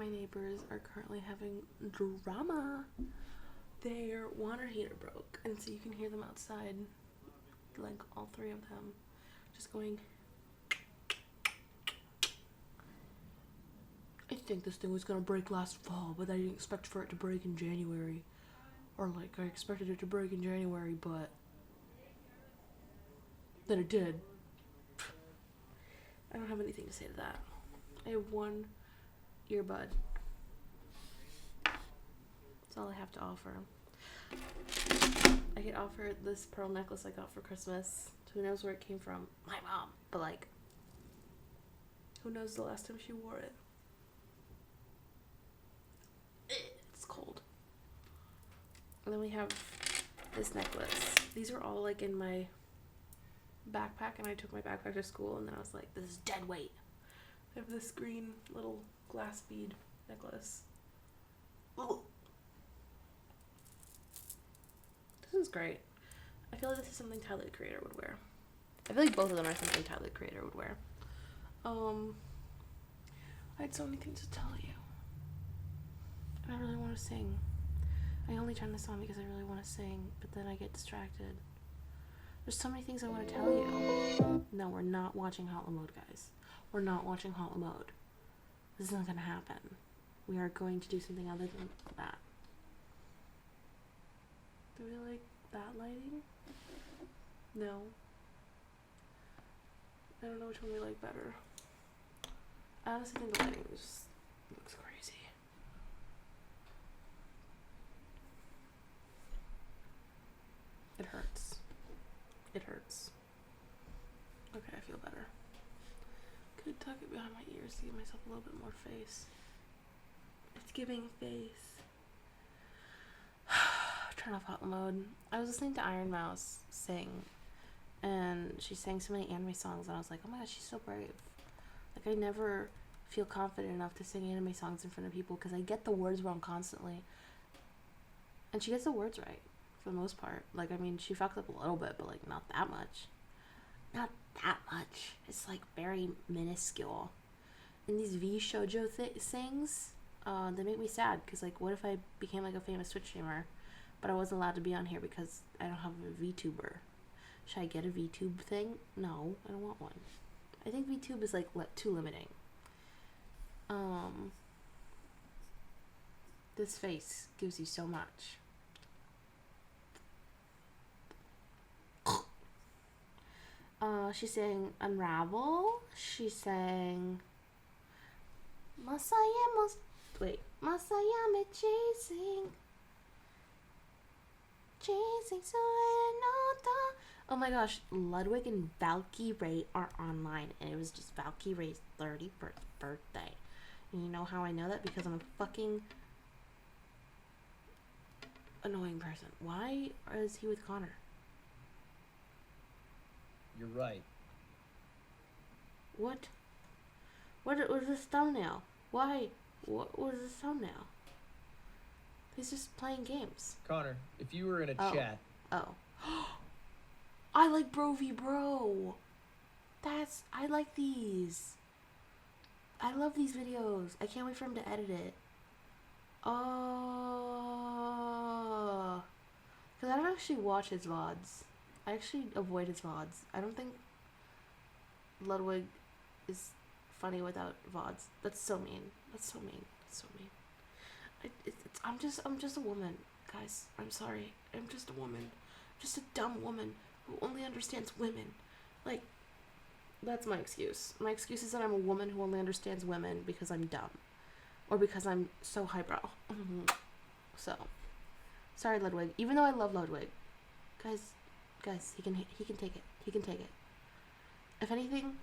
my neighbors are currently having drama. Their water heater broke, and so you can hear them outside, like all three of them, just going. I think this thing was gonna break last fall, but I didn't expect for it to break in January. Or like, I expected it to break in January, but then it did. I don't have anything to say to that. I have one earbud. That's all I have to offer. I could offer this pearl necklace I got for Christmas. Who knows where it came from? My mom. But like, who knows the last time she wore it? It's cold. And then we have this necklace. These are all like in my backpack, and I took my backpack to school, and then I was like, this is dead weight. I have this green little glass bead necklace. Oh, this is great. I feel like this is something Tyler the Creator would wear. I feel like both of them are something Tyler the Creator would wear. I had so many things to tell you. And I really want to sing. I only turn this on because I really want to sing, but then I get distracted. There's so many things I want to tell you. No, we're not watching Hot Mode, guys. We're not watching Hot Mode. This is not going to happen. We are going to do something other than that. Do we like that lighting? No. I don't know which one we like better. I honestly think the lighting just looks crazy. It hurts. It hurts. Okay, I feel better. Could tuck it behind my ears to give myself a little bit more face. It's giving face. Turn off Hot Mode. I was listening to Iron Mouse sing, and she sang so many anime songs, and I was like, oh my gosh, she's so brave. Like, I never feel confident enough to sing anime songs in front of people because I get the words wrong constantly. And she gets the words right for the most part. Like, I mean, she fucked up a little bit, but like not that much. Not that much. It's like very minuscule. And these V shoujo things, they make me sad because like, what if I became like a famous Twitch streamer, but I wasn't allowed to be on here because I don't have a VTuber? Should I get a VTube thing? No, I don't want one. I think VTube is like too limiting. This face gives you so much. She sang Unravel. She sang Masayama. Wait, Masayame chasing Sorenota. Oh my gosh, Ludwig and Valky Ray are online, and it was just Valky Ray's 31st birthday. And you know how I know that? Because I'm a fucking annoying person. Why is he with Connor? You're right. What? What was this thumbnail? Why? What was this thumbnail? He's just playing games. Connor, if you were in a chat... Oh. I like Bro v Bro. I like these. I love these videos. I can't wait for him to edit it. Oh. Because I don't actually watch his VODs. I actually avoid his VODs. I don't think Ludwig is funny without VODs. That's so mean. That's so mean. That's so mean. I'm just a woman, guys. I'm sorry. I'm just a woman. Just a dumb woman who only understands women. Like, that's my excuse. My excuse is that I'm a woman who only understands women because I'm dumb. Or because I'm so highbrow. So, sorry, Ludwig. Even though I love Ludwig. Guys, he can take it. He can take it. If anything,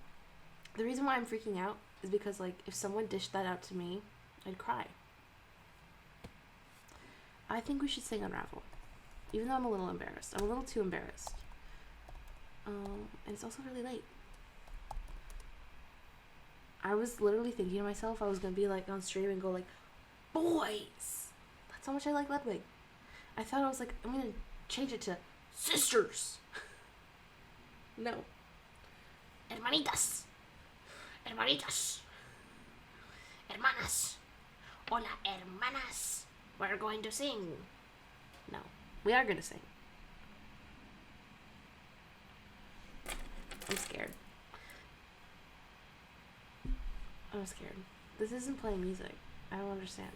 the reason why I'm freaking out is because, like, if someone dished that out to me, I'd cry. I think we should sing Unravel. Even though I'm a little embarrassed. I'm a little too embarrassed. And it's also really late. I was literally thinking to myself I was going to be, like, on stream and go, like, boys! That's how much I like Ludwig. I thought I was like, I'm going to change it to sisters. No. Hermanitas. Hermanitas. Hermanas. Hola, hermanas. We're going to sing. No, we are going to sing. I'm scared. I'm scared. This isn't playing music. I don't understand.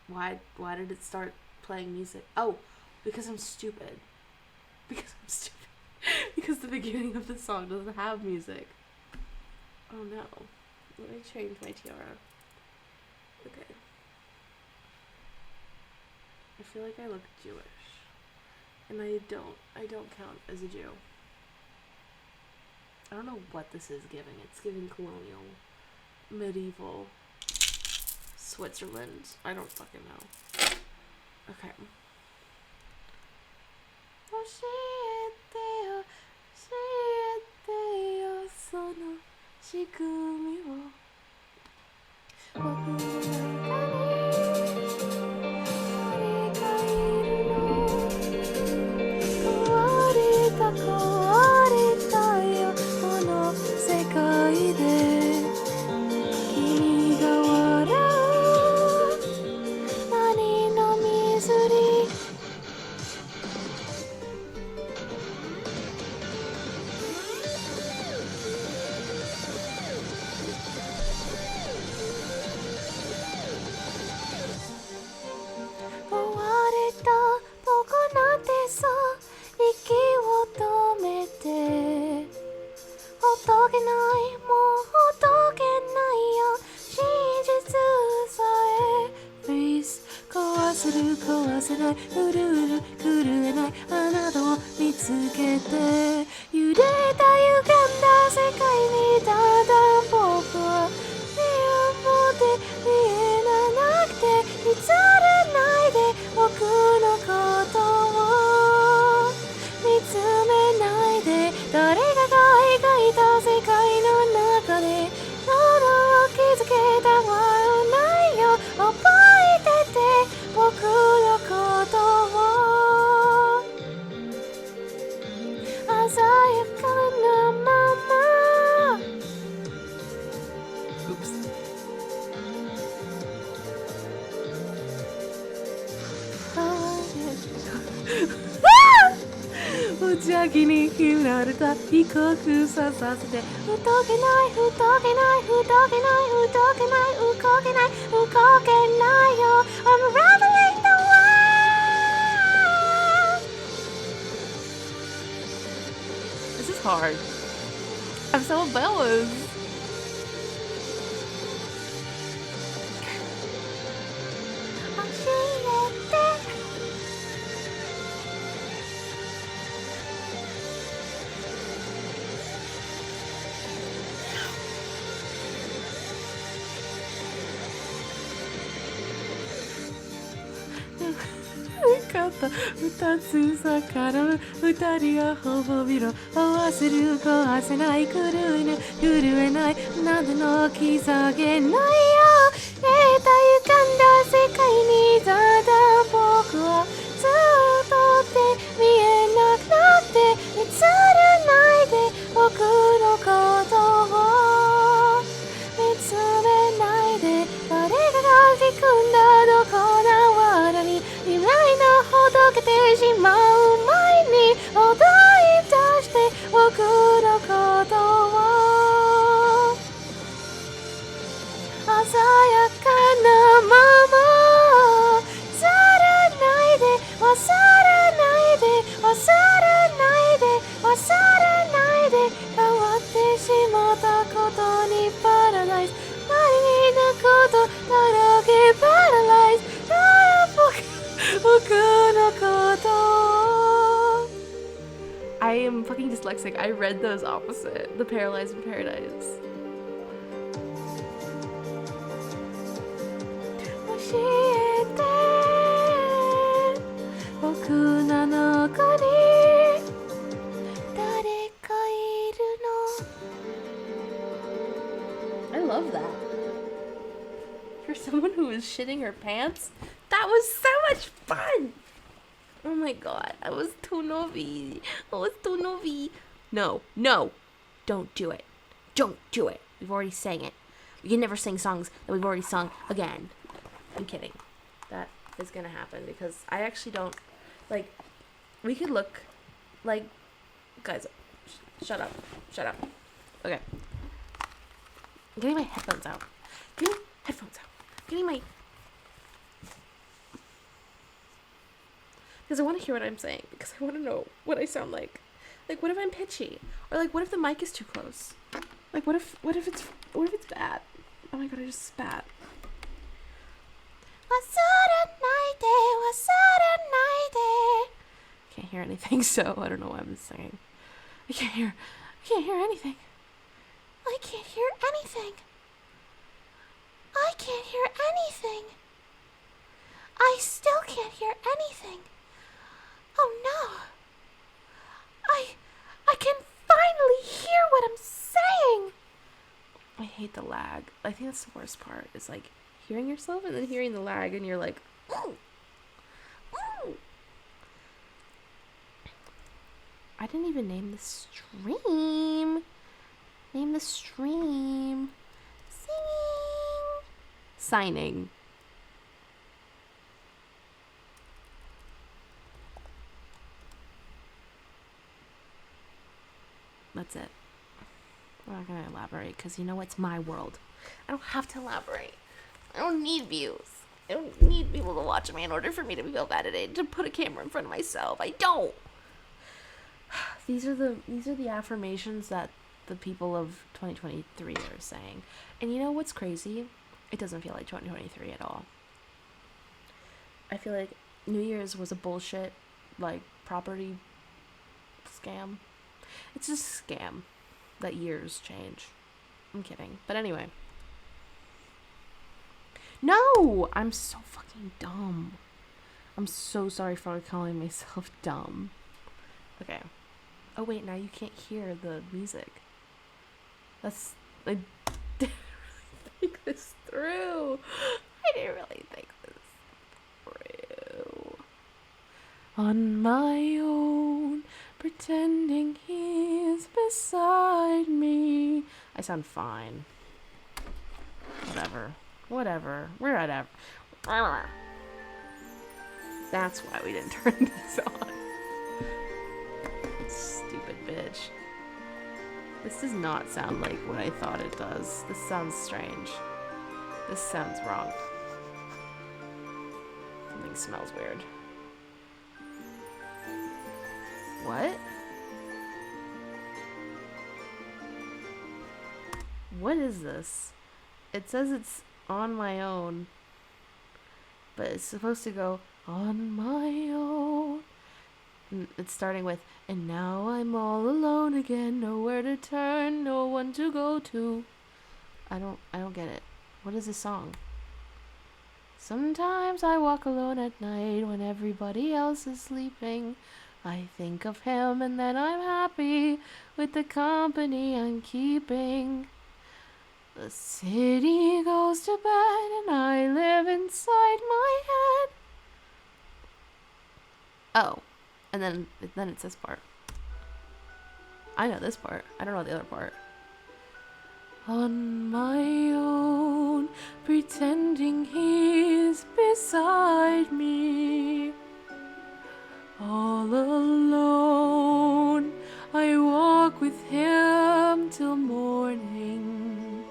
Why did it start playing music? Oh, because I'm stupid. Because I'm stupid. Because the beginning of the song doesn't have music. Oh no. Let me change my tiara. Okay. I feel like I look Jewish. And I don't count as a Jew. I don't know what this is giving. It's giving colonial, medieval, Switzerland. I don't fucking know. Okay. 教えてよその仕組みを僕の中に誰かいるの壊れたよこの世界で君が笑う何のミスリ追われた僕なんてさ息を止めてほどけないもうほどけないよ真実さえ Please 壊せる壊せないうるうる震えないあなたを見つけて揺れた歪んだ世界にただ僕は目を持って見えなくて見つれないで僕のことを見つめないで誰かが描いた世界の中で喉を築けたわないよ覚えてて僕のことを鮮やかなまま Oops無邪気に決られた異国させて動けない動けない動けない動けない動けない動けないよ Unraveling the world This is hard I'm so embarrassed二つ逆らう二人はほぼビロ合わせる壊せない狂いぬ震えないなんての刻げないよ得た歪んだ世界にただ僕はずっとって見えなくなって見つれないで僕のことを見つめないで誰かが仕組んだどこな罠に未来のほどけてしまう前に踊り出して僕のことを鮮やかなまま忘れないで忘れないで忘れないで忘れないで変わってしまったことにパラダイス何気なことだらけパラダイス僕のこと I am fucking dyslexic. I read those opposite. The Paralyzed in Paradise. 教えて僕の中に誰かいるの I love that. For someone who was shitting her pants, that was so much fun. Oh my god, I was too novi. No, don't do it. Don't do it. We've already sang it. You can never sing songs that we've already sung again. I'm kidding. That is gonna happen because I actually don't, like, we could look, like, guys, shut up. Okay. I'm getting my headphones out. Getting my... Because I want to hear what I'm saying. Because I want to know what I sound like. Like, what if I'm pitchy? Or, like, what if the mic is too close? Like, what if it's bad? Oh my god, I just spat. Can't hear anything, so I don't know why I'm singing. I can't hear anything. I can't hear anything. I still can't hear anything. Oh no. I can finally hear what I'm saying. I hate the lag. I think that's the worst part. Is like hearing yourself and then hearing the lag and you're like, ooh. I didn't even name the stream. Signing. That's it. I'm not gonna elaborate because you know it's my world. I don't have to elaborate. I don't need views. I don't need people to watch me in order for me to feel validated, to put a camera in front of myself. I don't. These are the affirmations that the people of 2023 are saying. And you know what's crazy? It doesn't feel like 2023 at all. I feel like New Year's was a bullshit, like, property scam. It's just a scam that years change. I'm kidding. But anyway. No! I'm so fucking dumb. I'm so sorry for calling myself dumb. Okay. Oh wait, now you can't hear the music. I didn't really think this through. On my own, pretending he's beside me. I sound fine. Whatever. We're at That's why we didn't turn this on. Stupid bitch. This does not sound like what I thought it does. This sounds strange. This sounds wrong. Something smells weird. What? What is this? It says it's on my own, but it's supposed to go on my own. And it's starting with, and now I'm all alone again, nowhere to turn, no one to go to. I don't get it. What is this song? Sometimes I walk alone at night when everybody else is sleeping. I think of him and then I'm happy with the company I'm keeping. The city goes to bed and I live inside my head. Oh, and then it's this part. I know this part. I don't know the other part. On my own, pretending he's beside me. All alone, I walk with him till morning.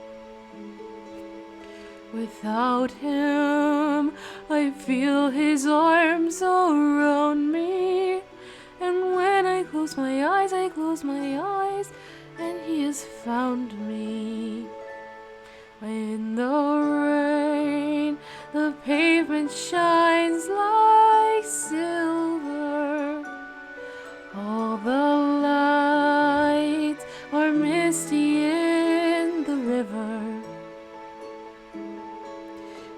Without him, I feel his arms around me. And when I close my eyes, and he has found me. In the rain, the pavement shines like silver. All the lights are misty in the river.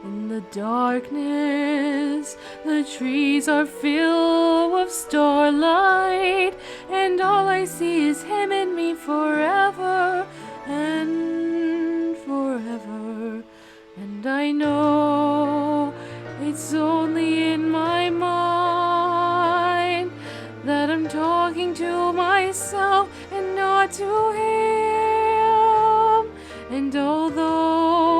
In the darkness, the trees are filled with starlight, and all I see is him and me forever and forever. And I know it's only in my mind that I'm talking to myself and not to him. And although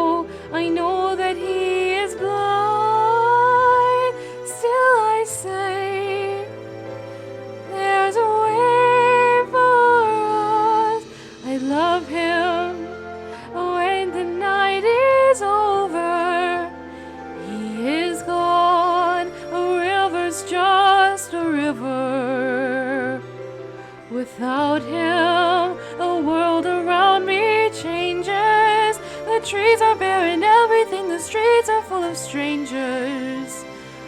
trees are bare and everything, the streets are full of strangers.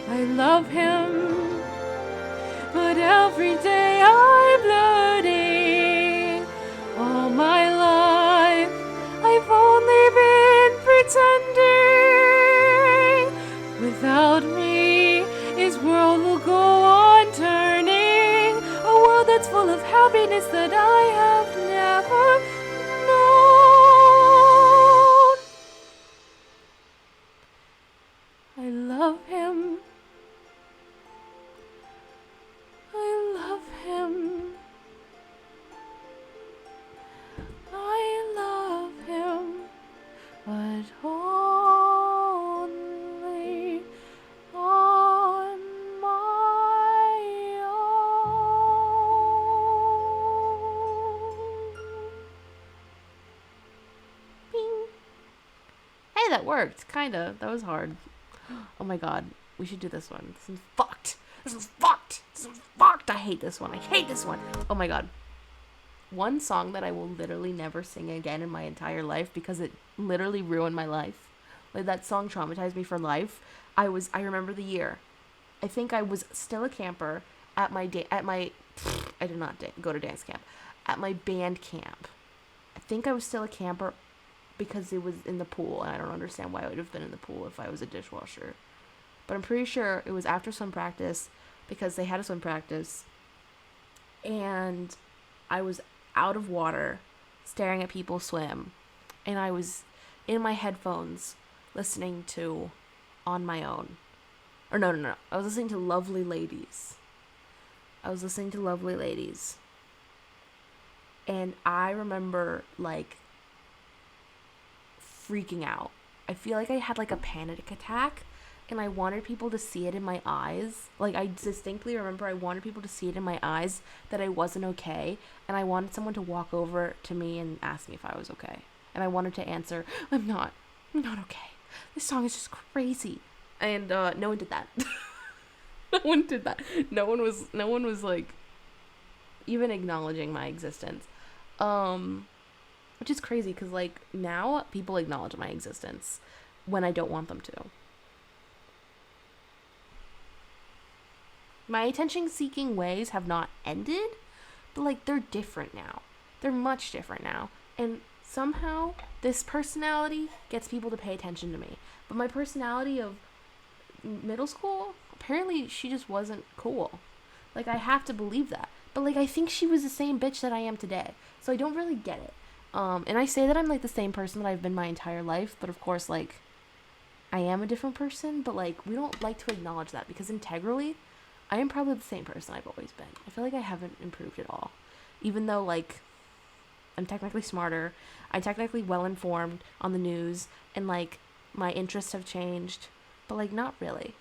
I love him, but every day I'm learning. All my life I've only been pretending. Without me, his world will go on turning. A world that's full of happiness that I have never known. I love him. I love him. I love him. But only on my own. Bing. Hey, that worked. Kinda. That was hard. Oh my god. We should do this one. This one's fucked. This one's fucked. This one's fucked. I hate this one. I hate this one. Oh my god. One song that I will literally never sing again in my entire life because it literally ruined my life. Like, that song traumatized me for life. I remember the year. I think I was still a camper at my I did not go to dance camp. At my band camp. I think I was still a camper because it was in the pool, and I don't understand why I would have been in the pool if I was a dishwasher. But I'm pretty sure it was after swim practice because they had a swim practice, and I was out of water staring at people swim, and I was in my headphones listening to On My Own. Or no. I was listening to Lovely Ladies. And I remember, like, freaking out. I feel like I had, like, a panic attack, and I wanted people to see it in my eyes. Like, I distinctly remember I wanted people to see it in my eyes that I wasn't okay, and I wanted someone to walk over to me and ask me if I was okay. And I wanted to answer, I'm not okay. This song is just crazy. And no one did that. No one did that. No one was like even acknowledging my existence. Which is crazy because, like, now people acknowledge my existence when I don't want them to. My attention-seeking ways have not ended, but, like, they're different now. They're much different now. And somehow this personality gets people to pay attention to me. But my personality of middle school, apparently she just wasn't cool. Like, I have to believe that. But, like, I think she was the same bitch that I am today. So I don't really get it. And I say that I'm, like, the same person that I've been my entire life. But, of course, like, I am a different person. But, like, we don't like to acknowledge that. Because integrally, I am probably the same person I've always been. I feel like I haven't improved at all. Even though, like, I'm technically smarter. I'm technically well-informed on the news. And, like, my interests have changed. But, like, not really.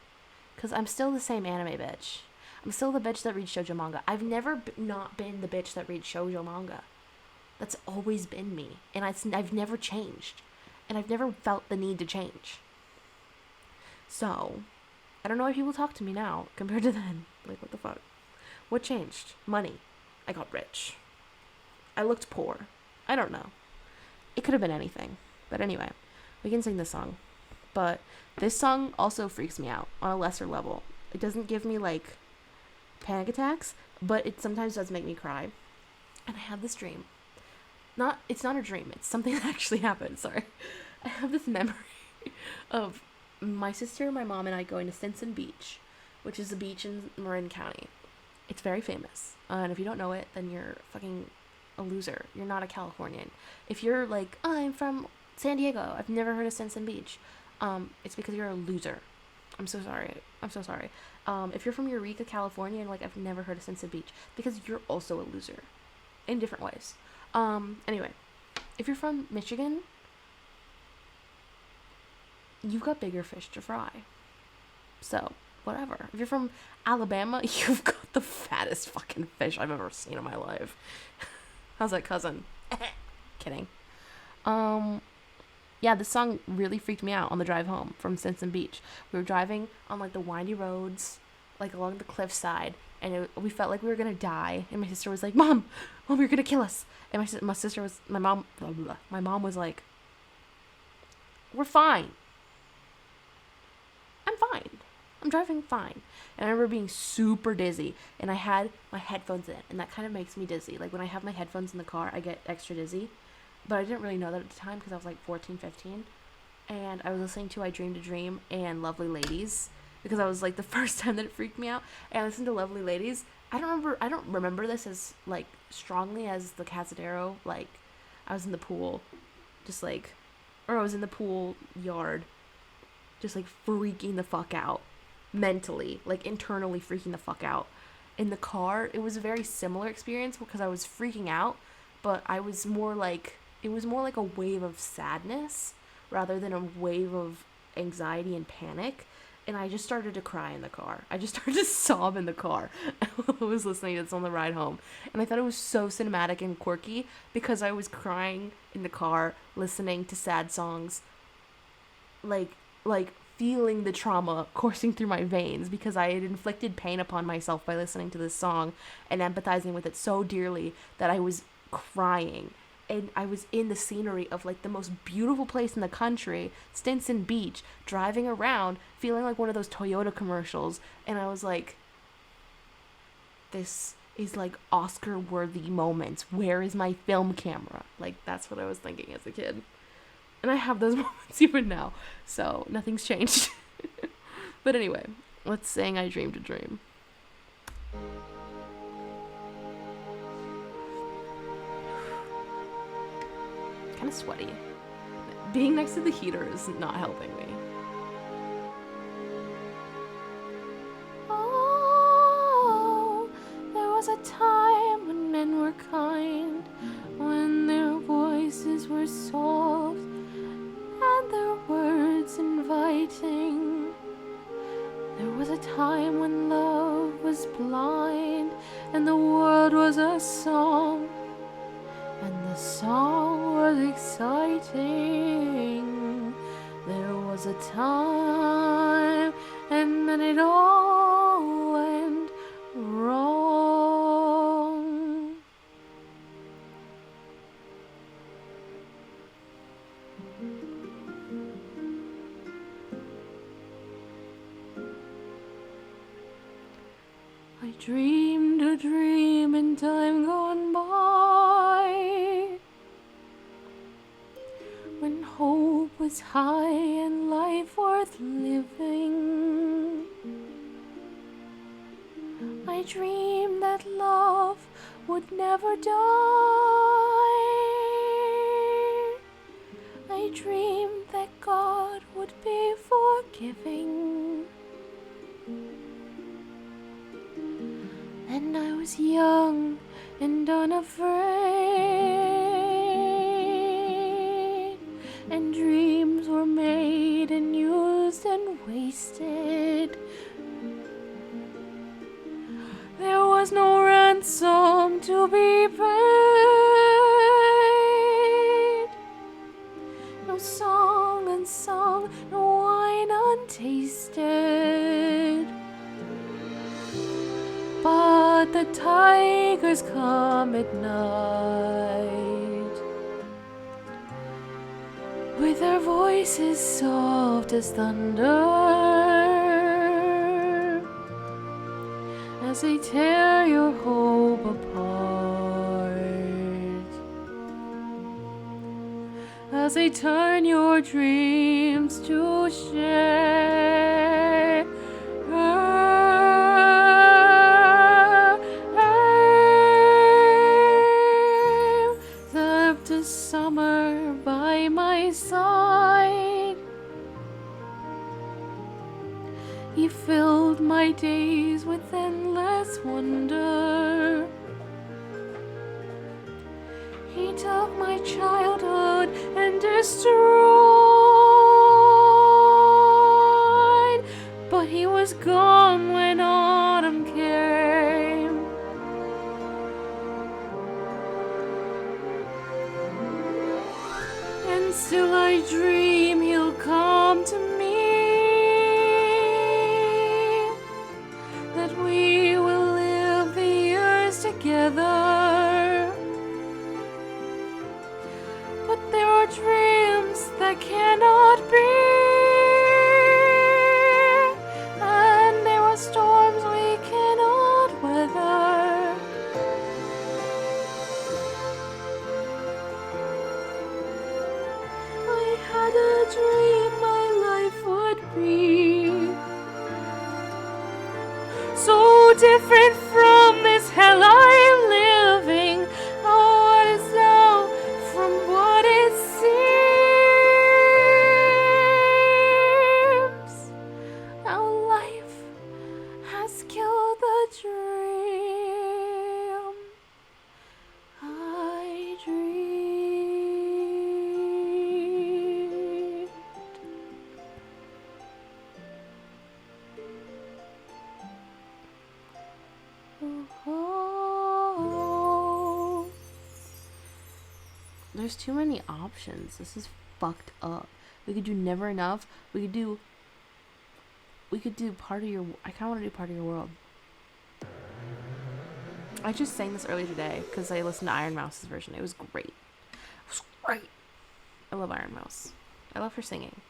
Because I'm still the same anime bitch. I'm still the bitch that reads shoujo manga. I've never not been the bitch that reads shoujo manga. That's always been me. And I've never changed. And I've never felt the need to change. So, I don't know why people talk to me now compared to then. Like, what the fuck? What changed? Money. I got rich. I looked poor. I don't know. It could have been anything. But anyway, we can sing this song. But this song also freaks me out on a lesser level. It doesn't give me, like, panic attacks, but it sometimes does make me cry. And I have this dream. It's not a dream. It's something that actually happened. Sorry. I have this memory of my sister, my mom, and I going to Stinson Beach, which is a beach in Marin County. It's very famous. And if you don't know it, then you're fucking a loser. You're not a Californian. If you're like, oh, I'm from San Diego, I've never heard of Stinson Beach, it's because you're a loser. I'm so sorry. If you're from Eureka, California, and like, I've never heard of Stinson Beach, because you're also a loser. In different ways. Anyway. If you're from Michigan, you've got bigger fish to fry. So, whatever. If you're from Alabama, you've got the fattest fucking fish I've ever seen in my life. How's that, cousin? Kidding. Yeah, this song really freaked me out on the drive home from Stinson Beach. We were driving on, like, the windy roads, like, along the cliffside, and we felt like we were gonna die. And my sister was like, Mom, you're gonna kill us. And my mom was like, We're fine. I'm fine. I'm driving fine. And I remember being super dizzy, and I had my headphones in, and that kind of makes me dizzy. Like, when I have my headphones in the car, I get extra dizzy. But I didn't really know that at the time because I was like 14, 15. And I was listening to I Dreamed a Dream and Lovely Ladies because I was like the first time that it freaked me out. And I listened to Lovely Ladies. I don't remember this as like strongly as the Cazadero. Like, I was in the pool, just like, or I was in the pool yard, just like freaking the fuck out, mentally, like internally freaking the fuck out. In the car, it was a very similar experience because I was freaking out, but I was more like, it was more like a wave of sadness rather than a wave of anxiety and panic. And I just started to cry in the car. I just started to sob in the car. I was listening to this on the ride home. And I thought it was so cinematic and quirky because I was crying in the car, listening to sad songs, like feeling the trauma coursing through my veins because I had inflicted pain upon myself by listening to this song and empathizing with it so dearly that I was crying. And I was in the scenery of like the most beautiful place in the country, Stinson Beach, driving around, feeling like one of those Toyota commercials. And I was like, this is like Oscar-worthy moments. Where is my film camera? Like, that's what I was thinking as a kid. And I have those moments even now. So nothing's changed. But anyway, let's sing I Dreamed a Dream. Kind of sweaty. Being next to the heater is not helping me. Oh, there was a time when men were kind, when their voices were soft and their words inviting. There was a time when love was blind and the world was a song. And the song was exciting. There was a time, and then it all went wrong. I dreamed a dream in time gone by, when hope was high and life worth living. I dreamed that love would never die. I dreamed that God would be forgiving. And I was young and unafraid, and dreams were made and used and wasted. There was no ransom to be paid, no song unsung, no wine untasted. But the tigers come at night, with their voices soft as thunder, as they tear your hope apart, as they turn your dreams to shame. The summer by my side, he filled my days with endless wonder. He took my childhood and destroyed, but he was gone when autumn came. And still I dream he'll come to me, that we will live the years together. But there are dreams dreams that cannot be. And there were storms we cannot weather. I had a dream my life would be so different from this hell I'm living. Oh, what is now from what it seems? Now life has killed the dream I dreamed. Oh. There's too many options. This is fucked up. We could do Never Enough. We could do Part of Your. I kind of want to do Part of Your World. I just sang this earlier today because I listened to Iron Mouse's version. It was great. It was great. I love Iron Mouse. I love her singing.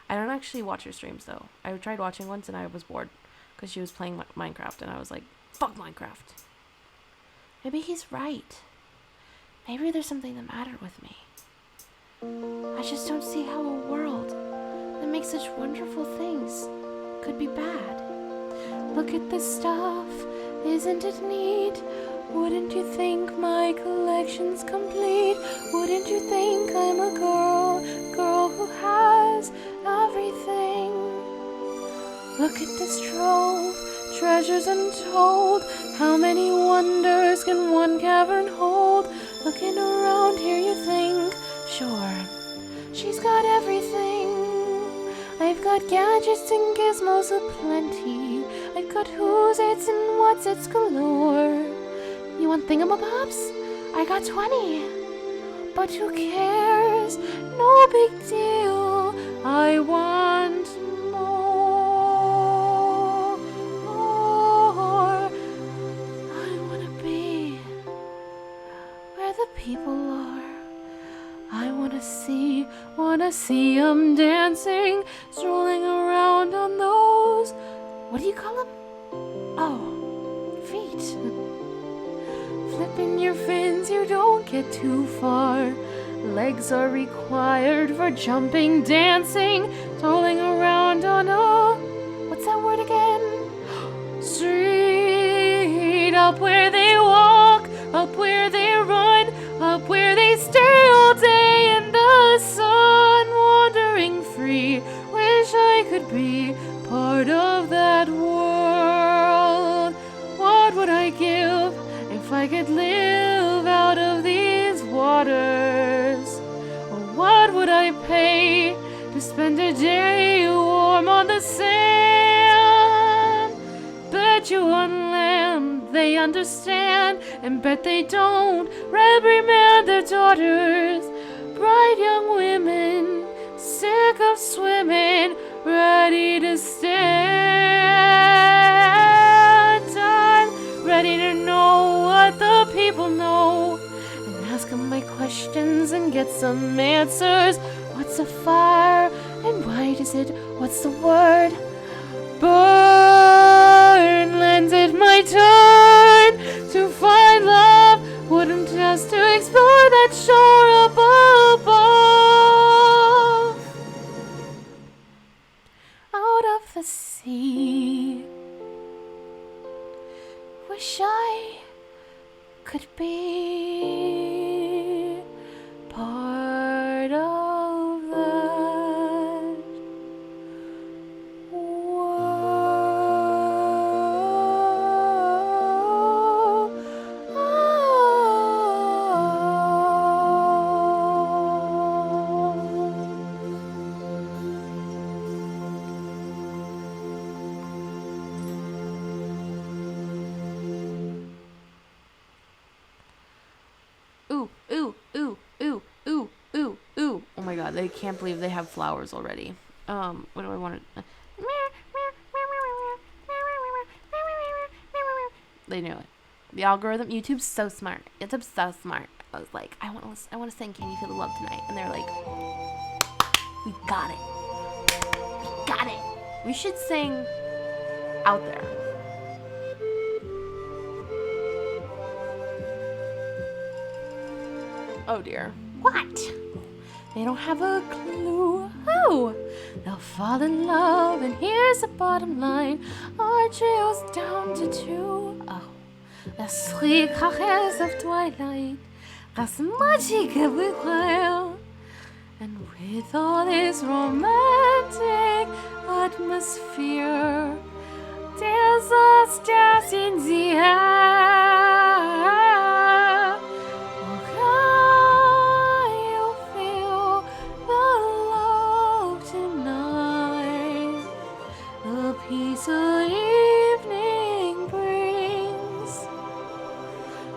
I don't actually watch her streams though. I tried watching once and I was bored because she was playing Minecraft and I was like, fuck Minecraft. Maybe he's right. Maybe there's something the matter with me. I just don't see how a world that makes such wonderful things could be bad. Look at this stuff, isn't it neat? Wouldn't you think my collection's complete? Wouldn't you think I'm a girl who has everything? Look at this trove, treasures untold. How many wonders can one cavern hold? Looking around here you think, sure, she's got everything. I've got gadgets and gizmos aplenty. I've got who's its and what's its galore. You want thingamabobs? I got 20. But who cares? No big deal. I want more. I wanna be where the people are. I wanna see 'em dancing, strolling around on those, what do you call them? Oh, feet. Flipping your fins, you don't get too far. Legs are required for jumping, dancing, strolling around on a, what's that word again? Street, up where they walk, up where they run, up where they stay all day in the sun, wandering free. Wish I could be part of that world. What would I give if I could live out of these waters? Or what would I pay to spend a day warm on the sand? Bet you on land they understand, and bet they don't reprimand their daughters. Bright young women, sick of swimming, ready to stand. I'm ready to know what the people know, and ask them my questions and get some answers. What's a fire and why does it, what's the word? Burn, lends it my turn to find love. Wouldn't just to explore that shore up above. Out of the sea, wish I could be part of that world. Ooh, ooh, ooh, ooh, ooh, ooh, ooh. Oh my god, they can't believe they have flowers already. What do I want to... They knew it. The algorithm, YouTube's so smart. YouTube's so smart. I was like, I want to sing Can You Feel the Love Tonight? And they're like, we got it. We got it. We should sing Out There. Oh dear. What? They don't have a clue. Oh, they'll fall in love, and here's the bottom line. Our trio's down to 2. Oh, the three colors of twilight. That's magic everywhere. And with all this romantic atmosphere, there's a stars in the air. Oh, can you feel the love tonight? The peace of evening brings.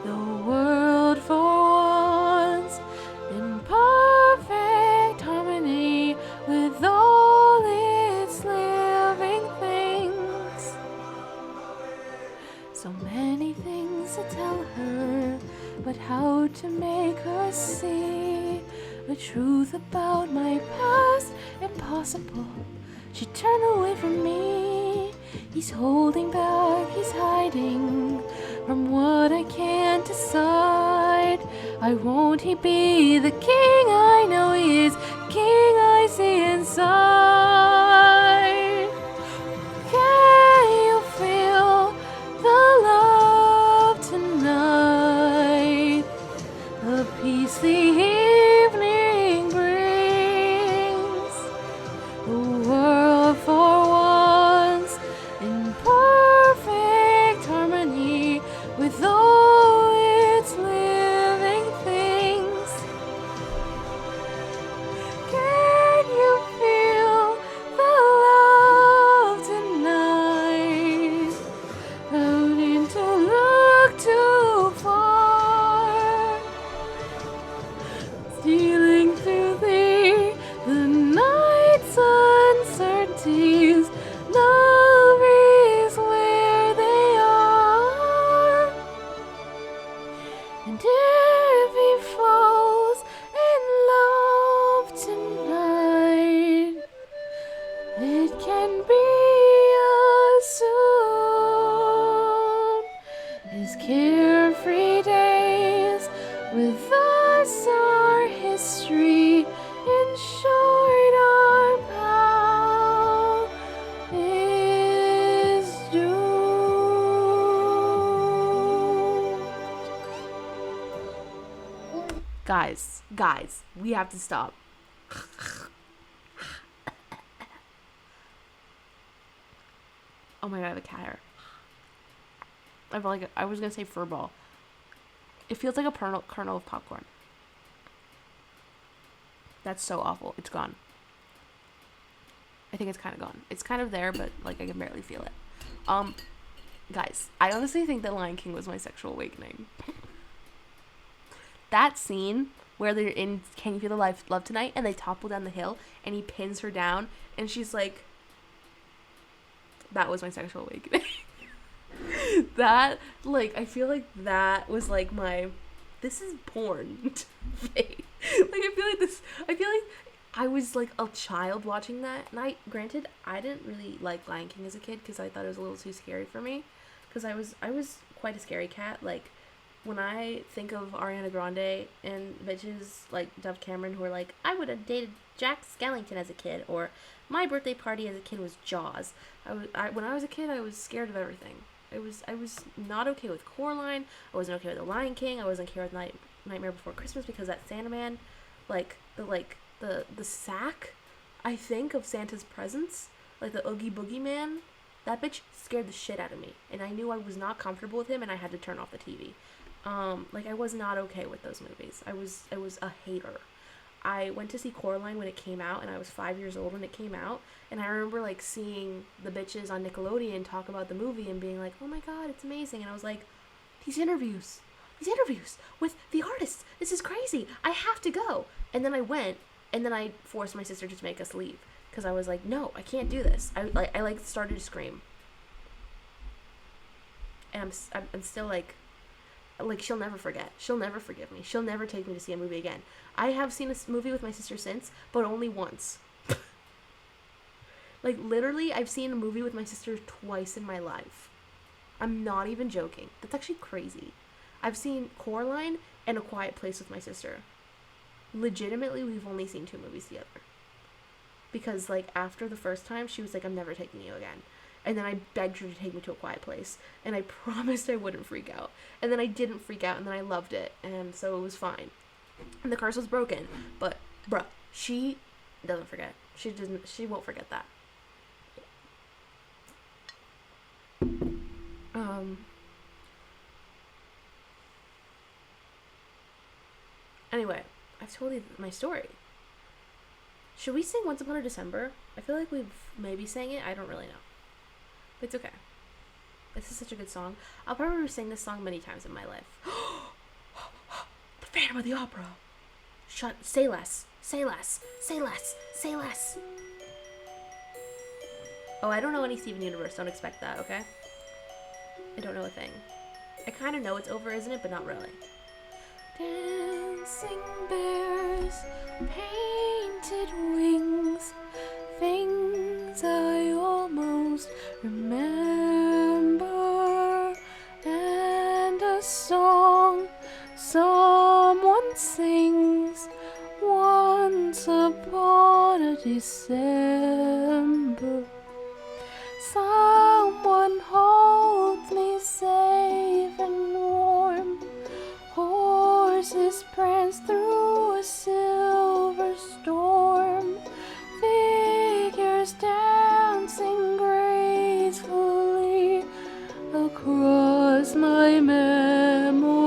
The world for once in perfect harmony with all its living things. So many things to tell her, but how to make her see the truth about my past? Impossible. She turned away from me. He's holding back, he's hiding from what I can't decide. Why won't he be the king I know he is, king I see inside? Can you feel the love tonight? The peace the evening brings. The world for once in perfect harmony with all its living things. Can you feel the love tonight? Don't need to look too far. Stealing through the night's uncertainties, love is where they are. And if he falls in love tonight, it can be as soon as carefree days with us our history. In short, our path is doomed. Guys, we have to stop. Oh my god, I have a cat hair. I feel like I was gonna say fur ball. It feels like a kernel of popcorn. That's so awful. It's gone. I think it's kind of gone. It's kind of there, but like I can barely feel it. Guys, I honestly think that Lion King was my sexual awakening. That scene where they're in Can You Feel the Love Tonight, and they topple down the hill, and he pins her down, and she's like, that was my sexual awakening. That, like, I feel like that was like my, this is porn phase. Like, I feel like I was like a child watching that. And granted, I didn't really like Lion King as a kid because I thought it was a little too scary for me. Because I was quite a scary cat. Like, when I think of Ariana Grande and bitches like Dove Cameron who are like, I would have dated Jack Skellington as a kid, or my birthday party as a kid was Jaws. When I was a kid, I was scared of everything. I was not okay with Coraline. I wasn't okay with The Lion King. I wasn't okay with Nightmare Before Christmas because that Santa Man, the sack, I think, of Santa's presents, like the Oogie Boogie Man, that bitch scared the shit out of me, and I knew I was not comfortable with him, and I had to turn off the TV. I was not okay with those movies. I was a hater. I went to see Coraline when it came out, and I was 5 years old when it came out, and I remember, like, seeing the bitches on Nickelodeon talk about the movie and being like, oh my god, it's amazing, and I was like, these interviews with the artists, this is crazy, I have to go. And then I went, and then I forced my sister to make us leave, because I was like, no, I can't do this. I started to scream. And I'm still, like, like, she'll never forget. She'll never forgive me. She'll never take me to see a movie again. I have seen a movie with my sister since, but only once. Like, literally, I've seen a movie with my sister twice in my life. I'm not even joking. That's actually crazy. I've seen Coraline and A Quiet Place with my sister. Legitimately, we've only seen 2 movies together. Because, like, after the first time, she was like, I'm never taking you again. And then I begged her to take me to A Quiet Place. And I promised I wouldn't freak out. And then I didn't freak out, and then I loved it. And so it was fine. And the curse was broken. But, bruh, she doesn't forget. She won't forget that. Anyway, I've told you my story. Should we sing Once Upon a December? I feel like we've maybe sang it. I don't really know. But it's okay. This is such a good song. I'll probably sing this song many times in my life. The Phantom of the Opera. Say less. Say less. Say less. Say less. Oh, I don't know any Steven Universe. Don't expect that, okay? I don't know a thing. I kind of know it's over, isn't it? But not really. Dancing bears, painted wings, things I almost remember, and a song someone sings once upon a December. Someone holds me safe and warm. Horses prance through a silver storm. Figures dancing gracefully across my memory.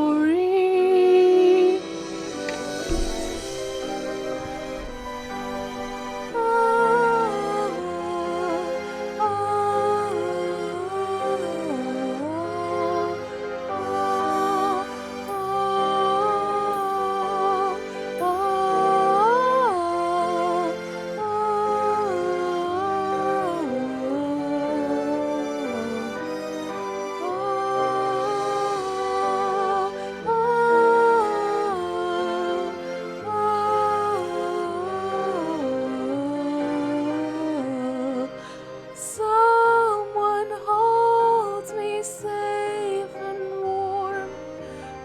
Someone holds me safe and warm.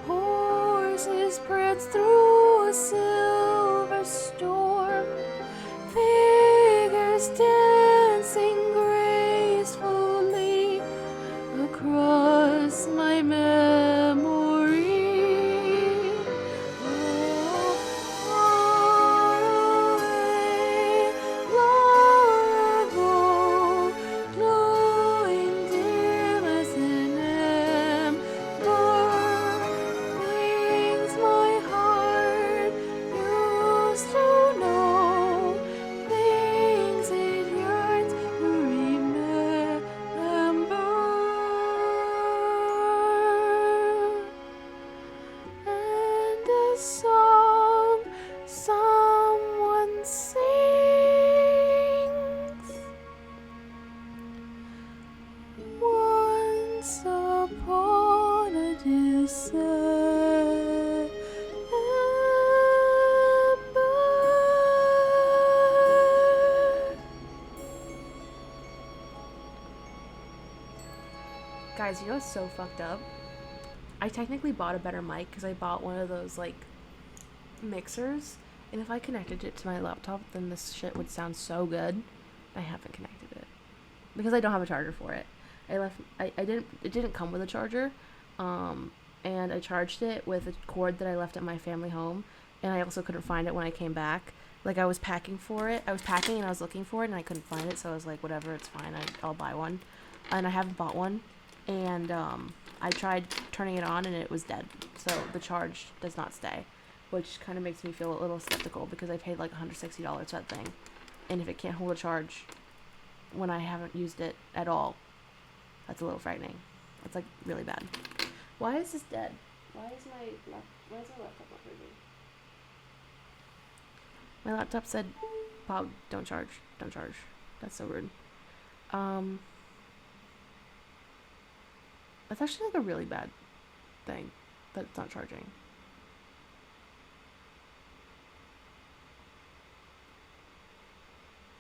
Horses prance through a silver storm. Figures dancing gracefully across my memory. Far away, long ago, glowing dim as an ember, things my heart used to know, things it yearns to remember. And a song someone sings once upon a December. Guys, you know what's so fucked up? I technically bought a better mic because I bought one of those, like, mixers. And if I connected it to my laptop, then this shit would sound so good. I haven't connected it because I don't have a charger for it. It didn't come with a charger. And I charged it with a cord that I left at my family home. And I also couldn't find it when I came back. Like, I was packing and I was looking for it and I couldn't find it. So I was like, whatever, it's fine. I'll buy one. And I haven't bought one. And I tried turning it on and it was dead. So the charge does not stay, which kind of makes me feel a little skeptical because I paid like $160 for that thing. And if it can't hold a charge when I haven't used it at all, that's a little frightening. That's like really bad. Why is this dead? Why is my laptop not working? My laptop said, Bob, don't charge. Don't charge. That's so rude. That's actually like a really bad thing. that it's not charging.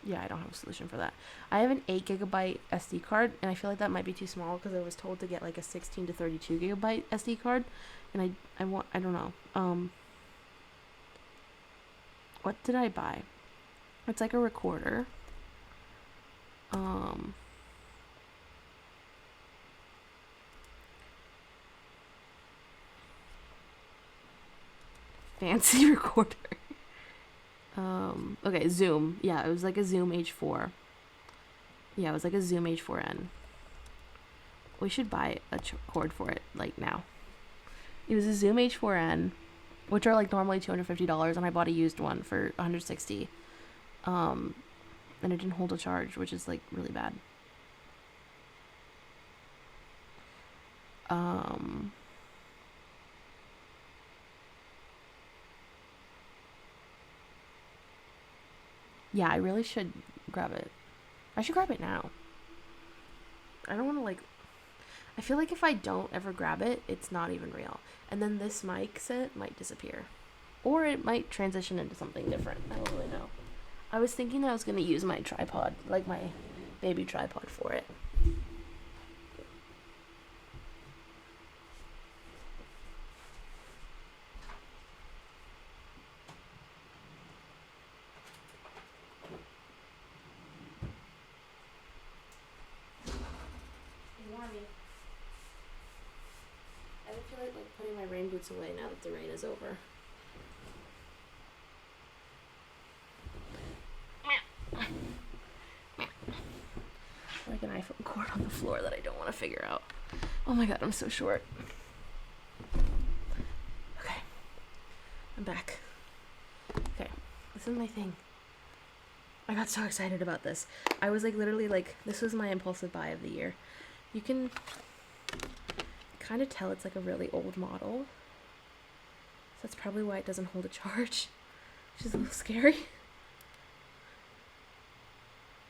Yeah, I don't have a solution for that. I have an 8 gigabyte SD card, and I feel like that might be too small because I was told to get like a 16 to 32 gigabyte SD card, and I don't know. What did I buy? It's like a recorder. Fancy recorder. Okay, Zoom. Yeah, it was like a Zoom H4. Yeah, it was like a Zoom H4n. We should buy a cord for it, like, now. It was a Zoom H4n, which are like normally $250, and I bought a used one for $160. And it didn't hold a charge, which is like really bad. Yeah, I really should grab it. I should grab it now. I don't want to like... I feel like if I don't ever grab it, it's not even real. And then this mic set might disappear. Or it might transition into something different. I don't really know. I was thinking that I was going to use my tripod, like my baby tripod for it. Ignore me. I don't feel like putting my rain boots away now that the rain is over. Like an iPhone cord on the floor that I don't want to figure out. Oh my god, I'm so short. Okay. I'm back. Okay. This is my thing. I got so excited about this. I was like literally like, this was my impulsive buy of the year. You can kind of tell it's like a really old model. So that's probably why it doesn't hold a charge, which is a little scary.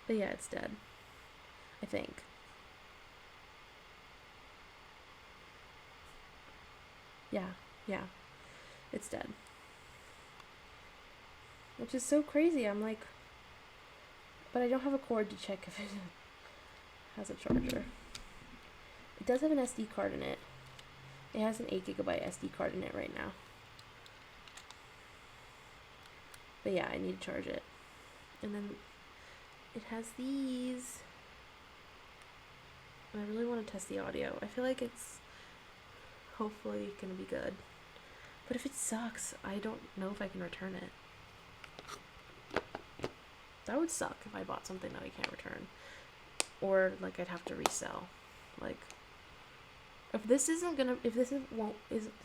But yeah, it's dead. I think. Yeah. It's dead. Which is so crazy. I'm like, but I don't have a cord to check if it has a charger. It does have an SD card in it. It has an 8 gigabyte SD card in it right now. But yeah, I need to charge it. And then it has these. And I really want to test the audio. I feel like it's hopefully going to be good. But if it sucks, I don't know if I can return it. That would suck if I bought something that I can't return. Or like I'd have to resell. Like if this is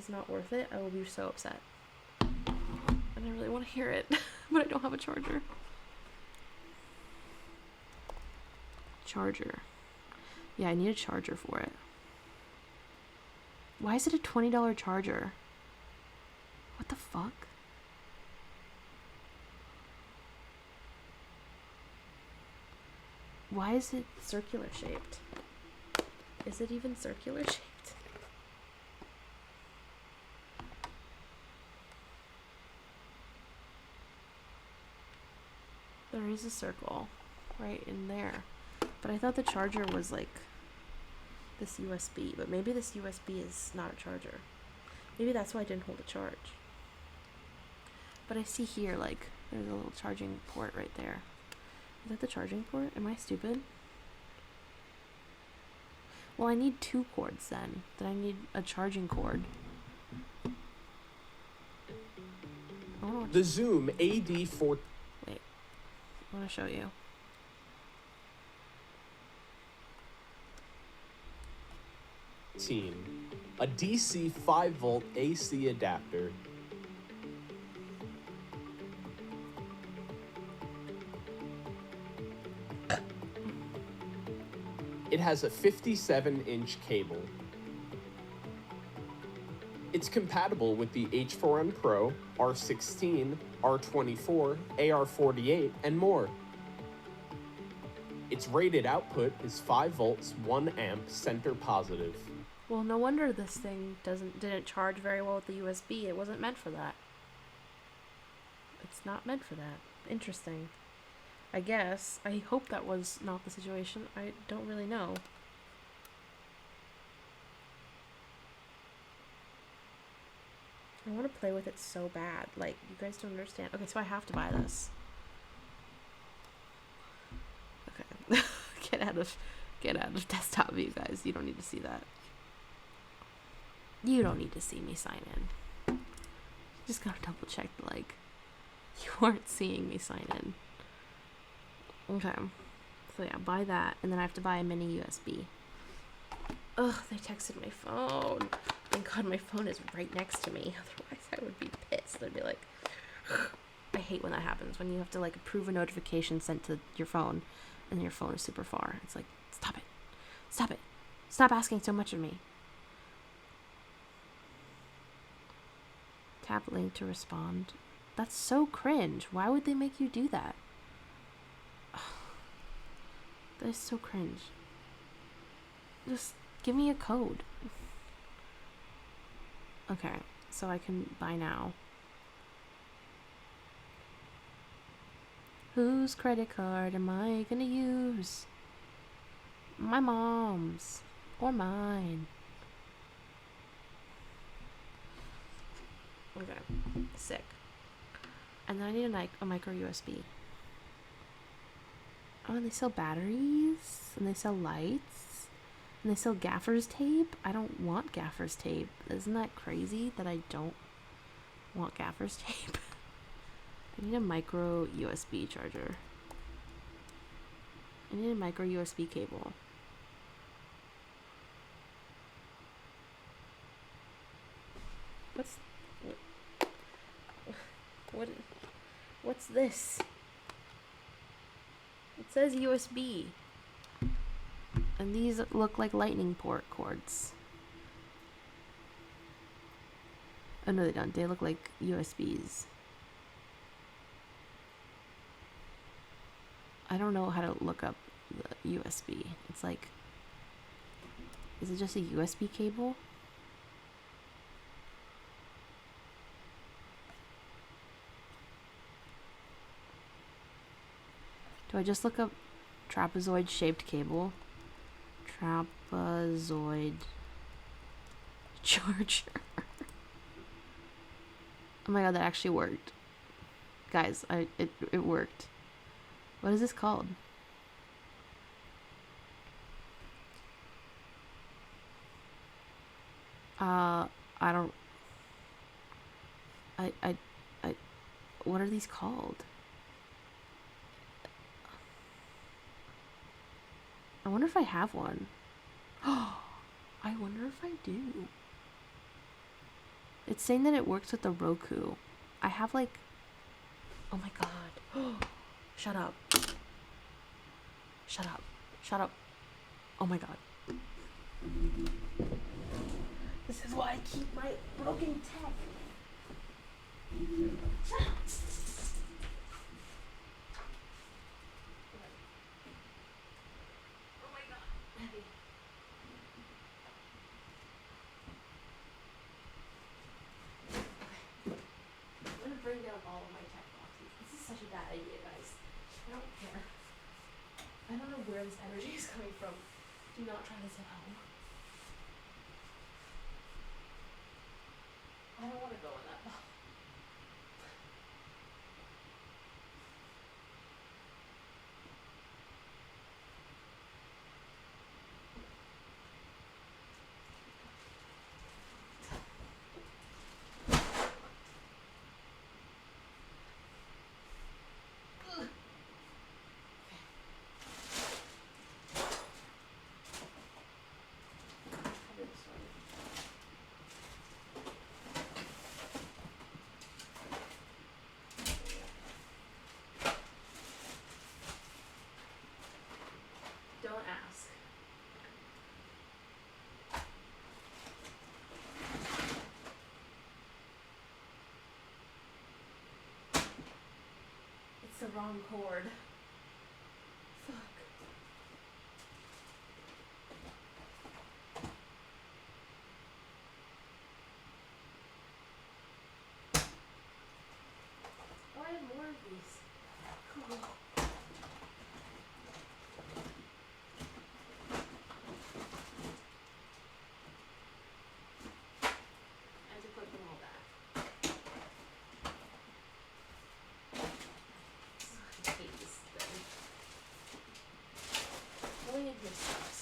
not worth it, I will be so upset. And I really want to hear it, but I don't have a charger. Charger. Yeah, I need a charger for it. Why is it a $20 charger? What the fuck? Why is it circular shaped? Is it even circular shaped? There is a circle right in there. But I thought the charger was like this USB, but maybe this USB is not a charger. Maybe that's why I didn't hold a charge. But I see here, like, there's a little charging port right there. Is that the charging port? Am I stupid? Well, I need 2 cords then. Then I need a charging cord. The Zoom AD4... Wait. I want to show you. A DC 5-volt AC adapter. It has a 57-inch cable. It's compatible with the H4n Pro, R16, R24, AR48, and more. Its rated output is 5 volts, 1 amp center positive. Well, no wonder this thing didn't charge very well with the USB. It wasn't meant for that. It's not meant for that. Interesting. I guess. I hope that was not the situation. I don't really know. I want to play with it so bad. Like, you guys don't understand. Okay, so I have to buy this. Okay. Get out of desktop view, guys. You don't need to see that. You don't need to see me sign in. Just gotta double check that, like, you weren't seeing me sign in. Okay. So yeah, buy that, and then I have to buy a mini USB. Ugh, they texted my phone. Thank God my phone is right next to me. Otherwise I would be pissed. I'd be like, I hate when that happens. When you have to, like, approve a notification sent to your phone, and your phone is super far. It's like, stop it. Stop it. Stop asking so much of me. Tap link to respond. That's so cringe. Why would they make you do that? That is so cringe. Just give me a code. Okay, so I can buy now. Whose credit card am I gonna use? My mom's. Or mine. Okay, sick. And then I need a micro USB. Oh, and they sell batteries, and they sell lights, and they sell gaffer's tape. I don't want gaffer's tape. Isn't that crazy that I don't want gaffer's tape? I need a micro USB charger. I need a micro USB cable. What's this? It says USB. And these look like lightning port cords. Oh no, they don't. They look like USBs. I don't know how to look up the USB. It's like, is it just a USB cable? Do I just look up trapezoid shaped cable? Trapezoid charger. Oh my god, that actually worked. Guys, it worked. What is this called? I don't... What are these called? I wonder if I have one. I wonder if I do. It's saying that it works with the Roku. I have, like... Oh my god. Shut up. Shut up. Shut up. Oh my god. This is why I keep my broken tech. Shut up. Oh my god. Heavy. Okay. I'm gonna bring down all of my tech boxes. This is such a bad idea, guys. I don't care. I don't know where this energy is coming from. Do not try this at home. I don't want to go in that box. Don't ask. It's the wrong cord. Fuck. cookies. Cool. I have to put them all back. I hate this thing. Going in here sucks.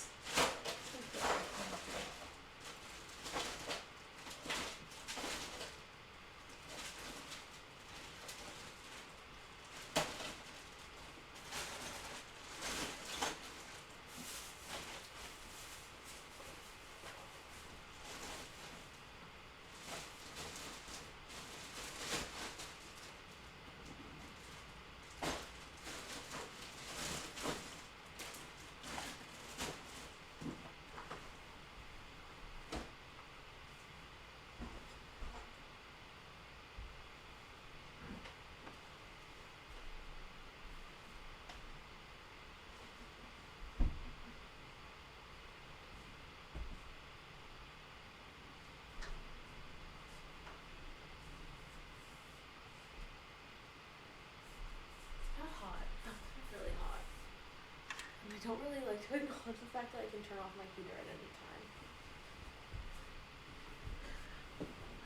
Not hot. It's really hot. And I don't really like to acknowledge the fact that I can turn off my heater at any time.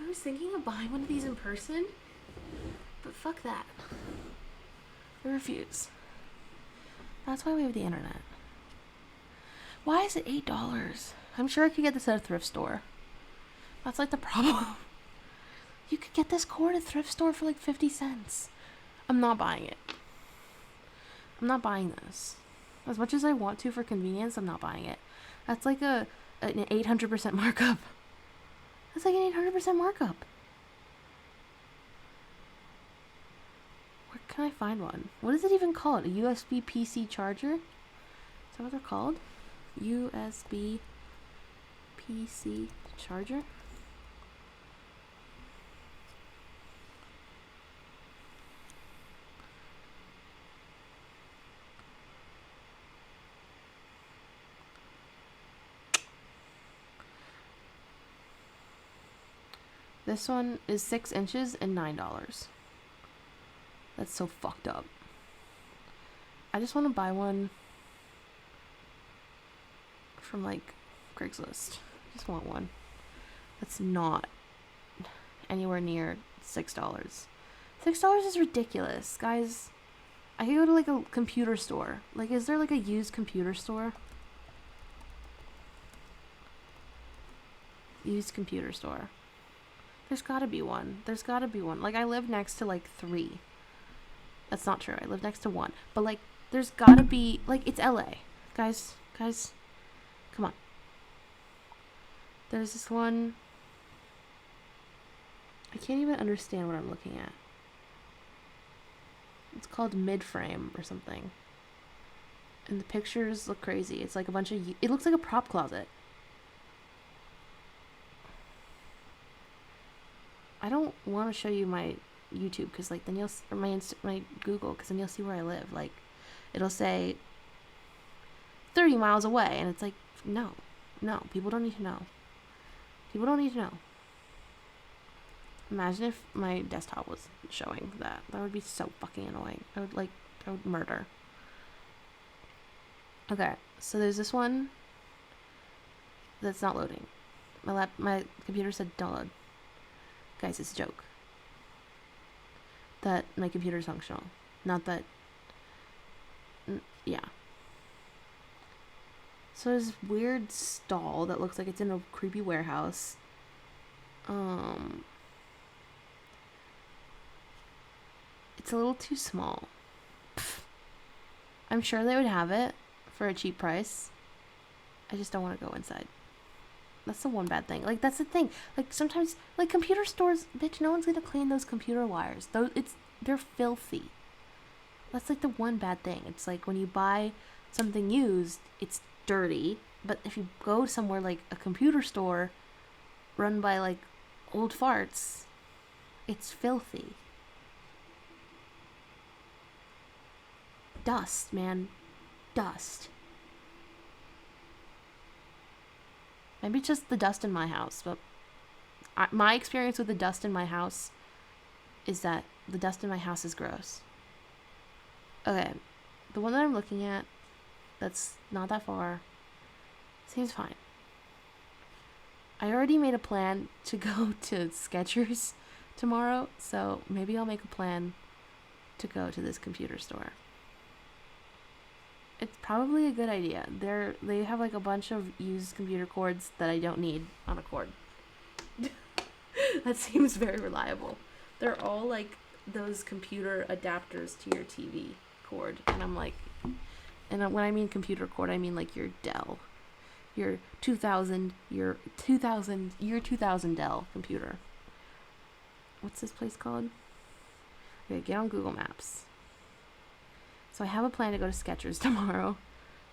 I was thinking of buying one of these in person, but fuck that. I refuse. That's why we have the internet. Why is it $8? I'm sure I could get this at a thrift store. That's like the problem. You could get this cord at a thrift store for like 50 cents. I'm not buying it. I'm not buying this. As much as I want to for convenience, I'm not buying it. That's like an 800% markup. That's like an 800% markup. Where can I find one? What is it even called? A USB PC charger? Is that what they're called? USB PC charger? This one is 6 inches and $9. That's so fucked up. I just want to buy one from like Craigslist. I just want one that's not anywhere near $6. $6 is ridiculous, guys. I could go to like a computer store. Like, is there like a used computer store? Used computer store. There's gotta be one. There's gotta be one. Like, I live next to like 3. That's not true. I live next to 1. But like, there's gotta be, like, it's LA. Guys, come on. There's this one. I can't even understand what I'm looking at. It's called Mid-Frame or something. And the pictures look crazy. It's like a bunch of, it looks like a prop closet. I don't want to show you my YouTube because like then you'll or my Google because then you'll see where I live. Like, it'll say 30 miles away, and it's like no, people don't need to know. People don't need to know. Imagine if my desktop was showing that. That would be so fucking annoying. I would murder. Okay, so there's this one that's not loading. My computer said don't load. Guys, it's a joke. That my computer is functional. Not that... yeah. So there's this weird stall that looks like it's in a creepy warehouse. It's a little too small. I'm sure they would have it for a cheap price. I just don't want to go inside. That's the one bad thing. Like, that's the thing. Like, sometimes, like, computer stores, bitch, no one's gonna clean those computer wires. They're filthy. That's, like, the one bad thing. It's like, when you buy something used, it's dirty. But if you go somewhere like a computer store run by, like, old farts, it's filthy. Dust, man. Dust. Maybe it's just the dust in my house, but my experience with the dust in my house is that the dust in my house is gross. Okay, the one that I'm looking at, that's not that far, seems fine. I already made a plan to go to Skechers tomorrow, so maybe I'll make a plan to go to this computer store. It's probably a good idea. They have like a bunch of used computer cords that I don't need on a cord. That seems very reliable. They're all like those computer adapters to your TV cord, and I'm like, and when I mean computer cord, I mean like your Dell, your 2000 Dell computer. What's this place called? Okay, get on Google Maps. So I have a plan to go to Skechers tomorrow.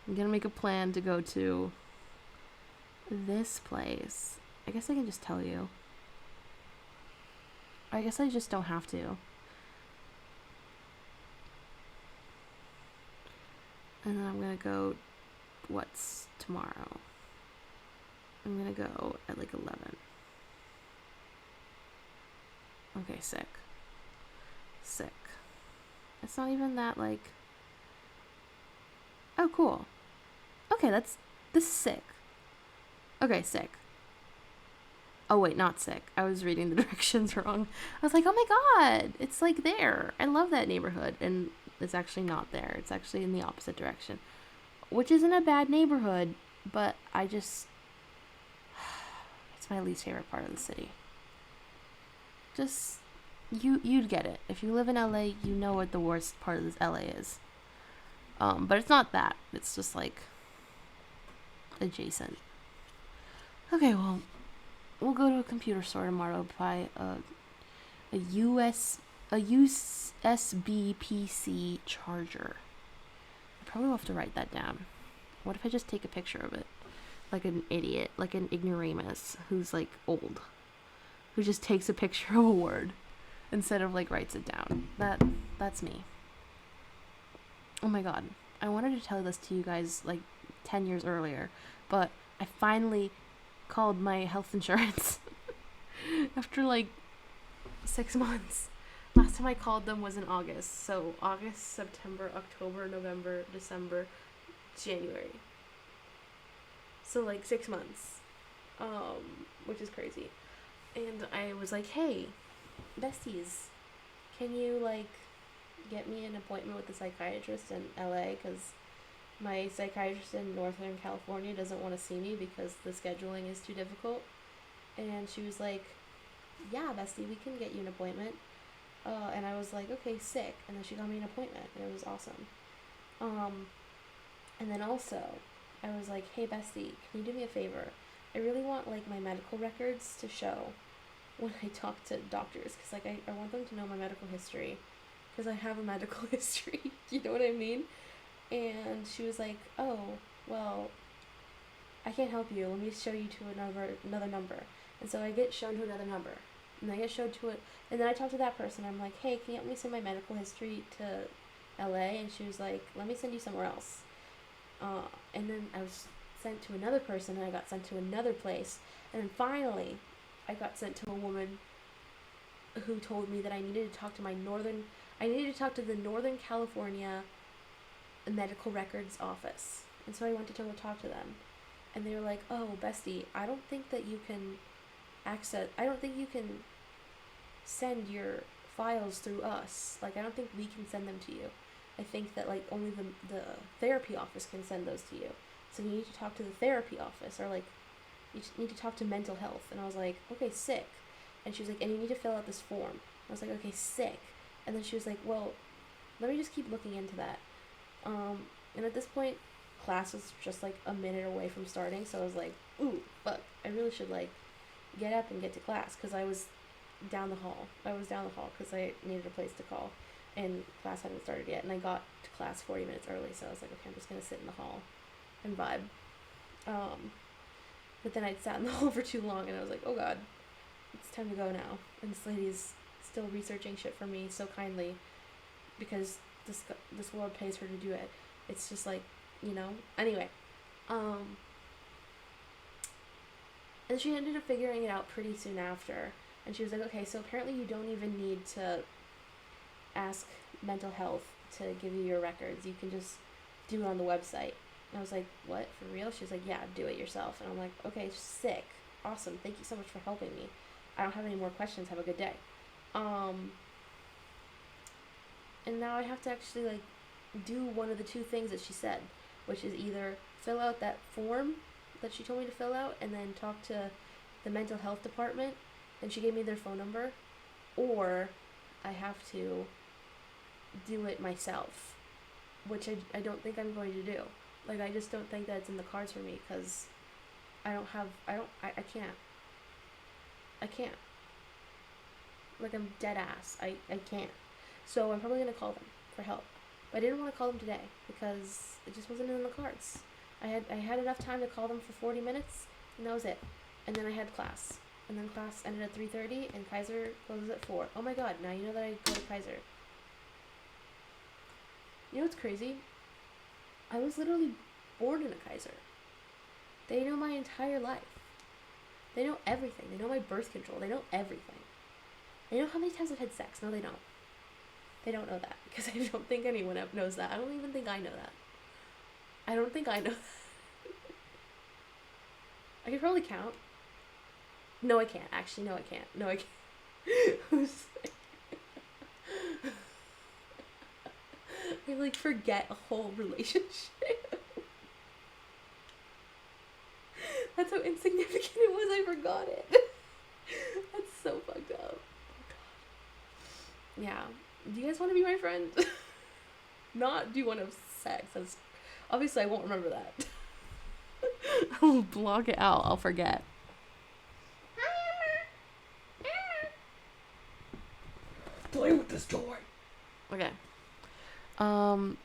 I'm gonna make a plan to go to this place. I guess I can just tell you. I guess I just don't have to. And then I'm gonna go, what's tomorrow? I'm gonna go at like 11. Okay, sick. It's not even that like, oh cool. Okay, this is sick. Okay, sick. Oh wait, not sick. I was reading the directions wrong. I was like, oh my god, it's like there. I love that neighborhood. And it's actually not there. It's actually in the opposite direction. Which isn't a bad neighborhood, but it's my least favorite part of the city. Just, you'd get it. If you live in LA, you know what the worst part of this LA is. But it's not that. It's just like adjacent. Okay, well, we'll go to a computer store tomorrow, buy a USB PC charger. I probably will have to write that down. What if I just take a picture of it? Like an idiot, like an ignoramus who's like old, who just takes a picture of a word instead of like writes it down. That's me. Oh my god. I wanted to tell this to you guys like 10 years earlier, but I finally called my health insurance after like 6 months. Last time I called them was in August. So August, September, October, November, December, January. So like 6 months. Which is crazy. And I was like, hey, besties, can you like get me an appointment with a psychiatrist in LA? Because my psychiatrist in Northern California doesn't want to see me because the scheduling is too difficult. And she was like, yeah, bestie, we can get you an appointment. And I was like, okay, sick. And then she got me an appointment, and it was awesome. And then also, I was like, hey, bestie, can you do me a favor? I really want, like, my medical records to show when I talk to doctors. Because, like, I want them to know my medical history. Because I have a medical history. You know what I mean? And she was like, oh, well, I can't help you. Let me show you to another number. And so I get shown to another number. And I get showed to it. And then I talk to that person. I'm like, hey, can you help me send my medical history to LA? And she was like, let me send you somewhere else. And then I was sent to another person, and I got sent to another place. And then finally, I got sent to a woman who told me that I needed to talk to the Northern California Medical Records Office. And so I went to go talk to them. And they were like, oh, bestie, I don't think you can send your files through us. Like, I don't think we can send them to you. I think that, like, only the therapy office can send those to you. So you need to talk to the therapy office, or, like, you need to talk to mental health. And I was like, okay, sick. And she was like, and you need to fill out this form. I was like, okay, sick. And then she was like, well, let me just keep looking into that. And at this point, class was just, like, a minute away from starting. So I was like, ooh, fuck, I really should, like, get up and get to class, because I was down the hall because I needed a place to call, and class hadn't started yet, and I got to class 40 minutes early, so I was like, okay, I'm just gonna sit in the hall and vibe. But then I'd sat in the hall for too long, and I was like, oh god, it's time to go now. And this lady's still researching shit for me so kindly, because this world pays her to do it. It's just like, you know. Anyway, and she ended up figuring it out pretty soon after. And she was like, okay, so apparently you don't even need to ask mental health to give you your records. You can just do it on the website. And I was like, what, for real? She's like, yeah, do it yourself. And I'm like, okay, sick, awesome, thank you so much for helping me. I don't have any more questions, have a good day. And now I have to actually like do one of the two things that she said, which is either fill out that form that she told me to fill out and then talk to the mental health department, and she gave me their phone number, or I have to do it myself, which I don't think I'm going to do. Like, I just don't think that it's in the cards for me, because I can't. Like, I'm dead ass. I can't. So I'm probably going to call them for help. But I didn't want to call them today because it just wasn't in the cards. I had enough time to call them for 40 minutes, and that was it. And then I had class. And then class ended at 3:30, and Kaiser closes at 4. Oh my god, now you know that I go to Kaiser. You know what's crazy? I was literally born in a Kaiser. They know my entire life. They know everything. They know my birth control. They know everything. They know how many times I've had sex. No, they don't. They don't know that, because I don't think anyone knows that. I don't even think I know that. I don't think I know that. I could probably count. No, I can't. Actually, no, I can't. No, I can't. I like forget a whole relationship. That's how insignificant it was. I forgot it. That's so fucked up. Yeah. Do you guys want to be my friend? Not do you want to have sex. That's, obviously I won't remember that. I'll block it out. I'll forget. Play with this toy. Okay. I'm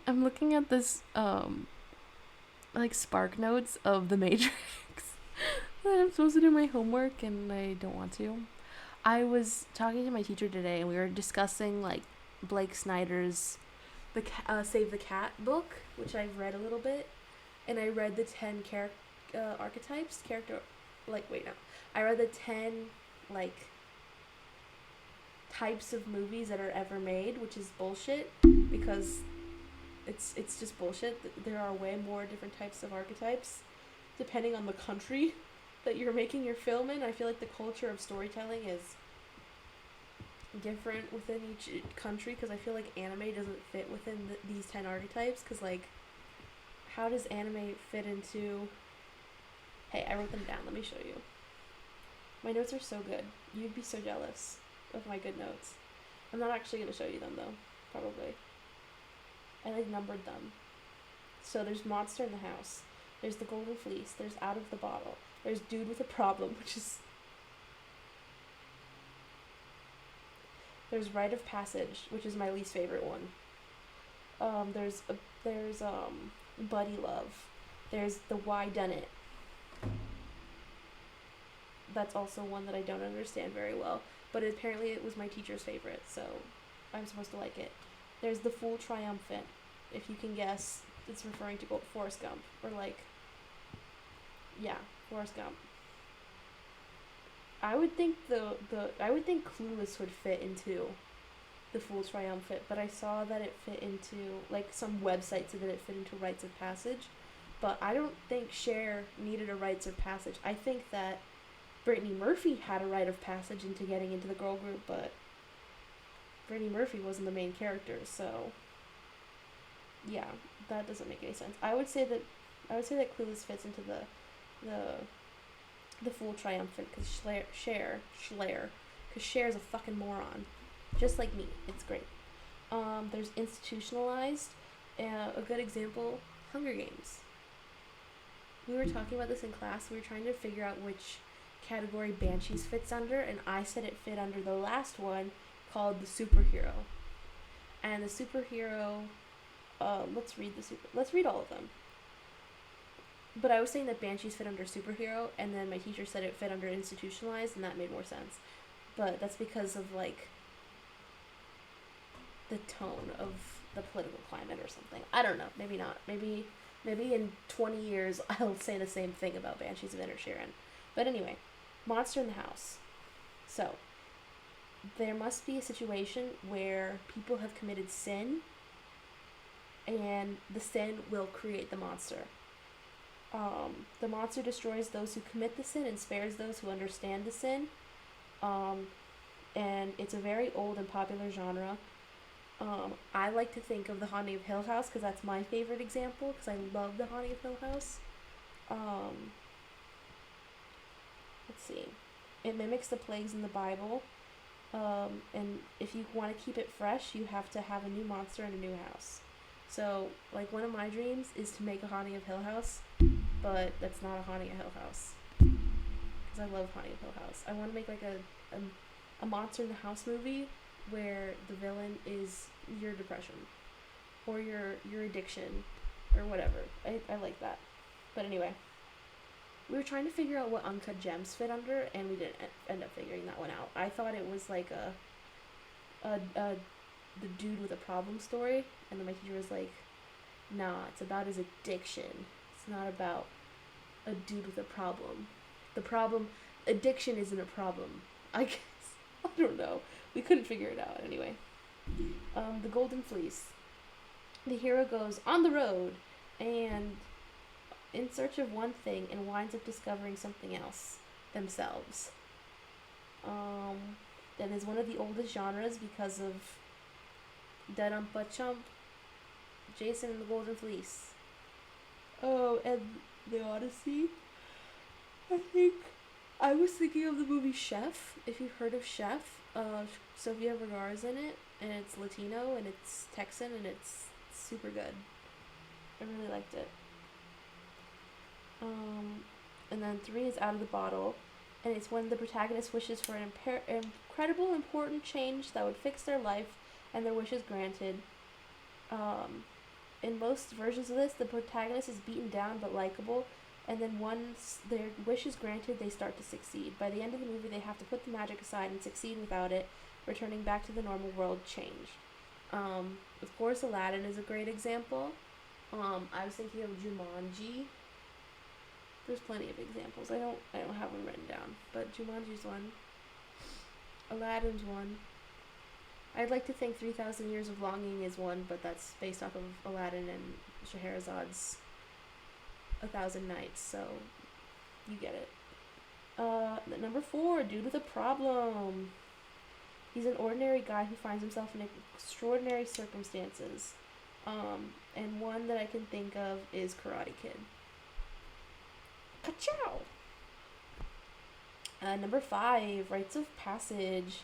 looking at this like Spark Notes of the Matrix. And I'm supposed to do my homework and I don't want to. I was talking to my teacher today and we were discussing like Blake Snyder's Save the Cat book, which I've read a little bit, and I read the 10 archetypes. I read the 10 like types of movies that are ever made, which is bullshit, because it's just bullshit. There are way more different types of archetypes depending on the country that you're making your film in. I feel like the culture of storytelling is different within each country, because I feel like anime doesn't fit within these 10 archetypes, because like, how does anime fit into... Hey, I wrote them down, let me show you. My notes are so good. You'd be so jealous of my good notes. I'm not actually going to show you them though, probably. I like numbered them. So there's Monster in the House, there's The Golden Fleece, there's Out of the Bottle, there's Dude with a Problem, which is... There's Rite of Passage, which is my least favorite one. There's Buddy Love. There's The Why Done It. That's also one that I don't understand very well, but apparently it was my teacher's favorite, so I'm supposed to like it. There's The Fool Triumphant. If you can guess, it's referring to Forrest Gump, or like, yeah, Forrest Gump. I would think Clueless would fit into The Fool Triumphant, but I saw that it fit into, like, some website said that it fit into Rites of Passage, but I don't think Cher needed a Rites of Passage. I think that Brittany Murphy had a rite of passage into getting into the girl group, but Brittany Murphy wasn't the main character, so yeah, that doesn't make any sense. I would say that Clueless fits into the Fool Triumphant, because Cher, because Cher's a fucking moron, just like me. It's great. There's Institutionalized. A good example, Hunger Games. We were talking about this in class. We were trying to figure out which category Banshees fits under, and I said it fit under the last one, called the superhero. And the superhero, let's read all of them. But I was saying that Banshees fit under superhero, and then my teacher said it fit under institutionalized, and that made more sense. But that's because of, like, the tone of the political climate or something. I don't know. Maybe not. Maybe in 20 years I'll say the same thing about Banshees of Inisherin. But anyway, Monster in the House. So, there must be a situation where people have committed sin, and the sin will create the monster. The monster destroys those who commit the sin and spares those who understand the sin. Um, and it's a very old and popular genre. I like to think of The Haunting of Hill House because that's my favorite example because I love The Haunting of Hill House. Let's see. It mimics the plagues in the Bible. And if you want to keep it fresh, you have to have a new monster and a new house. So, like, one of my dreams is to make a Haunting of Hill House, but that's not a Haunting of Hill House. Because I love Haunting of Hill House. I want to make, like, a Monster in the House movie where the villain is your depression or your addiction or whatever. I like that. But anyway, we were trying to figure out what Uncut Gems fit under, and we didn't end up figuring that one out. I thought it was like the dude with a problem story, and then my teacher was like, nah, it's about his addiction. It's not about a dude with a problem. Addiction isn't a problem. I guess. I don't know. We couldn't figure it out anyway. The Golden Fleece. The hero goes on the road and in search of one thing and winds up discovering something else themselves. That is one of the oldest genres because of Da-dum-pa-chump, Jason and the Golden Fleece. Oh, and the Odyssey. I was thinking of the movie Chef, if you've heard of Chef. Sofia Vergara's in it, and it's Latino, and it's Texan, and it's super good. I really liked it. And then 3 is Out of the Bottle, and it's when the protagonist wishes for an incredible, important change that would fix their life, and their wish is granted. In most versions of this, the protagonist is beaten down but likable, and then once their wish is granted, they start to succeed. By the end of the movie, they have to put the magic aside and succeed without it, returning back to the normal world changed. Of course, Aladdin is a great example. I was thinking of Jumanji. There's plenty of examples. I don't have them written down, but Jumanji's one. Aladdin's one. I'd like to think 3,000 Years of Longing is one, but that's based off of Aladdin and Scheherazad's 1,000 Nights, so you get it. Number 4, Dude with a Problem. He's an ordinary guy who finds himself in extraordinary circumstances. And one that I can think of is Karate Kid. Ka-chow! Number 5, Rites of Passage.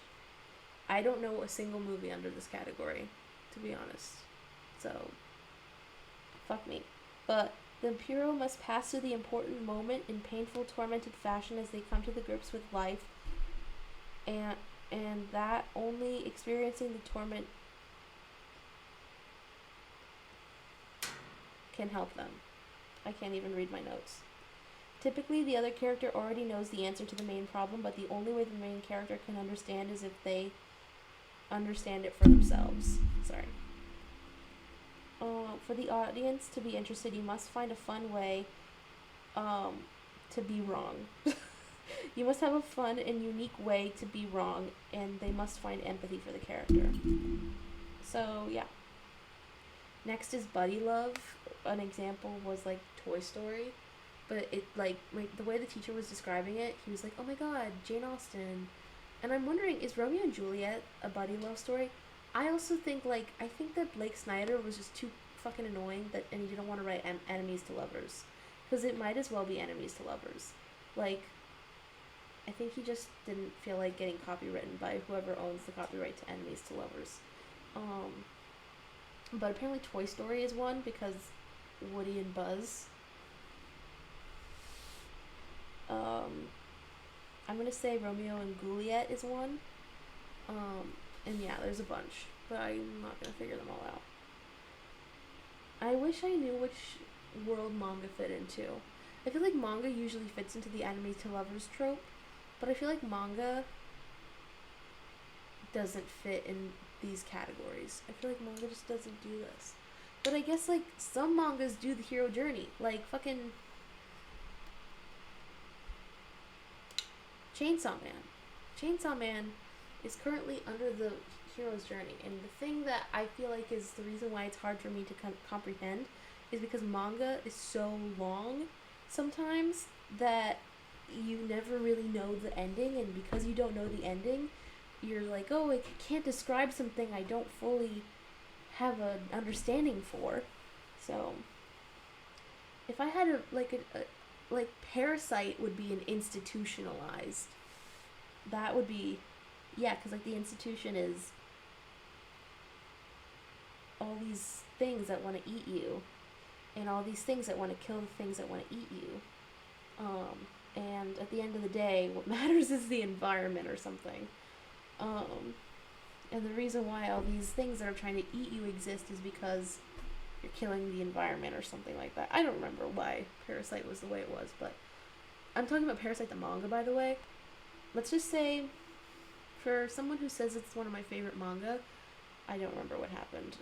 I don't know a single movie under this category, to be honest. So, fuck me. But the hero must pass through the important moment in painful, tormented fashion as they come to the grips with life, and that only experiencing the torment can help them. I can't even read my notes. Typically, the other character already knows the answer to the main problem, but the only way the main character can understand is if they understand it for themselves. Sorry. For the audience to be interested, you must find a fun way to be wrong. You must have a fun and unique way to be wrong, and they must find empathy for the character. So, yeah. Next is Buddy Love. An example was, like, Toy Story. But it, like, the way the teacher was describing it, he was like, oh my god, Jane Austen. And I'm wondering, is Romeo and Juliet a buddy love story? I also think, like, I think that Blake Snyder was just too fucking annoying and he didn't want to write enemies to lovers. Because it might as well be enemies to lovers. Like, I think he just didn't feel like getting copywritten by whoever owns the copyright to enemies to lovers. But apparently Toy Story is one because Woody and Buzz. I'm gonna say Romeo and Juliet is one. And yeah, there's a bunch, but I'm not gonna figure them all out. I wish I knew which world manga fit into. I feel like manga usually fits into the enemies to lovers trope, but I feel like manga doesn't fit in these categories. I feel like manga just doesn't do this. But I guess, like, some mangas do the hero journey. Like, fucking Chainsaw Man. Chainsaw Man is currently under the hero's journey. And the thing that I feel like is the reason why it's hard for me to comprehend is because manga is so long sometimes that you never really know the ending, and because you don't know the ending, you're like, oh, I can't describe something I don't fully have an understanding for. So, if I had like Parasite would be an institutionalized. That would be, yeah, because like the institution is all these things that want to eat you, and all these things that want to kill the things that want to eat you. And at the end of the day, what matters is the environment or something. And the reason why all these things that are trying to eat you exist is because you're killing the environment or something like that. I don't remember why Parasite was the way it was, but I'm talking about Parasite the manga, by the way. Let's just say, for someone who says it's one of my favorite manga, I don't remember what happened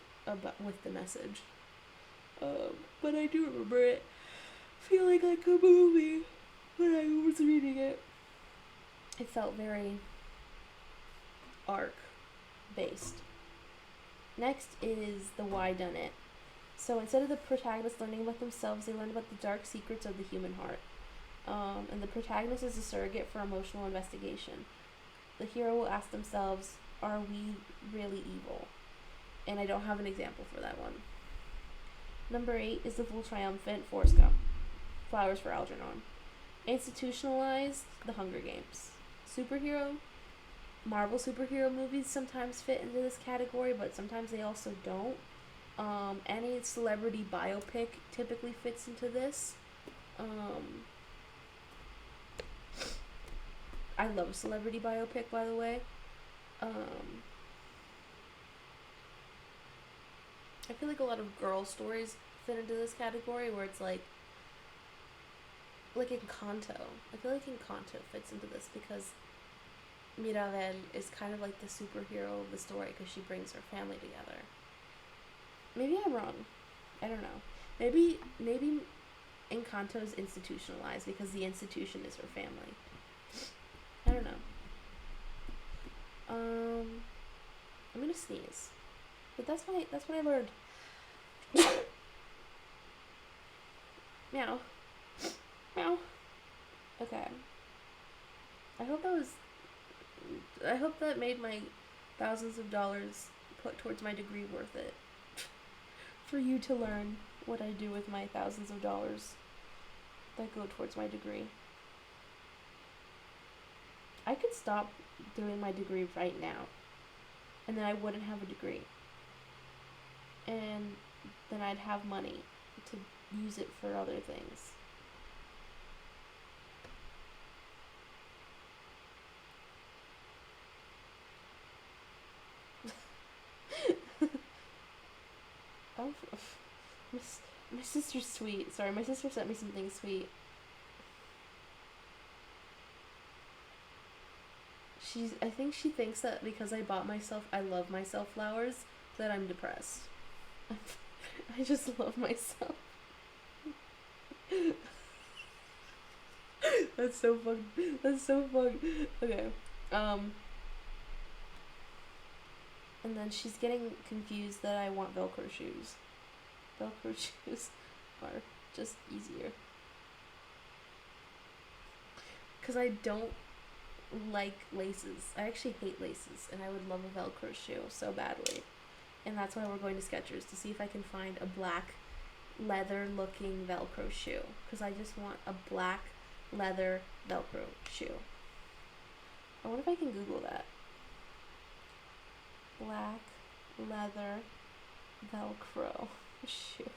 with the message. But I do remember it feeling like a movie when I was reading it. It felt very arc based. Next is the why done it. So instead of the protagonist learning about themselves, they learn about the dark secrets of the human heart. And the protagonist is a surrogate for emotional investigation. The hero will ask themselves, are we really evil? And I don't have an example for that one. Number 8 is the full triumphant Forrest Gump. Flowers for Algernon. Institutionalized, The Hunger Games. Superhero, Marvel superhero movies sometimes fit into this category, but sometimes they also don't. Any celebrity biopic typically fits into this. I love a celebrity biopic, by the way. I feel like a lot of girl stories fit into this category, where it's like Encanto. I feel like Encanto fits into this because Mirabel is kind of like the superhero of the story because she brings her family together. Maybe I'm wrong. I don't know. Maybe Encanto is institutionalized because the institution is her family. I don't know. I'm gonna sneeze, but that's what I learned. Meow, meow. Okay. I hope that made my thousands of dollars put towards my degree worth it. For you to learn what I do with my thousands of dollars that go towards my degree. I could stop doing my degree right now, and then I wouldn't have a degree. And then I'd have money to use it for other things. Oh, my sister's sweet. Sorry, my sister sent me something sweet. I think she thinks that because I love myself flowers, that I'm depressed. I just love myself. That's so fun. Okay. And then she's getting confused that I want Velcro shoes. Velcro shoes are just easier. Because I don't like laces. I actually hate laces, and I would love a Velcro shoe so badly. And that's why we're going to Skechers, to see if I can find a black leather looking Velcro shoe. Because I just want a black leather Velcro shoe. I wonder if I can Google that. Black leather Velcro shoe.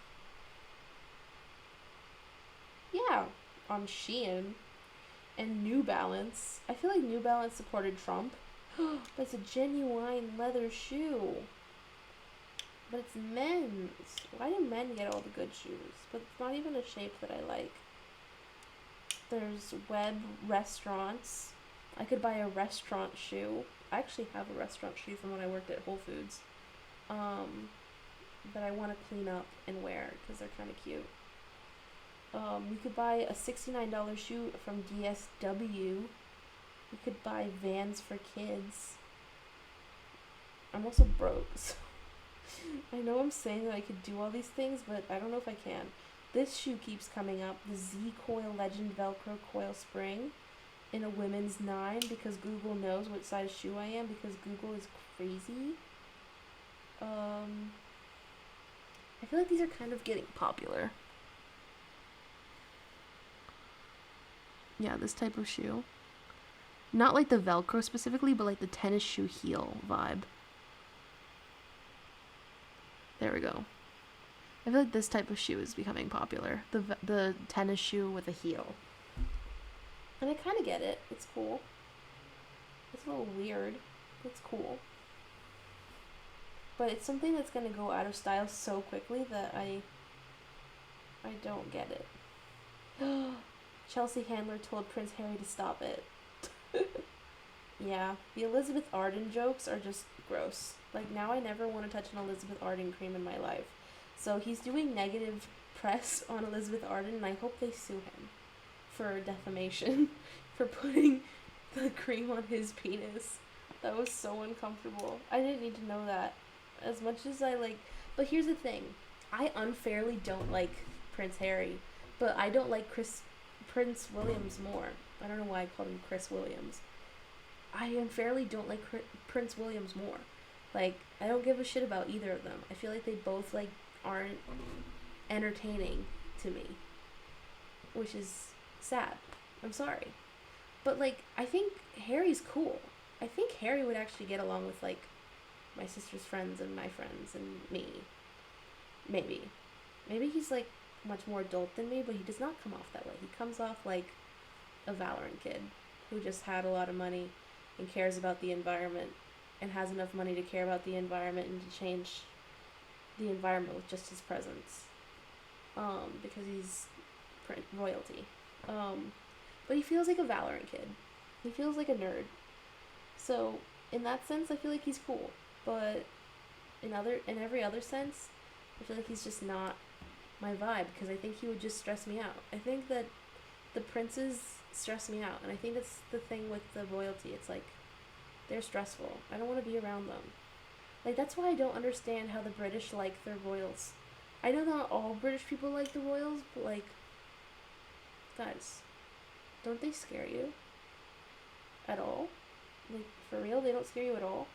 Yeah, on Shein. And New Balance. I feel like New Balance supported Trump. That's a genuine leather shoe. But it's men's. Why do men get all the good shoes? But it's not even a shape that I like. There's web restaurants. I could buy a restaurant shoe. I actually have a restaurant shoe from when I worked at Whole Foods. That I want to clean up and wear because they're kind of cute. We could buy a $69 shoe from DSW. We could buy Vans for kids. I'm also broke, so I know I'm saying that I could do all these things, but I don't know if I can. This shoe keeps coming up, the Z Coil Legend Velcro Coil Spring in a women's 9 because Google knows what size shoe I am because Google is crazy. I feel like these are kind of getting popular. Yeah, this type of shoe. Not like the Velcro specifically, but like the tennis shoe heel vibe. There we go. I feel like this type of shoe is becoming popular. The tennis shoe with a heel. And I kind of get it. It's cool. It's a little weird. It's cool. But it's something that's going to go out of style so quickly that I don't get it. Chelsea Handler told Prince Harry to stop it. Yeah, the Elizabeth Arden jokes are just gross. Like, now I never want to touch an Elizabeth Arden cream in my life. So he's doing negative press on Elizabeth Arden, and I hope they sue him for defamation for putting the cream on his penis. That was so uncomfortable. I didn't need to know that. As much as I like... But here's the thing. I unfairly don't like Prince Harry, but I don't like Prince Williams more. I don't know why I called him Chris Williams. I unfairly don't like Prince Williams more. Like, I don't give a shit about either of them. I feel like they both, like, aren't entertaining to me. Which is sad. I'm sorry. But, like, I think Harry's cool. I think Harry would actually get along with, like, my sister's friends and my friends and me. Maybe. Maybe he's, like, much more adult than me, but he does not come off that way. He comes off like a Valorant kid who just had a lot of money and cares about the environment and has enough money to care about the environment and to change the environment with just his presence. Because he's royalty. But he feels like a Valorant kid. He feels like a nerd. So, in that sense, I feel like he's cool. But in every other sense, I feel like he's just not my vibe, because I think he would just stress me out. I think that the princes stress me out, and I think that's the thing with the royalty. It's like, they're stressful. I don't want to be around them. Like, that's why I don't understand how the British like their royals. I know not all British people like the royals, but, like, guys, don't they scare you? At all? Like, for real? They don't scare you at all?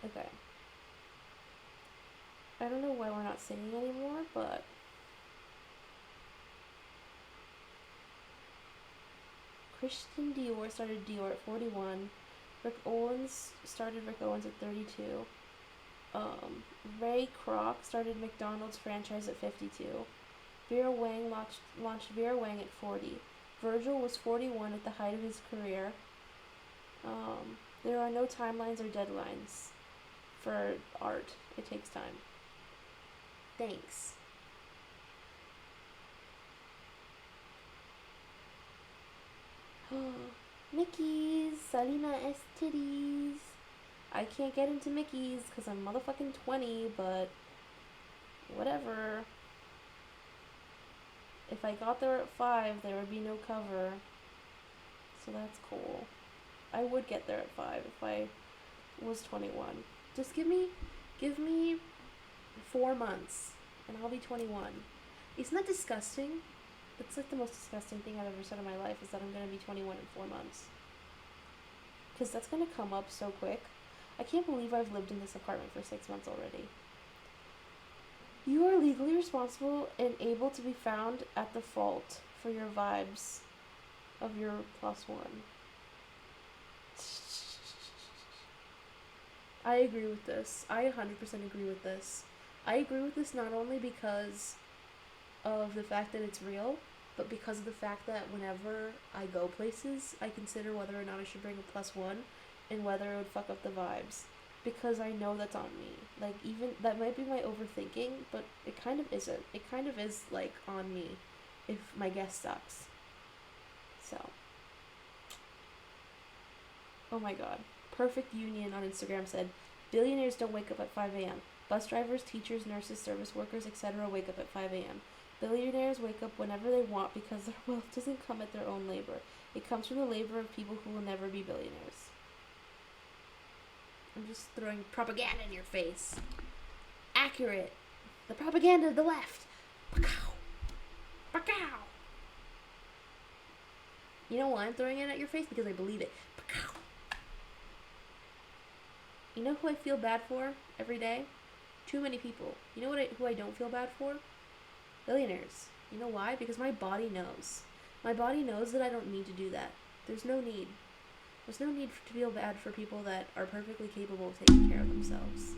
Okay. I don't know why we're not singing anymore, but... Christian Dior started Dior at 41. Rick Owens started Rick Owens at 32. Ray Kroc started McDonald's franchise at 52. Vera Wang launched Vera Wang at 40. Virgil was 41 at the height of his career. There are no timelines or deadlines for art. It takes time. Thanks. Mickey's, Salina S. Titties. I can't get into Mickey's because I'm motherfucking 20, but whatever. If I got there at 5, there would be no cover. So that's cool. I would get there at 5 if I was 21. Just give me 4 months and I'll be 21. Isn't that disgusting? That's like the most disgusting thing I've ever said in my life, is that I'm going to be 21 in 4 months. Because that's going to come up so quick. I can't believe I've lived in this apartment for 6 months already. You are legally responsible and able to be found at the fault for your vibes of your +1. I agree with this. I 100% agree with this. I agree with this not only because of the fact that it's real, but because of the fact that whenever I go places, I consider whether or not I should bring a +1 and whether it would fuck up the vibes. Because I know that's on me. Like, even, that might be my overthinking, but it kind of isn't. It kind of is, like, on me if my guest sucks. So. Oh my god. Perfect Union on Instagram said, billionaires don't wake up at 5 a.m. Bus drivers, teachers, nurses, service workers, etc. wake up at 5 a.m. Billionaires wake up whenever they want because their wealth doesn't come at their own labor. It comes from the labor of people who will never be billionaires. I'm just throwing propaganda in your face. Accurate. The propaganda of the left. Pacow. Pacow. You know why I'm throwing it at your face? Because I believe it. Pacow. You know who I feel bad for every day? Too many people. You know who I don't feel bad for? Billionaires. You know why? Because my body knows. My body knows that I don't need to do that. There's no need. There's no need to feel bad for people that are perfectly capable of taking care of themselves.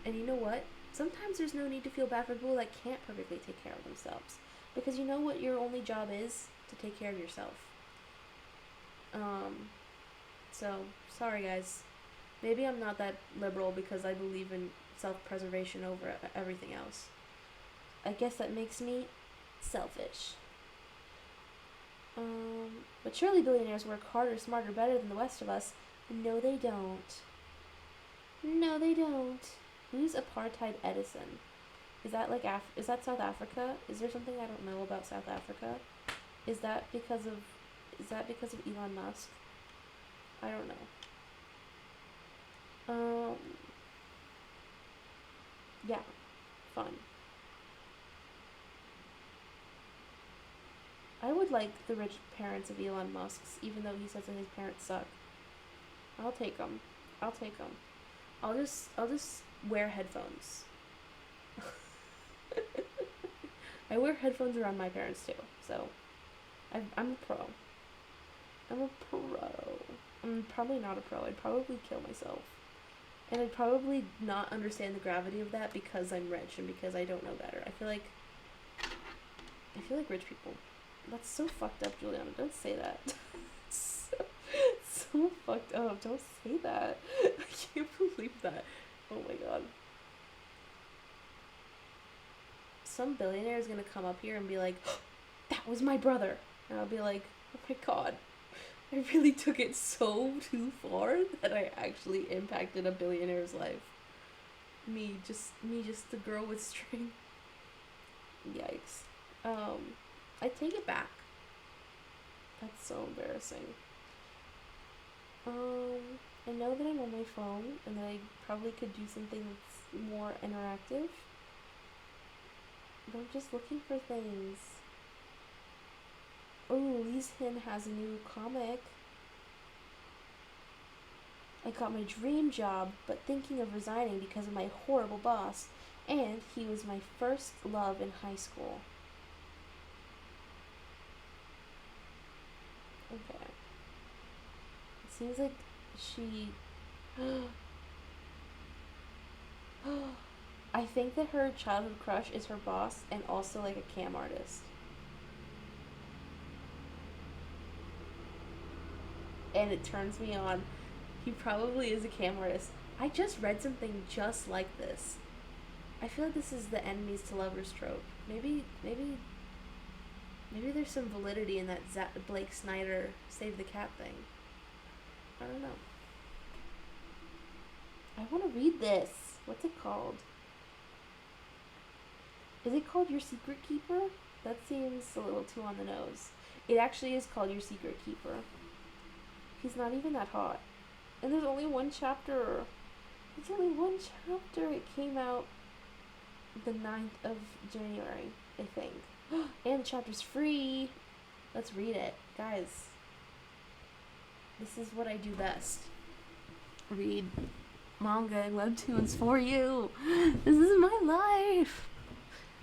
And you know what? Sometimes there's no need to feel bad for people that can't perfectly take care of themselves. Because you know what your only job is? To take care of yourself. So, sorry guys. Maybe I'm not that liberal because I believe in self-preservation over everything else. I guess that makes me selfish. But surely billionaires work harder, smarter, better than the rest of us. No, they don't. No, they don't. Who's Apartheid Edison? Is that like is that South Africa? Is there something I don't know about South Africa? Is that because of Elon Musk? I don't know. Yeah, fun. I would like the rich parents of Elon Musk's, even though he says that his parents suck. I'll take them. I'll just wear headphones. I wear headphones around my parents too, so I'm a pro. I'm probably not a pro. I'd probably kill myself. And I'd probably not understand the gravity of that because I'm rich and because I don't know better. I feel like rich people. That's so fucked up, Juliana. Don't say that. so fucked up. Don't say that. I can't believe that. Oh my god. Some billionaire is gonna come up here and be like, oh, that was my brother. And I'll be like, oh my god. I really took it so too far that I actually impacted a billionaire's life. Me just the girl with string. Yikes. I take it back. That's so embarrassing. I know that I'm on my phone and that I probably could do something that's more interactive. But I'm just looking for things. Oh, Lee Sin has a new comic. I got my dream job, but thinking of resigning because of my horrible boss. And he was my first love in high school. Okay. It seems like she... I think that her childhood crush is her boss and also like a cam artist. And it turns me on. He probably is a cam artist. I just read something just like this. I feel like this is the enemies to lovers trope. Maybe there's some validity in that Blake Snyder Save the Cat thing. I don't know. I want to read this. What's it called? Is it called Your Secret Keeper? That seems a little too on the nose. It actually is called Your Secret Keeper. He's not even that hot. And there's only one chapter. It's only one chapter. It came out the 9th of January, I think. And the chapter's free. Let's read it. Guys, this is what I do best. Read manga and webtoons for you. This is my life.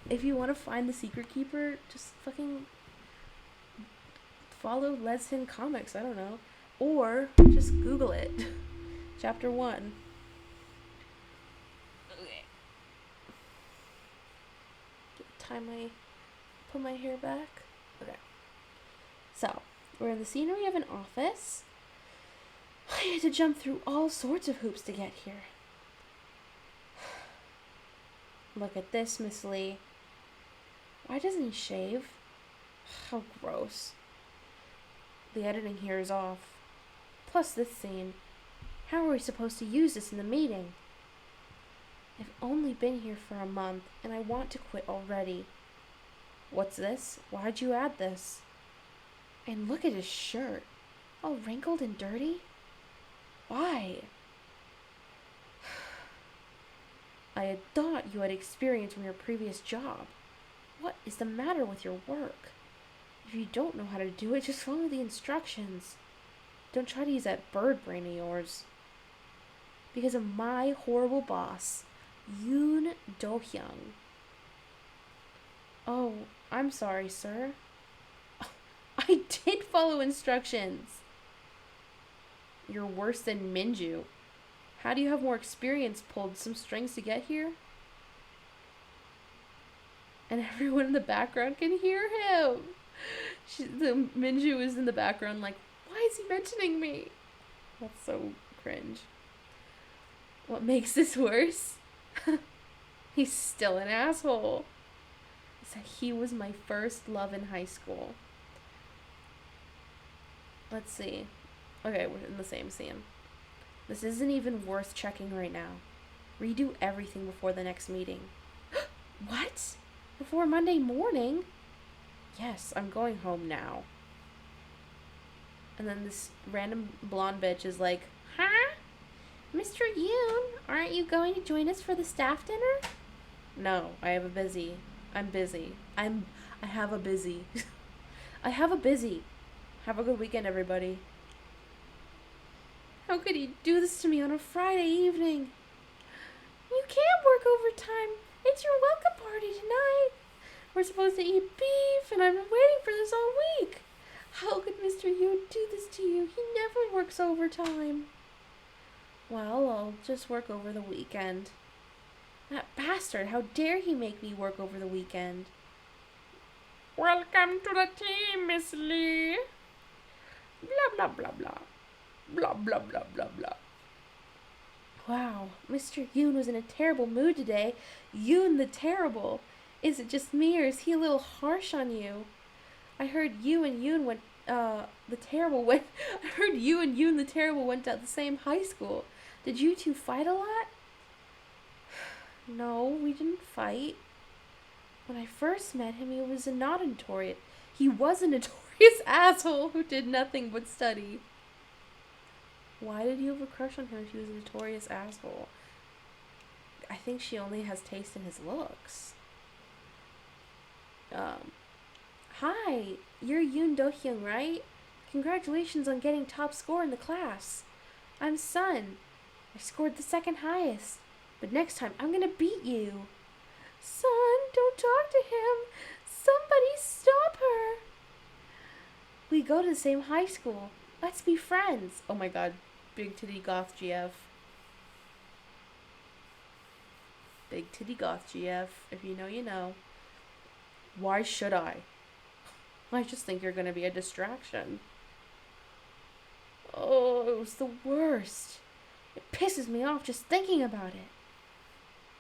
If you want to find the Secret Keeper, just fucking follow Lesson Comics. I don't know. Or just Google it. Chapter 1. Okay. Put my hair back. Okay. So, we're in the scenery of an office. I had to jump through all sorts of hoops to get here. Look at this, Miss Lee. Why doesn't he shave? How gross. The editing here is off. Plus this scene. How are we supposed to use this in the meeting? I've only been here for a month, and I want to quit already. What's this? Why'd you add this? And look at his shirt. All wrinkled and dirty? Why? I had thought you had experience from your previous job. What is the matter with your work? If you don't know how to do it, just follow the instructions. Don't try to use that bird brain of yours. Because of my horrible boss, Yoon Do-hyung. Oh, I'm sorry, sir. I did follow instructions. You're worse than Minju. How do you have more experience? Pulled some strings to get here? And everyone in the background can hear him. The Minju is in the background like, why is he mentioning me? That's so cringe. What makes this worse? He's still an asshole. Is that he was my first love in high school. Let's see. Okay, we're in the same scene. This isn't even worth checking right now. Redo everything before the next meeting. What? Before Monday morning? Yes, I'm going home now. And then this random blonde bitch is like, huh? Mr. Yoon, aren't you going to join us for the staff dinner? No, I have a busy. I'm busy. I have a busy. I have a busy. Have a good weekend, everybody. How could he do this to me on a Friday evening? You can't work overtime. It's your welcome party tonight. We're supposed to eat beef, and I've been waiting for this all week. How could Mr. Yoon do this to you? He never works overtime. Well, I'll just work over the weekend. That bastard, how dare he make me work over the weekend? Welcome to the team, Miss Lee. Blah, blah, blah, blah. Blah, blah, blah, blah, blah. Wow, Mr. Yoon was in a terrible mood today. Yoon the terrible. Is it just me, or is he a little harsh on you? I heard you and Yoon went, the terrible went, I heard you and Yoon the terrible went to the same high school. Did you two fight a lot? No, we didn't fight. When I first met him, he was a notorious asshole who did nothing but study. Why did you have a crush on him if he was a notorious asshole? I think she only has taste in his looks. Hi, you're Yoon Do-hyung, right? Congratulations on getting top score in the class. I'm Sun. I scored the second highest. But next time, I'm gonna beat you. Sun, don't talk to him. Somebody stop her. We go to the same high school. Let's be friends. Oh my god. Big titty goth GF. Big titty goth GF. If you know, you know. Why should I? I just think you're gonna be a distraction. Oh, it was the worst. It pisses me off just thinking about it.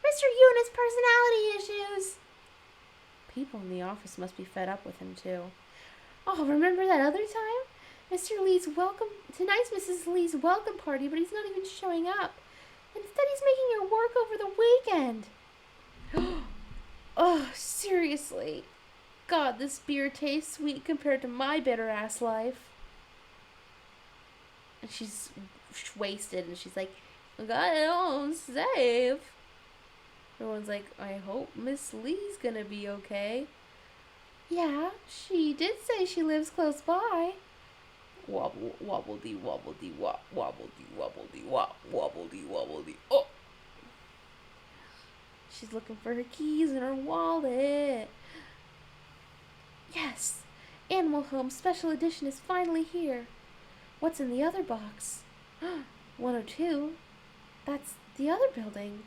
Mr. Yoon has personality issues. People in the office must be fed up with him too. Oh, remember that other time? Tonight's Mrs. Lee's welcome party, but he's not even showing up. Instead, he's making her work over the weekend. Oh, seriously. God, this beer tastes sweet compared to my bitter-ass life. And she's wasted, and she's like, got it all safe. Everyone's like, I hope Miss Lee's gonna be okay. Yeah, she did say she lives close by. Wobble, wobble-dee, wobble-dee, wop, wobble-dee, wobble-dee, wop, wobble-dee, wobble-dee, oh. She's looking for her keys in her wallet. Yes, Animal Home Special Edition is finally here. What's in the other box? 102. That's the other building.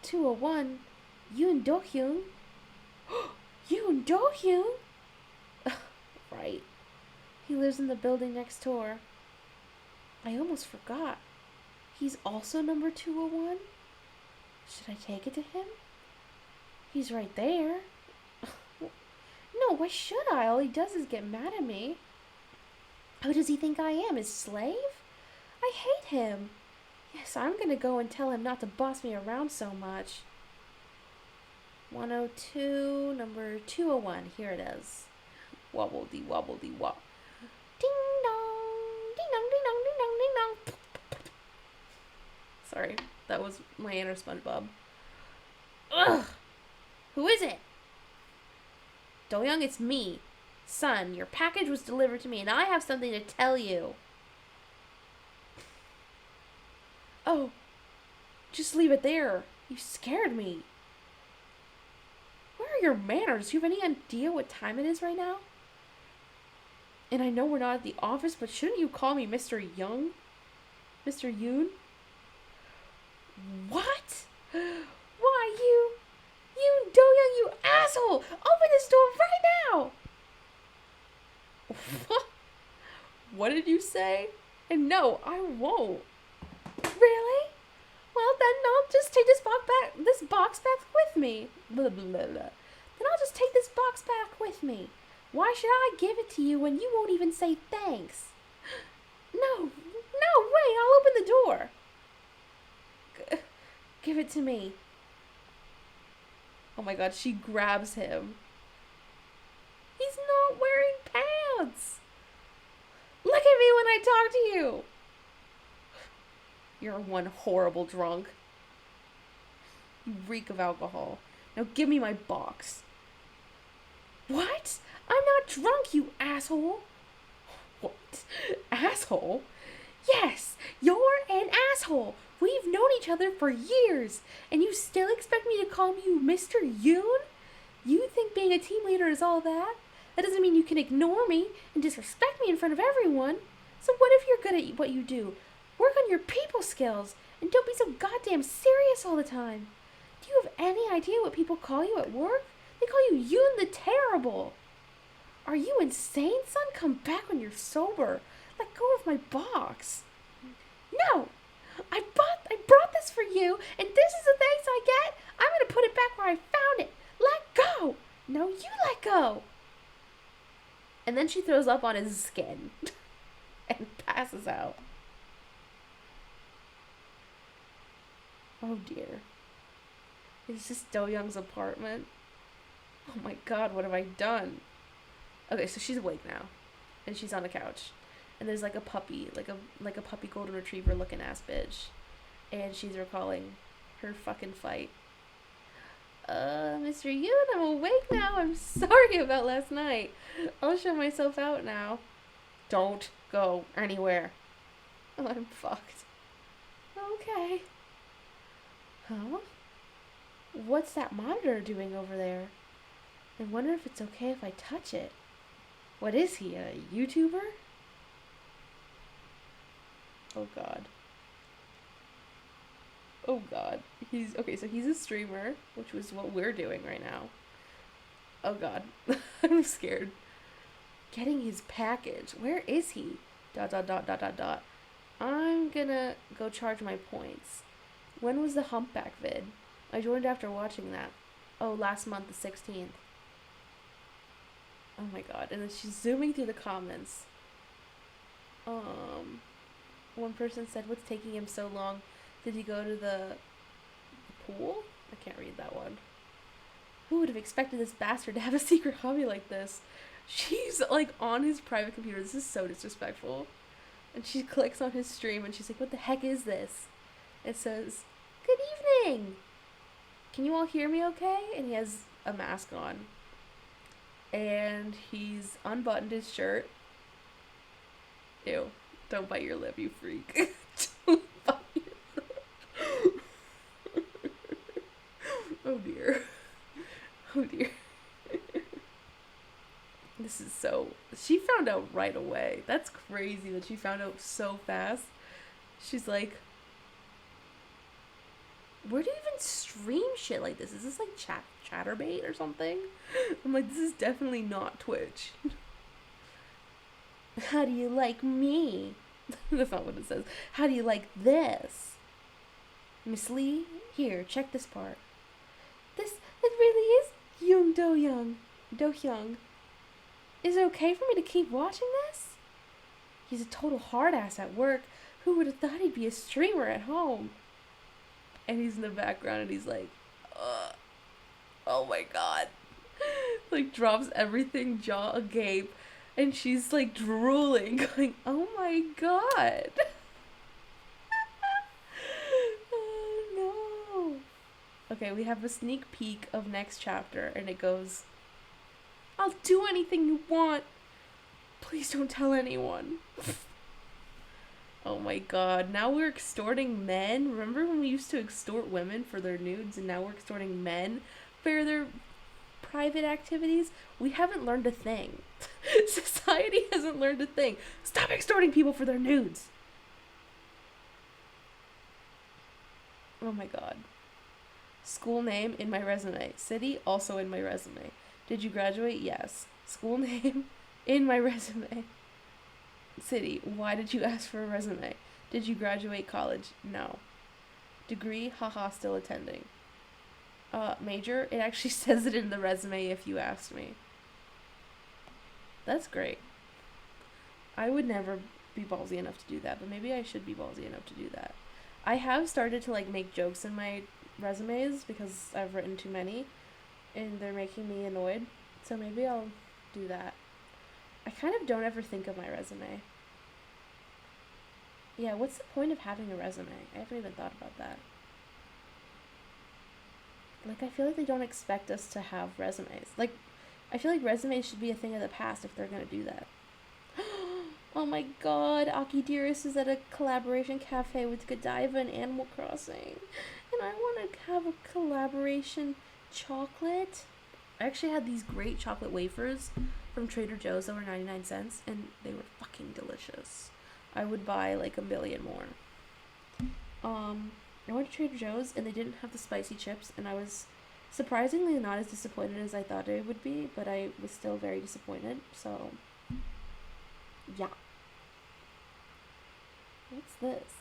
201. Yoon Do-hyung. Yoon Do-hyung? Right. He lives in the building next door. I almost forgot. He's also number 201? Should I take it to him? He's right there. No, why should I? All he does is get mad at me. Who does he think I am, his slave? I hate him. Yes, I'm gonna go and tell him not to boss me around so much. 102, number 201. Here it is. Wobble-dee, wobble-dee, wop. Ding dong, ding dong, ding dong, ding dong, ding dong. Sorry, that was my inner SpongeBob. Ugh! Who is it? Do-young, it's me. Son, your package was delivered to me, and I have something to tell you. Oh, just leave it there. You scared me. Where are your manners? Do you have any idea what time it is right now? And I know we're not at the office, but shouldn't you call me Mr. Young? Mr. Yoon? What? Why, you Do-young, you asshole! Open this door right now! What? What did you say? And no, I won't. Really? Well, then I'll just take this box back with me. Blah, blah, blah, blah. Then I'll just take this box back with me. Why should I give it to you when you won't even say thanks? No, wait, I'll open the door. Give it to me. Oh my god, she grabs him. He's not wearing pants. Look at me when I talk to you. You're one horrible drunk. You reek of alcohol. Now give me my box. What? I'm not drunk, you asshole. What? Asshole? Yes, you're an asshole. We've known each other for years, and you still expect me to call you Mr. Yoon? You think being a team leader is all that? That doesn't mean you can ignore me and disrespect me in front of everyone. So what if you're good at what you do? Work on your people skills, and don't be so goddamn serious all the time. Do you have any idea what people call you at work? They call you Yoon the Terrible. Are you insane, son? Come back when you're sober. Let go of my box. No! I brought this for you, and this is the thanks I get. I'm gonna put it back where I found it. Let go! No, you let go! And then she throws up on his skin and passes out. Oh dear. Is this Do-young's apartment? Oh my god, what have I done? Okay, so she's awake now. And she's on the couch. And there's like a puppy, like a puppy golden retriever looking ass bitch. And she's recalling her fucking fight. Mr. Yoon, I'm awake now. I'm sorry about last night. I'll show myself out now. Don't go anywhere. Oh, I'm fucked. Okay. Huh? What's that monitor doing over there? I wonder if it's okay if I touch it. What is he, a YouTuber? Oh god. Oh god. He's okay, so he's a streamer, which was what we're doing right now. Oh god. I'm scared. Getting his package. Where is he? ... I'm gonna go charge my points. When was the humpback vid? I joined after watching that. Oh, last month, the 16th. Oh my god. And then she's zooming through the comments. One person said, what's taking him so long? Did he go to the pool? I can't read that one. Who would have expected this bastard to have a secret hobby like this? She's like on his private computer. This is so disrespectful. And she clicks on his stream and she's like, what the heck is this? It says, good evening. Can you all hear me okay? And he has a mask on. And he's unbuttoned his shirt. Ew. Don't bite your lip, you freak. Don't bite your lip. Oh dear. Oh dear. This is so... She found out right away. That's crazy that she found out so fast. She's like... Where do you even stream shit like this? Is this like Chatterbait or something? I'm like, this is definitely not Twitch. How do you like me? That's not what it says. How do you like this? Miss Lee, here, check this part. It really is Young Do-hyung. Is it okay for me to keep watching this? He's a total hard ass at work. Who would have thought he'd be a streamer at home? And he's in the background and he's like, oh my god. Like drops everything, jaw agape. And she's like drooling, going, oh my god. Oh no. Okay, we have a sneak peek of next chapter, and it goes, I'll do anything you want. Please don't tell anyone. Oh my god, now we're extorting men? Remember when we used to extort women for their nudes, and now we're extorting men for their private activities? We haven't learned a thing. Society hasn't learned a thing. Stop extorting people for their nudes. Oh my god. School name in my resume. City also in my resume. Did you graduate? Yes. School name in my resume. City. Why did you ask for a resume? Did you graduate college? No. Degree? Haha, still attending. Major? It actually says it in the resume if you ask me. That's great. I would never be ballsy enough to do that, but maybe I should be ballsy enough to do that. I have started to, like, make jokes in my resumes because I've written too many, and they're making me annoyed, so maybe I'll do that. I kind of don't ever think of my resume. Yeah, what's the point of having a resume? I haven't even thought about that. Like, I feel like they don't expect us to have resumes. Like, I feel like resumes should be a thing of the past if they're gonna do that. Oh my god, Aki Dearest is at a collaboration cafe with Godiva and Animal Crossing. And I want to have a collaboration chocolate. I actually had these great chocolate wafers from Trader Joe's that were 99 cents, and they were fucking delicious. I would buy like a million more. I went to Trader Joe's, and they didn't have the spicy chips, and I was surprisingly not as disappointed as I thought I would be, but I was still very disappointed, so yeah. What's this?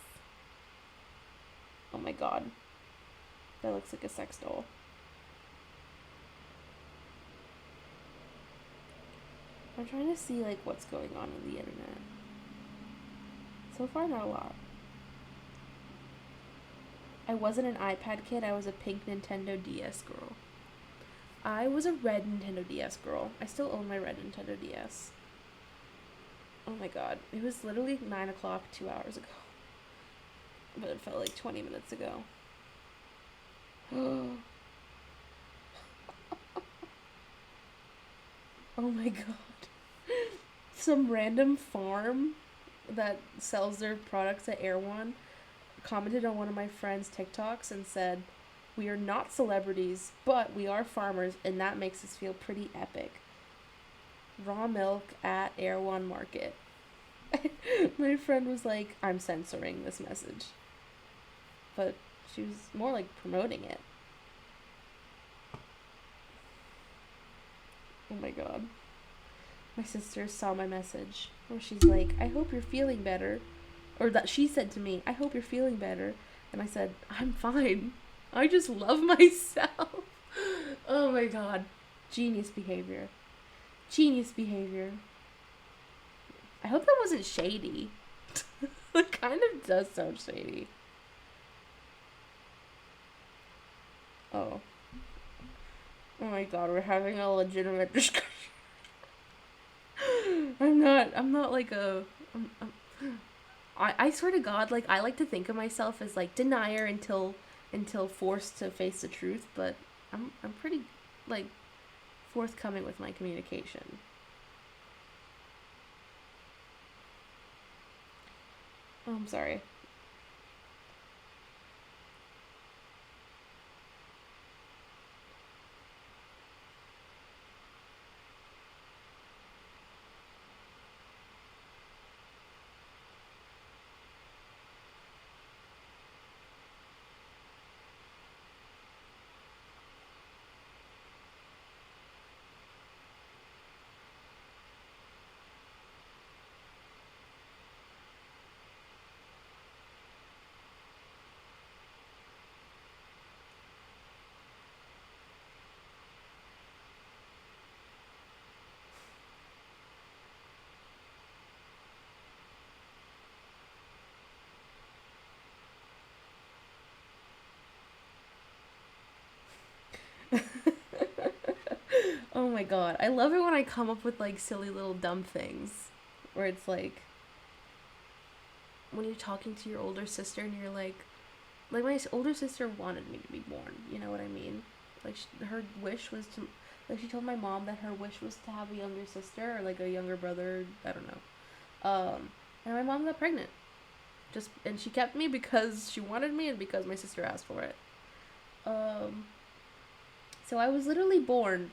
Oh my god. That looks like a sex doll. I'm trying to see, like, what's going on the internet. So far, not a lot. I wasn't an iPad kid, I was a pink Nintendo DS girl. I was a red Nintendo DS girl. I still own my red Nintendo DS. Oh my god. It was literally 9 o'clock 2 hours ago. But it felt like 20 minutes ago. Oh my god. Some random farm that sells their products at Erewhon commented on one of my friend's TikToks and said, "We are not celebrities, but we are farmers, and that makes us feel pretty epic. Raw milk at Erewhon Market." My friend was like, "I'm censoring this message." But she was more like promoting it. Oh my god. My sister saw my message where she's like, "I hope you're feeling better." Or that she said to me, "I hope you're feeling better." And I said, "I'm fine. I just love myself." Oh my god. Genius behavior. Genius behavior. I hope that wasn't shady. It kind of does sound shady. Oh. Oh my god, we're having a legitimate discussion. I'm not like a... I swear to god, like, I like to think of myself as, like, denier until forced to face the truth, but I'm pretty, like, forthcoming with my communication. Oh, I'm sorry. Oh my god. I love it when I come up with, like, silly little dumb things. Where it's like, when you're talking to your older sister and you're like, like, my older sister wanted me to be born, you know what I mean? Like, her wish was to, like, she told my mom that her wish was to have a younger sister, or, like, a younger brother, I don't know. And my mom got pregnant. And she kept me because she wanted me and because my sister asked for it. So I was literally born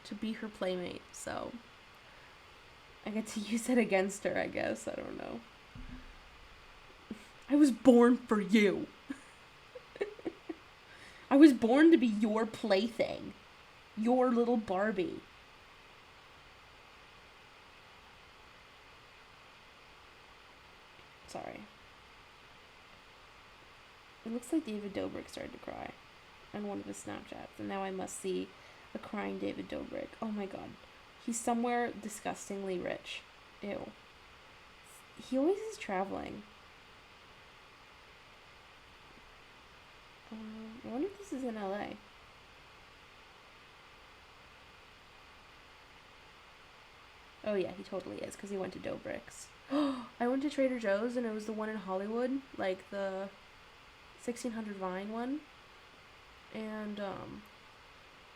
to be her playmate, so I get to use it against her, I guess. I don't know. I was born for you. I was born to be your plaything. Your little Barbie. Sorry. It looks like David Dobrik started to cry on one of his Snapchats, and now I must see a crying David Dobrik. Oh my god. He's somewhere disgustingly rich. Ew. He always is traveling. I wonder if this is in LA. Oh yeah, he totally is, because he went to Dobrik's. I went to Trader Joe's, and it was the one in Hollywood, like the 1600 Vine one. And,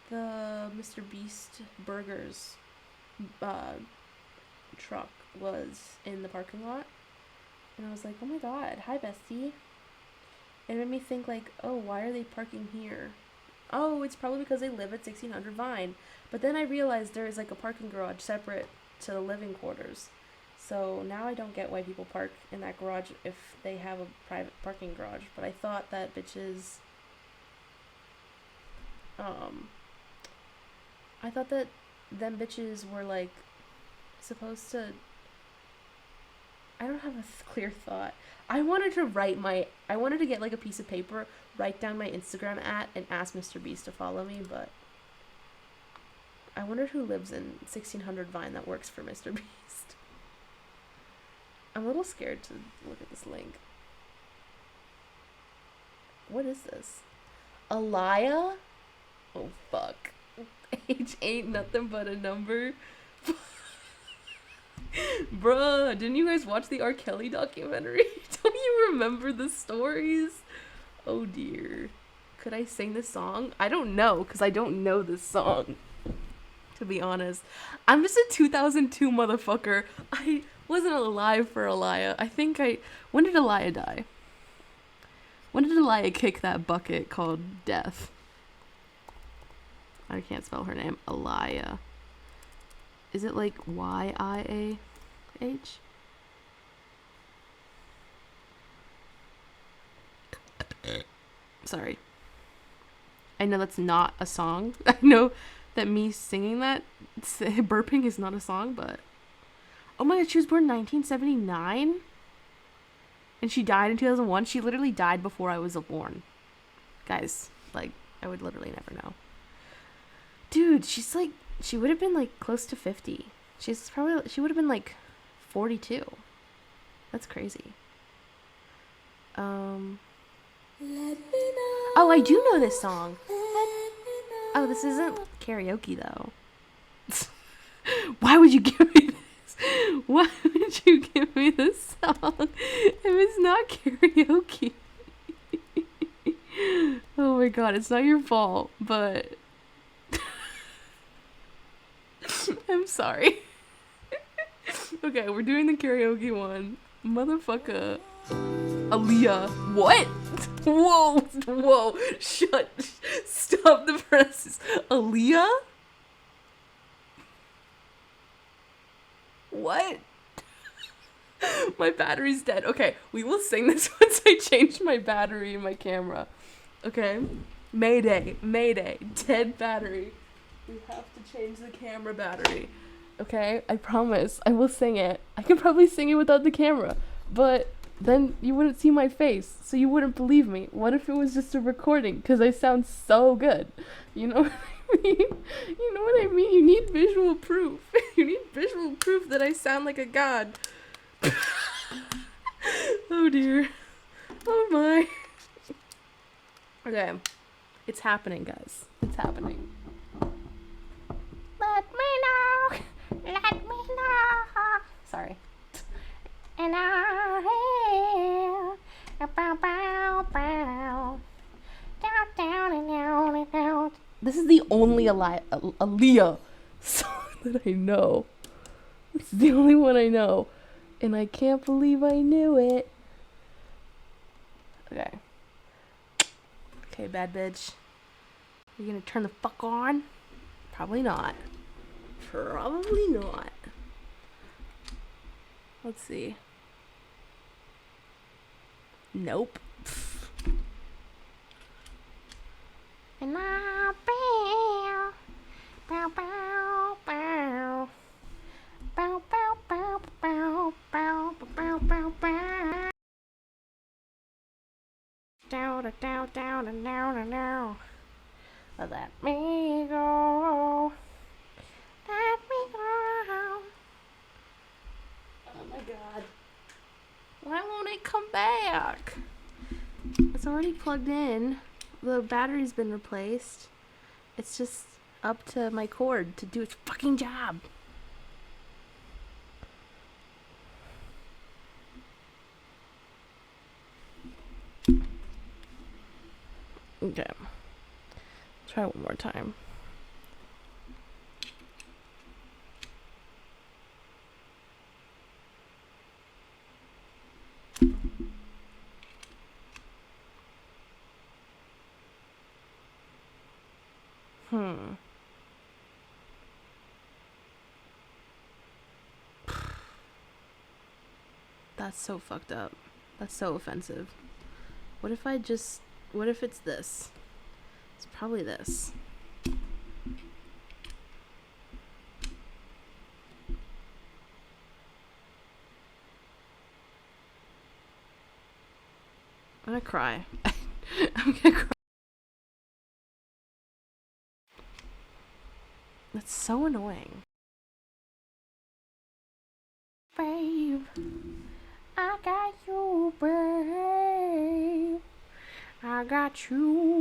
the Mr. Beast Burgers truck was in the parking lot. And I was like, oh my god, hi bestie. It made me think, like, oh, why are they parking here? Oh, it's probably because they live at 1600 Vine. But then I realized there is, like, a parking garage separate to the living quarters. So now I don't get why people park in that garage if they have a private parking garage. But I thought that bitches... I thought that them bitches were, like, supposed to... I don't have a clear thought. I wanted to get, like, a piece of paper, write down my Instagram and ask Mr. Beast to follow me, but I wonder who lives in 1600 Vine that works for Mr. Beast. I'm a little scared to look at this link. What is this? Alaya? Oh, fuck. Age ain't nothing but a number. Bruh, didn't you guys watch the R. Kelly documentary? Don't you remember the stories? Oh dear. Could I sing this song? I don't know, because I don't know this song. To be honest. I'm just a 2002 motherfucker. I wasn't alive for Alaya. When did Alaya die? When did Alaya kick that bucket called death? I can't spell her name. Alaya. Is it like Y-I-A-H? Sorry. I know that's not a song. I know that me singing that, burping is not a song, but... Oh my god, she was born in 1979? And she died in 2001? She literally died before I was born. Guys, like, I would literally never know. Dude, she's like... She would have been, like, close to 50. She would have been, like, 42. That's crazy. Oh, I do know this song. Oh, this isn't karaoke, though. Why would you give me this? Why would you give me this song if it's not karaoke? Oh my god, it's not your fault, but... I'm sorry. Okay, we're doing the karaoke one. Motherfucker. Aaliyah. What? Whoa. Shut. Stop the presses. Aaliyah? What? My battery's dead. Okay, we will sing this once I change my battery in my camera. Okay? Mayday. Dead battery. We have to change the camera battery. Okay? I promise. I will sing it. I can probably sing it without the camera. But then you wouldn't see my face, so you wouldn't believe me. What if it was just a recording? Because I sound so good. You know what I mean? You know what I mean? You need visual proof. You need visual proof that I sound like a god. Oh dear. Oh my. Okay. It's happening, guys. It's happening. Let me know. Let me know. Sorry. And I am bow, bow, This is the only Aaliyah song that I know. It's the only one I know. And I can't believe I knew it. Okay. Okay, bad bitch. You gonna turn the fuck on? Probably not. Probably not. Let's see. Nope. And I bow, bow, bow, bow, bow, bow, bow, bow, bow, bow, bow, bow. Down, down, down, and down, and down. Let me go. Let me go. Oh my god. Why won't it come back? It's already plugged in. The battery's been replaced. It's just up to my cord to do its fucking job. Okay. Try one more time. That's so fucked up. That's so offensive. What if it's this? It's probably this. I'm gonna cry. I'm gonna cry. That's so annoying. Babe, I got you, babe. I got you.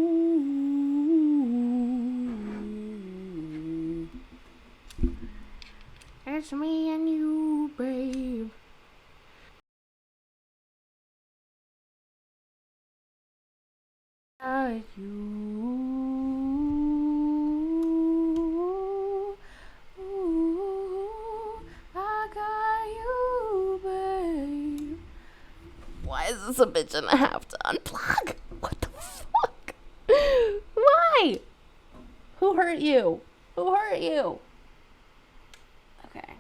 It's me and you, babe. I got you. Ooh, I got you, babe. Why is this a bitch and I have to unplug? What the fuck? Why? Who hurt you? Who hurt you? Okay,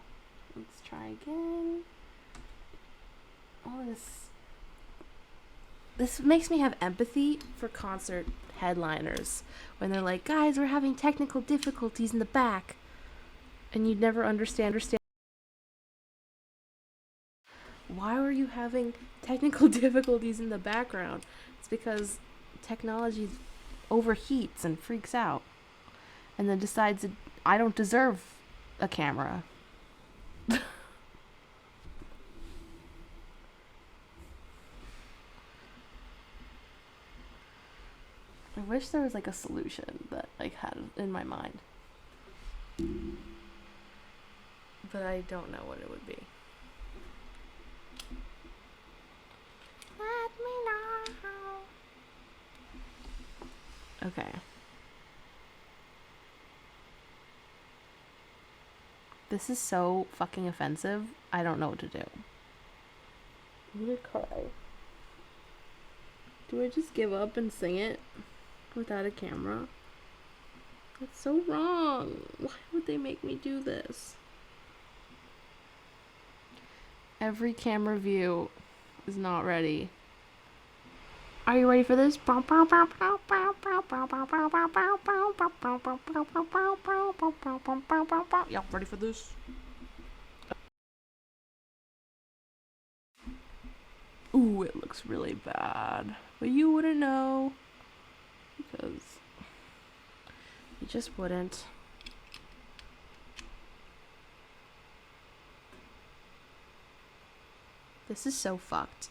let's try again. Oh, this makes me have empathy for concert headliners when they're like, guys, we're having technical difficulties in the back, and you'd never understand why were you having technical difficulties in the background. It's because technology overheats and freaks out and then decides that I don't deserve a camera. I wish there was like a solution that I had in my mind, but I don't know what it would be. Let me know. Okay. This is so fucking offensive. I don't know what to do. I'm gonna cry. Do I just give up and sing it without a camera? That's so wrong. Why would they make me do this? Every camera view is not ready. Are you ready for this? Y'all ready for this? Ooh, it looks really bad. But you wouldn't know. Because you just wouldn't. This is so fucked.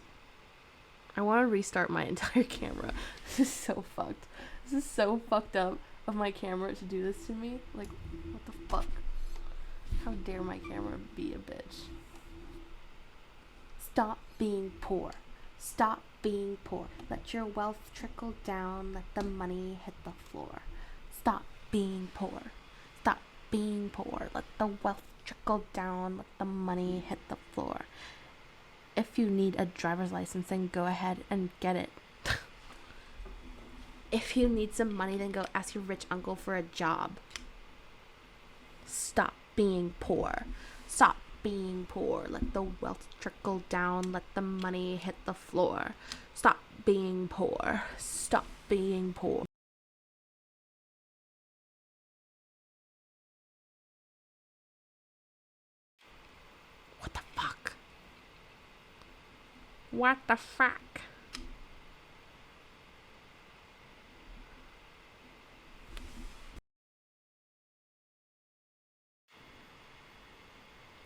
I want to restart my entire camera. This is so fucked. This is so fucked up of my camera to do this to me. Like, what the fuck? How dare my camera be a bitch? Stop being poor. Stop being poor. Let your wealth trickle down. Let the money hit the floor. Stop being poor. Stop being poor. Let the wealth trickle down. Let the money hit the floor. If you need a driver's license, then go ahead and get it. If you need some money, then go ask your rich uncle for a job. Stop being poor. Stop being poor. Let the wealth trickle down. Let the money hit the floor. Stop being poor. Stop being poor. What the fuck? What the fuck?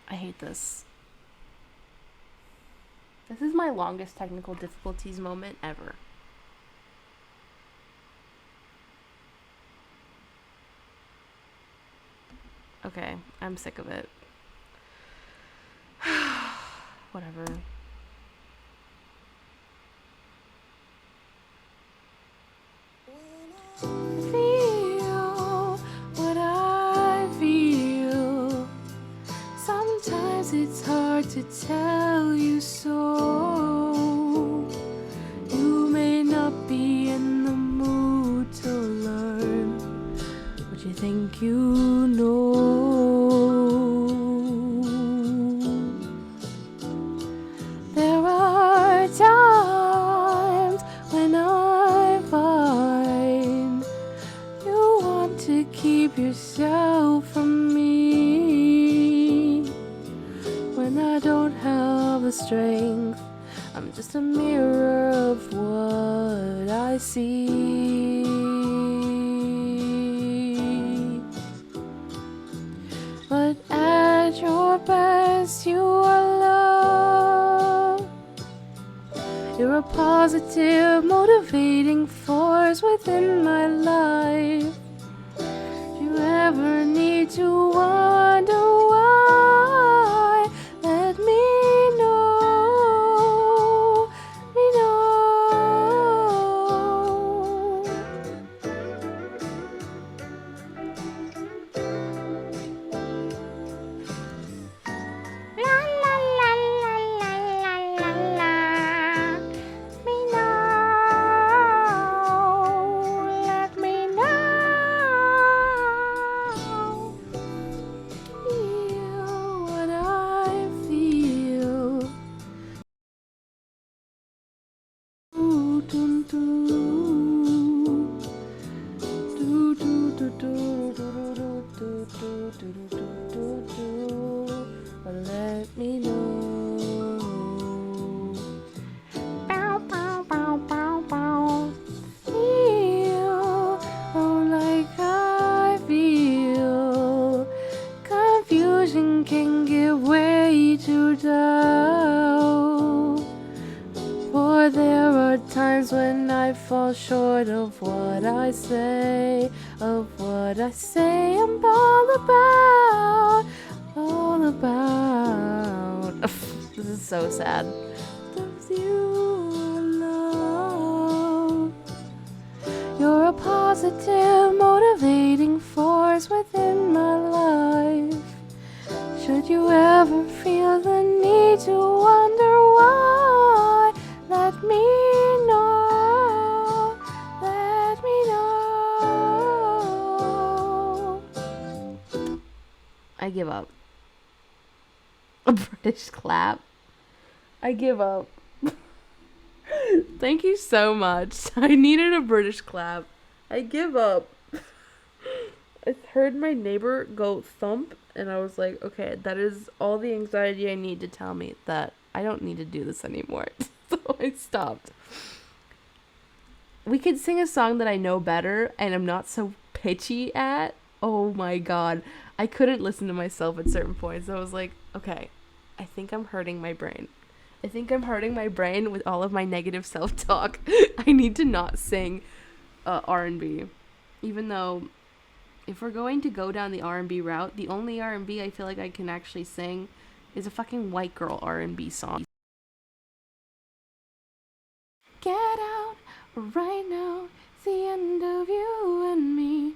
I hate this. This is my longest technical difficulties moment ever. Okay, I'm sick of it. Whatever. Feel what I feel. Sometimes it's hard to tell you so. You may not be in the mood to learn what you think you know. There are times when I find you want to keep yourself from me. When I don't have the strength, I'm just a mirror of what I see. But at your best, you are love. You're a positive, motivating force within my life. If you ever need to wonder why, let me know. Me know. La la la la la la la la. Me know. Let me know. Feel what I feel. Ooh, doo, doo. Doo, doo, doo, doo, doo, doo, doo, doo, doo, doo, doo, doo. Let me know. Bow, bow, bow, bow, bow. Feel like I feel. Confusion can give way to doubt. For there are times when I fall short of what I say, I'm all about, all about. This is so sad. Loves you alone. You're a positive, motivating force within my life. Should you ever feel the need to wonder why, let me know. Let me know. I give up. A British clap. I give up. Thank you so much. I needed a British clap. I give up. I heard my neighbor go thump, and I was like, okay, that is all the anxiety I need to tell me that I don't need to do this anymore. So I stopped. We could sing a song that I know better and I'm not so pitchy at. Oh my god. I couldn't listen to myself at certain points. I was like, okay, I think I'm hurting my brain. I think I'm hurting my brain with all of my negative self-talk. I need to not sing R&B. Even though if we're going to go down the R&B route, the only R&B I feel like I can actually sing is a fucking white girl R&B song. Get out right now, it's the end of you and me.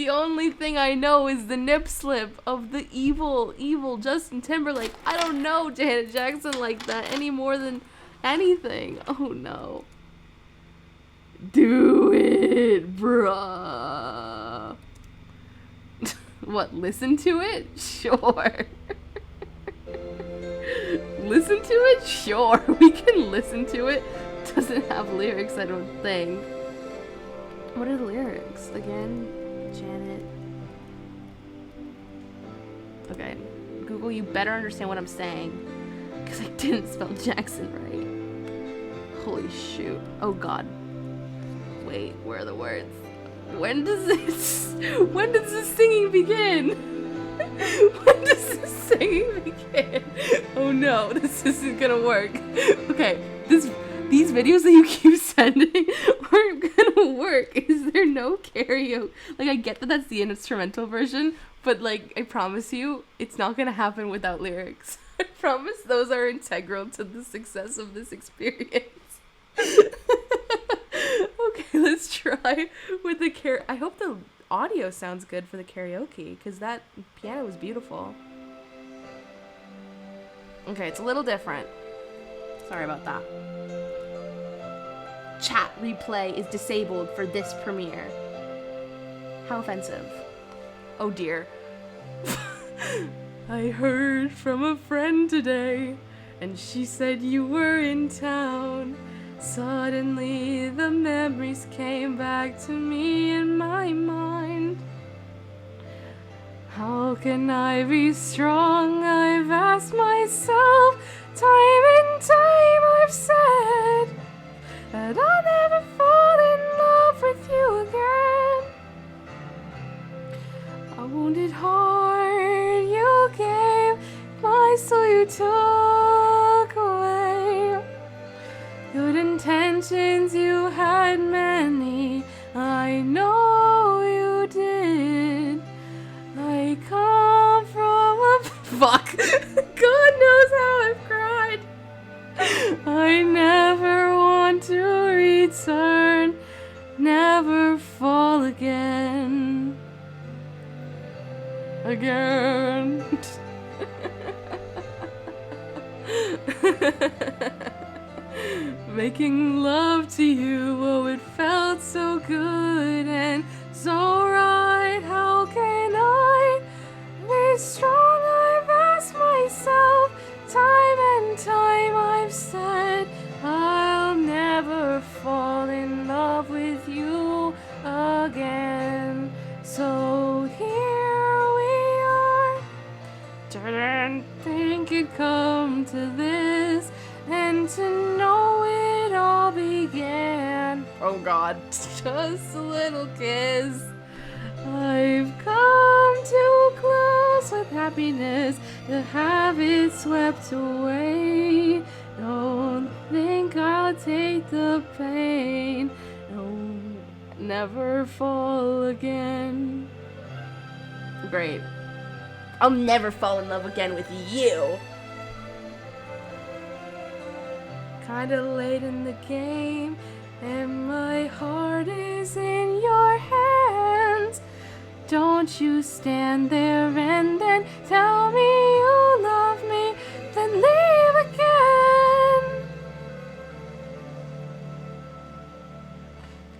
The only thing I know is the nip slip of the evil Justin Timberlake. I don't know Janet Jackson like that any more than anything. Oh no. Do it, bruh. What, listen to it? Sure. Listen to it? Sure. We can listen to it. Doesn't have lyrics, I don't think. What are the lyrics? Again, Janet. Okay. Google, you better understand what I'm saying. Because I didn't spell Jackson right. Holy shoot. Oh god. Wait, where are the words? When does this singing begin? When does this singing begin? Oh no, this isn't gonna work. Okay, these videos that you keep sending aren't gonna work. Is there no karaoke? Like, I get that that's the instrumental version, but like, I promise you, it's not gonna happen without lyrics. I promise those are integral to the success of this experience. Okay, let's try with the I hope the audio sounds good for the karaoke, because that piano was beautiful. Okay, it's a little different. Sorry about that. Chat replay is disabled for this premiere. How offensive. Oh dear. I heard from a friend today, and she said you were in town. Suddenly the memories came back to me in my mind. How can I be strong? I've asked myself time and time. I've said that I'll never fall in love with you again. A wounded heart you gave, my soul you took away. Good intentions you had many, I know you did. I come from a fuck. God knows how I've cried. I never want to return, never fall again. Again. Making love to you, oh, it felt so good and so right. How can I be strong? I've asked myself time and time. I've said I'll never fall in love with you again. So here we are. Didn't think it'd come to this, and to know it all began. Oh god, just a little kiss. I've come too close with happiness to have it swept away. Don't think I'll take the pain. No, never fall again. Great. I'll never fall in love again with you. Kinda late in the game, and my heart is in your hands. Don't you stand there and then tell me you love me, then leave again.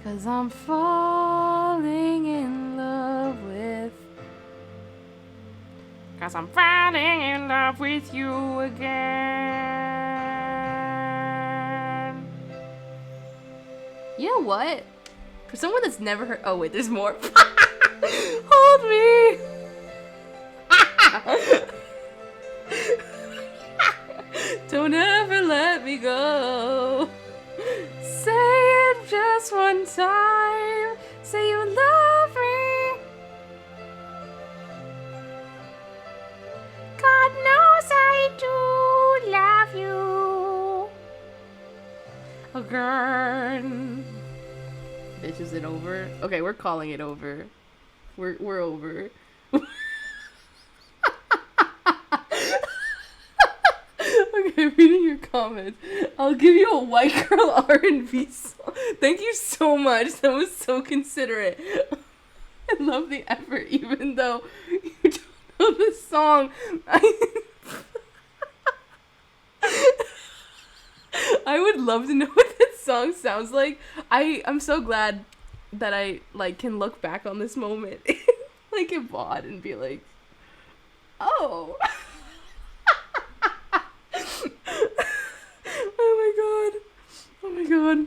'Cause I'm falling in love with. 'Cause I'm falling in love with you again. You know what? For someone that's never heard. Oh, wait, there's more. Hold me. Don't ever let me go. Say it just one time. Say you love me. God knows I do love you. Again. Bitch, is it over? Okay, we're calling it over. We're over. Okay, reading your comments. I'll give you a white girl R&B song. Thank you so much. That was so considerate. I love the effort, even though you don't know the song. I would love to know what this song sounds like. I'm so glad that I like can look back on this moment like in VOD and be like, oh. Oh my god. Oh my god.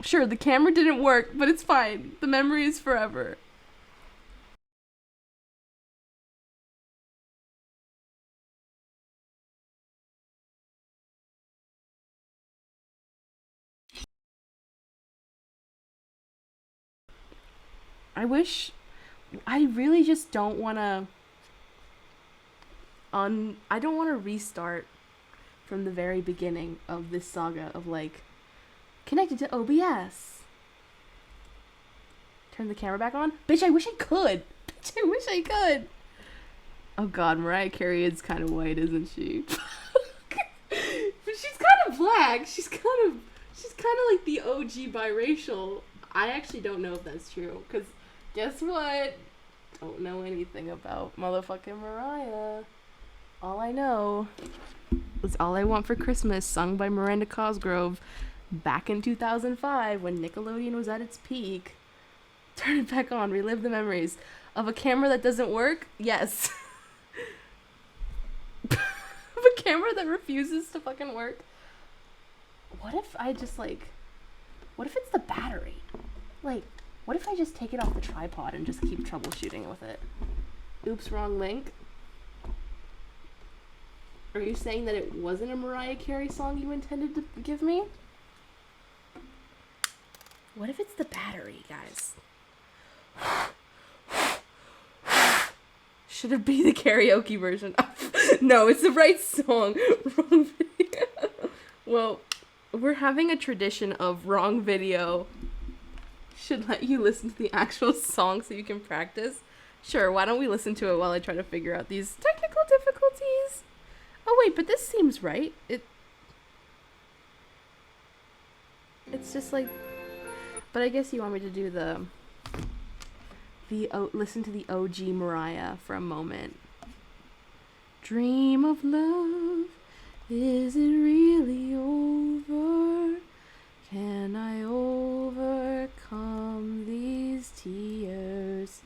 Sure, the camera didn't work, but it's fine. The memory is forever. I really just don't want to I don't want to restart from the very beginning of this saga of like connected to OBS. Turn the camera back on? Bitch, I wish I could. Bitch, I wish I could. Oh god, Mariah Carey is kind of white, isn't she? But she's kind of black. She's kind of like the OG biracial. I actually don't know if that's true, cuz guess what? Don't know anything about motherfucking Mariah. All I know is All I Want for Christmas, sung by Miranda Cosgrove back in 2005 when Nickelodeon was at its peak. Turn it back on, relive the memories of a camera that doesn't work. Yes. Of a camera that refuses to fucking work. What if I just what if it's the battery? Like, what if I just take it off the tripod and just keep troubleshooting with it? Oops, wrong link. Are you saying that it wasn't a Mariah Carey song you intended to give me? What if it's the battery, guys? Should it be the karaoke version? No, it's the right song. Wrong video. Well, we're having a tradition of wrong video. Should let you listen to the actual song so you can practice. Sure, why don't we listen to it while I try to figure out these technical difficulties? Oh wait, but this seems right. It's just like, but I guess you want me to do listen to the OG Mariah for a moment. Dream of love, is it really over? Can I overcome these tears?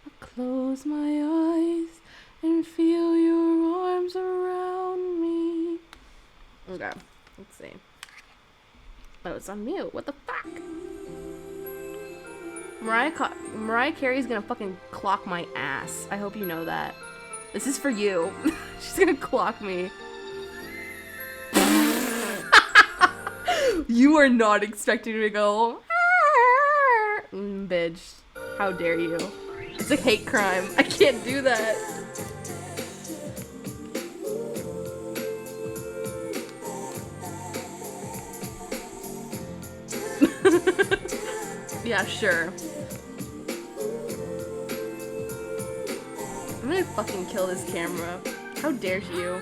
I close my eyes and feel your arms around me. Okay, let's see. Oh, it's on mute. What the fuck? Mariah Carey's gonna fucking clock my ass. I hope you know that. This is for you. She's gonna clock me. You are not expecting me to go, bitch. How dare you? It's a hate crime. I can't do that. Yeah, sure. I'm gonna fucking kill this camera. How dare you?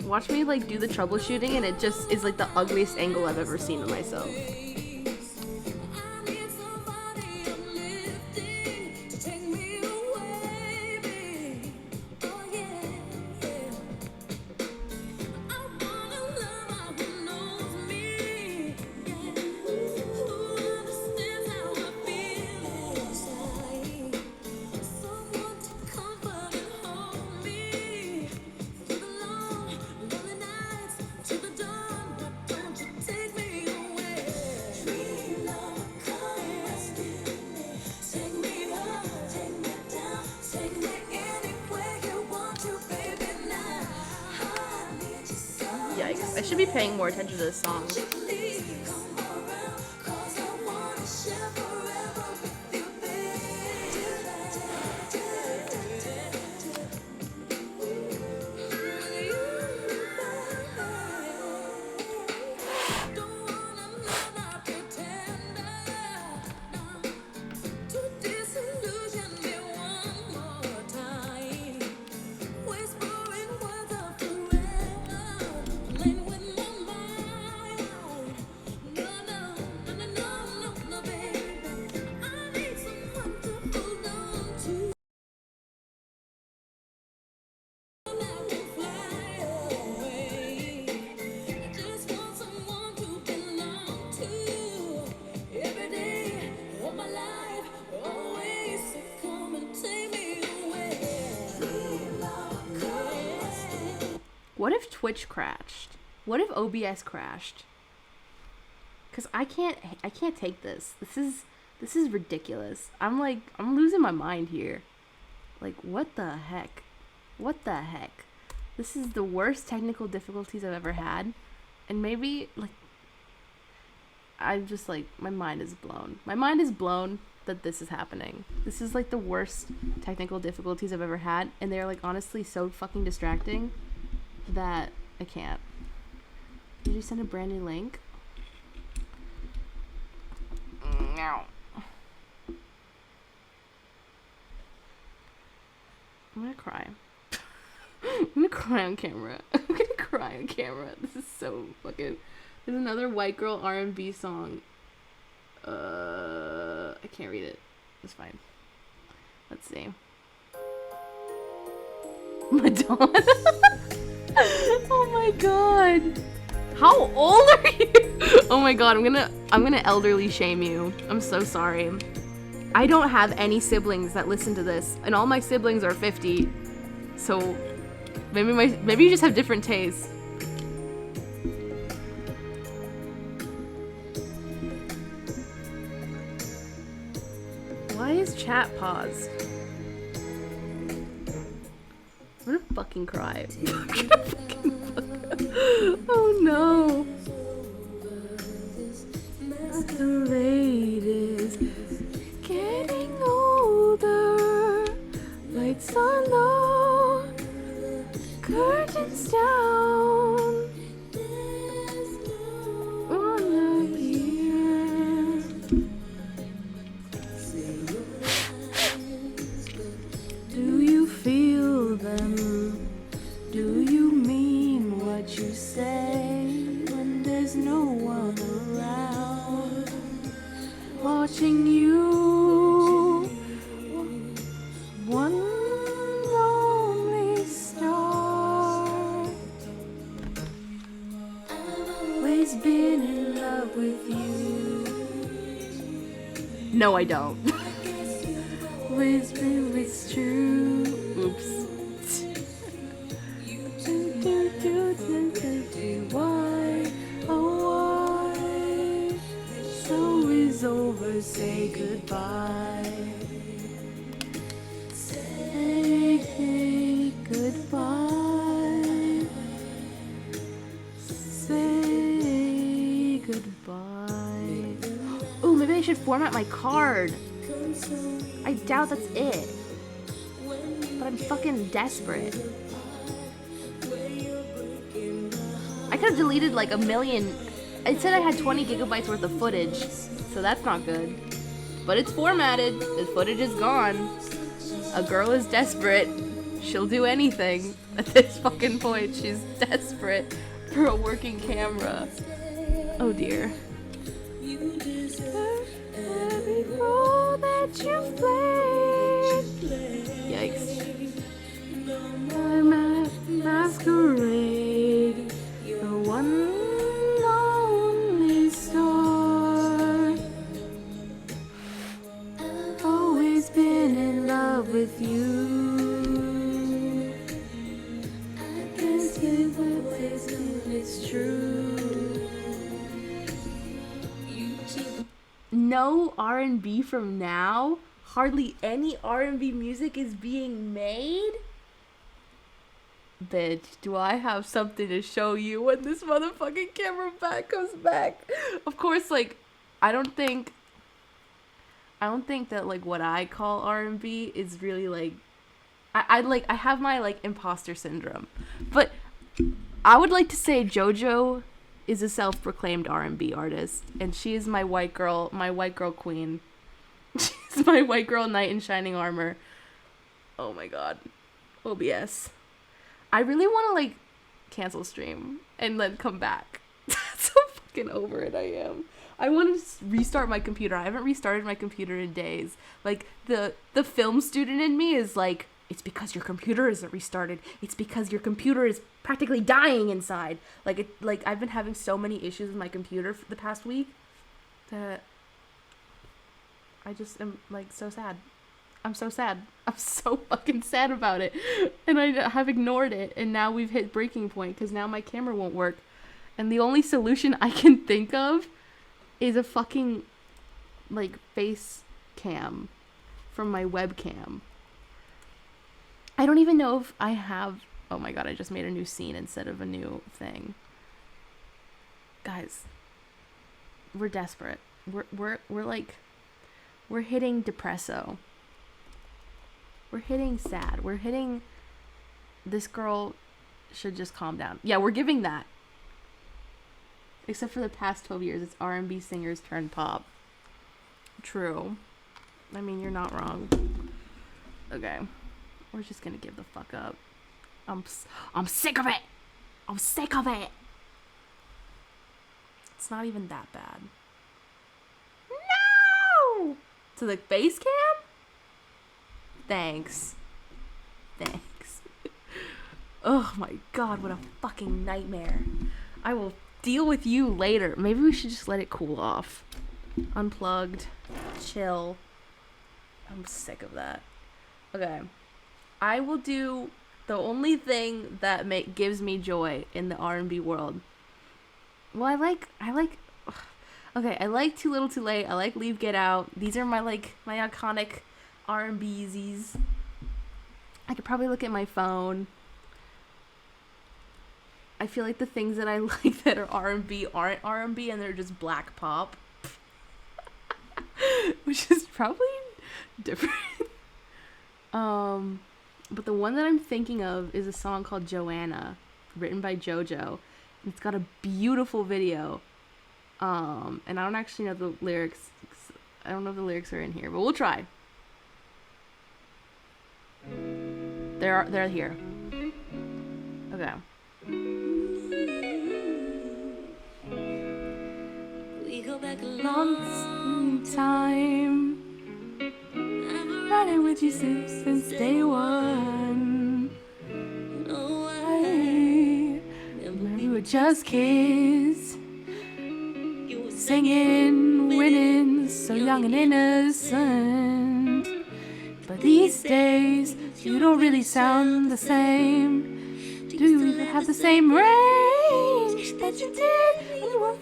Watch me like do the troubleshooting and it just is like the ugliest angle I've ever seen of myself. Yikes. I should be paying more attention to this song. What if Twitch crashed? What if OBS crashed? Cause I can't take this. This is ridiculous. I'm losing my mind here. Like, what the heck? What the heck? This is the worst technical difficulties I've ever had. And maybe, like, I'm just like, my mind is blown. My mind is blown that this is happening. This is like the worst technical difficulties I've ever had. And they're like honestly so fucking distracting that I can't. Did you send a brand new link? No. I'm gonna cry. I'm gonna cry on camera. I'm gonna cry on camera. This is so fucking... There's another white girl R&B song. I can't read it. It's fine. Let's see. Madonna. Oh my god. How old are you? Oh my god, I'm gonna elderly shame you. I'm so sorry. I don't have any siblings that listen to this, and all my siblings are 50. So maybe you just have different tastes. Why is chat paused? I'm gonna fucking cry. Oh no. The latest. Getting older. Lights are low. Curtains down. Wanna hear. Do you feel them? Do you mean what you say when there's no one around? Watching you, one lonely star. Always been in love with you. No, I don't. Always been, it's true. Oops. Why, oh why? So is over, say goodbye. Say goodbye. Say goodbye. Ooh, maybe I should format my card. I doubt that's it. But I'm fucking desperate. I could have deleted like a million. It said I had 20 gigabytes worth of footage, so that's not good. But it's formatted. The footage is gone. A girl is desperate. She'll do anything. At this fucking point, she's desperate for a working camera. Oh dear. Every role that you've played. Yikes. I'm a masquerade. The one lonely star. Always been in love with you. I can see that it's true. No R&B from now? Hardly any R&B music is being made? Bitch, do I have something to show you when this motherfucking camera back comes back? Of course, like, I don't think that like what I call R&B is really like, I have my like imposter syndrome, but I would like to say JoJo is a self-proclaimed R&B artist, and she is my white girl queen. She's my white girl knight in shining armor. Oh my god, OBS. I really want to like cancel stream and then come back. That's how fucking over it I am. I want to restart my computer. I haven't restarted my computer in days. Like the film student in me is like, it's because your computer isn't restarted. It's because your computer is practically dying inside. Like I've been having so many issues with my computer for the past week that I just am like so sad. I'm so sad. I'm so fucking sad about it. And I have ignored it. And now we've hit breaking point because now my camera won't work. And the only solution I can think of is a fucking, like, face cam from my webcam. I don't even know if I have... Oh my god, I just made a new scene instead of a new thing. Guys, we're desperate. We're like... We're hitting depresso. We're hitting sad. We're hitting... This girl should just calm down. Yeah, we're giving that. Except for the past 12 years, it's R&B singers turn pop. True. I mean, you're not wrong. Okay. We're just gonna give the fuck up. I'm sick of it! I'm sick of it! It's not even that bad. No! To the base cam? Thanks. Thanks. Oh my god, what a fucking nightmare. I will deal with you later. Maybe we should just let it cool off. Unplugged. Chill. I'm sick of that. Okay. I will do the only thing that gives me joy in the R&B world. Well, I like okay, I like Too Little Too Late. I like Leave Get Out. These are my iconic R&B's. I could probably look at my phone. I feel like the things that I like that are R&B aren't R&B and they're just black pop. Which is probably different. But the one that I'm thinking of is a song called Joanna, written by JoJo. And it's got a beautiful video. And I don't actually know the lyrics. I don't know if the lyrics are in here, but we'll try. They're here. Okay. We go back a long time. Riding with you since day one. No, I remember we were just kids. You were singing, winning, so young and innocent. But these days, you don't really sound the same. Do you even have the same range that you did when you were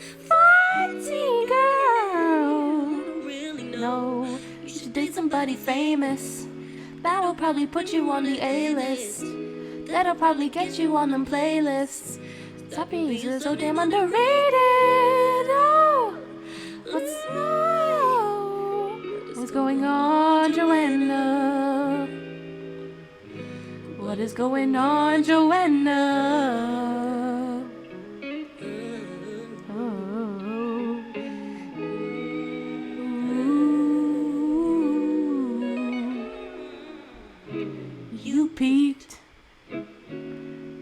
14, girl? No, you should date somebody famous. That'll probably put you on the A-list. That'll probably get you on them playlists. Stop being so damn underrated. Oh, what's going on, Joanna? What is going on, Joanna? Oh. You peaked.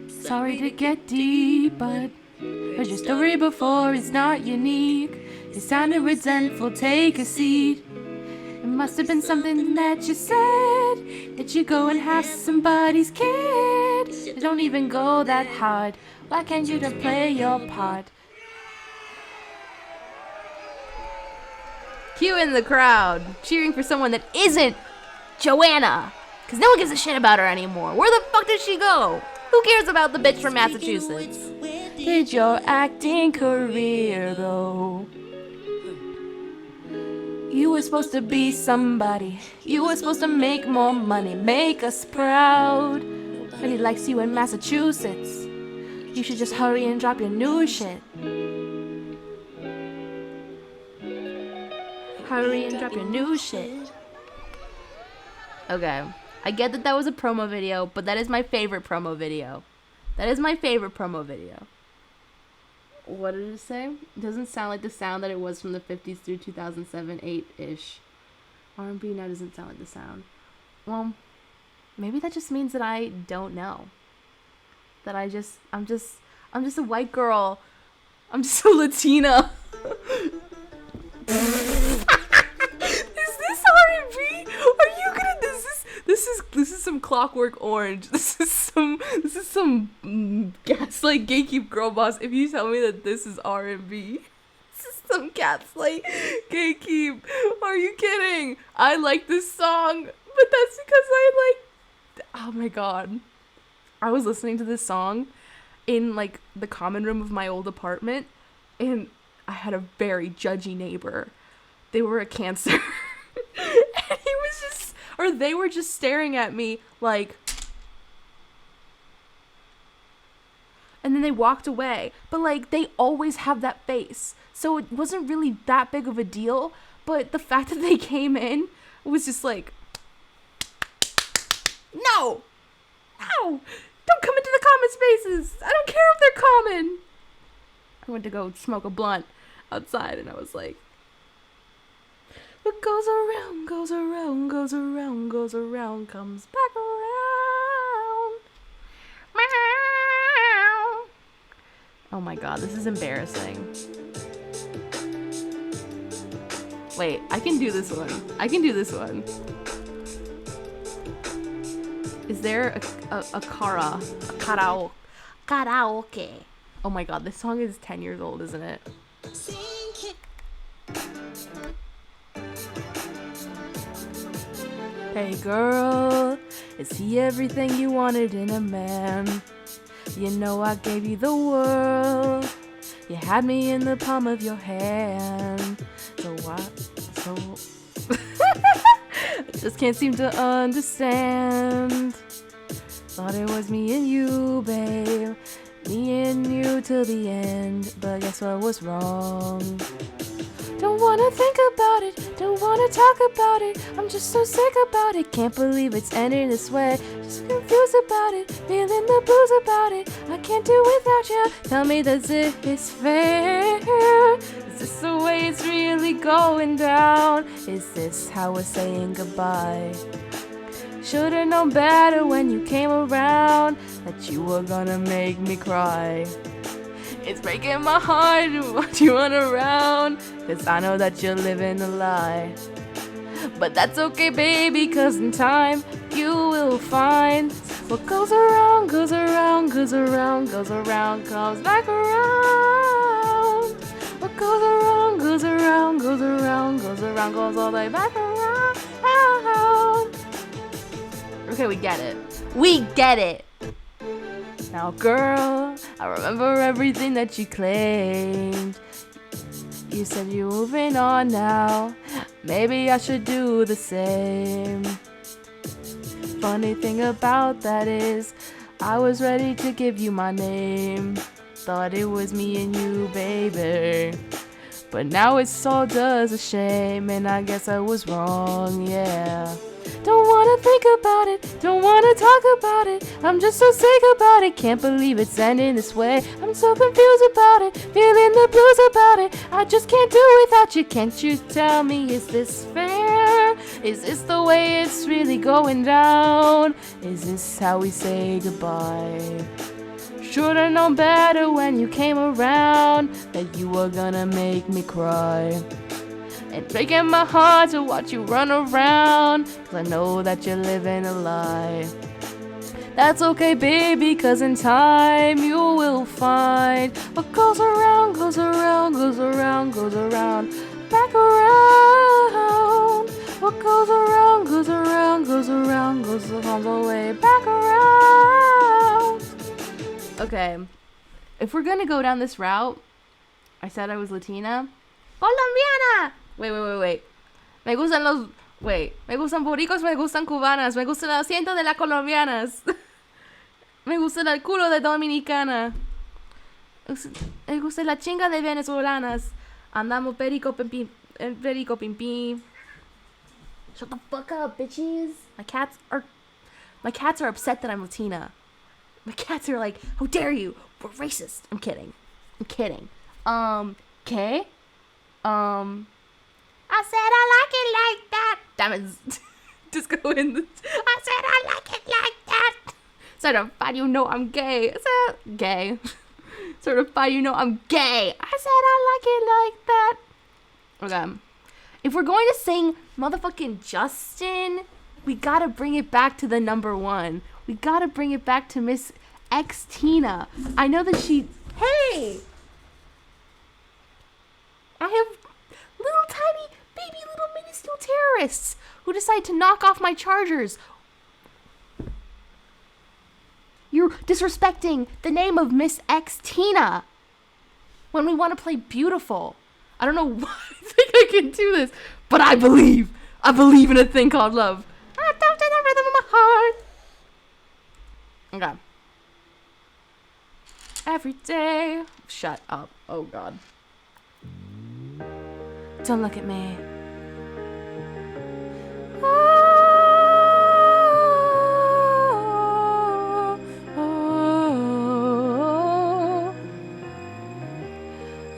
Sorry to get deep, but heard your story before, it's not unique. You sounded resentful, take a seat. It must have been something that you said, that you go and have somebody's kid. It don't even go that hard. Why can't you just play your part? Cue in the crowd, cheering for someone that isn't Joanna. Because no one gives a shit about her anymore. Where the fuck did she go? Who cares about the bitch from Massachusetts? Did your acting career, though? You were supposed to be somebody. You were supposed to make more money, make us proud. Nobody likes you in Massachusetts. You should just hurry and drop your new shit. Hurry and drop your new shit. Okay. I get that was a promo video, but that is my favorite promo video. That is my favorite promo video. What did it say? It doesn't sound like the sound that it was from the 50s through 2007, 8-ish. R&B now doesn't sound like the sound. Well, maybe that just means that I don't know. That I'm just a white girl. I'm just a Latina. Is this R&B? Are you gonna? This is some Clockwork Orange. This is some Gaslight Gatekeep Girl Boss. If you tell me that this is R&B, this is some Gaslight Gatekeep. Are you kidding? I like this song. But that's because I like, oh my god. I was listening to this song in like the common room of my old apartment, and I had a very judgy neighbor. They were a Cancer. And he was just, or they were just staring at me like, and then they walked away. But like, they always have that face. So it wasn't really that big of a deal. But the fact that they came in was just like, no! No! Don't come into the common spaces! I don't care if they're common! I went to go smoke a blunt outside, and I was like, what goes around, goes around, goes around, goes around, comes back around. Meow. Oh my god, this is embarrassing. Wait, I can do this one. I can do this one. Is there a karaoke? Oh my god, this song is 10 years old, isn't it? Hey girl, is he everything you wanted in a man? You know I gave you the world. You had me in the palm of your hand. So what? So I just can't seem to understand. Thought it was me and you, babe. Me and you till the end. But guess what was wrong? Don't wanna think about it, don't wanna talk about it. I'm just so sick about it, can't believe it's ending this way. Just confused about it, feeling the blues about it. I can't do without you, tell me does it is fair? Is this the way it's really going down? Is this how we're saying goodbye? Should've known better when you came around, that you were gonna make me cry. It's breaking my heart to watch you run around, 'cause I know that you're living a lie. But that's okay, baby, 'cause in time you will find what goes around, goes around, goes around, goes around, comes back around. What goes around, goes around, goes around, goes around, goes all the way back around. Okay, we get it. We get it! Now, girl, I remember everything that you claimed. You said you're moving on now. Maybe I should do the same. Funny thing about that is, I was ready to give you my name. Thought it was me and you, baby. But now it's all just a shame, and I guess I was wrong, yeah. Don't wanna think about it, don't wanna talk about it. I'm just so sick about it, can't believe it's ending this way. I'm so confused about it, feeling the blues about it. I just can't do without you, can't you tell me, is this fair? Is this the way it's really going down? Is this how we say goodbye? Should've known better when you came around, that you were gonna make me cry. And breaking my heart to watch you run around, 'cause I know that you're living a lie. That's okay, baby, 'cause in time you will find what goes around, goes around, goes around, goes around, back around. What goes around, goes around, goes around, goes all the way back around. Okay, if we're gonna go down this route, I said I was Latina. Colombiana! Wait. Me gustan boricos, me gustan cubanas, me gusta el asiento de las colombianas. Me gusta el culo de dominicana. Me gusta la chinga de venezolanas. Andamos perico pimpi. Shut the fuck up, bitches. My cats are upset that I'm Latina. My cats are like, how dare you? We're racist. I'm kidding. Okay? I said I like it like that. Damn it. Just go in. I said I like it like that. Certified, you know I'm gay. I said gay. Certified, you know I'm gay. I said I like it like that. Okay. If we're going to sing motherfucking Justin, we gotta bring it back to the number one. We gotta bring it back to Miss X Tina. I know that she. Hey! I have little tiny baby little mini these two terrorists who decide to knock off my chargers. You're disrespecting the name of Miss X Tina when we want to play beautiful. I don't know why I think I can do this, but I believe. I believe in a thing called love. I don't do the rhythm of my heart. Okay. Every day. Shut up. Oh, God. Don't look at me.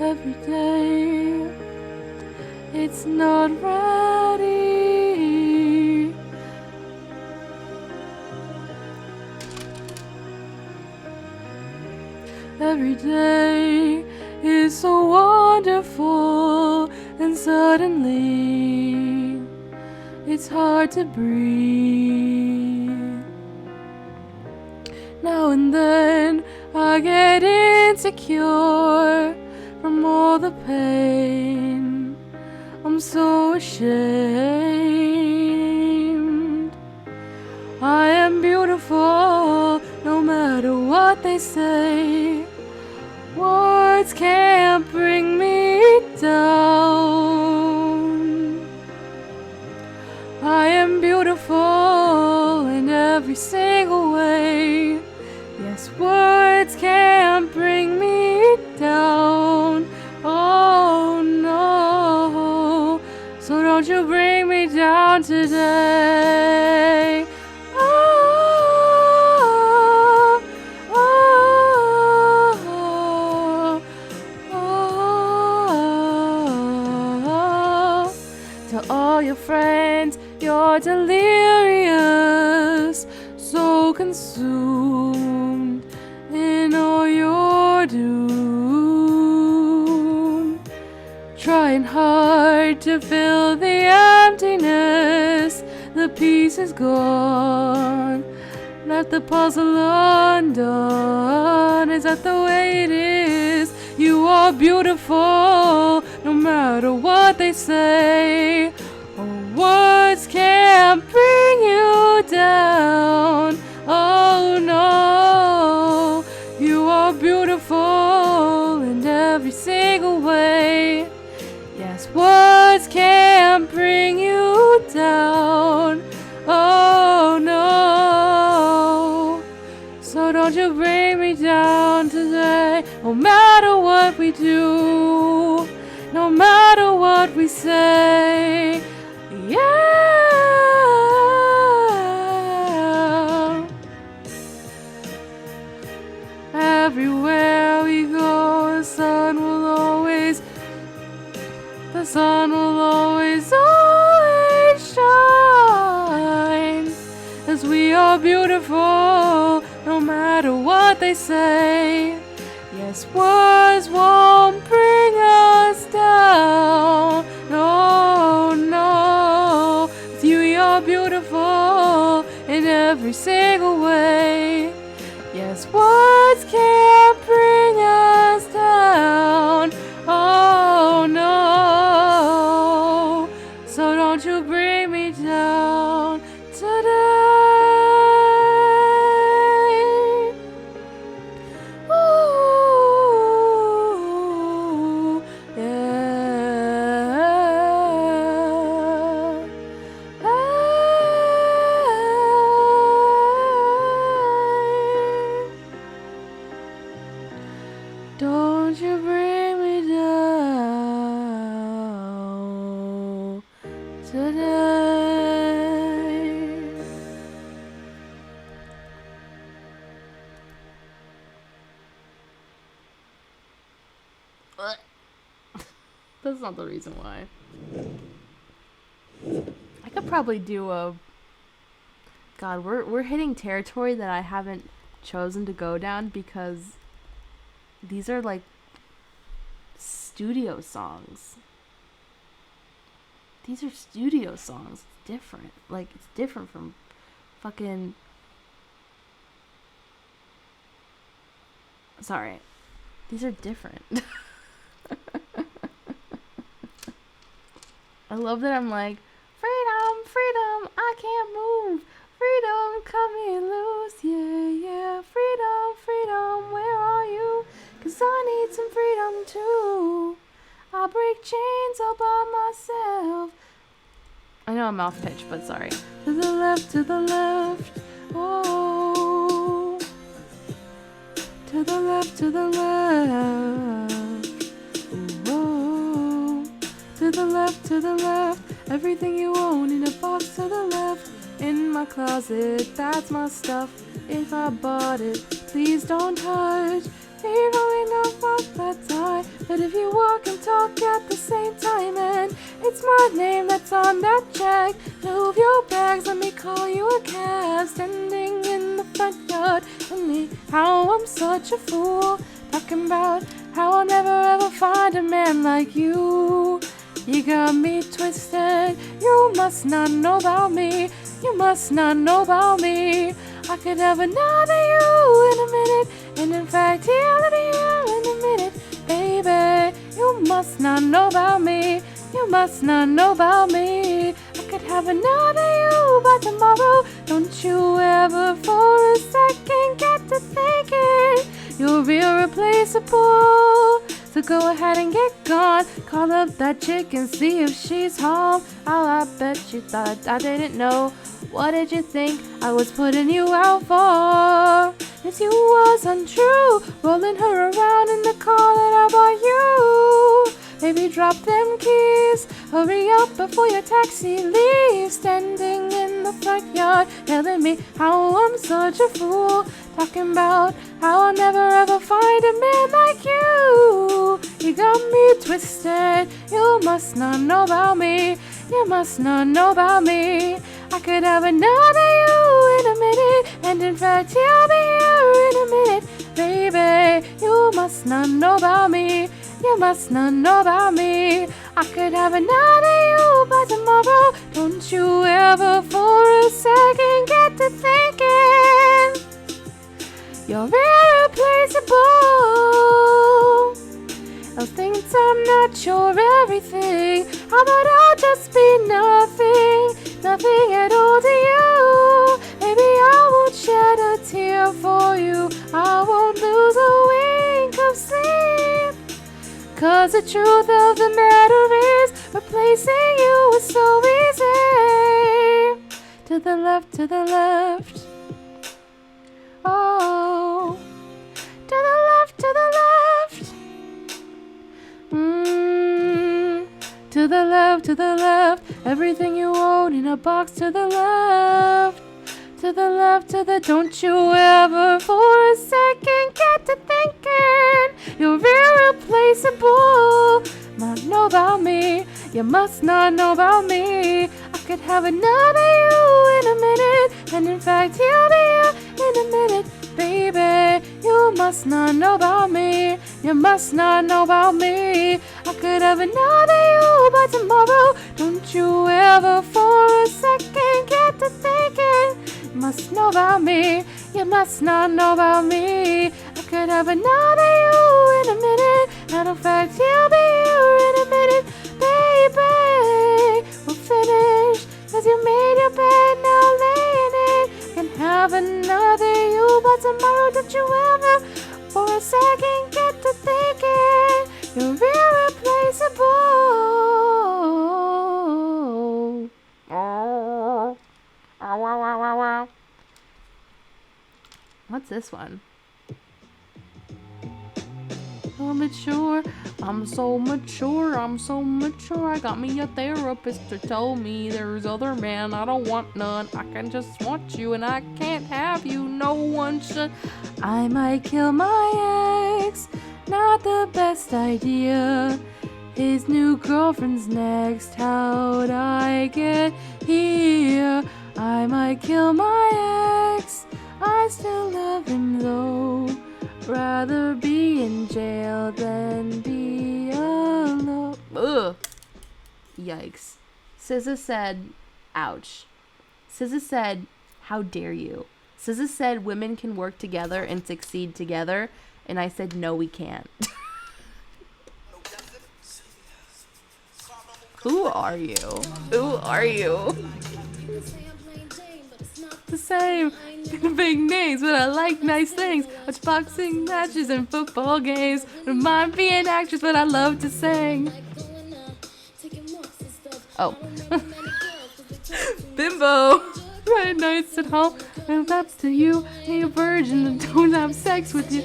Every day, it's not ready. Every day is so wonderful, and suddenly it's hard to breathe. Now and then I get insecure from all the pain. I'm so ashamed. I am beautiful no matter what they say. Words can't bring me down. I am beautiful in every single way. Yes, words can't bring me down. Oh no, so don't you bring me down today. Oh, oh, oh, oh. To all your friends, you're delirious, so consumed in all your doom, trying hard to fill the emptiness. The peace is gone, left the puzzle undone. Is that the way it is? You are beautiful no matter what they say. Oh, words can't bring you down. Oh no, you are beautiful in every single way. Yes, words can't bring you down. Oh no, so don't you bring me down today. No matter what we do, no matter what we say. Yeah. Everywhere we go, the sun will always shine. As we are beautiful, no matter what they say. Yes, words won't bring us down. No, no, with you you're beautiful in every single way. Yes, words can't bring us down. Oh no, so don't you bring me down today. Ooh, yeah. Don't you bring me down today. That's not the reason why. I could probably do a... God, we're hitting territory that I haven't chosen to go down because these are like studio songs. These are studio songs. It's different. Like, it's different from fucking... Sorry. These are different. I love that I'm like, freedom, freedom, I can't move. Freedom, cut me loose, yeah, yeah. Freedom, freedom, where are you? 'Cause I need some freedom too. I'll break chains all by myself. I know I'm off pitch, but sorry. To the left, to the left, oh. To the left, to the left, oh. To the left, to the left. Everything you own in a box to the left. In my closet, that's my stuff. If I bought it, please don't touch. You're going to walk that time. But if you walk and talk at the same time, and it's my name that's on that check. Move your bags, let me call you a cab. Standing in the front yard, and me, how I'm such a fool. Talking about how I'll never ever find a man like you. You got me twisted, you must not know about me. You must not know about me. I could have another you in a minute. And in fact, he'll be here in a minute. Baby, you must not know about me. You must not know about me. I could have another you by tomorrow. Don't you ever for a second get to thinking you're irreplaceable. So go ahead and get gone. Call up that chick and see if she's home. Oh, I bet you thought I didn't know. What did you think I was putting you out for? If you was untrue, rolling her around in the car that I bought you. Baby, drop them keys. Hurry up before your taxi leaves. Standing in the front yard, telling me how I'm such a fool. Talking about how I'll never ever find a man like you. You got me twisted. You must not know about me. You must not know about me. I could have another you in a minute. And in fact, he'll be here in a minute. Baby, you must not know about me. You must not know about me. I could have another you by tomorrow. Don't you ever for a second get to thinking you're irreplaceable. Else thinks I'm not your everything. How about I'll just be nothing, nothing at all to you. Maybe I won't shed a tear for you. I won't lose a wink of sleep. 'Cause the truth of the matter is, replacing you is so easy. To the left, to the left. Oh, to the left, to the left. To the left, to the left. Everything you own in a box to the left. To the left, to the. Don't you ever for a second get to thinking you're irreplaceable. Not know about me. You must not know about me. I could have another you in a minute. And in fact, he'll be here in a minute. Baby, you must not know about me. You must not know about me. I could have another you by tomorrow. Don't you ever for a second get to thinking you must know about me. You must not know about me. I could have another you in a minute. And in fact, he'll be here in a minute. Baby, we're finished. 'Cause you made your bed, now lay in it. Can have another you by tomorrow. Don't you ever for a second get to thinking you're irreplaceable. What's this one? So mature, I'm so mature, I'm so mature. I got me a therapist to tell me there's other men, I don't want none. I can just want you and I can't have you, no one should. I might kill my ex, not the best idea. His new girlfriend's next, how'd I get here? I might kill my ex, I still love him though. Rather be in jail than be alone. Ugh. Yikes. SZA said, ouch. SZA said, how dare you? SZA said women can work together and succeed together. And I said, no, we can't. Who are you? Who are you? The same big names, but I like nice things. Watch boxing matches and football games. Don't mind being an actress, but I love to sing. Oh. Bimbo. Right nights at home. And up to you. Hey, a virgin and don't have sex with you.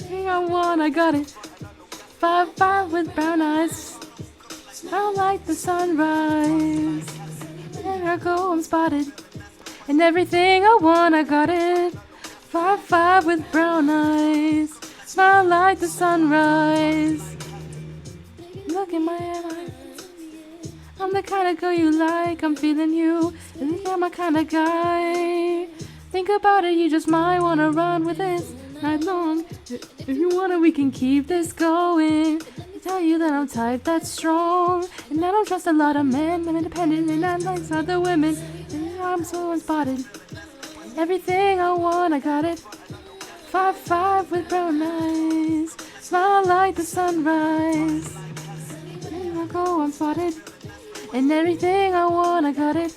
Hey, I want, I got it. 5'5" with brown eyes. I like the sunrise. There I go, I'm spotted. And everything I want, I got it. 5'5" with brown eyes. Smile like the sunrise. Look in my eyes. I'm the kind of girl you like. I'm feeling you. And you're my kind of guy. Think about it, you just might want to run with this night long. If you want it, we can keep this going. I tell you that I'm type that's strong. And I don't trust a lot of men. I'm independent and I like other women. And I'm so unspotted. Everything I want, I got it. 5'5" with brown eyes. Smile like the sunrise. There I go, I'm spotted. And everything I want, I got it.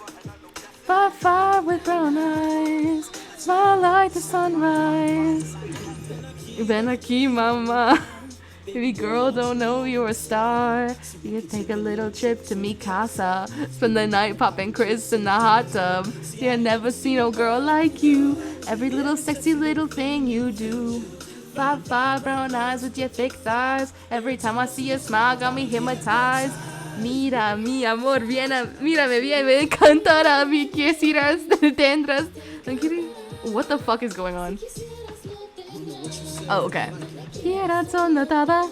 5'5" with brown eyes. Smile like the sunrise. Ven aquí, mama. Baby girl, don't know you're a star. You can take a little trip to mi casa. Spend the night popping Chris in the hot tub. Yeah, never seen no girl like you. Every little sexy little thing you do. 5'5" brown eyes with your thick thighs. Every time I see your smile, got me hypnotized. Mira, mi amor, mírame bien, me encantará, me quisieras, tendrás. What the fuck is going on? Oh, okay. Quiera notada,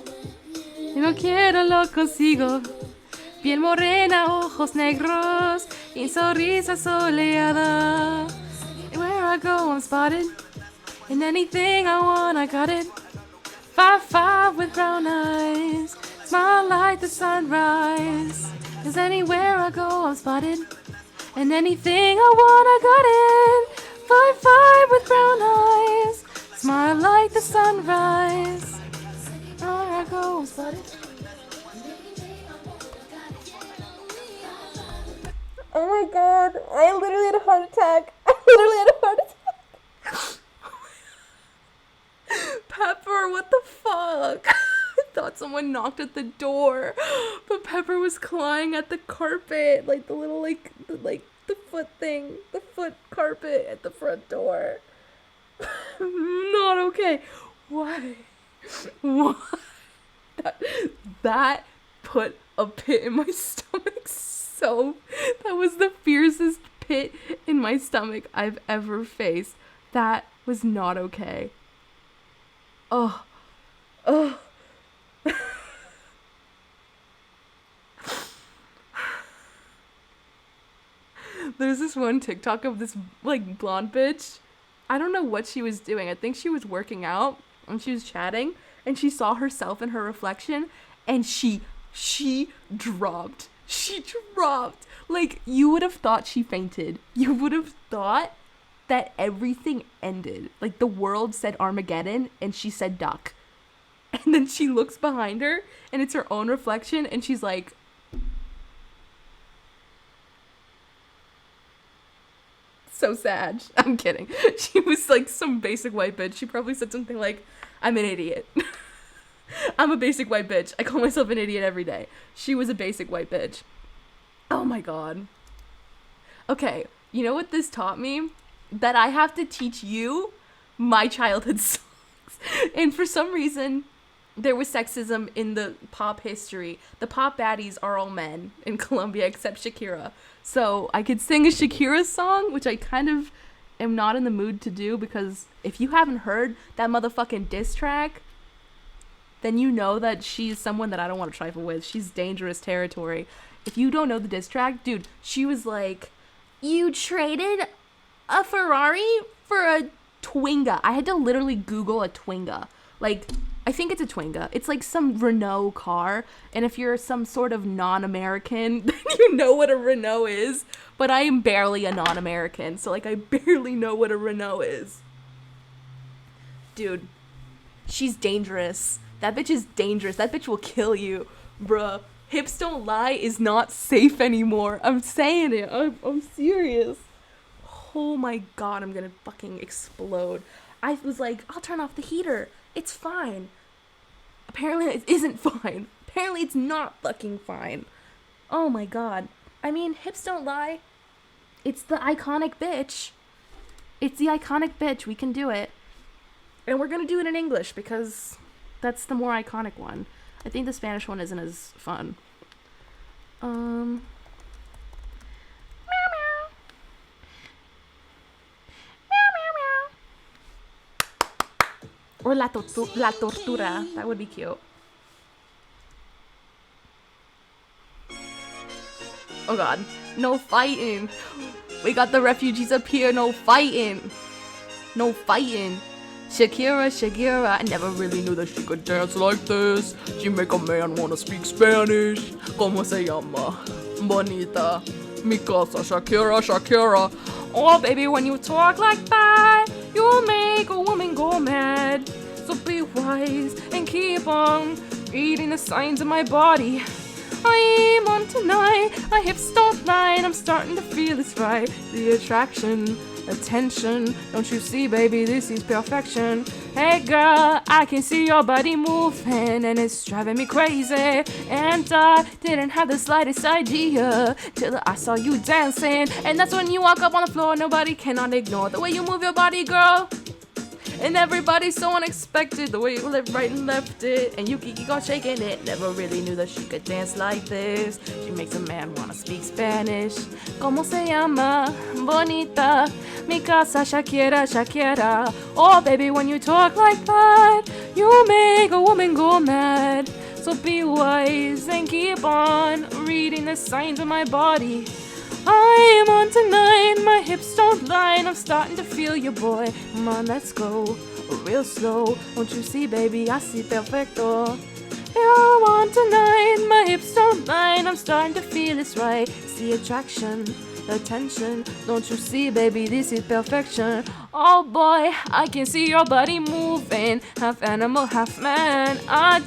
no quiero lo consigo. Piel morena, ojos negros, y sonrisa soleada. Where I go, I'm spotted. And anything I want, I got it. 5'5" with brown eyes. Smile like the sunrise. 'Cause anywhere I go, I'm spotted. And anything I want, I got it. 5'5" with brown eyes. Smile like the sunrise. There I go, I'm spotted. Oh my god, I literally had a heart attack. Pepper, what the fuck? I thought someone knocked at the door, but Pepper was clawing at the carpet, like the little, the foot thing, the foot carpet at the front door. Not okay. Why? Why? That put a pit in my stomach so... That was the fiercest pit in my stomach I've ever faced. That was not okay. Oh. There's this one TikTok of this, blonde bitch. I don't know what she was doing. I think she was working out and she was chatting and she saw herself in her reflection and she dropped. She dropped. Like, you would have thought she fainted. You would have thought that everything ended. Like, the world said Armageddon and she said duck. And then she looks behind her and it's her own reflection and she's like, so sad. I'm kidding. She was like some basic white bitch. She probably said something like, I'm an idiot. I'm a basic white bitch. I call myself an idiot every day. She was a basic white bitch. Oh my god. Okay, you know what this taught me? That I have to teach you my childhood songs. And for some reason, there was sexism in the pop history. The pop baddies are all men in Colombia except Shakira. So I could sing a Shakira song, which I kind of am not in the mood to do because if you haven't heard that motherfucking diss track, then you know that she's someone that I don't want to trifle with. She's dangerous territory. If you don't know the diss track, dude, she was like, you traded a Ferrari for a Twinga. I had to literally Google a Twinga. Like, I think it's a Twinga. It's like some Renault car. And if you're some sort of non-American, then you know what a Renault is. But I am barely a non-American. So, like, I barely know what a Renault is. Dude, she's dangerous. That bitch is dangerous. That bitch will kill you. Bruh, hips don't lie is not safe anymore. I'm saying it. I'm serious. Oh my god, I'm gonna fucking explode. I was like, I'll turn off the heater. It's fine. Apparently it isn't fine. Apparently it's not fucking fine. Oh my god. I mean, hips don't lie. It's the iconic bitch. It's the iconic bitch. We can do it. And we're gonna do it in English because that's the more iconic one. I think the Spanish one isn't as fun. Meow meow. Meow meow meow. Or la tortura. That would be cute. Oh god. No fighting. We got the refugees up here. No fighting. No fighting. Shakira, I never really knew that she could dance like this. She make a man wanna speak Spanish. ¿Cómo se llama? Bonita. Mi casa, Shakira. Oh, baby, when you talk like that, you'll make a woman go mad. So be wise and keep on reading the signs of my body. I'm on tonight, my hips don't lie, and I'm starting to feel it's right. The attraction, attention, don't you see, baby, this is perfection. Hey girl, I can see your body moving, and it's driving me crazy. And I didn't have the slightest idea till I saw you dancing. And that's when you walk up on the floor, nobody cannot ignore the way you move your body, girl. And everybody's so unexpected, the way you left, right, and left it. And you keep on shaking it. Never really knew that she could dance like this. She makes a man wanna speak Spanish. ¿Cómo se llama? Bonita. Mi casa, Shakira. Oh, baby, when you talk like that, you make a woman go mad. So be wise and keep on reading the signs of my body. I'm on tonight, my hips don't lie, and I'm starting to feel you, boy. Come on, let's go, real slow. Won't you see, baby, así perfecto. Yeah, I'm on tonight, my hips don't lie, and I'm starting to feel it's right. It's the attraction, the tension. Don't you see, baby, this is perfection. Oh boy, I can see your body moving, half animal, half man. I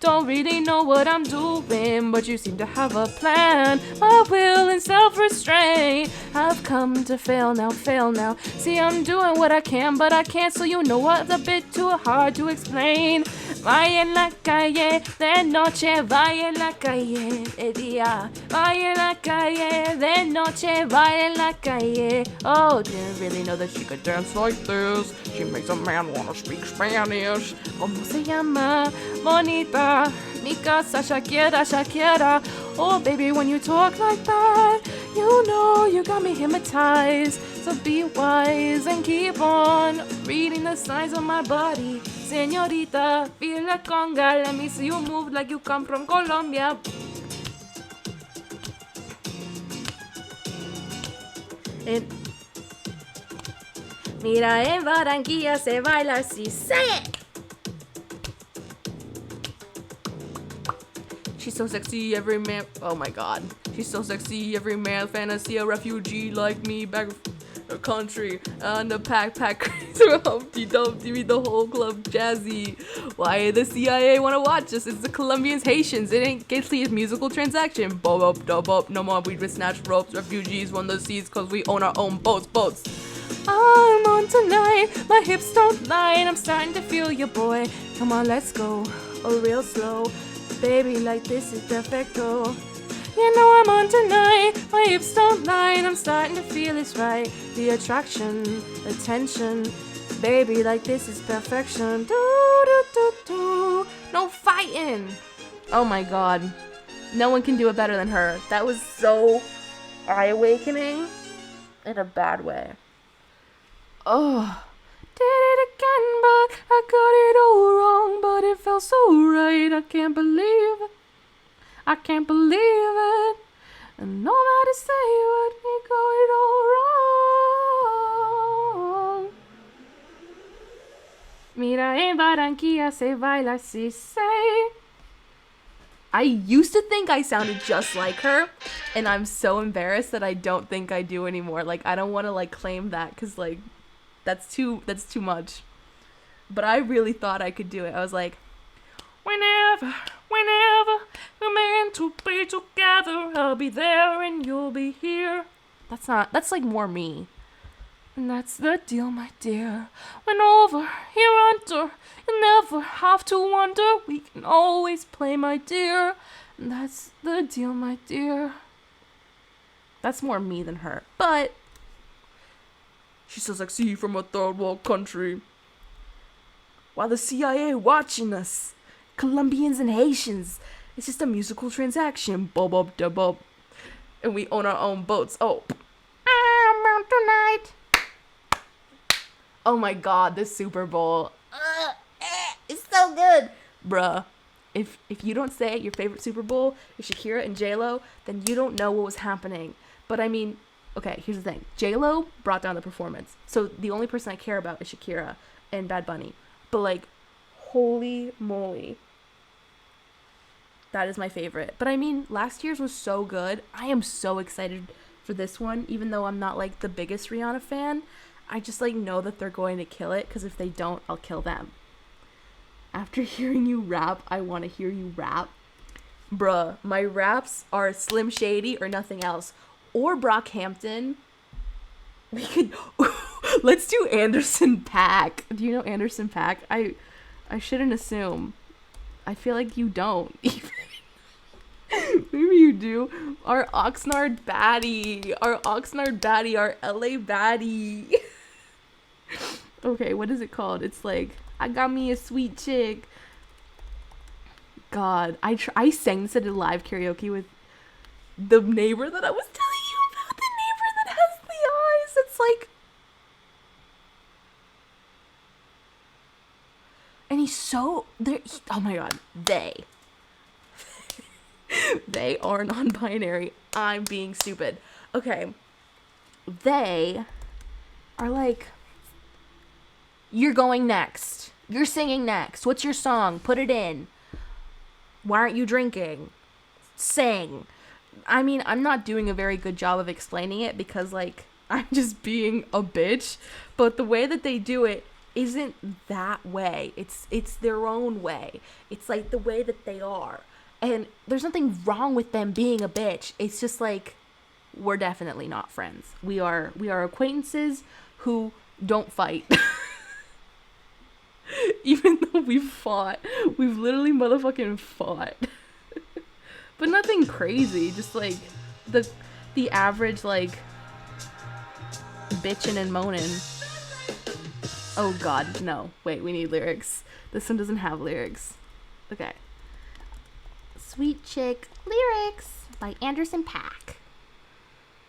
don't really know what I'm doing, but you seem to have a plan. My will and self-restraint have come to fail now. See, I'm doing what I can, but I can't, so you know what's a bit too hard to explain. Vaya en la calle de noche, vaya en la calle de día. Vaya en la calle de noche, vaya en la calle. Oh, didn't really know that she could dance like this. She makes a man wanna speak Spanish. ¿Cómo se llama? Bonita. Mi casa, Shakira. Oh, baby, when you talk like that, you know you got me hypnotized. So be wise and keep on reading the signs of my body. Señorita, feel la conga. Let me see you move like you come from Colombia. Mira, en Barranquilla se baila así. Say it! She's so sexy, every man. Oh my god. She's so sexy, every man fantasy. A refugee like me back the country. And the pack crazy Humpty Dumpty, meet the whole club jazzy. Why the CIA wanna watch us? It's the Colombians, Haitians. It ain't Gately, it's musical transaction. Bob up, dub up, no more we just snatch ropes. Refugees run the seas cause we own our own boats. I'm on tonight, my hips don't lie, and I'm starting to feel you, boy. Come on, let's go, real slow. Baby, like this is perfecto. You know I'm on tonight, my hips don't lie, and I'm starting to feel it's right. The attraction, the tension. Baby, like this is perfection. Do. No fighting. Oh my god. No one can do it better than her. That was so eye-awakening in a bad way. Oh, did it again, but I got it all wrong, but it felt so right. I can't believe it. And nobody say what we got it all wrong. Mira, en Barranquilla se baila así, say. I used to think I sounded just like her, and I'm so embarrassed that I don't think I do anymore. Like, I don't want to like claim that, cause like that's too much. But I really thought I could do it. I was like, whenever We're meant to be together. I'll be there and you'll be here. That's like more me. And that's the deal, my dear. When over, here under, you'll never have to wonder. We can always play, my dear. And that's the deal, my dear. That's more me than her. But she says, like, see from a third world country. While the CIA watching us. Colombians and Haitians. It's just a musical transaction. Bob up da bob. And we own our own boats. Oh. I'm out tonight. Oh my god, this Super Bowl. It's so good. Bruh. If you don't say your favorite Super Bowl is Shakira and J-Lo, then you don't know what was happening. But I mean, okay, here's the thing. J-Lo brought down the performance. So the only person I care about is Shakira and Bad Bunny. But like, holy moly. That is my favorite. But I mean, last year's was so good. I am so excited for this one, even though I'm not like the biggest Rihanna fan. I just like know that they're going to kill it, because if they don't, I'll kill them. After hearing you rap, I want to hear you rap. Bruh, my raps are Slim Shady or Nothing Else. Or Brockhampton. We could... Let's do Anderson .Paak. Do you know Anderson .Paak? I shouldn't assume. I feel like you don't. Maybe you do. Our Oxnard baddie. Our LA baddie. Okay, what is it called? It's like, I got me a sweet chick. God, I sang this at a live karaoke with the neighbor that I was telling you about. The neighbor that has the eyes. It's like... And he's so... oh my god. They are non-binary. I'm being stupid. Okay. They are like... You're going next. You're singing next. What's your song? Put it in. Why aren't you drinking? Sing. I mean, I'm not doing a very good job of explaining it because, like, I'm just being a bitch. But the way that they do it isn't that way. It's their own way. It's, like, the way that they are. And there's nothing wrong with them being a bitch. It's just, like, we're definitely not friends. We are acquaintances who don't fight. Even though we've fought. We've literally motherfucking fought. But nothing crazy. Just like the average like bitching and moaning. Oh god, no. Wait, we need lyrics. This one doesn't have lyrics. Okay. Sweet Chick lyrics by Anderson .Paak.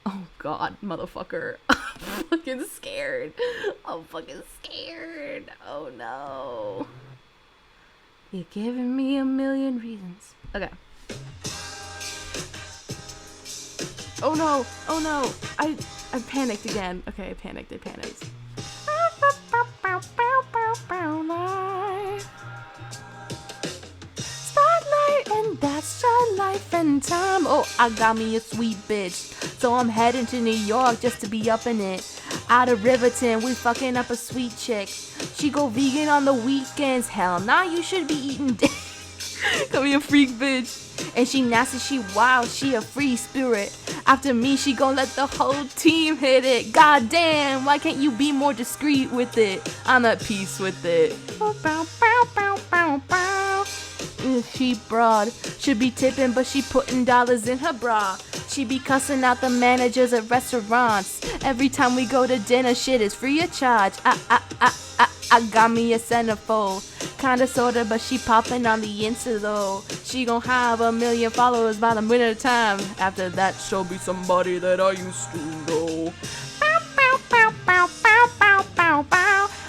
Oh god, motherfucker. I'm fucking scared. Oh no. You're giving me a million reasons. Okay. Oh no. I panicked again. Okay, I panicked. Spotlight, and that's your life and time. Oh, I got me a sweet bitch. So I'm heading to New York just to be up in it. Out of Riverton, we fucking up a sweet chick. She go vegan on the weekends. Hell nah, you should be eating dick. Call me a freak bitch. And she nasty, she wild, she a free spirit. After me, she gon' let the whole team hit it. God damn, why can't you be more discreet with it? I'm at peace with it. She broad, should be tipping, but she putting dollars in her bra. She be cussing out the managers at restaurants. Every time we go to dinner, shit is free of charge. I got me a centerfold. Kinda sorta, but she popping on the Insta though. She gon' have 1 million followers by the winter time. After that, she'll be somebody that I used to know.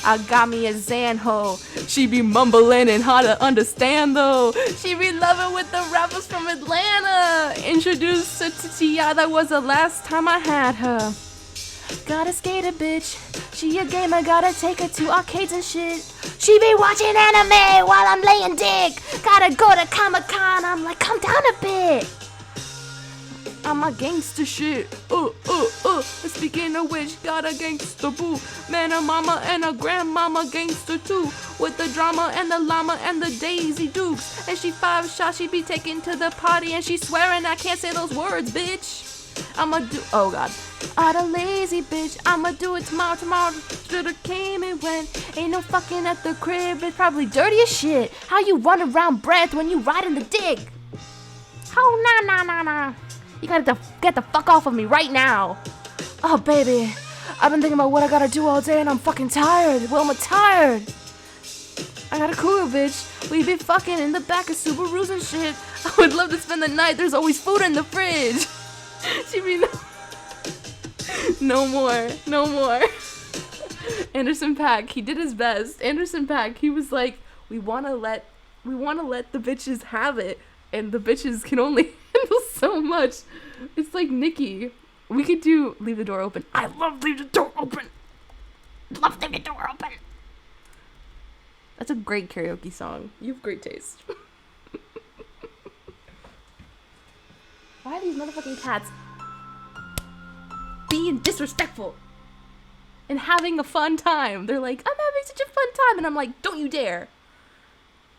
I got me a Zanho. She be mumbling and hard to understand though. She be loving with the rappers from Atlanta. Introduced her to T.I., that was the last time I had her. Gotta skate a bitch. She a gamer, gotta take her to arcades and shit. She be watching anime while I'm laying dick. Gotta go to Comic-Con, I'm like, calm down a bit. I'm a gangster shit. It's Speaking of which, got a gangster boo. Man, a mama and a grandmama gangster too. With the drama and the llama and the Daisy Dukes. And she 5 shots, she be taken to the party and she swearing I can't say those words, bitch. I'ma do, oh god. Ah, the lazy bitch, I'ma do it tomorrow. Should've came and went. Ain't no fucking at the crib, it's probably dirty as shit. How you run around breath when you riding the dick? Oh, nah. You gotta get the fuck off of me right now. Oh, baby, I've been thinking about what I gotta do all day and I'm fucking tired. Well, I'm tired. I got a cooler, bitch. We be fucking in the back of Subarus and shit. I would love to spend the night. There's always food in the fridge. She mean no more. Anderson .Paak, he did his best. Anderson .Paak, he was like, we wanna let the bitches have it, and the bitches can only handle so much. It's like Nikki. We could do Leave the Door Open. I love Leave the Door Open. Love Leave the Door Open. That's a great karaoke song. You have great taste. Why are these motherfucking cats being disrespectful and having a fun time? They're like, I'm having such a fun time. And I'm like, don't you dare.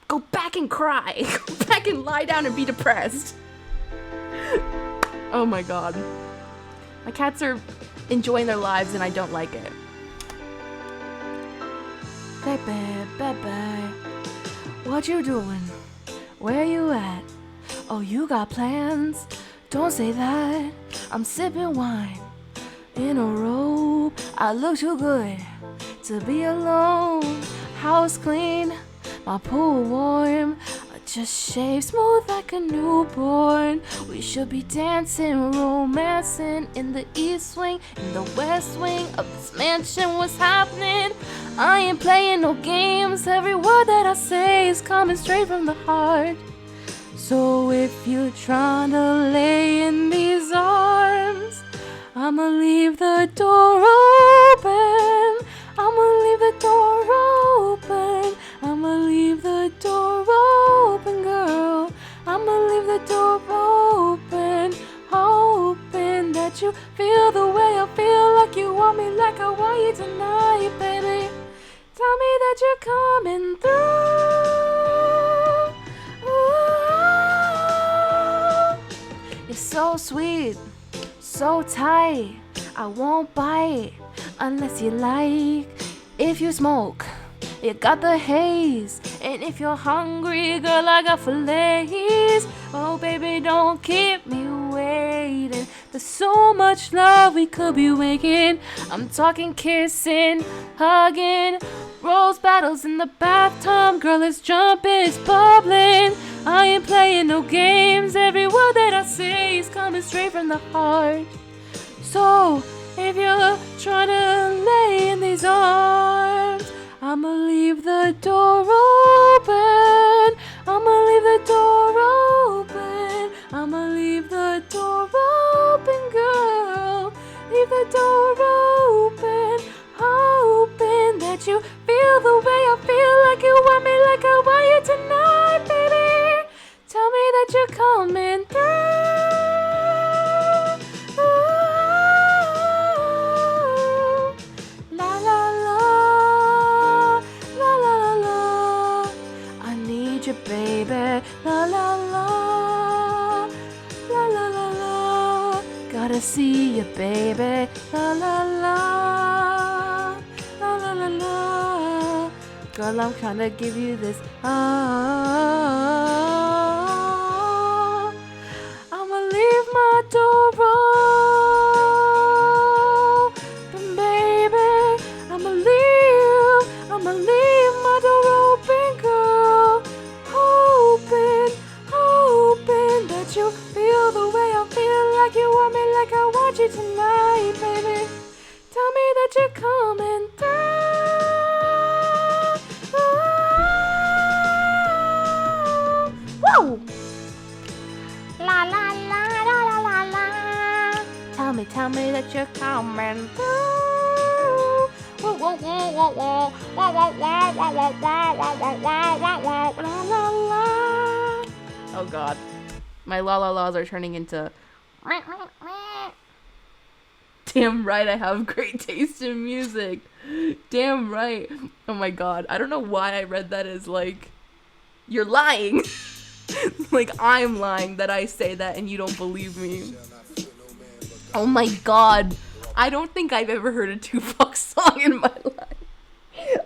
Go back and cry. Go back and lie down and be depressed. Oh my god. My cats are enjoying their lives and I don't like it. Baby, what you doing? Where you at? Oh, you got plans? Don't say that. I'm sipping wine in a robe. I look too good to be alone. House clean, my pool warm. I just shaved smooth like a newborn. We should be dancing, romancing in the east wing, in the west wing of this mansion. What's happening? I ain't playing no games. Every word that I say is coming straight from the heart. So if you're trying to lay in these arms, I'ma leave the door open. I'ma leave the door open. I'ma leave the door open, girl. I'ma leave the door open, hoping that you feel the way I feel, like you want me, like I want you tonight, baby. Tell me that you're coming through. Ooh. You're so sweet, so tight. I won't bite unless you like. If you smoke, you got the haze. And if you're hungry, girl, I got fillets. Oh, baby, don't keep me waiting. There's so much love we could be making. I'm talking kissing, hugging, rose battles in the bathtub. Girl, it's jumping, it's bubbling. I ain't playing no games. Every word that I say is coming straight from the heart. So, if you're trying to lay in these arms, I'ma leave the door open. I'ma leave the door open. I'ma leave the door open, girl. Leave the door open, hoping that you feel the way I feel, like you want me, like I want you tonight, baby. Tell me that you're coming through. La la la, la la la. I need you, baby. La la la, la la la la. Gotta see you, baby. La la la, la la la la. Girl, I'm trying to give you this. I'ma leave my door open, baby. I'ma leave my door open, girl. Hoping that you feel the way I feel, like you want me, like I want you tonight, baby. Tell me that you're coming through. Whoa! La la la la la la la. Tell me that you're coming through. Whoa whoa whoa whoa whoa whoa whoa whoa whoa whoa whoa whoa whoa la la la. Oh god, my la la la's are turning into. Damn right I have great taste in music. Damn right. Oh my god. I don't know why I read that as like, you're lying. Like I'm lying that I say that and you don't believe me. Oh my god. I don't think I've ever heard a Tupac song in my life.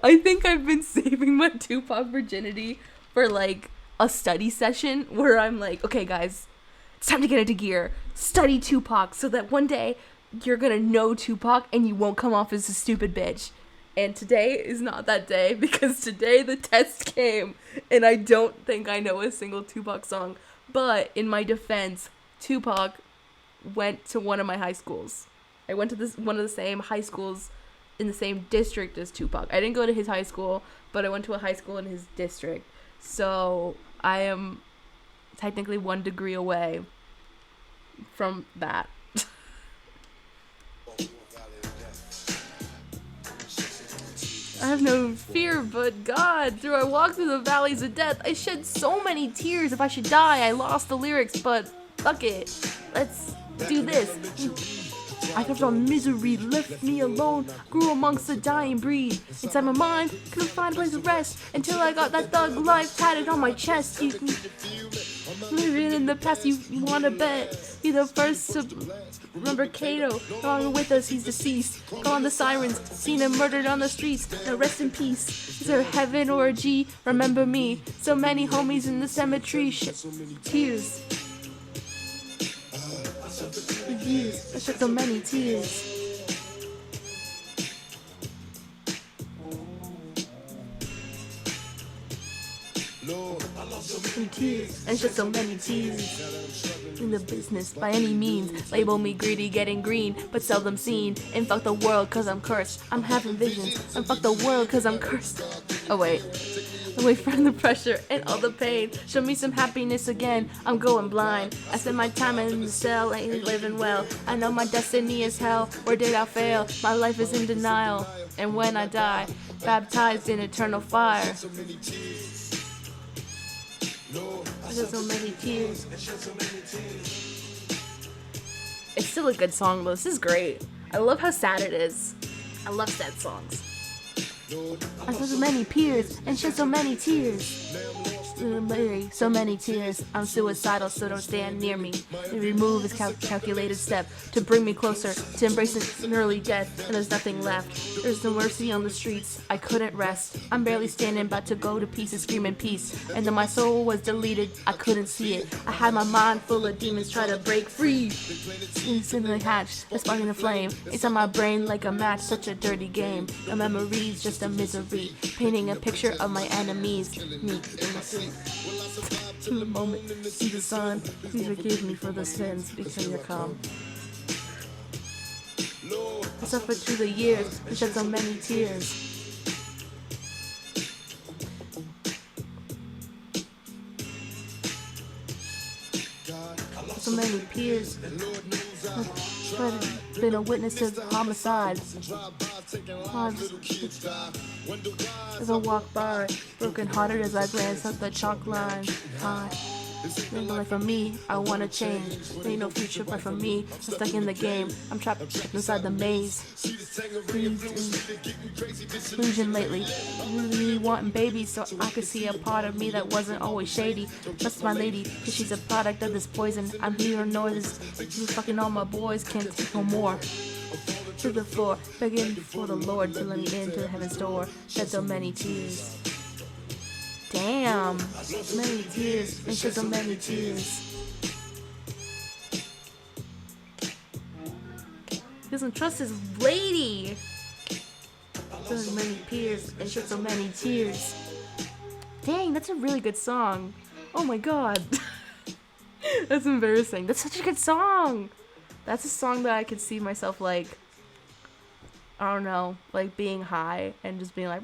I think I've been saving my Tupac virginity for like a study session where I'm like, okay guys, it's time to get into gear. Study Tupac so that one day you're gonna know Tupac and you won't come off as a stupid bitch. And today is not that day because today the test came and I don't think I know a single Tupac song. But in my defense, Tupac went to one of my high schools. I went to one of the same high schools in the same district as Tupac. I didn't go to his high school, but I went to a high school in his district. So I am technically 1 degree away from that. I have no fear but God. Through I walk through the valleys of death. I shed so many tears. If I should die, I lost the lyrics, but fuck it. Let's do this. I kept on misery, left me alone, grew amongst the dying breed. Inside my mind, couldn't find a place to rest until I got that thug life tatted on my chest. You living in the past, you wanna bet? Be the first to remember Kato, no longer with us, he's deceased. Call on the sirens, seen him murdered on the streets. Now rest in peace. Is there heaven or a G? Remember me. So many homies in the cemetery. Tears. I shed so many tears. Tears and shed so many tears. In the business by any means, label me greedy, getting green, but seldom seen. And fuck the world cause I'm cursed. I'm having visions. And fuck the world cause I'm cursed. Oh wait. Away from the pressure and all the pain. Show me some happiness again. I'm going blind. I spend my time in the cell, ain't living well. I know my destiny is hell. Where did I fail? My life is in denial. And when I die, baptized in eternal fire. I shed so many tears. It's still a good song though. This is great. I love how sad it is. I love sad songs. I shed so many tears and shed so many tears. So many tears. I'm suicidal, so don't stand near me. Every move is calculated step to bring me closer to embracing an early death. And there's nothing left. There's no mercy on the streets. I couldn't rest. I'm barely standing, about to go to pieces, screaming peace. And then my soul was deleted. I couldn't see it. I had my mind full of demons try to break free. Instantly hatched, a sparking a flame. It's on my brain like a match. Such a dirty game. The memories just a misery. Painting a picture of my enemies. Me in the street. In the moment, see the sun. Please forgive me for the sins because you're come. I suffered through the years and shed so many tears. So many peers. I've been a witness to homicide. As I walk by, broken hearted as I glance up the chalk line. Ain't no life for me, I wanna change. There ain't no future but for me. I'm stuck in the game, I'm trapped inside the maze. Illusion lately, really wanting babies so I could see a part of me that wasn't always shady. Trust my lady, cause she's a product of this poison. I'm hearing noises, fucking all my boys can't take no more. To the floor, begging for the Lord to let me into heaven's door. Shed so many tears. Damn, so many tears, and shed so many tears. He doesn't trust his lady. So many tears, and shed so many tears. Dang, that's a really good song. Oh my god. That's embarrassing. That's such a good song. That's a song that I could see myself like, I don't know, like being high and just being like,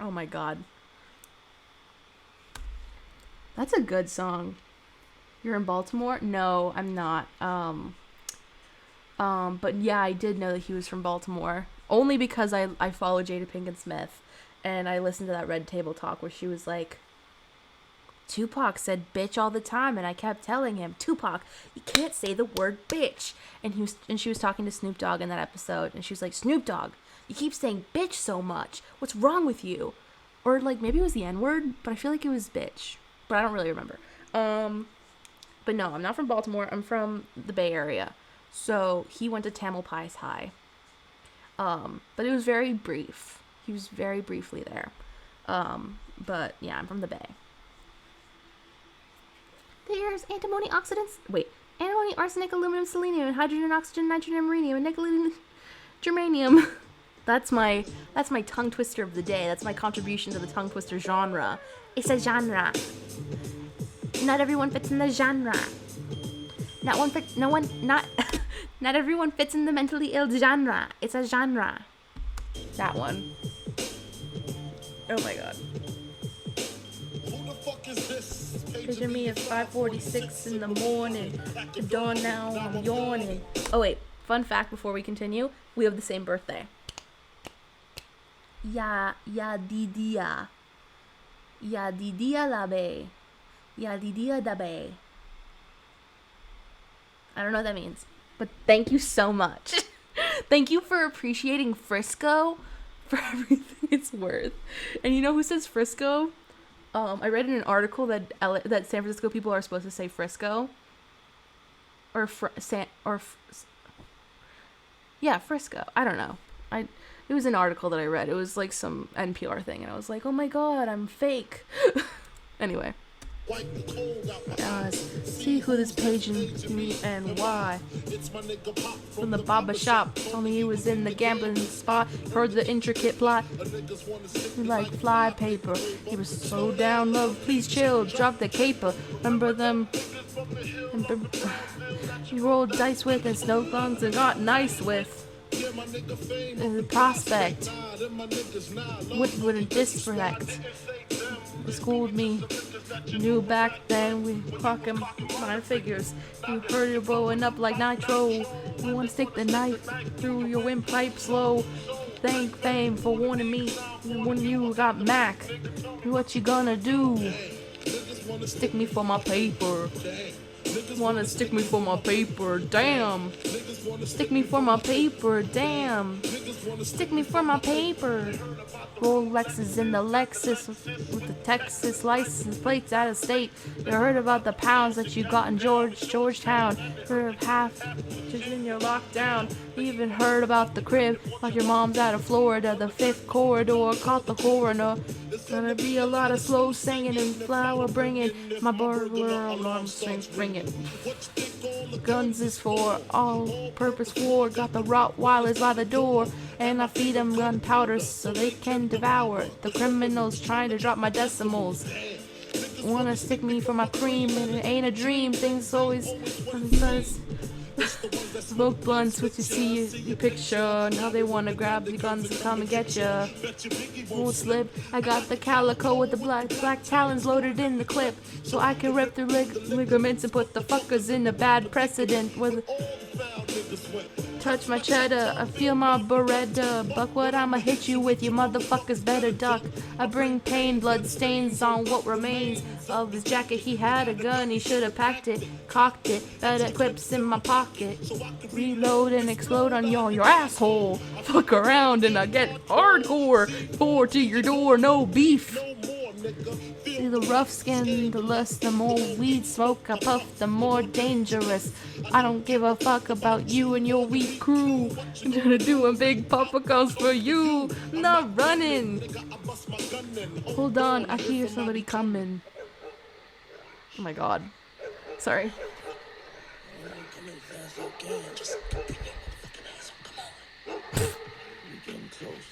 oh my god. That's a good song. You're in Baltimore? No, I'm not. But yeah, I did know that he was from Baltimore. Only because I follow Jada Pinkett Smith and I listened to that Red Table Talk where she was like, Tupac said bitch all the time, and I kept telling him, Tupac, you can't say the word bitch. And she was talking to Snoop Dogg in that episode, and she was like, Snoop Dogg, you keep saying bitch so much. What's wrong with you? Or like maybe it was the N-word, but I feel like it was bitch. But I don't really remember. But no, I'm not from Baltimore. I'm from the Bay Area. So he went to Tamalpais High. But it was very brief. He was very briefly there. But yeah, I'm from the Bay. There's antimony oxidants. Wait, antimony, arsenic, aluminum, selenium, hydrogen, oxygen, nitrogen, rhenium, and nickel, germanium. That's my tongue twister of the day. That's my contribution to the tongue twister genre. It's a genre. Not everyone fits in the genre. Not everyone fits in the mentally ill genre. It's a genre. That one. Oh my god. Who the fuck is this? Picture me at 5:46 in the morning. The dawn now, I'm yawning. Oh wait, fun fact before we continue. We have the same birthday. Ya didia. Ya didia labe. Ya didia dabe. I don't know what that means. But thank you so much. Thank you for appreciating Frisco for everything it's worth. And you know who says Frisco? I read in an article that that San Francisco people are supposed to say Frisco. Yeah, Frisco. I don't know. It was an article that I read. It was like some NPR thing, and I was like, oh my god, I'm fake. Anyway. See who this paging me and why. From the barber shop, told me he was in the gambling spot. Heard the intricate plot. Like fly paper. He was so down, love, please chill. Drop the caper. Remember them? He rolled dice with and snow guns and got nice with. The prospect wouldn't disrespect. Schooled me. Knew back then we fucking nine figures. You heard it blowing up like nitro. You wanna stick the knife through your windpipe slow. Thank fame for warning me when you got Mac. What you gonna do? Stick me for my paper. Wanna stick me for my paper, damn. Stick me for my paper, damn. Stick me for my paper. Rolexes in the Lexus with the Texas license plates out of state. You heard about the pounds that you got in Georgetown. Heard of half just in your lockdown. You even heard about the crib like your mom's out of Florida. The fifth corridor caught the coroner. Gonna be a lot of slow singing and flower bringing. My burglar alarm strings ringing. Guns is for all-purpose war. Got the Rottweilers by the door, and I feed them gunpowder so they can devour the criminals trying to drop my decimals. Wanna stick me for my cream, and it ain't a dream. Things always smoke blunts with you see your picture. Now they wanna grab the guns and come and get ya. Won't slip. I got the calico with the black talons loaded in the clip, so I can rip through ligaments and put the fuckers in a bad precedent. With touch my cheddar, I feel my Beretta. Buck what I'ma hit you with, you motherfuckers better duck. I bring pain, blood stains on what remains of his jacket. He had a gun, he should've packed it, cocked it, better clips in my pocket. Reload and explode on your asshole. Fuck around and I get hardcore. 4 to your door, no beef. See the rough skin, the less, the more weed smoke I puff, the more dangerous. I don't give a fuck about you and your weak crew. I'm gonna do a big papa calls for you. I'm not running. Hold on, I hear somebody coming. Oh my god. Sorry.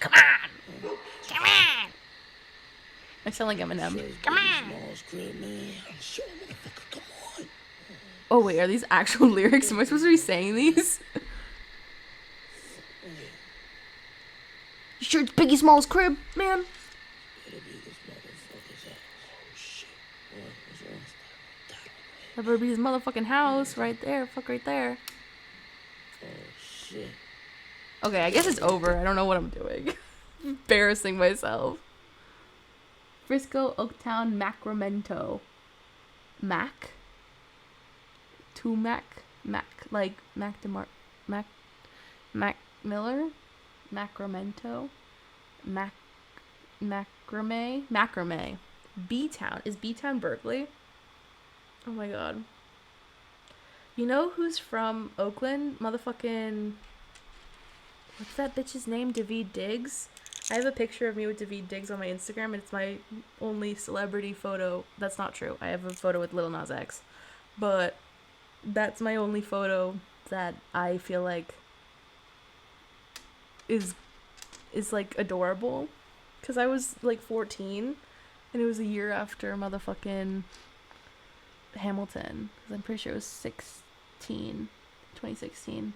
Come on! Come on! I sound like Eminem. Come on! Oh wait, are these actual lyrics? Am I supposed to be saying these? You sure it's Biggie Smalls' crib, man? That better be his motherfucking house right there. Fuck right there. Okay, I guess it's over. I don't know what I'm doing. Embarrassing myself. Frisco, Oaktown, Sacramento. Mac. To Mac. Like Mac DeMar. Mac Miller. Macramento. Macrame. B-Town. Is B-Town Berkeley? Oh my god. You know who's from Oakland? Motherfucking... What's that bitch's name? Daveed Diggs? I have a picture of me with Daveed Diggs on my Instagram, and it's my only celebrity photo. That's not true. I have a photo with Lil Nas X. But that's my only photo that I feel like is like adorable. Because I was like 14, and it was a year after motherfucking Hamilton. Because I'm pretty sure it was 2016.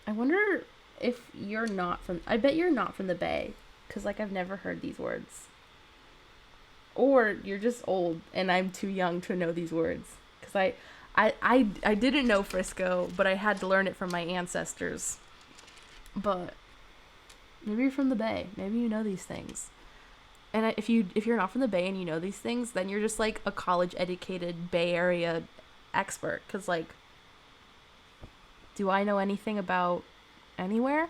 I wonder if you're not from... I bet you're not from the Bay. Because, like, I've never heard these words. Or you're just old, and I'm too young to know these words. Because I didn't know Frisco, but I had to learn it from my ancestors. But maybe you're from the Bay. Maybe you know these things. And if you're not from the Bay and you know these things, then you're just, like, a college-educated Bay Area expert. Because, like... Do I know anything about anywhere?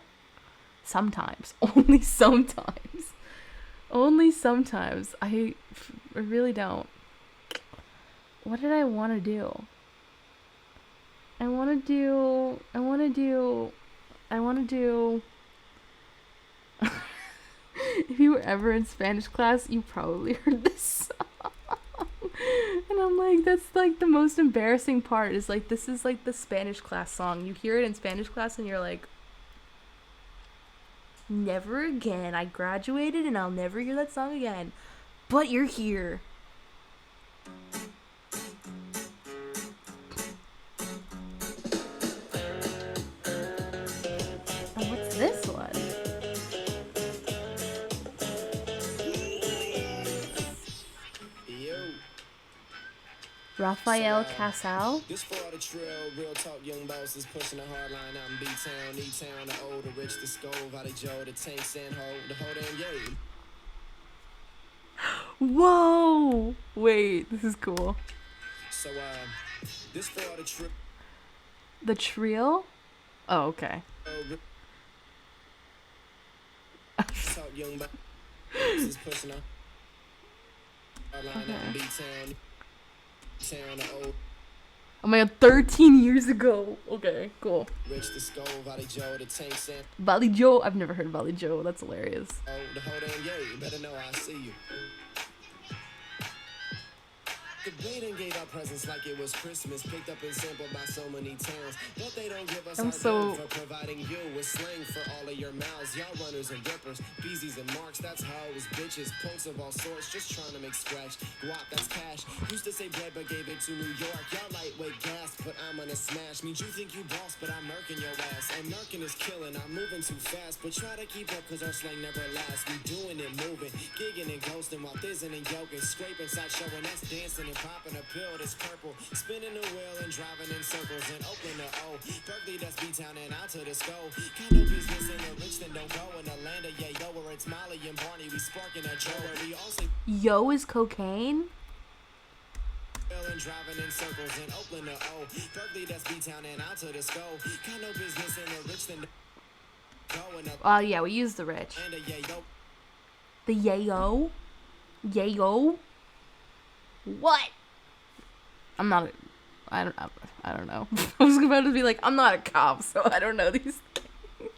Sometimes. Only sometimes. Only sometimes. I really don't. What did I want to do? I want to do... If you were ever in Spanish class, you probably heard this song. And I'm like, that's like the most embarrassing part is like, this is like the Spanish class song. You hear it in Spanish class and you're like, never again. I graduated and I'll never hear that song again. But you're here. And what's this one? Rafael Casal. This for the trail, real talk, young bosses pushing the hard line out in B-Town, E-Town, the old, the rich, the skull, Valley Joe, the tank, San Ho, the whole damn yay. Whoa! Wait, this is cool. So, this for the trip. The trio? Oh, okay. Talk, young bosses pushing the hard line out in B-Town. Oh my god, 13 years ago. Okay, cool. Rich the skull, Valley Joe, the tank, San Valley Joe. I've never heard Valley Joe. That's hilarious. Oh, the whole damn yay. You better know I see you. The Baden gave our presents like it was Christmas, picked up and sampled by so many towns. But they don't give us our due for providing you with slang for all of your mouths. Y'all runners and rippers, beezies and marks, that's how it was, bitches. Punks of all sorts, just trying to make scratch. Guap, that's cash. Used to say bread, but gave it to New York. Y'all lightweight gas, but I'm gonna smash. Means you think you boss, but I'm murking your ass. And murking is killing, I'm moving too fast. But try to keep up, cause our slang never lasts. We doing it, moving, gigging and ghosting while thizzing and yoking. Scraping, side showing, that's dancing and popping a pill that's purple, spinning the wheel and driving in circles in Oakland to O. Berkeley, that's B-Town and out to the Sco. Got no business in the rich, then don't go in the land of Yayo where it's Molly and Barney. We sparking a Joe where we all say Yo is cocaine? and driving in circles in Oakland to O. Berkeley, that's B-Town and out to the Sco. Got no business in the rich, then go in the Yeah, we use the rich. land of Yayo. The yayo? Yayo? What? I'm not I don't know. I was about to be like, I'm not a cop, so I don't know these things.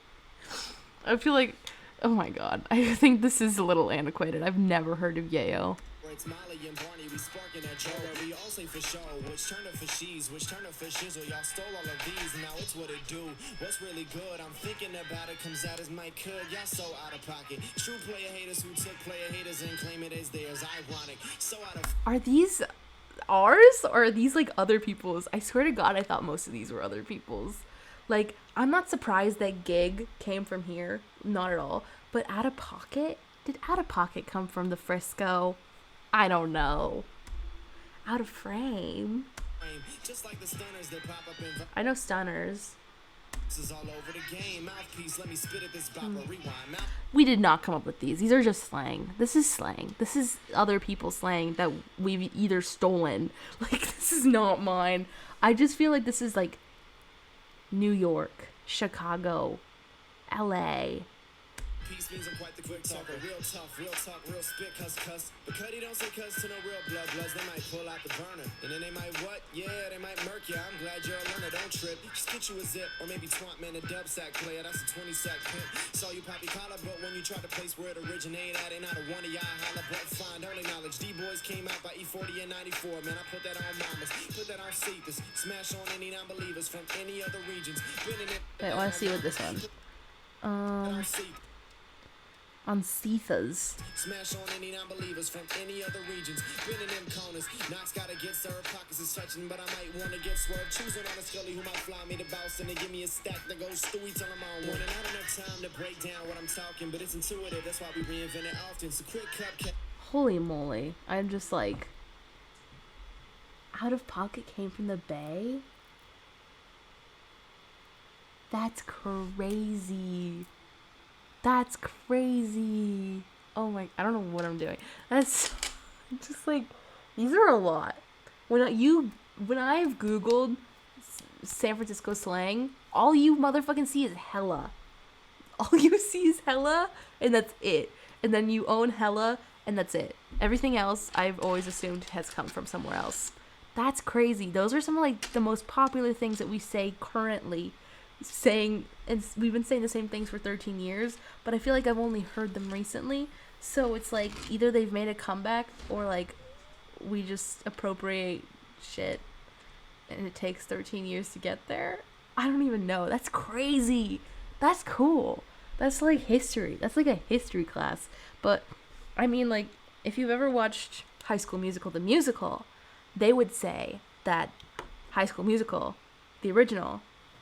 I feel like, oh my god, I think this is a little antiquated. I've never heard of yayo. Where it's Molly and Barney, we sparking a Joe where we all say for show, which turn to for she's, which turn to for shizzle. Y'all stole all of these, now it's what it do. What's really good? I'm thinking about it, comes out as might could. Y'all so out of pocket. True player haters who took player haters and claim it as theirs. Ironic. So out of Are these ours or are these like other people's? I swear to god I thought most of these were other people's. Like, I'm not surprised that Gig came from here, not at all. But Out of Pocket? Did Out of Pocket come from the Frisco? I don't know. Out of Frame? just like the stunners that pop up in I know Stunners. This is all over the game. Mouthpiece, let me spit at this bopper. Rewind. Mouth. We did not come up with these. These are just slang. This is slang. This is other people's slang that we've either stolen. Like, this is not mine. I just feel like this is like New York, Chicago, LA. Peace means I'm quite the quick talker. Real tough, real talk, real spit, cuss. But Cuddy don't say cuss to no real bloods. They might pull out the burner. And then they might what? Yeah, they might murk ya. I'm glad you're a learner, don't trip. Just get you a zip. Or maybe Twant Man, a dub sack player. That's a 20 sack pimp. Saw you poppy collar, but when you try to place where it originated at, ain't not a one of y'all holla. But fine, don't acknowledge. D-Boys came out by E40 and 94. Man, I put that on mamas. Put that on Cephas. Smash on any non-believers from any other regions. Been in it. Wait, I want to see what this one. On Cephas. Smash on any non-believers from any other regions. Been in them corners. Knox gotta get served. Pockets is touching, but I might wanna get swerved. Choosing on a scully who might fly me to bounce and they give me a stack that goes Stewie till I'm on one. And I don't have time to break down what I'm talking, but it's intuitive. That's why we reinvent it often. So quick cupcake. Holy moly. I'm just like, Out of Pocket came from the Bay? That's crazy. That's crazy. Oh my, I don't know what I'm doing. That's just like, these are a lot. When I've Googled San Francisco slang, all you motherfucking see is hella. All you see is hella, and that's it. And then you own hella, and that's it. Everything else I've always assumed has come from somewhere else. That's crazy. Those are some of like the most popular things that we say currently. Saying, and we've been saying the same things for 13 years, but I feel like I've only heard them recently. So it's like either they've made a comeback or like we just appropriate shit and it takes 13 years to get there. I don't even know. That's crazy. That's cool. That's like history. That's like a history class. But I mean, like, if you've ever watched High School Musical, the musical, they would say that High School Musical, the original,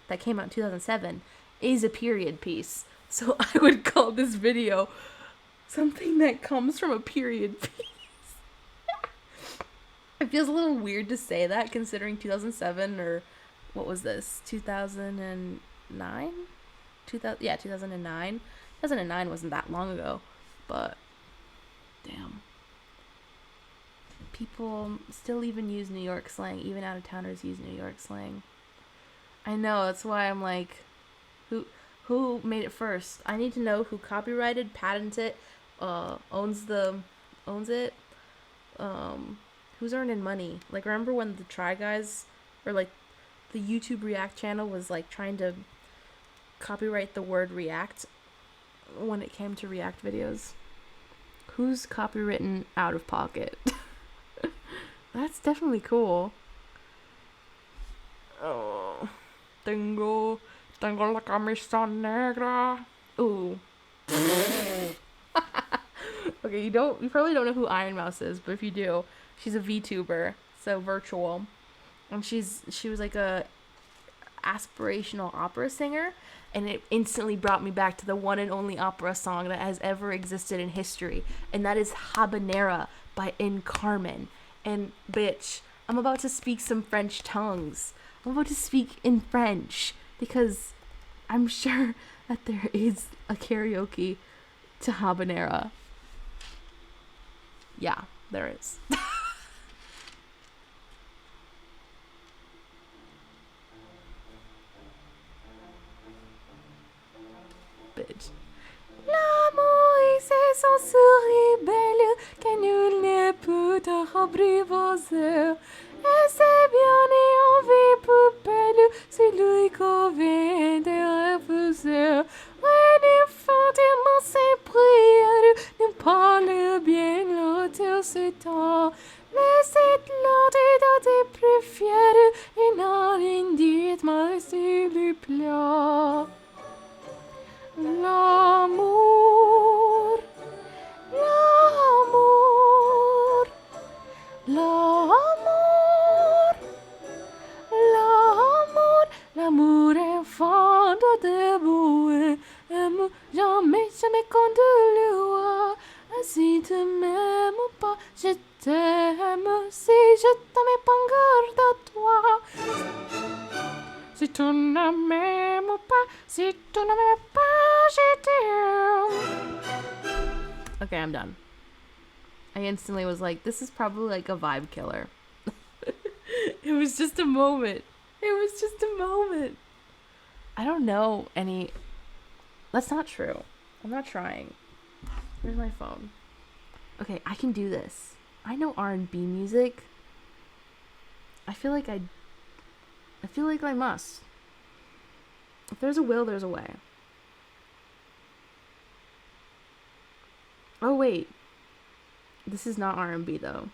that came out in 2007, is a period piece. So I would call this video something that comes from a period piece. It feels a little weird to say that considering 2007, or what was this, 2009? 2009. 2009 wasn't that long ago, but damn. People still even use New York slang. Even out-of-towners use New York slang. I know, that's why I'm like, who made it first? I need to know who copyrighted, patented it, owns it, who's earning money. Like, remember when the Try Guys, or like the YouTube React channel was like trying to copyright the word react when it came to React videos? Who's copywritten Out of Pocket? That's definitely cool. Oh. Tengo la camisa negra. Ooh. Okay, you probably don't know who Iron Mouse is, but if you do, she's a VTuber, so virtual. And she was like a aspirational opera singer, and it instantly brought me back to the one and only opera song that has ever existed in history, and that is Habanera by In Carmen. And bitch, I'm about to speak some French tongues. I'm about to speak in French because I'm sure that there is a karaoke to Habanera. Yeah, there is. Bitch. L'amour c'est son sourire belle que nul ne peut te apprivoiser. Et c'est bien et on vit plus belle celui qu'on vient de refuser. When you find him ses prières, nous parle bien l'auteur ce temps. Laissez l'autre dans tes plus fiers et n'a rien dit, mais s'il lui plaît. L'amour, l'amour, l'amour, l'amour, l'amour est fort de debout, aime jamais, jamais qu'on te le voit. Si tu m'aimes pas, je t'aime. Si je t'aime pas, garde à toi. Si tu ne m'aimes pas, Si tu no me push it down. Okay, I'm done. I instantly was like, this is probably like a vibe killer. It was just a moment. It was just a moment. I don't know any. That's not true. I'm not trying. Where's my phone? Okay, I can do this. I know R&B music. I feel like I must. If there's a will, there's a way. Oh wait. This is not R&B though.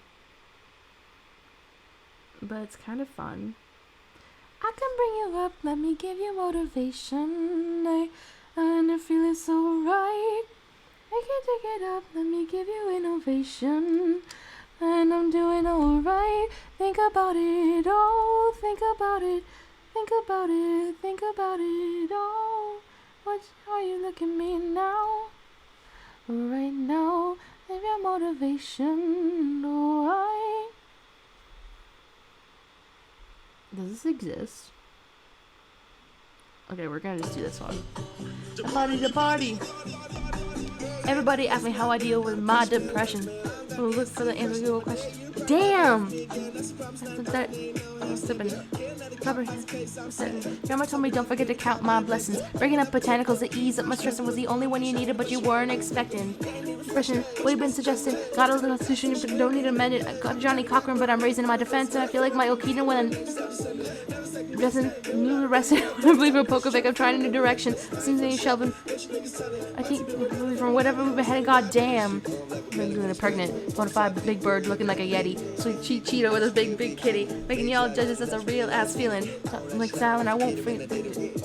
But it's kind of fun. I can bring you up, let me give you motivation. And I'm feeling so right. I can take it up, let me give you innovation. And I'm doing alright. Think about it all, think about it. Think about it, think about it all. How you look at me now? Right now, maybe your motivation, alright. Does this exist? Okay, we're gonna just do this one. The party, the party. Everybody ask me how I deal with my depression. We'll look for the answer to your question. Damn! I'm sipping. Grandma told me don't forget to count my blessings. Breaking up botanicals to ease up my stress and was the only one you needed, but you weren't expecting. Depression, what you've been suggesting. Got a little constitution, but don't need to amend it. I got Johnny Cochran, but I'm raising my defense, and I feel like my Okina when I'm dressing, new arrested. I believe in Pokovic. I'm trying a new direction. Seems like Shelvin. I think from whatever we've been heading, goddamn. I'm doing a pregnant, bonafide big bird looking like a yeti. Sweet cheat Cheeto with a big kitty. Making y'all judges that's a real ass feeling. I'm like silent, I won't freak.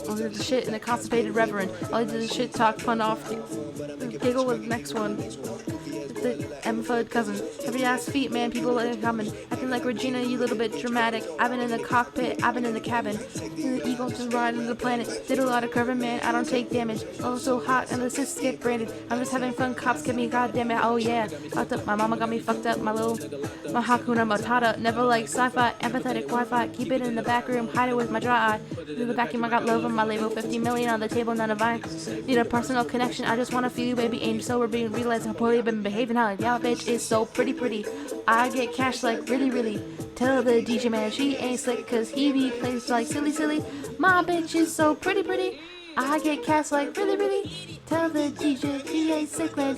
I'll do the shit in a constipated reverend. I'll do the shit talk, pun off. Giggle with the next one. The Emma cousin. Heavy ass feet, man, people are coming. Acting like Regina, you little bit dramatic. I've been in the cockpit, I've been in the cabin. The eagle just riding the planet. Did a lot of curving, man, I don't take damage. Oh, so hot, and the assists get branded. I'm just having fun, cops get me, goddamn it, oh yeah. Fucked up, my mama got me fucked up, my Hakuna Matata. Never like sci-fi, empathetic Wi-Fi. Keep it in the back room, hide it with my dry eye. In the vacuum, I got love on my label. 50 million on the table, none of mine. Need a personal connection, I just wanna feel you, baby. Angel, so we're being realized how poorly I've been behaving. How yeah, bitch is so pretty. I get cash like really. Tell the DJ man she ain't slick, cause he be plays like silly. My bitch is so pretty. I get cash like really. Tell the DJ he ain't sick, man.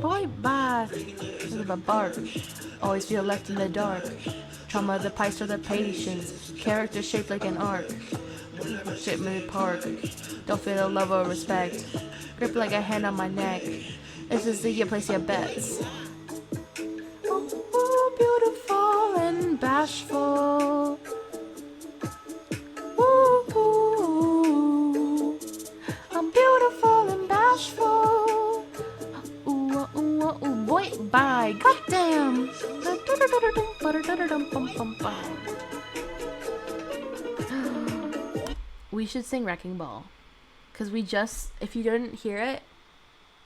Boy, bye. This is a bark. Always feel left in the dark. Trauma, the pipes or the patience. Character shaped like an arc. Shipment Park. Don't feel the love or respect. Grip like a hand on my neck. This is the year place your bets. Ooh, beautiful and bashful. Ooh, I'm beautiful and bashful. Ooh, boy, bye. Goddamn. We should sing Wrecking Ball. Because if you didn't hear it,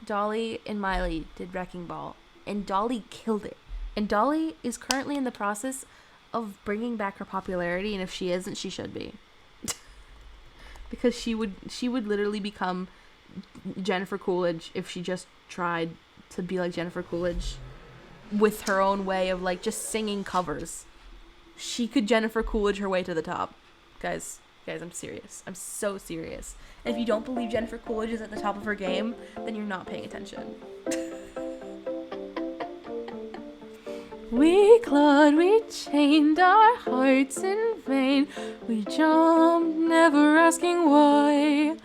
Dolly and Miley did Wrecking Ball. And Dolly killed it. And Dolly is currently in the process of bringing back her popularity. And if she isn't, she should be. Because she would literally become Jennifer Coolidge if she just tried to be like Jennifer Coolidge with her own way of like just singing covers. She could Jennifer Coolidge her way to the top. Guys, I'm serious. I'm so serious. And if you don't believe Jennifer Coolidge is at the top of her game, then you're not paying attention. We clawed, we chained our hearts in vain. We jumped, never asking why.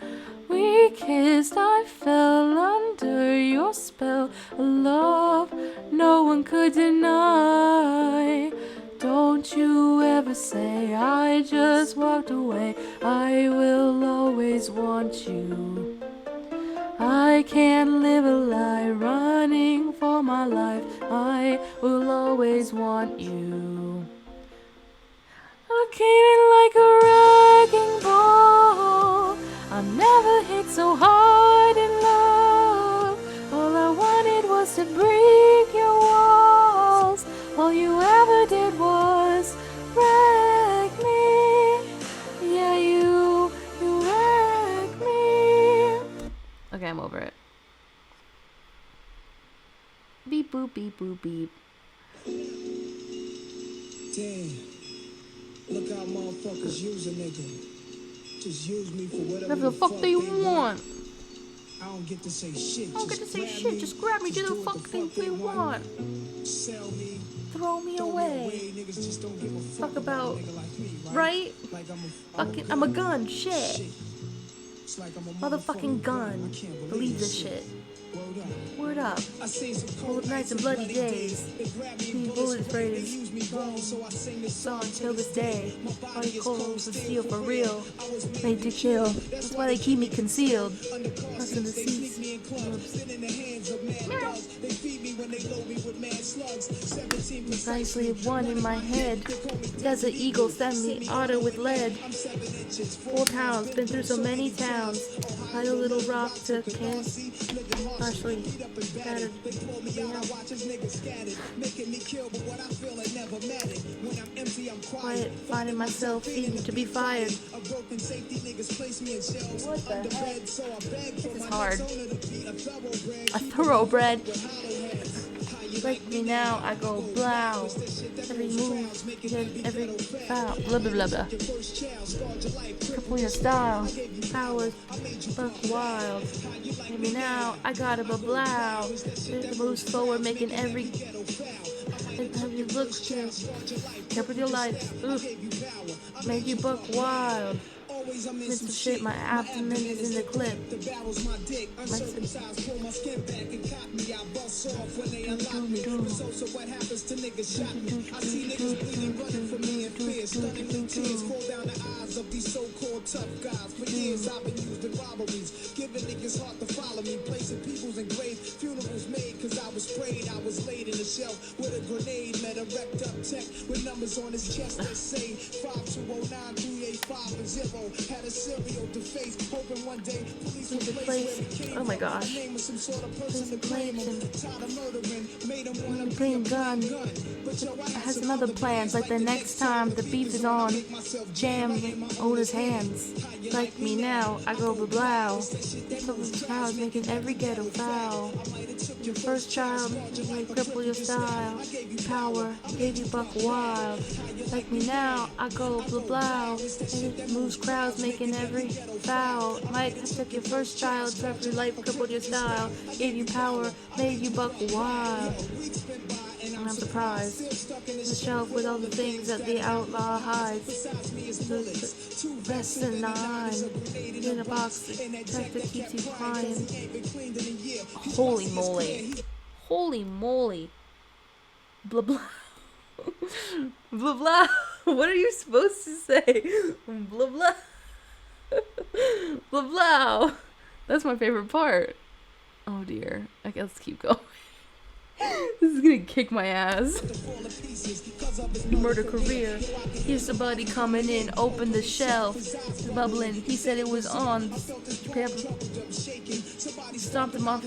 We kissed, I fell under your spell. A love no one could deny. Don't you ever say I just walked away. I will always want you. I can't live a lie running for my life. I will always want you. I came in like a wrecking ball. I never hit so hard in love. All I wanted was to break your walls. All you ever did was wreck me. Yeah, you wrecked boop beep boop beep. Damn. Look how motherfuckers use a nigga. Just use me for whatever Whatever the fuck they want. I don't get to say shit. I don't get to say shit. Just grab me, do the fucking thing they want. Sell me. Throw me away. Niggas just don't give a Fuck about, a nigga like me, right? Like I'm a gun. Shit. It's like I'm a Motherfucking gun. Believe this shit. Word up. Full of nights and bloody days. Clean bullet sprays. Song till this day. Body coals of steel for real. Made to kill. That's why they keep me concealed. Us in the seats. Precisely one in my head. Desert Eagle sent me auto with lead. 4 pounds, been through so many towns. Like a little rock to can. Partially battered. Quiet, finding myself needing to be fired. What the heck? This is hard. A thoroughbred. Like me now, I go blow. Every move, every foul, blah blah blah blah. Couple your style, powers, buck wild. Like me now, I gotta blow. Moves forward, making every look to careful your life. Make you buck wild. Mr. Shit, my abdomen is in the clip. Of these so-called tough guys. For years I've been used in robberies, giving niggas heart to follow me, placing people's in graves, funerals made cause I was sprayed. I was laid in a shelf with a grenade, met a wrecked up tech with numbers on his chest that say 5209-385-0. Had a serial to face, hoping one day police would place where he came. Oh my gosh. Name of some sort of person to blame him. Tired of murdering, made him wanna be Clean gun. But yo, I had some other plans, like the next time the beef is on, jam owner's hands. Like me now, I go blah. Public crowds making every ghetto foul. Your first child, like cripple your style. Power, gave you buck wild. Like me now, I go blah. And it moves crowds making every foul. Mike, I took your first child, prepped your life, crippled your style. Gave you power, made you buck wild. And I'm surprised. The shelf with all the things that the outlaw hides. Rest in 9. In a box that keeps you crying. Holy moly. Holy moly. Blah blah. Blah blah. What are you supposed to say? Blah blah. Blah blah. That's my favorite part. Oh dear. I guess let's keep going. This is gonna kick my ass. Murder career. Here's somebody coming in, open the shelf. Bubbling. He said it was on. Stomped him off,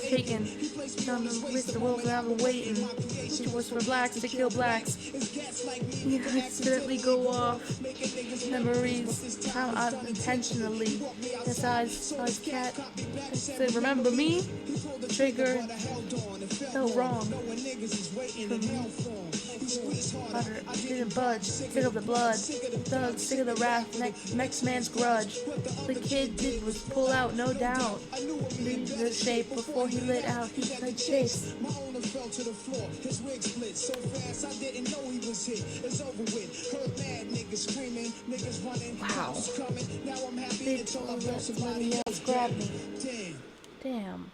taken. Found him with the wolves around waiting. It was for blacks to kill blacks. He accidentally go off. Memories. How unintentionally. His eyes cat. Said, remember me? Trigger. So wrong. Butter, didn't budge, sick of the blood, thug, sick of the wrath, next man's grudge. The kid did was pull out, no doubt. Leave the shape before he lit out, he played chase. Wow. They told somebody else grab me. Damn.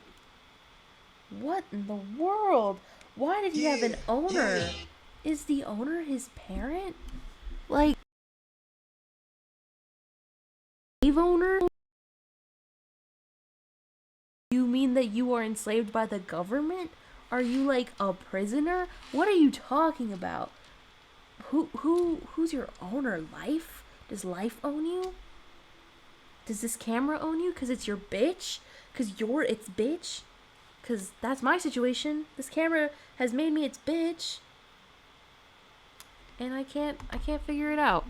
What in the world? Why did he have an owner? Is the owner his parent? Like, slave owner? You mean that you are enslaved by the government? Are you like a prisoner? What are you talking about? Who's your owner? Life? Does Life own you? Does this camera own you? Cause it's your bitch? Cause you're its bitch? Cause that's my situation. This camera has made me its bitch. And I can't figure it out.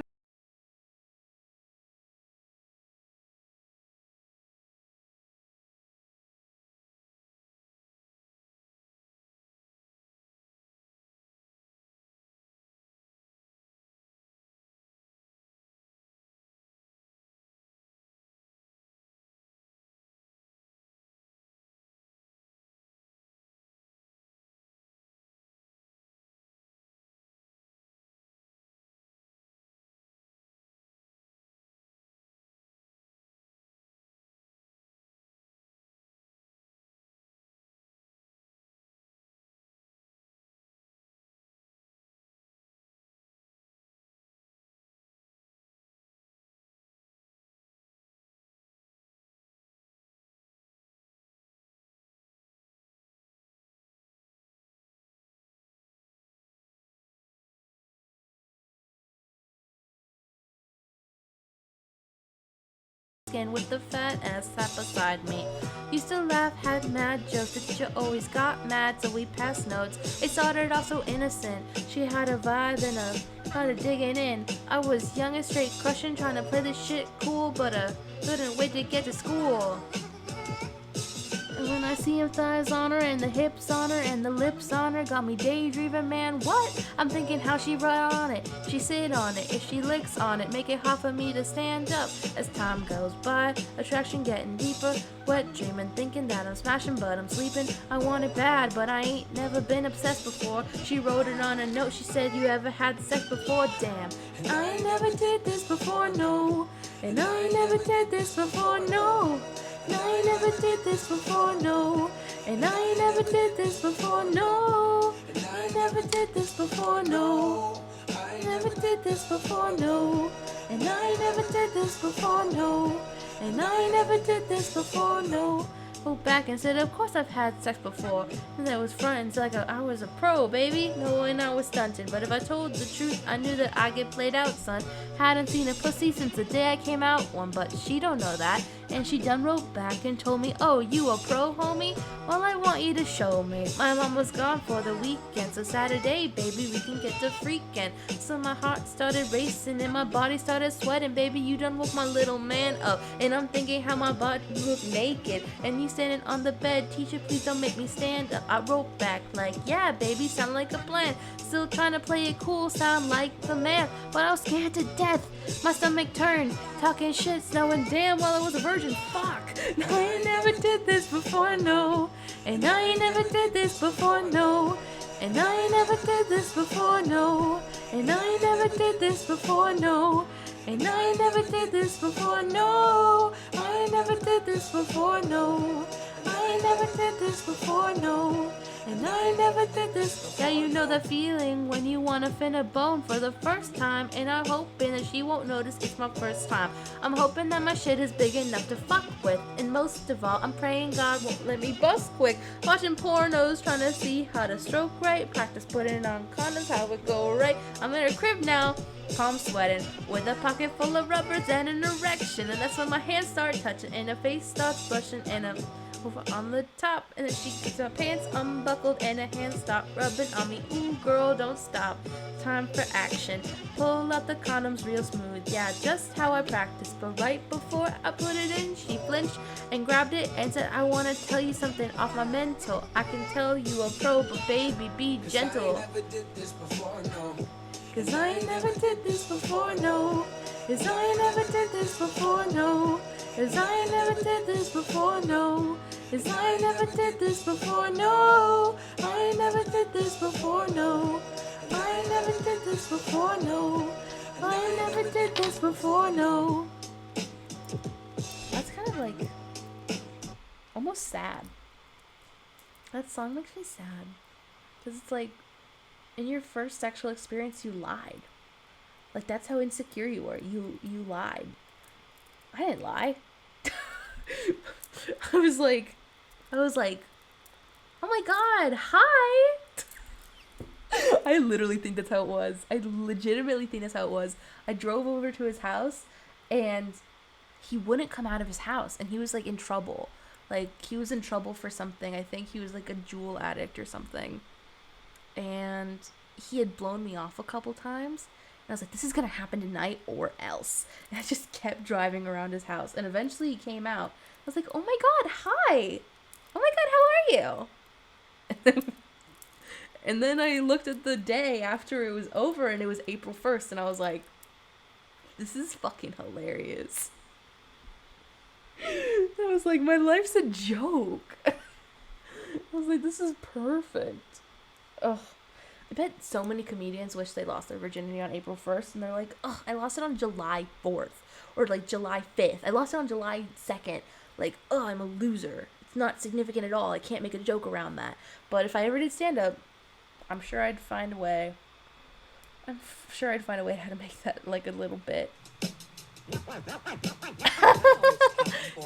skin with the fat ass sat beside me. Used to laugh, had mad jokes, the teacher always got mad, so we passed notes. It started off so innocent. She had a vibe and kind of digging in. I was young and straight crushing, trying to play this shit cool, but couldn't wait to get to school. And when I see him thighs on her and the hips on her and the lips on her, got me daydreaming, man, what? I'm thinking how she ride on it, she sit on it, if she licks on it, make it hard for me to stand up. As time goes by, attraction getting deeper, wet dreaming, thinking that I'm smashing but I'm sleeping. I want it bad, but I ain't never been obsessed before. She wrote it on a note, she said, you ever had sex before? Damn, I ain't never did this before, no. And I ain't never did this before, no. And I ain't never did this before, no. And I ain't never did this before, no. And I ain't never did this before, no. I ain't never did this before, no. And I ain't never did this before, no. And I ain't never did this before, no. Look back and said, of course I've had sex before. And that was friends, like I was a pro, baby. No, and I was stunted. But if I told the truth, I knew that I'd get played out, son. Hadn't seen a pussy since the day I came out one, but she don't know that. And she done wrote back and told me, oh, you a pro, homie? Well, I want you to show me. My mom was gone for the weekend, so Saturday, baby, we can get to freaking. So my heart started racing and my body started sweating, baby, you done woke my little man up. And I'm thinking how my body look naked. And you standing on the bed, teacher, please don't make me stand up. I wrote back like, yeah, baby, sound like a plan. Still trying to play it cool, sound like the man. But I was scared to death. My stomach turned, talking shit, knowing damn well I was a virgin. Fuck. No, I ain't never did this before, no. And I ain't never did this before, no. And I ain't never did this before, no. And I ain't never did this before, no. And I ain't never did this before, no. I ain't never did this before, no. I ain't never did this before, no. And I ain't never did this. Yeah, you know that feeling when you wanna fin a bone for the first time. And I'm hoping that she won't notice it's my first time. I'm hoping that my shit is big enough to fuck with. And most of all, I'm praying God won't let me bust quick. Watching pornos, trying to see how to stroke right. Practice putting on condoms, how it go right. I'm in her crib now, palm sweating, with a pocket full of rubbers and an erection. And that's when my hands start touching and her face starts blushing and I'm over on the top, and then she gets her pants unbuckled and her hands stop rubbing on me. Ooh, girl, don't stop. Time for action. Pull out the condoms real smooth. Yeah, just how I practiced. But right before I put it in, she flinched and grabbed it and said, I want to tell you something off my mental. I can tell you a pro, but baby, be gentle. Cause I ain't never did this before, no. Cause I ain't never did this before, no. Cause I ain't never did this before, no. Cause I ain't never did this before, no. I ain't never did this before, no. I ain't never did this before, no. I ain't never did this before, no. That's kind of like almost sad. That song makes me sad. Cause it's like, in your first sexual experience, you lied. Like, that's how insecure you were. You lied. I didn't lie. I was like, oh my god, hi. I literally think that's how it was. I legitimately think that's how it was. I drove over to his house and he wouldn't come out of his house and he was like in trouble. Like, he was in trouble for something. I think he was like a jewel addict or something. And he had blown me off a couple times. And I was like, this is going to happen tonight or else. And I just kept driving around his house. And eventually he came out. I was like, oh my god, hi. Oh my god, how are you? And then I looked at the day after it was over and it was April 1st. And I was like, this is fucking hilarious. I was like, my life's a joke. I was like, this is perfect. Ugh. I bet so many comedians wish they lost their virginity on April 1st, and they're like, oh, I lost it on July 4th, or like July 5th. I lost it on July 2nd. Like, oh, I'm a loser. It's not significant at all. I can't make a joke around that. But if I ever did stand-up, I'm sure I'd find a way. I'm sure I'd find a way how to make that like a little bit.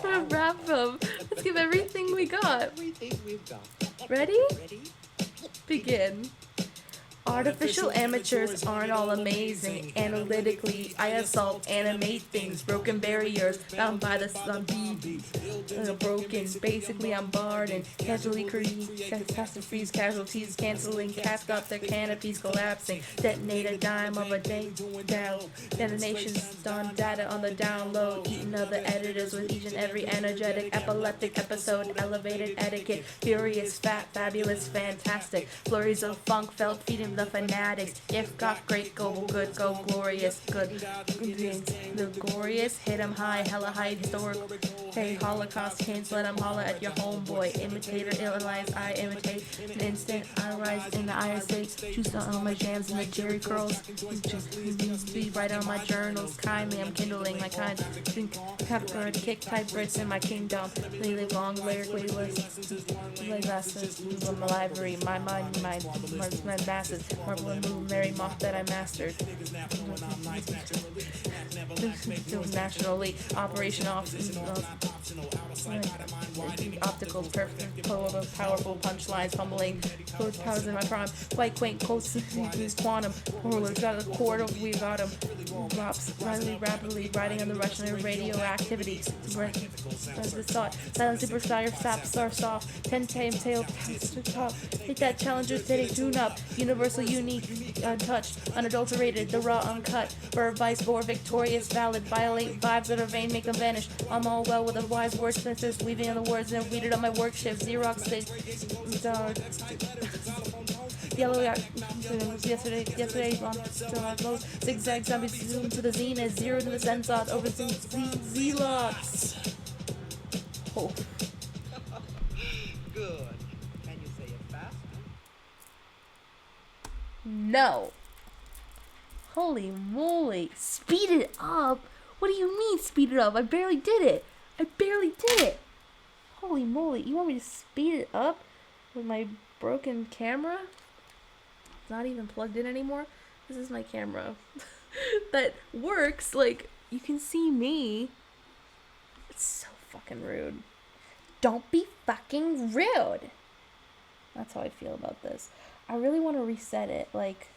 For a wrap up, let's give everything we got. Everything we've got. Ready? Ready? Begin. Artificial amateurs aren't all amazing. Analytically, I assault, animate things. Broken barriers, bound by the sun. Broken. Basically, I'm barred and casually catastrophes, casualties canceling, cast up their canopies, collapsing. Detonate a dime of a day down. Detonations done, data on the down low. Eating other editors with each and every energetic, epileptic episode. Elevated etiquette, furious, fat, fabulous, fantastic. Flurries of funk felt feeding the fanatics. If got great, go good, go glorious, good. The glorious, hit 'em high, hella high, historic. Hey, Holocaust hints, let 'em holler at your homeboy. Imitator, ill alliance, I imitate. An instant, I rise in the Iron State. Choose on my jams and the Jerry curls. Be right on my journals. Kindly, I'm kindling my kind. Think, pepper, kick type Brits in my kingdom. They live long, lyrically lists. Like lessons from my library, my mind, my masses. Marble and blue, Mary Moth that I mastered. Nationally, Operation Optical, perfect, powerful punchlines, humbling, close powers in my prime, quite quaint quotes, quantum, horrors, got a quarter, we got him, drops, rapidly, riding on the Russian radioactivity, the thought, silent superstar, saps are soft, 10 tail, top, hit that challenger, steady tune up, universal, unique, untouched, unadulterated, the raw, uncut, verb, vice, bore, victorious, valid, violate, vibes that are vain, make them vanish, I'm all well with a wise word senses, weaving on the words and weeded on my work shift, Xerox, yellow, yesterday, on zigzag, zombie, zoom to the zenith, zero to the sense off, over Zelox. Oh. Good. Can you say it faster? No. Holy moly. Speed it up? What do you mean speed it up? I barely did it. Holy moly. You want me to speed it up with my broken camera? It's not even plugged in anymore. This is my camera. That works. Like, you can see me. It's so fucking rude. Don't be fucking rude. That's how I feel about this. I really want to reset it, like,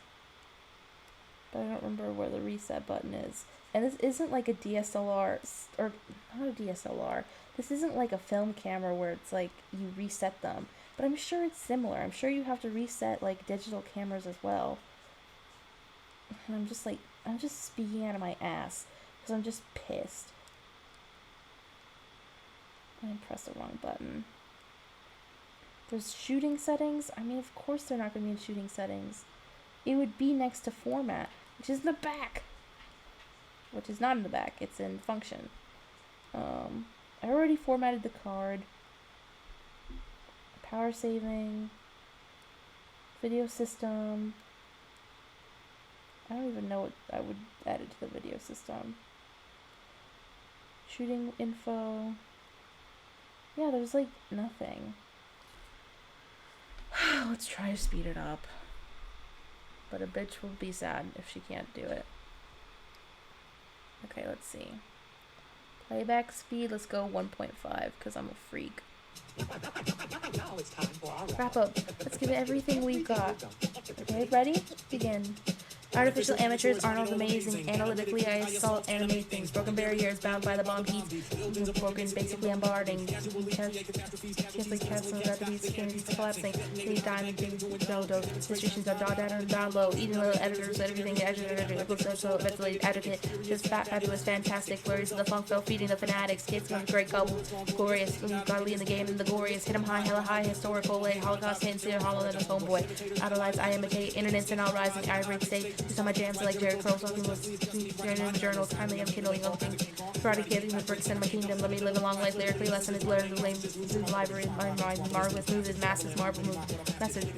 but I don't remember where the reset button is. And this isn't like a DSLR, or not a DSLR. This isn't like a film camera where it's like you reset them. But I'm sure it's similar. I'm sure you have to reset like digital cameras as well. And I'm just speaking out of my ass because I'm just pissed. I pressed the wrong button. There's shooting settings. I mean, of course they're not going to be in shooting settings. It would be next to format, which is in the back. Which is not in the back. It's in function. I already formatted the card. Power saving. Video system. I don't even know what I would add it to the video system. Shooting info. Yeah, there's like nothing. Let's try to speed it up. But a bitch will be sad if she can't do it. Okay, let's see. Playback speed, let's go 1.5 because I'm a freak. Wrap up. Let's give it everything we've got. Okay, ready? Begin. Artificial amateurs aren't all amazing. Analytically, I assault, animate things. Broken barriers bound by the bomb heat. Broken, basically bombarding. Canceling castle, skins collapsing. They diamond things, dodo. Situations are down low. Eating little editors, everything, editor, so eventually etiquette. Just fat, fabulous, fantastic. Flurries of the funk fell, feeding the fanatics. Kids from great couple. Glorious, godly in the game, and the glorious. Hit 'em high, hella high, historical lay. Holocaust hints, here, hollow than a homeboy. Idolize, I imitate. Internet's and I'll rise in the ivory state. Just on my jams like Jerry Curls, walking with journals, kindly I'm kindling looking. Karate kid with bricks in my kingdom. Let me live a long life lyrically. Lesson is learned. The lame library. My mind. Marvelous moves is masses. Marble move. Message.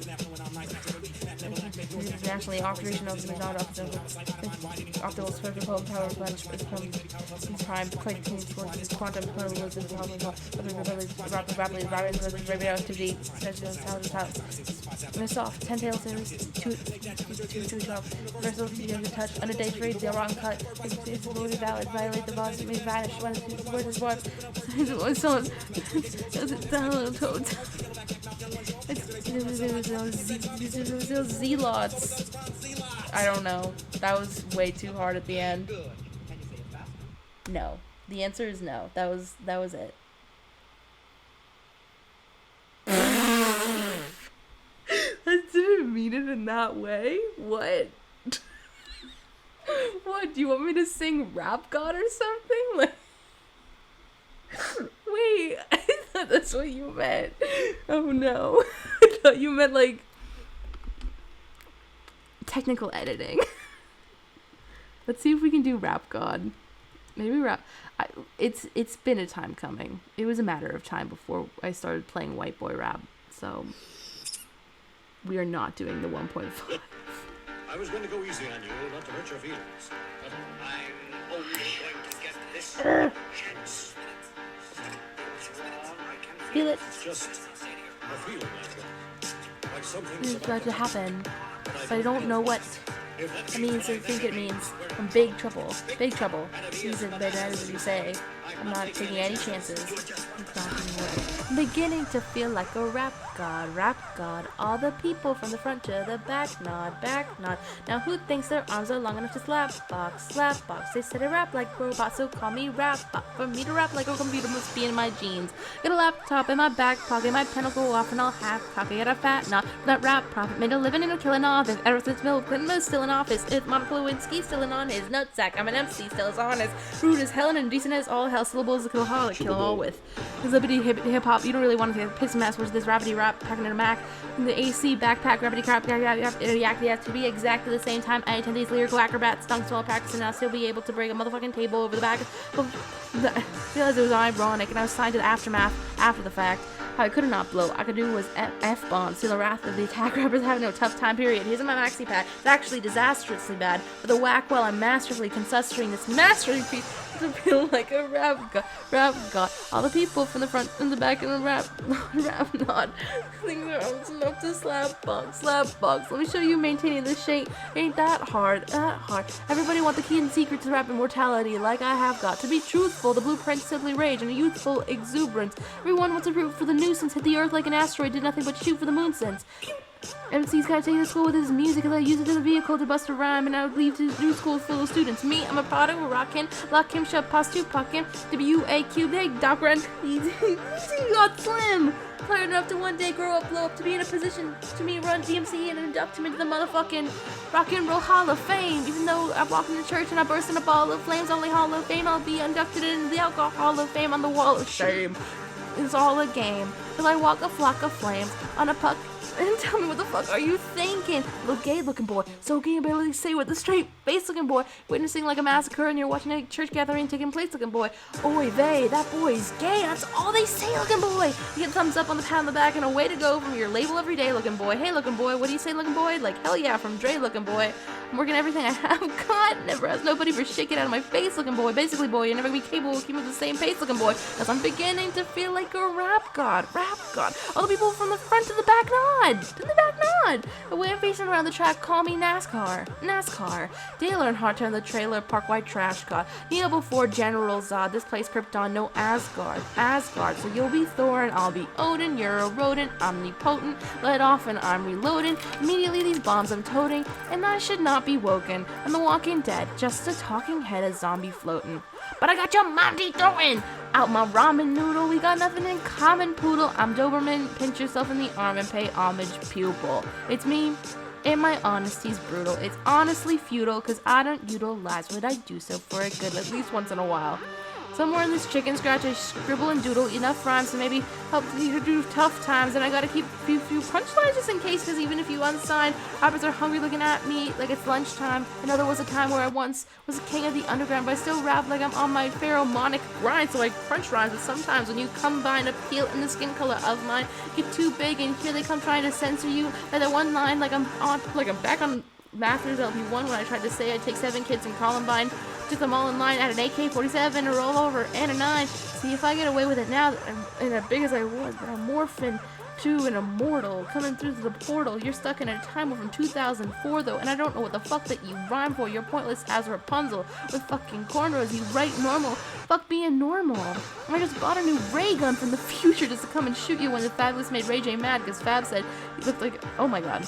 Nationally, operation of the non optical perfect home power punch is prime. Quite clean towards quantum parallelism. Rapidly, radioactivity. Miss off. 10 tail series. 212. Reversal, touch. Under day trade. The wrong cut. It's fully valid. Violate the boss. It may vanish. Where does what? It's Zealots. I don't know. That was way too hard at the end. Good. Can you say it faster? No. The answer is no. That was it. I didn't mean it in that way. What? What? Do you want me to sing Rap God or something? Like, wait, I thought that's what you meant. Oh no. I thought you meant like technical editing. Let's see if we can do Rap God. Maybe rap. It's been a time coming. It was a matter of time before I started playing White Boy Rap. So we are not doing the 1.5. I was going to go easy on you, not to hurt your feelings. But I'm only going to get this chance. Feel it. It's just a feeling like something's It's about to happen, but I don't know what. It means I think it means I'm big trouble. Big trouble. These are the bad as you say. I'm not taking any chances. I'm beginning to feel like a rap god. All the people from the front to the back nod. Now who thinks their arms are long enough to slap box? They said I rap like robot, so call me rap bot. For me to rap like a computer must be in my jeans. Got a laptop in my back pocket, my pen will go off and I'll half cock. I got a fat knot, that rap profit made a living and a killing off. If ever since Bill Clinton was still in office, if Monica Lewinsky's still in on his nutsack, I'm an MC, still as honest. Rude as hell and indecent as all hell, syllables kill all kill all with. This liberty hip hop, you don't really want to piss mess with this rapidy rap packing in a Mac. In the AC backpack, rapidy crap, react to be exactly the same time I attend these lyrical acrobats, stunts while practicing, I'll still be able to break a motherfucking table over the back. I realized it was ironic and I was signed to the aftermath after the fact. How I could not blow. All I could do was F-bombs. Feel the wrath of the attack rappers having no tough time period. Here's my maxi pad. It's actually disastrously bad. For the whack while I'm masterfully concentrating this masterpiece to feel like a rap god. All the people from the front and the back and the rap nod. Things are almost enough to slap box. Let me show you maintaining this shape. Ain't that hard. Everybody want the key and secret to rap immortality like I have got. To be truthful, the blueprint simply rage and a youthful exuberance. Everyone wants to root for the nuisance. Hit the earth like an asteroid. Did nothing but shoot for the moon since. MC's gotta take to school with his music and I use it as a vehicle to bust a rhyme and I would leave to new school full of students. Me, I'm a product, we're rockin', lock him, shut, past two, puck him, WAQ, big, Doc Ren, easy got slim. Fired enough to one day grow up, blow up, to be in a position to me run DMC and induct him into the motherfucking rock and roll Hall of Fame. Even though I walk in the church and I burst in a ball of flames, only Hall of Fame, I'll be inducted into the Alcohol Hall of Fame on the wall of shame. It's all a game, till I walk a flock of flames on a puck. And tell me what the fuck are you thinking? Little gay looking boy, so gay I barely say with a straight face looking boy, witnessing like a massacre and you're watching a church gathering taking place looking boy. Oy vey, that boy's gay, that's all they say looking boy. You get a thumbs up on the pat on the back and a way to go from your label every day looking boy. Hey looking boy, what do you say looking boy? Like hell yeah from Dre looking boy. I'm working everything I have got, never asked nobody for shit, get out of my face looking boy. Basically boy, you're never gonna be capable of keeping the same pace looking boy. Cause I'm beginning to feel like a rap god. All the people from the front to the back nod. The way I'm facing around the track, call me NASCAR. Dale Earnhardt turned the trailer park white trash god. Kneel before General Zod, this place Krypton, no Asgard. So you'll be Thor and I'll be Odin, you're a rodent, omnipotent, let off and I'm reloading. Immediately these bombs I'm toting, and I should not be woken. I'm the walking dead, just a talking head, a zombie floating. But I got your mommy throwing out my ramen noodle. We got nothing in common, poodle. I'm Doberman. Pinch yourself in the arm and pay homage, pupil. It's me, and my honesty's brutal. It's honestly futile, cause I don't utilize what I do so for a good at least once in a while. Somewhere in this chicken scratch, I scribble and doodle enough rhymes to maybe help you through tough times. And I gotta keep a few punchlines just in case, because even if you unsigned, rappers are hungry looking at me like it's lunchtime. I know there was a time where I once was a king of the underground, but I still rap like I'm on my pheromonic grind. So I crunch rhymes, but sometimes when you combine a peel and the skin color of mine, get too big, and here they come trying to censor you by that one line, like I'm back on Masters LP1 when I tried to say I'd take 7 kids from Columbine. Took them all in line at an AK-47, a rollover, and a 9. See if I get away with it now, and as big as I was, but I'm morphing to an immortal coming through the portal. You're stuck in a time from 2004 though, and I don't know what the fuck that you rhyme for. You're pointless as Rapunzel with fucking cornrows. You write normal. Fuck being normal. I just bought a new ray gun from the future just to come and shoot you when the Fabulous made Ray J mad because Fab said you looked like, oh my god.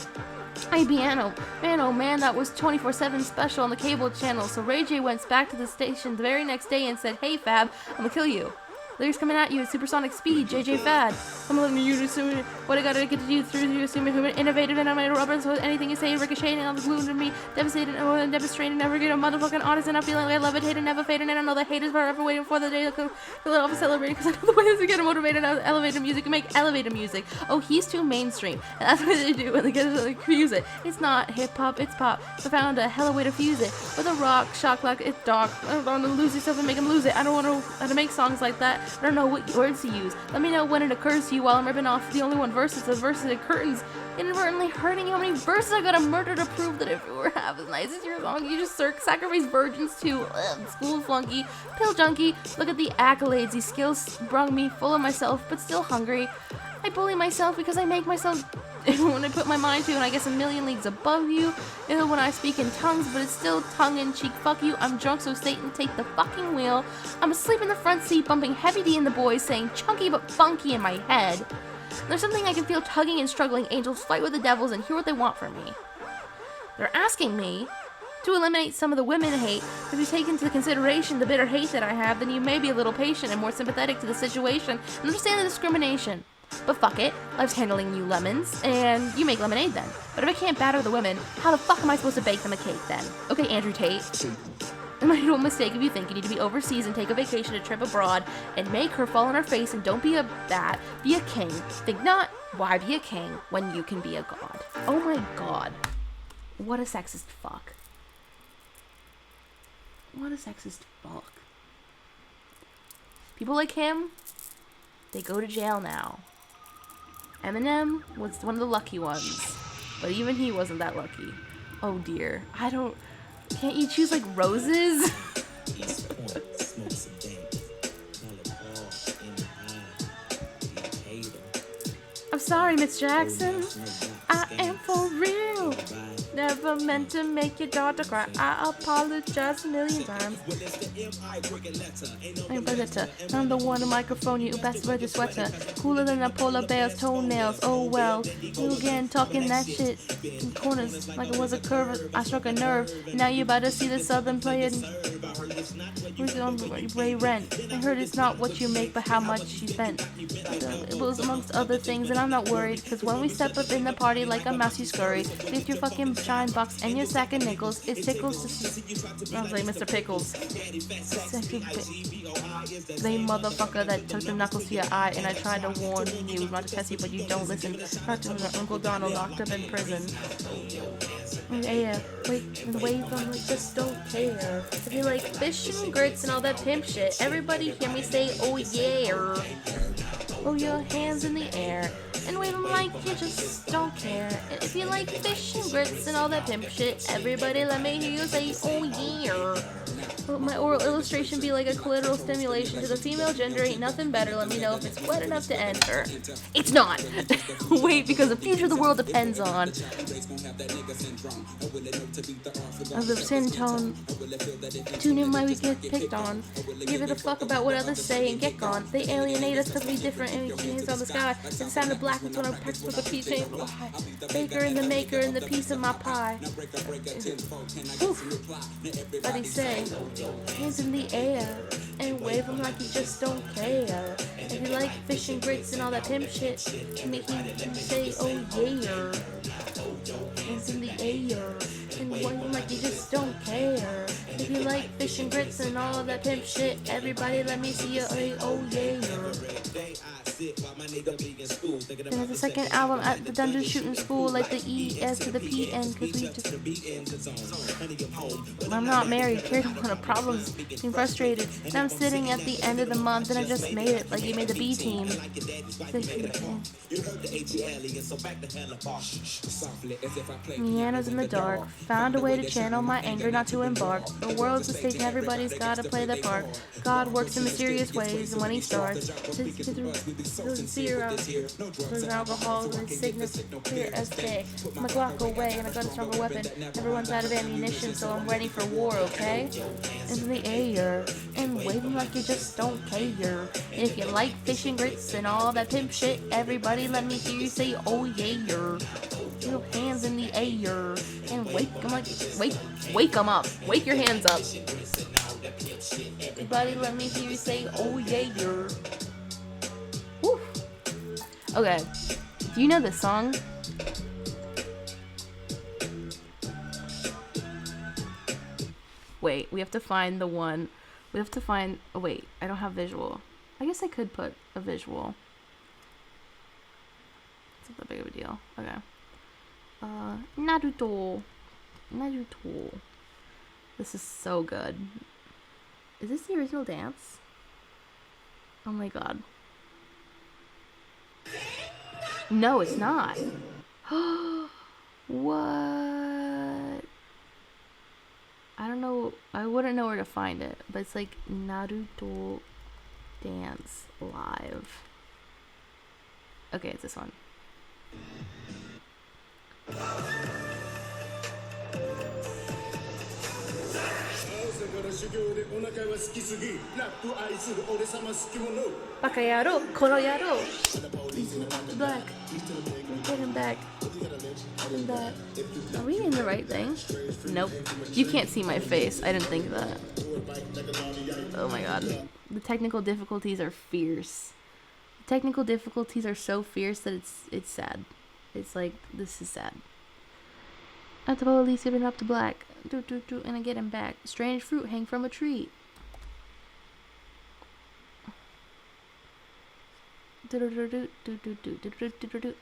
Hey Piano, man oh man, that was 24/7 special on the cable channel. So Ray J went back to the station the very next day and said, hey Fab, I'm gonna kill you. Lyrics coming at you at supersonic speed, JJ Fad. I'm letting you assume what I gotta get to you through you assuming human innovative and I'm a rubber, so anything you say ricocheting on the glue to me, devastated and devastating, never get a motherfucking honest and I'm feeling like I levitate and never fading and I know the haters forever waiting for the day to let off celebrating because I know the way to get motivated and elevated music and make elevated music. Oh, he's too mainstream. And that's what they do when they get to confuse it. It's not hip hop, it's pop. So I found a hella way to fuse it. With a rock, shock like it's dark. I don't want to lose yourself and make him lose it. I don't want to how to make songs like that. I don't know what words to use. Let me know when it occurs to you while I'm ripping off the only one verses, the verses and curtains, inadvertently hurting you. How many verses I gotta murder to prove that if you were half as nice as your song, you just sacrifice virgins to school flunky, pill junkie. Look at the accolades. These skills brung me full of myself, but still hungry. I bully myself because I make myself when I put my mind to, and I guess a million leagues above you. Even when I speak in tongues, but it's still tongue-in-cheek. Fuck you, I'm drunk, so Satan, take the fucking wheel. I'm asleep in the front seat, bumping Heavy D and the boys, saying chunky but funky in my head. There's something I can feel tugging and struggling. Angels fight with the devils and hear what they want from me. They're asking me to eliminate some of the women hate. If you take into consideration the bitter hate that I have, then you may be a little patient and more sympathetic to the situation and understand the discrimination. But fuck it, life's handling you lemons, and you make lemonade then. But if I can't batter the women, how the fuck am I supposed to bake them a cake then? Okay, Andrew Tate. It might be a mistake if you think you need to be overseas and take a vacation to trip abroad and make her fall on her face and don't be a bat, be a king. Think not, why be a king when you can be a god? Oh my god. What a sexist fuck. What a sexist fuck. People like him, they go to jail now. Eminem was one of the lucky ones, but even he wasn't that lucky. Oh dear. Can't you choose like roses? I'm sorry, Miss Jackson. I am for real. Never meant to make your daughter cry. I apologize a million times. I'm the one on microphone, you best wear the sweater. Cooler than a polar bear's toenails. Oh well, you again talking that shit in corners like it was a curve. I struck a nerve. Now you about to see the southern player. Who's on Ray Rent? I heard it's not what you make, but how much you spent. It was amongst other things, and I'm not worried, cause when we step up in the party like a mouse, you scurry. With your fucking shine box and your sack of nickels, it tickles to see. I was like Mr. Pickles. The motherfucker that took the knuckles to your eye, and I tried to warn you not to test you, but you don't listen. Uncle Donald locked up in prison. Yeah, wait, and wave them like just don't care. If you like fish and grits and all that pimp shit, everybody hear me say, oh yeah. Throw your hands in the air and wave them like you just don't care. And if you like fish and grits and all that pimp shit, everybody let me hear you say, oh yeah. Will my oral illustration be like a clitoral stimulation to the female gender? Ain't nothing better. Let me know if it's wet enough to enter. It's not. Wait, because the future of the world depends on the sin tone. Tune in why we get picked on. Give it a fuck about what others say and get gone. They alienate us because we different and we hands on the sky. And the sound of black is when I practice with a piece of baker and the maker and the piece of my pie. What he say? Hands in the air and wave them like you just don't care. If you like fish and grits and all that pimp shit, make you say, oh yeah. Hands in the air and wave them like you just don't care. If you like fish and grits and all of that pimp shit, everybody let me see you say, oh yeah. Then there's a second album at the dungeon shooting school, like the E-S to the P-N, cause we just... I'm not married, carried on of problems, being frustrated, and I'm sitting at the end of the month, and I just made it, like you made the B team. Pianos in the dark, found a way to channel my anger, not to embark. Oh The world's a stage and everybody's gotta play their part. God works in mysterious ways, and when he starts to fear of there's alcohol and sickness, clear as day. My Glock away, and I got a stronger weapon. Everyone's out of ammunition, so I'm ready for war, okay? In the air, and waving like you just don't care. If you like fish and grits and all that pimp shit, everybody let me hear you say, oh yeah. Your hands in the air, and wake 'em up. Wake your hands up. Everybody let me hear you say, oh yeah. Woo. Okay, do you know this song? Wait, we have to find the one. We have to find. Oh, wait, I don't have visual. I guess I could put a visual. It's not that big of a deal. Okay. Naruto. This is so good. Is this the original dance? Oh my god. No, it's not. What? I don't know. I wouldn't know where to find it, but it's like Naruto dance live. Okay, it's this one. Bakayaro, Koroyaro. Black. Get him back. Are we in the right thing? Nope. You can't see my face. I didn't think that. Oh my god. The technical difficulties are fierce. The technical difficulties are so fierce that it's sad. It's like, this is sad. At the police giving up to black. And I get him back. Strange fruit hang from a tree.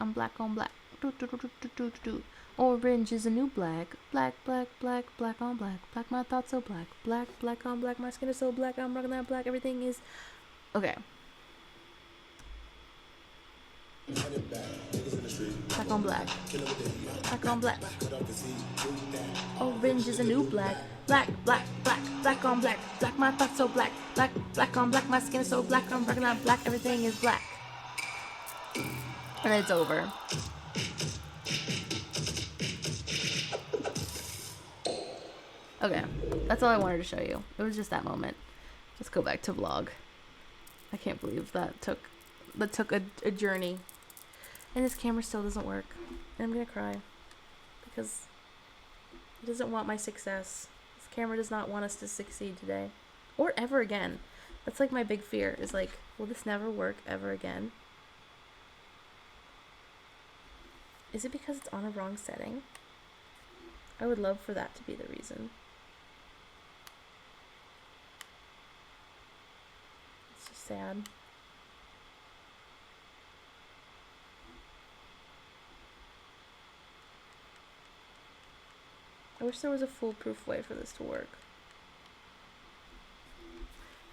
I'm black on black. Orange is a new black. Black, black, black, black on black. Black, my thoughts so black. Black, black on black. My skin is so black. I'm rocking that black. Everything is... Okay. Black on black. Black on black. Orange is a new black. Black, black, black, black on black. Black, my thoughts so black. Black, black on black. My skin is so black. I'm rocking that black. Everything is black. And it's over. Okay, that's all I wanted to show you. It was just that moment. Let's go back to vlog. I can't believe that took a journey. And this camera still doesn't work. And I'm gonna cry. Because it doesn't want my success. This camera does not want us to succeed today. Or ever again. That's like my big fear. Is like, will this never work ever again? Is it because it's on a wrong setting? I would love for that to be the reason. It's just sad. I wish there was a foolproof way for this to work.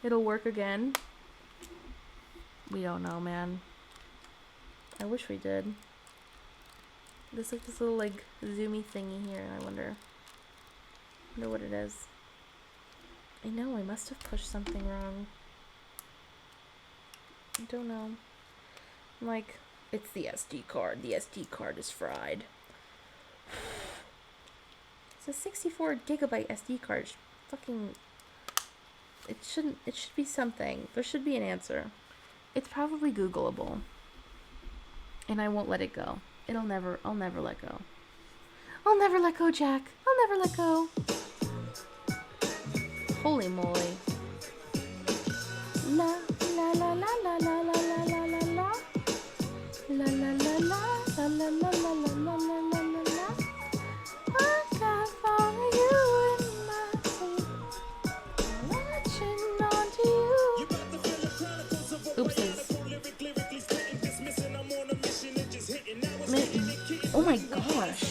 It'll work again. We don't know, man. I wish we did. There's like this little like zoomy thingy here, and I wonder what it is. I know, I must have pushed something wrong. I don't know. I'm like, it's the SD card. The SD card is fried. It's a 64 gigabyte SD card. Fucking, it should be something. There should be an answer. It's probably Googleable. And I won't let it go. I'll never let go. I'll never let go, Jack. I'll never let go. Holy moly. La la la la la la la la la la la. La la la la la la la la la la la la la. I got for you in my sleep. Watching onto you. Oopsies. Oh my gosh.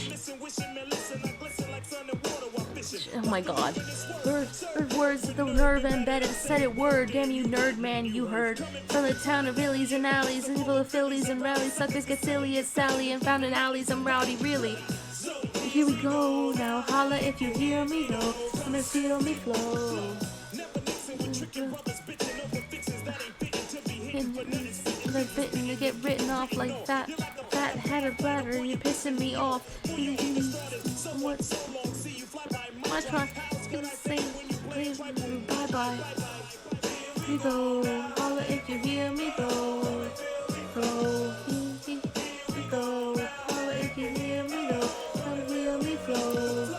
Oh my god. Words of the nerve embedded. Said it word. Damn you nerd man, you heard. From the town of Billies and alleys. And evil Phillies and rallies. Suckers get silly as Sally. And found in alleys I'm rowdy, really. Here we go. Now holla if you hear me go. When I feel me flow. They're bitten to get written off like that had a bladder. You're pissing me off. What? My try. Say please bye bye. We go. Holla if you hear me go. Go. We go. Holla if you hear me go. Come hear me flow.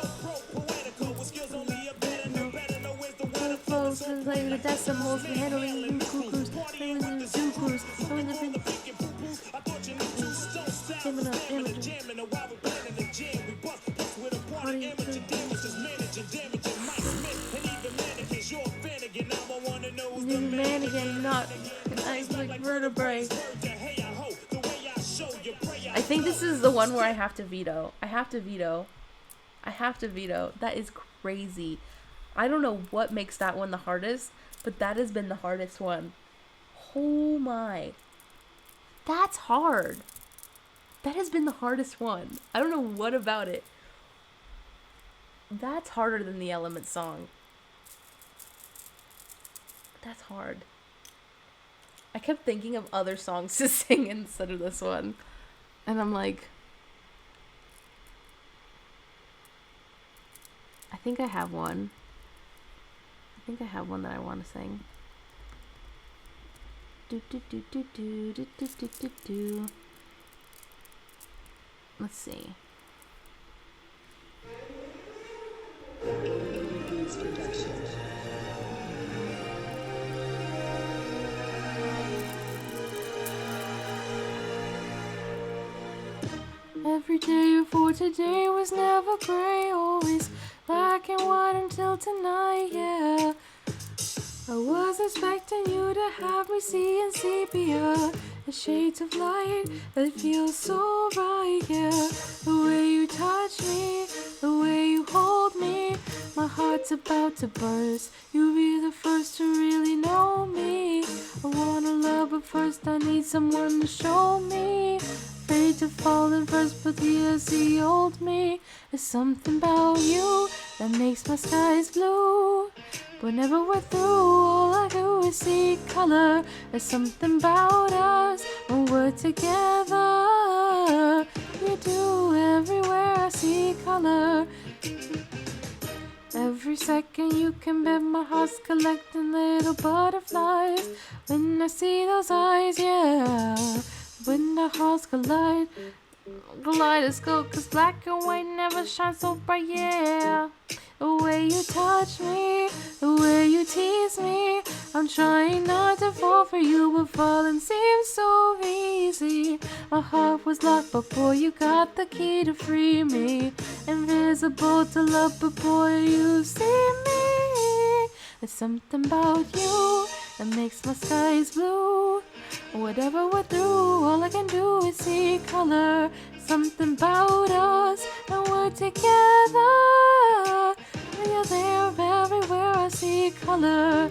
Flows like the decimals, handling new cuckoos, playing the zoo cruise, throwing the thing. New man again, not like vertebrae. I think this is the one where I have to veto. I have to veto. That is crazy. I don't know what makes that one the hardest, but that has been the hardest one. Oh my. That's hard. That has been the hardest one. I don't know what about it. That's harder than the Element song. That's hard. I kept thinking of other songs to sing instead of this one. And I'm like, I think I have one. I think I have one that I want to sing. Do do do do do do do do do do. Let's see. Every day before today was never gray, always black and white until tonight, yeah. I was expecting you to have me seeing sepia, the shades of light that feel so right, yeah. The way you touch me, the way you hold me, my heart's about to burst. You'll be the first to really know me. I wanna love, but first I need someone to show me. Afraid to fall in first, but here's the old me. There's something about you that makes my skies blue. Whenever we're through, all I do is see color. There's something about us when we're together. You do everywhere I see color. Every second you can bet my heart's collecting little butterflies. When I see those eyes, yeah. When the hearts collide, kaleidoscope, 'cause black and white never shine so bright, yeah. The way you touch me, the way you tease me, I'm trying not to fall for you, but falling seems so easy. My heart was locked, but boy, you got the key to free me. Invisible to love, but boy, you see me. There's something about you that makes my skies blue. Whatever we're through, all I can do is see color. Something about us, and we're together. You're there everywhere I see color.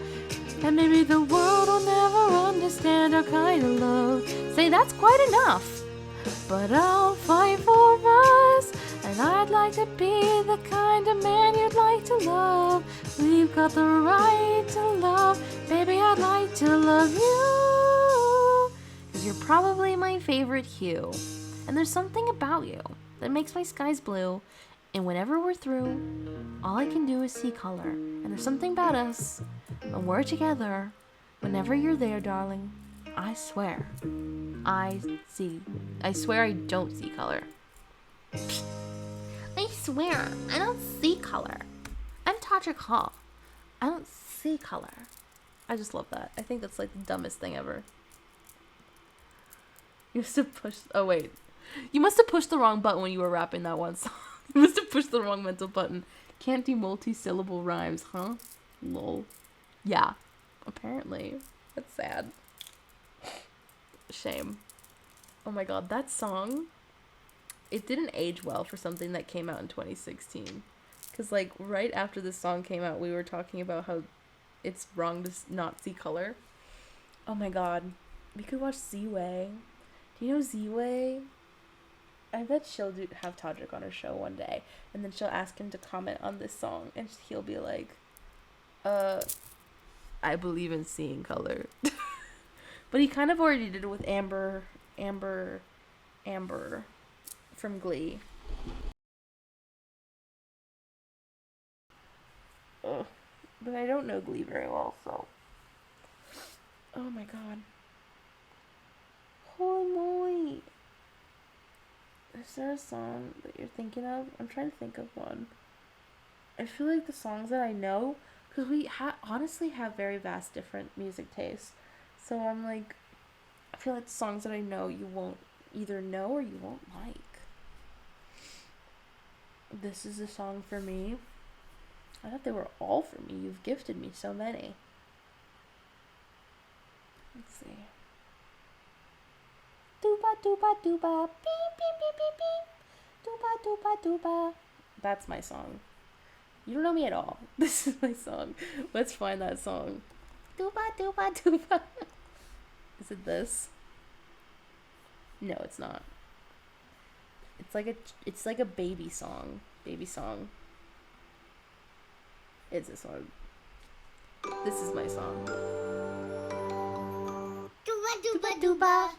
And maybe the world will never understand our kind of love. Say that's quite enough. But I'll fight for us, and I'd like to be the kind of man you'd like to love. We've got the right to love, baby, I'd like to love you. 'Cause you're probably my favorite hue. And there's something about you that makes my skies blue. And whenever we're through, all I can do is see color. And there's something about us when we're together. Whenever you're there, darling, I swear I swear I don't see color. I swear I don't see color. I'm Todrick Hall. I don't see color. I just love that. I think that's like the dumbest thing ever. You must have pushed... Oh, wait. You must have pushed the wrong button when you were rapping that one song. You must have pushed the wrong mental button. Can't do multi-syllable rhymes, huh? Lol. Yeah. Apparently. That's sad. Shame. Oh my god, that song... It didn't age well for something that came out in 2016. Because, like, right after this song came out, we were talking about how it's wrong to not see color. Oh my god. We could watch Z-Way. Do you know Z-Way? I bet she'll have Todrick on her show one day, and then she'll ask him to comment on this song, and he'll be like, I believe in seeing color. but he kind of already did it with Amber from Glee. Ugh. But I don't know Glee very well, so. Oh my god. Holy moly. Is there a song that you're thinking of? I'm trying to think of one. I feel like the songs that I know, because we honestly have very vast different music tastes. So I'm like, I feel like the songs that I know you won't either know or you won't like. This is a song for me. I thought they were all for me. You've gifted me so many. Let's see. Dooba dooba dooba, beep beep beep beep beep. Dooba dooba dooba. That's my song. You don't know me at all. This is my song. Let's find that song. Dooba dooba dooba. Is it this? No, it's not. It's like a baby song. Baby song. It's this one. This is my song. Dooba dooba dooba.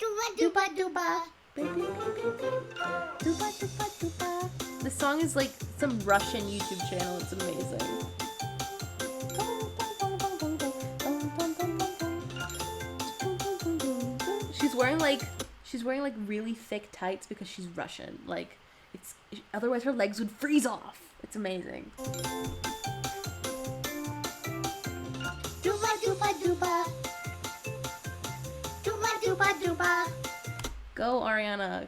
Dooba dooba dooba. Baby baby. Dooba dooba dooba. This song is like some Russian YouTube channel. It's amazing. She's wearing like really thick tights because she's Russian. Like otherwise her legs would freeze off. It's amazing. Dooba dooba dooba. Dooba dooba dooba. Go Ariana.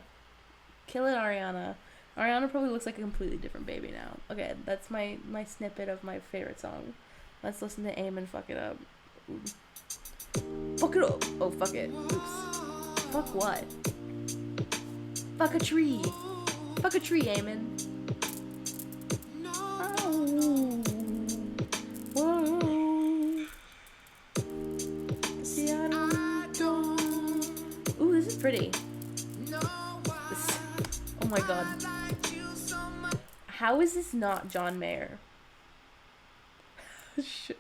Kill it, Ariana. Ariana probably looks like a completely different baby now. Okay, that's my snippet of my favorite song. Let's listen to Aim and Fuck It Up. Ooh. Fuck it up. Oh, fuck it. Oops. Fuck what? Fuck a tree. Fuck a tree, Eamon. Oh. Whoa. See, I don't. Ooh, this is pretty. Oh my god. How is this not John Mayer?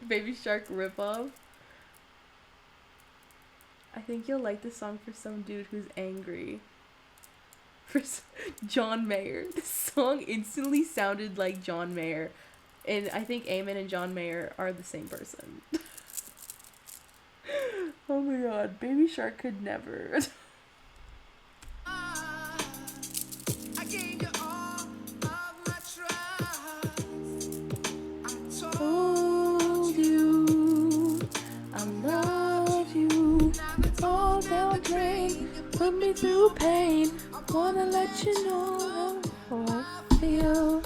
Baby Shark ripoff? I think you'll like this song for some dude who's angry. For John Mayer. This song instantly sounded like John Mayer. And I think Eamon and John Mayer are the same person. Oh my god. Baby Shark could never. Told you I love you. All down drain, put me through pain. Wanna let you know how I feel.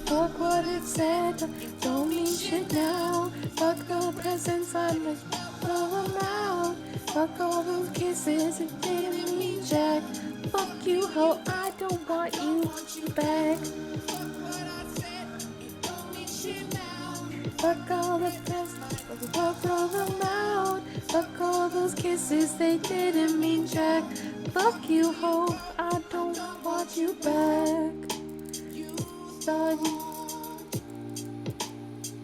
Fuck what it said, don't mean shit now. Fuck the presents I must throw them out. Fuck all those kisses, it didn't mean jack. Fuck you, ho, I don't want you back. Fuck all the presents, fuck throw them out. Fuck all those kisses, they didn't mean jack. Fuck you, ho, I don't want you back. Thought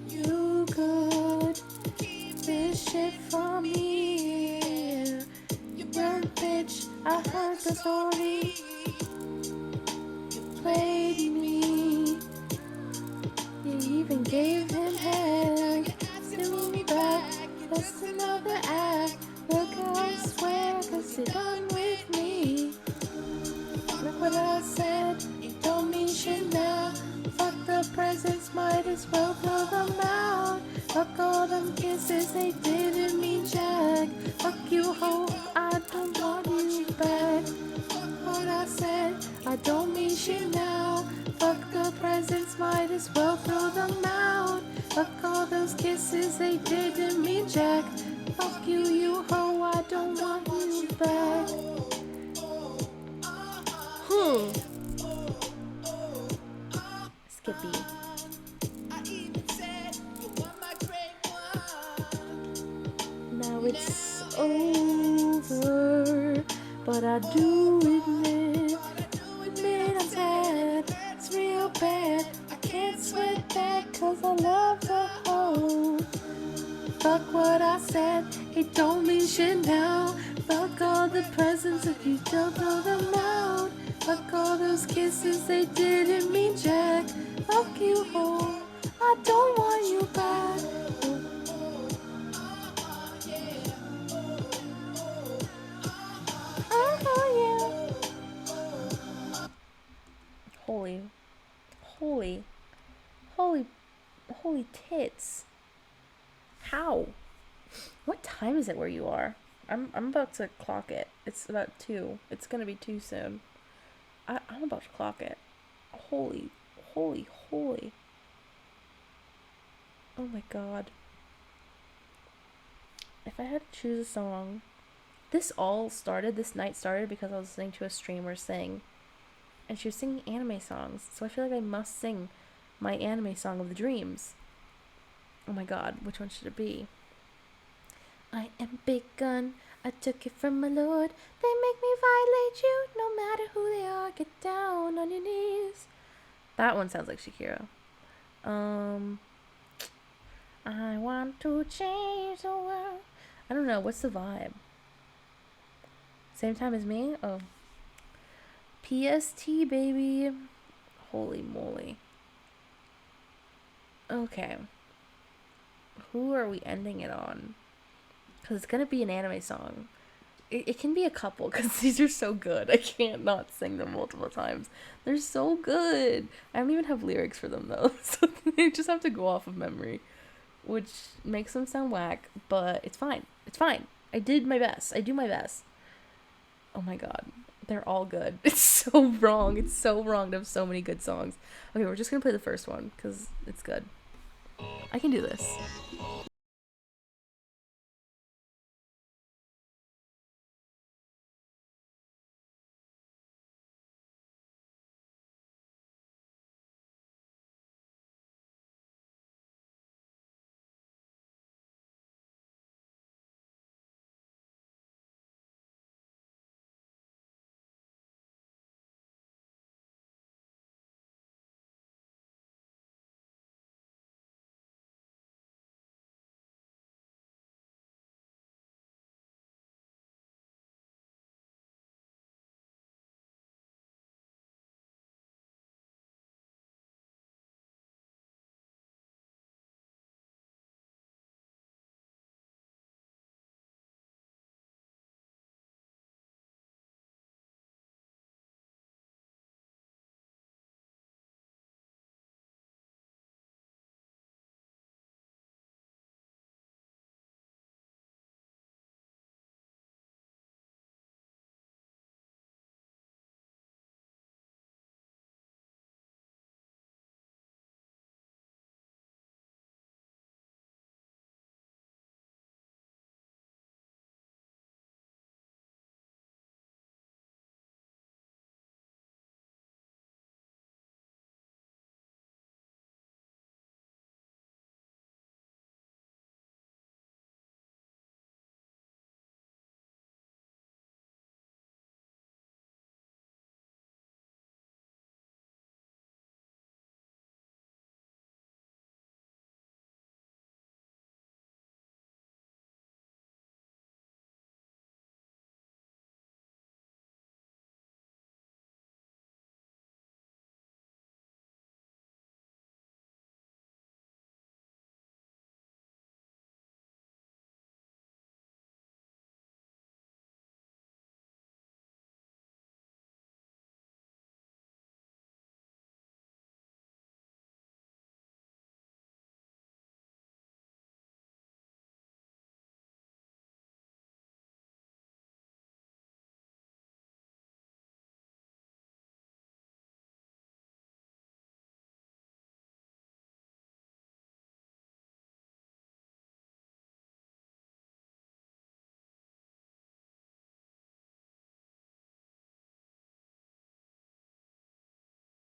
you could keep this shit from me. You weren't bitch, I heard the story. You played me. You even gave him head. Still me back, that's another act. Look, I swear, cause you're done with me. Look what I said, it don't mean shit now. Fuck the presents, might as well throw them out. Fuck all them kisses, they didn't mean jack. Fuck you, ho, I don't want you back. What I said, I don't mean shit now. Fuck the presents, might as well throw them out. Fuck all those kisses, they didn't mean jack. Fuck you, you ho, I don't want you back. Skippy. Now it's over. But I do admit I'm sad. It's real bad. I can't sweat that 'cause I love the hoe. Fuck what I said, it don't mean shit now. Fuck all the presents if you don't throw them out. Fuck all those kisses, they didn't mean jack. Fuck you, hoe, I don't want you back. Oh yeah. Holy, holy, holy, holy tits. How? What time is it where you are? I'm about to clock it. It's about 2. It's gonna be 2 soon. I'm about to clock it. Holy, holy, holy. Oh my god. If I had to choose a song, this night started because I was listening to a streamer sing. And she was singing anime songs. So I feel like I must sing my anime song of the dreams. Oh my god, which one should it be? I am big gun, I took it from my lord. They make me violate you, no matter who they are. Get down on your knees. That one sounds like Shakira. I want to change the world. I don't know, what's the vibe? Same time as me? Oh. PST, baby. Holy moly. Okay. Who are we ending it on? Because it's going to be an anime song. It can be a couple because these are so good. I can't not sing them multiple times. They're so good. I don't even have lyrics for them though. So they just have to go off of memory. Which makes them sound whack, but it's fine. It's fine. I did my best. I do my best. Oh my god. They're all good. It's so wrong. It's so wrong to have so many good songs. Okay, we're just gonna play the first one because it's good. I can do this.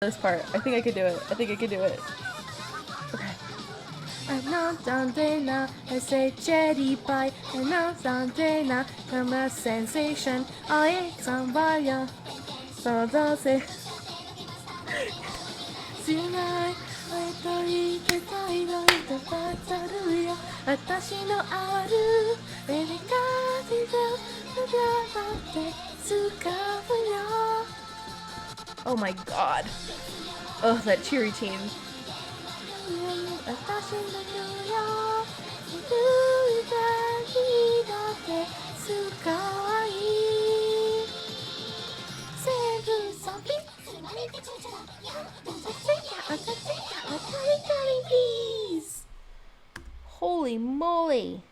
This part. I think I could do it. I think I could do it. Okay. Another I say cherry pie. Another I'm a sensation. I somebody. So does it. 知らないと言ってたいのとばたるよ私のあるエレガーティだって使うよ Oh my god. Oh, that cheery team. 私のよだって使わいいセブソビ Holy moly.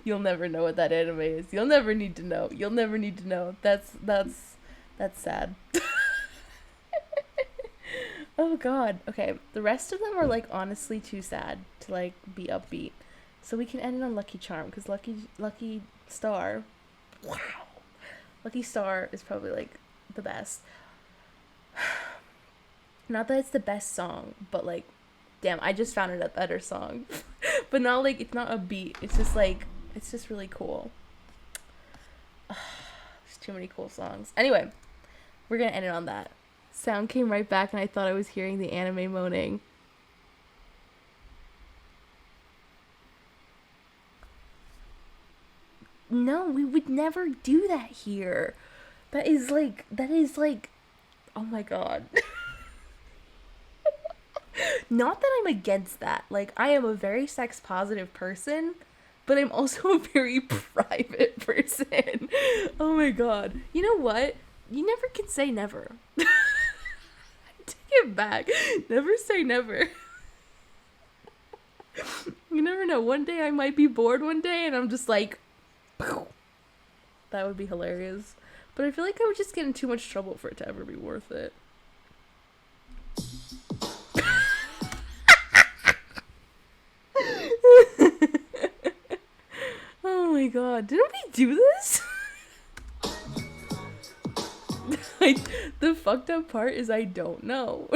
You'll never know what that anime is. You'll never need to know. You'll never need to know. That's sad. Oh god. Okay, the rest of them are like honestly too sad to like be upbeat. So we can end it on Lucky Charm because Lucky Star. Wow. Lucky Star is probably like the best. Not that it's the best song, but like, damn, I just found it a better song. But not like, it's not a beat. It's just like, it's just really cool. There's too many cool songs. Anyway, we're gonna end it on that. Sound came right back and I thought I was hearing the anime moaning. No, we would never do that here. That is like, oh my god. Not that I'm against that. Like, I am a very sex positive person, but I'm also a very private person. Oh my god. You know what? You never can say never. Take it back. Never say never. You never know. One day I might be bored one day and I'm just like, that would be hilarious. But I feel like I would just get in too much trouble for it to ever be worth it. Oh my god, didn't we do this? The fucked up part is I don't know.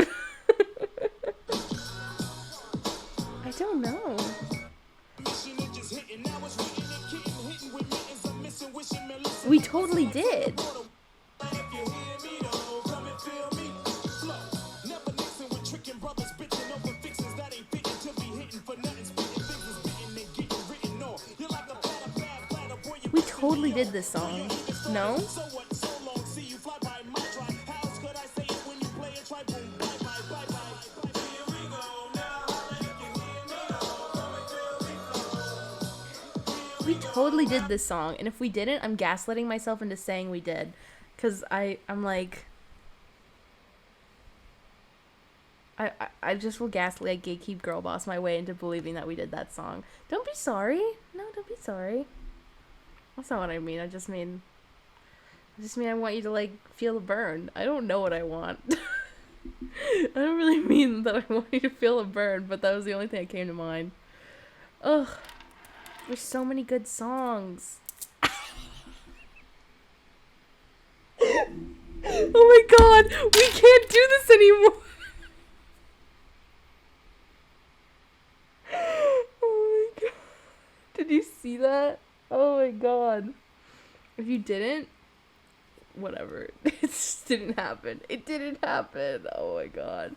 I don't know. We totally did. We totally did this song. No? We totally did this song, and if we didn't, I'm gaslighting myself into saying we did. Because I'm like... I just will gaslight, like, gatekeep girl boss my way into believing that we did that song. Don't be sorry. No, don't be sorry. That's not what I mean. I just mean I want you to, like, feel the burn. I don't know what I want. I don't really mean that I want you to feel a burn, but that was the only thing that came to mind. Ugh. There's so many good songs. Oh my god! We can't do this anymore! Oh my god. Did you see that? Oh my god. If you didn't, whatever. It just didn't happen. It didn't happen. Oh my god.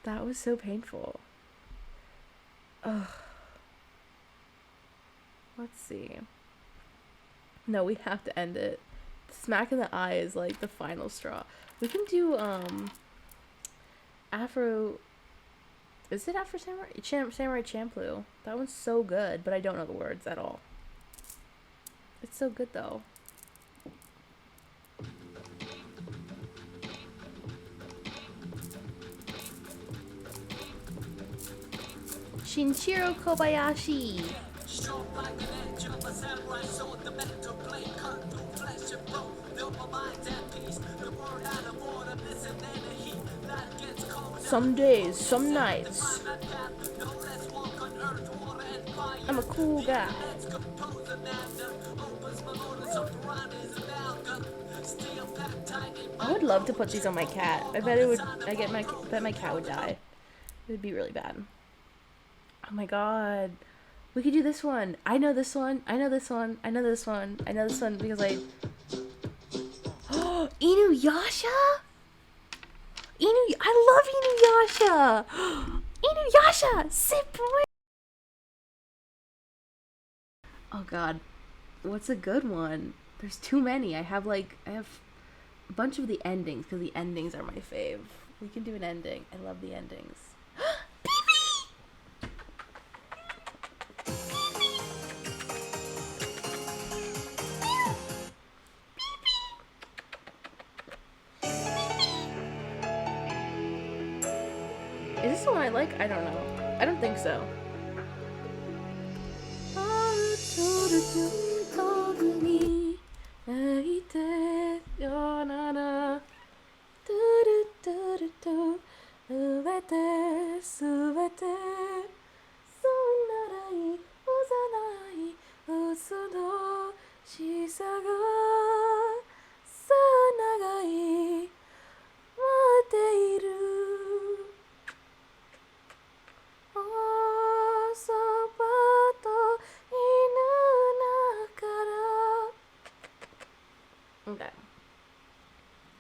That was so painful. Ugh. Let's see. No, we have to end it. Smack in the eye is like the final straw. We can do Afro. Is it Afro Samurai? Samurai Champloo. That one's so good, but I don't know the words at all. It's so good though. Shinshiro Kobayashi. Some days, some nights. I'm a cool guy. I would love to put these on my cat. I bet bet my cat would die. It would be really bad. Oh my god. We could do this one. I know this one. I know this one. I know this one. I know this one because I... Oh, Inuyasha? I love Inuyasha! Inuyasha! Sit boy! Oh god. What's a good one? There's too many. I have a bunch of the endings because the endings are my fave. We can do an ending. I love the endings. Is this the one I like? I don't know. I don't think so. Okay.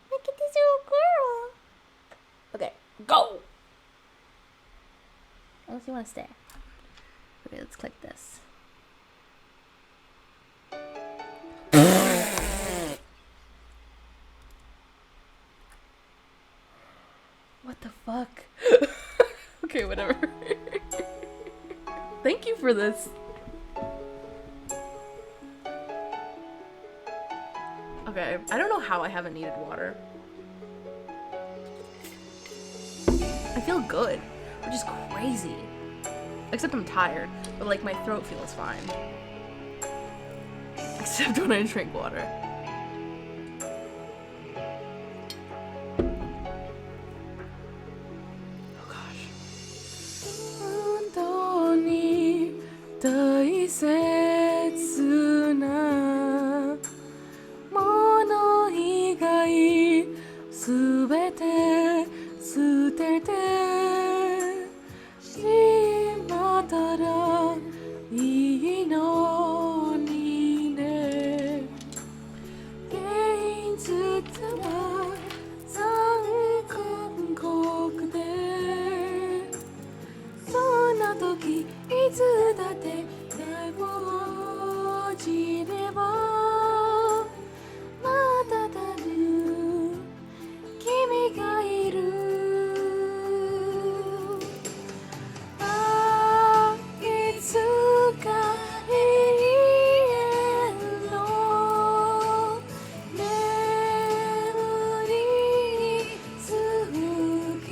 Look at this little girl. Okay, go. Unless you want to stay. Okay, let's click this. What the fuck? Okay, whatever. Thank you for this. Okay, I don't know how I haven't needed water. I feel good, which is crazy. Except I'm tired, but like my throat feels fine. Except when I drink water. Oh gosh. 本当に大切なもの以外すべて捨ててしまったらいいのにね現実は残酷でそんな時いつだって手を落ちればまたたる君がいるあいつか永遠の眠りにつき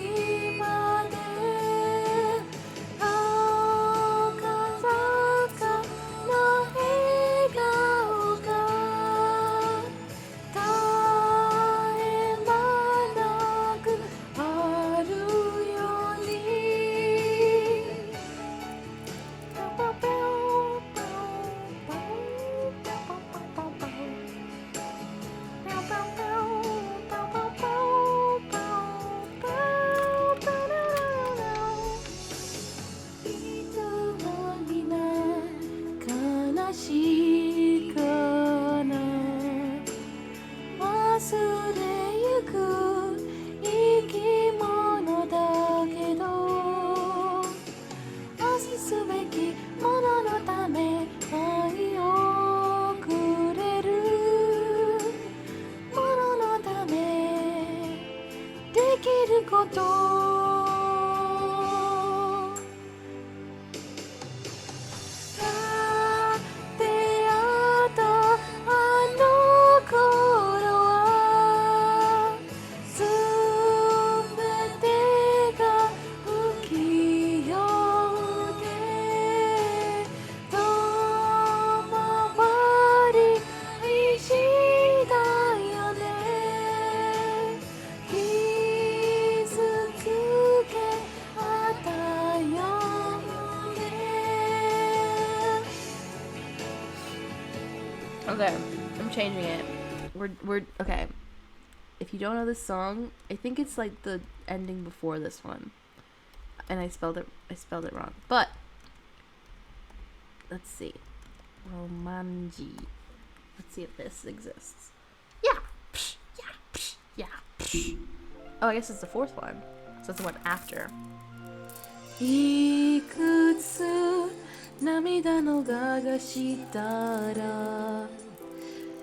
まで赤坂の笑顔が絶え間なくあるようにいつも皆悲しかな忘れゆく生き物だけど愛すべきもののため愛をくれるもののためできること出会ったあの頃はすべてが不器用で遠回りしたよね傷つけあったよね Okay, I'm changing it. we're okay. If you don't know this song, I think it's like the ending before this one, and I spelled it wrong. But let's see, Romanji. Let's see if this exists. Yeah, psh, yeah, psh, yeah. Psh. Oh, I guess it's the fourth one. So it's the one after. いくつ涙のがしたら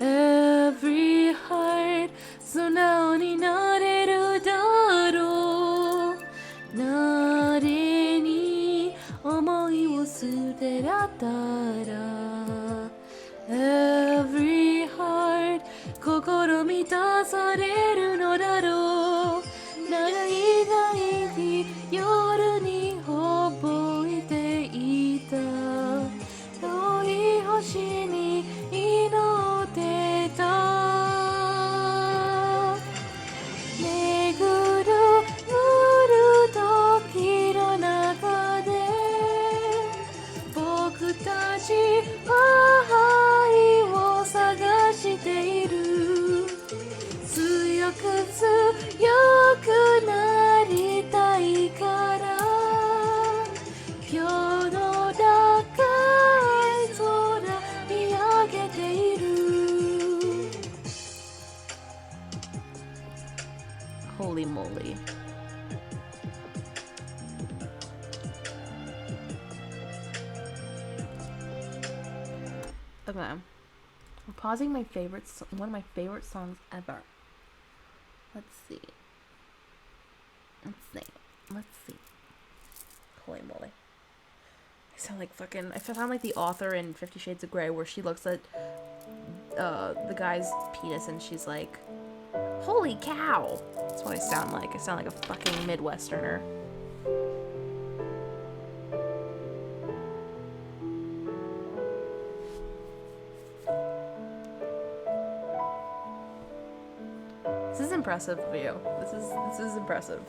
Every heart 素直になれるだろう誰に思いを捨てらったら Every heart 心満たされるのだろう長い長い夜に覚えていた遠い星に祈ってた巡る時の中で僕たちは愛を探している強くなりたいから今日の高い空見上げている Holy moly. Okay. I'm pausing one of my favorite songs ever. Let's see. Holy moly. I sound like the author in 50 Shades of Grey where she looks at the guy's penis and she's like, holy cow! That's what I sound like. I sound like a fucking Midwesterner. This is impressive of you. This is impressive.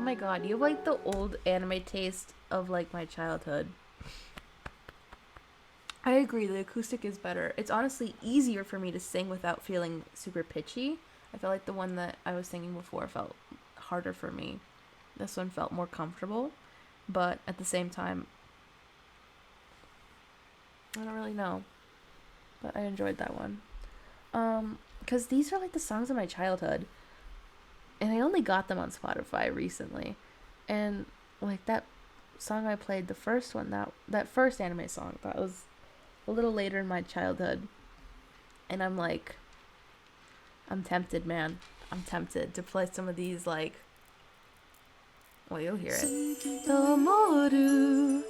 my god, you have like the old anime taste of like my childhood. I agree, the acoustic is better. It's honestly easier for me to sing without feeling super pitchy. I felt like the one that I was singing before felt harder for me. This one felt more comfortable, but at the same time, I don't really know. But I enjoyed that one. Because these are like the songs of my childhood. And I only got them on Spotify recently. And like that song I played, the first one, that first anime song, that was a little later in my childhood. And I'm like, I'm tempted, man. I'm tempted to play some of these, like, well, you'll hear it. 灯る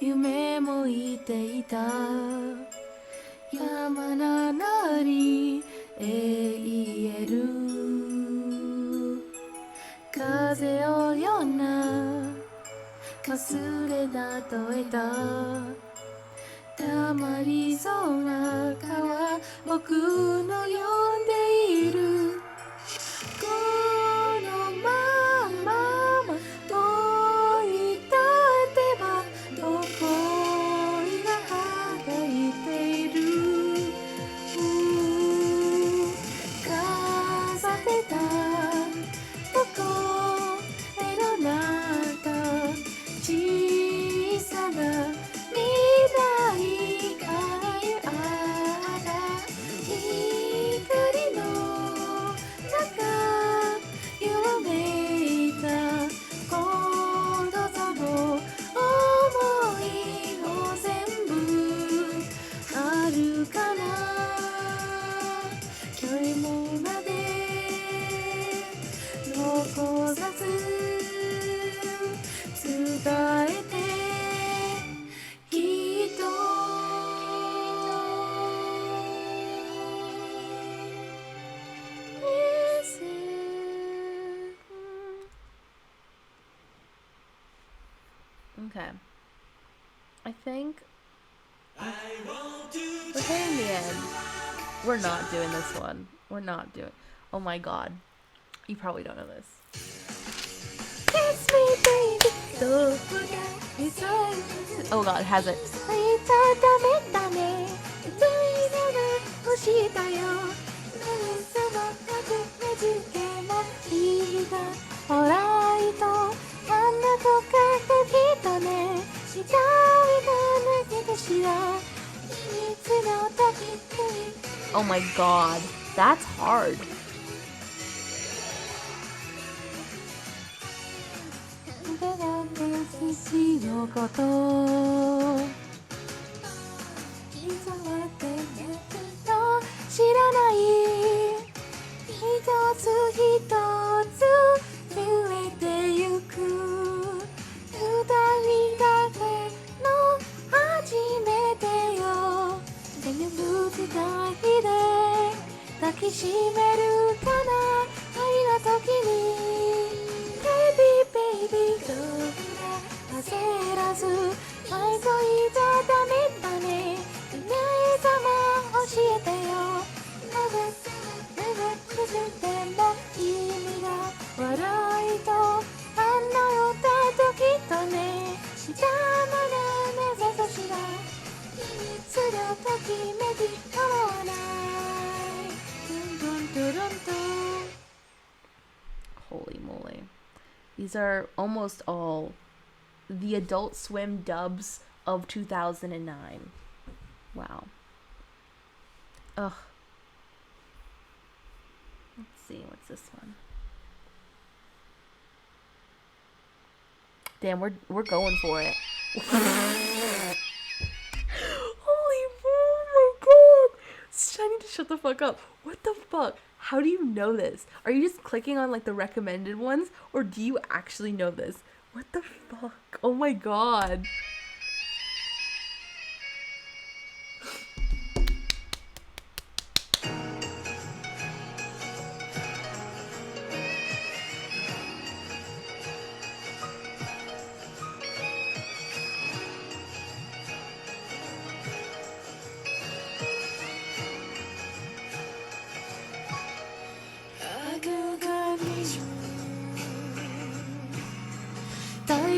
夢もいていた山なりへ言える風をようなかすれ例えたたまりそうな川僕の呼んでいるこのまま遠いたてばどこいが輝いている飾ってたどこ目の中小さな未来から光の中揺めいた言葉も想いを全部遥かな距離もまで残さず伝えてきっとOkay. I think we're hitting the end. We're not doing this one. We're not doing. Oh my god. You probably don't know this. Kiss me, baby. Don't forget me so. Oh god, it has it. ほらいとあんなとかきっとね痛みが抜けてしら秘密の時 Oh my god, that's hard.知らない一つ一つ増えてゆく二人だけの初めてよ手にぶつかりで抱きしめるかな愛の時に Baby baby どうだ焦らず迷いじゃダメだね夢様教えてよくじっても君が笑いとあんな歌ときっとね下まな目指すしら秘密のときめき変わらないドゥンドゥンドゥルンドゥン Holy moly. These are almost all the Adult Swim dubs of 2009. Wow. Ugh. Let's see, what's this one? Damn, we're going for it. Holy, oh my god! I need to shut the fuck up. What the fuck? How do you know this? Are you just clicking on like the recommended ones, or do you actually know this? What the fuck? Oh my god.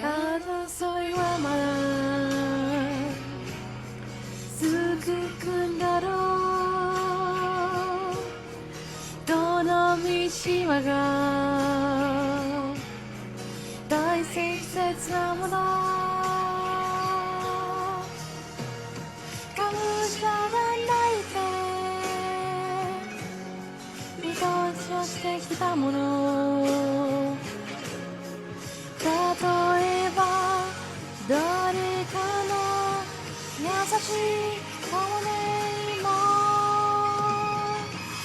争いはまだ続くんだろう。どの道はが大切なもの。がむしゃらないで見通ししてきたもの。例えば誰かの優しい顔でも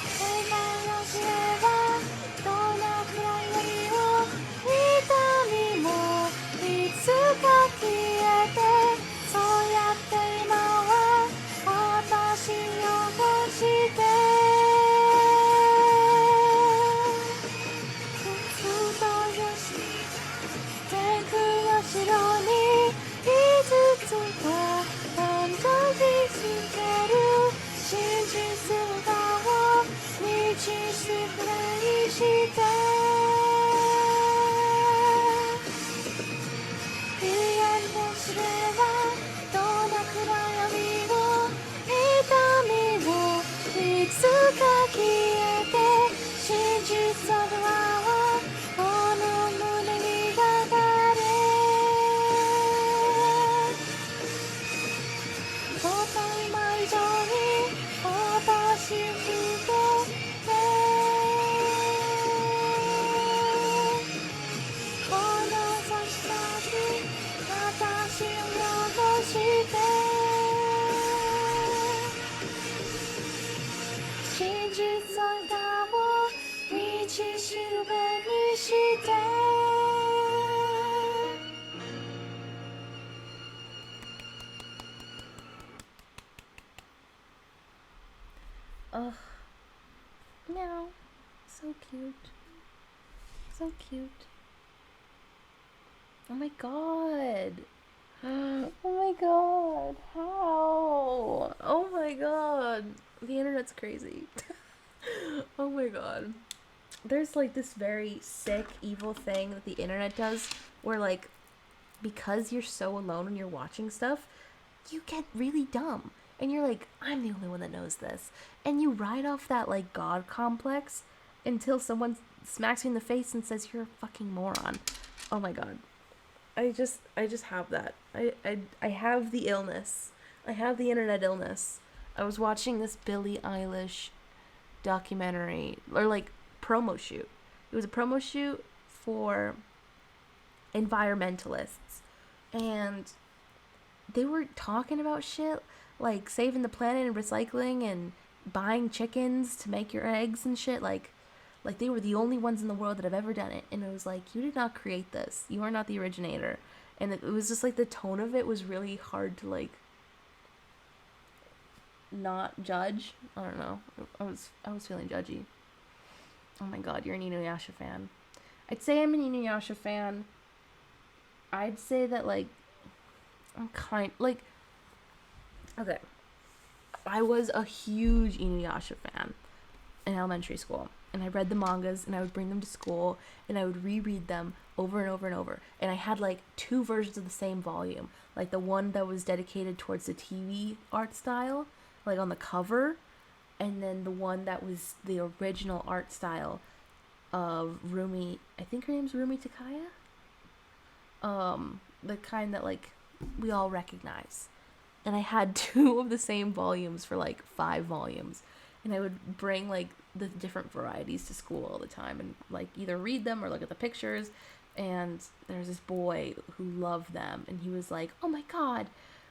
正解を知ればどんな暗闇を痛みもいつか消えて、そうやって今は私を欲してふとよし天空の城にいつつか誕生日してる真実を道しるべにして言えて知ればどんな暗闇を痛みをいつか消えて、真実のドアはこの胸に抱かれ当たり前以上に私をしてね。この差し先私を汚して真実の歌を道しるべにして。Ugh. Meow. So cute. So cute. Oh my god. Oh my god. How? Oh my god. The internet's crazy. Oh my god. There's like this very sick, evil thing that the internet does where, like, because you're so alone when you're watching stuff, you get really dumb. And you're like, I'm the only one that knows this. And you ride off that, like, God complex until someone smacks you in the face and says you're a fucking moron. Oh my god. I just have that. I have the illness. I have the internet illness. I was watching this Billie Eilish documentary, or like promo shoot. It was a promo shoot for environmentalists. And they were talking about shit like saving the planet and recycling and buying chickens to make your eggs and shit. Like they were the only ones in the world that have ever done it. And it was like, you did not create this. You are not the originator. And it was just like the tone of it was really hard to like not judge. I don't know. I was feeling judgy. Oh my god, you're an Inuyasha fan. I'd say I'm an Inuyasha fan. I'd say that, like, I'm okay. I was a huge Inuyasha fan in elementary school, and I read the mangas, and I would bring them to school, and I would reread them over and over and over. And I had like 2 versions of the same volume, like the one that was dedicated towards the TV art style, like on the cover, and then the one that was the original art style of Rumi. I think her name's Rumi Takaya. The kind that like we all recognize. And I had 2 of the same volumes for like 5 volumes, and I would bring like the different varieties to school all the time, and like either read them or look at the pictures. And there's this boy who loved them, and he was like, "Oh my god,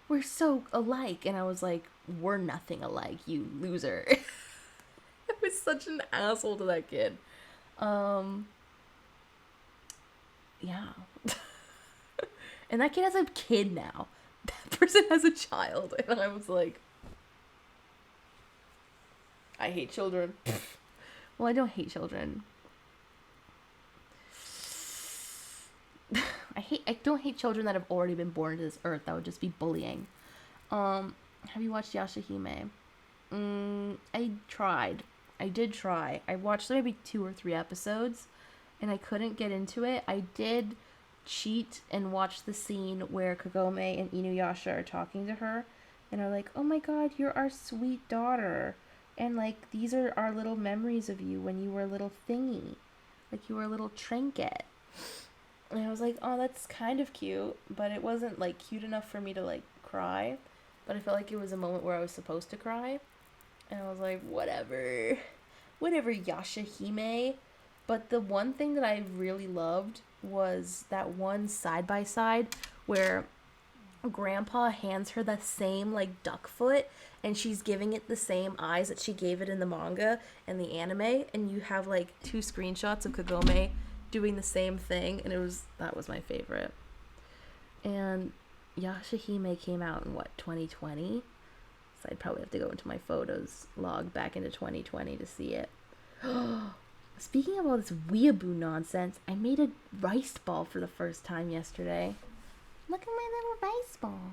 we're so alike," and I was like, "We're nothing alike, you loser." I was such an asshole to that kid. Yeah. And that kid has a kid now. That person has a child, and I was like, I hate children. Well, I don't hate children. I don't hate children that have already been born to this earth. That would just be bullying. Have you watched Yashahime? I tried. I did try. I watched maybe 2 or 3 episodes, and I couldn't get into it. I did cheat and watch the scene where Kagome and Inuyasha are talking to her, and are like, "Oh my god, you're our sweet daughter, and like these are our little memories of you when you were a little thingy, like you were a little trinket." And I was like, "Oh, that's kind of cute," but it wasn't like cute enough for me to like cry. But I felt like it was a moment where I was supposed to cry, and I was like, whatever, Yashahime. But the one thing that I really loved was that one side by side where Grandpa hands her the same like duck foot, and she's giving it the same eyes that she gave it in the manga and the anime, and you have like 2 screenshots of Kagome doing the same thing, and that was my favorite. And Yashahime came out in 2020, so I'd probably have to go into my photos log back into 2020 to see it. Speaking of all this weeaboo nonsense, I made a rice ball for the first time yesterday. Look at my little rice ball.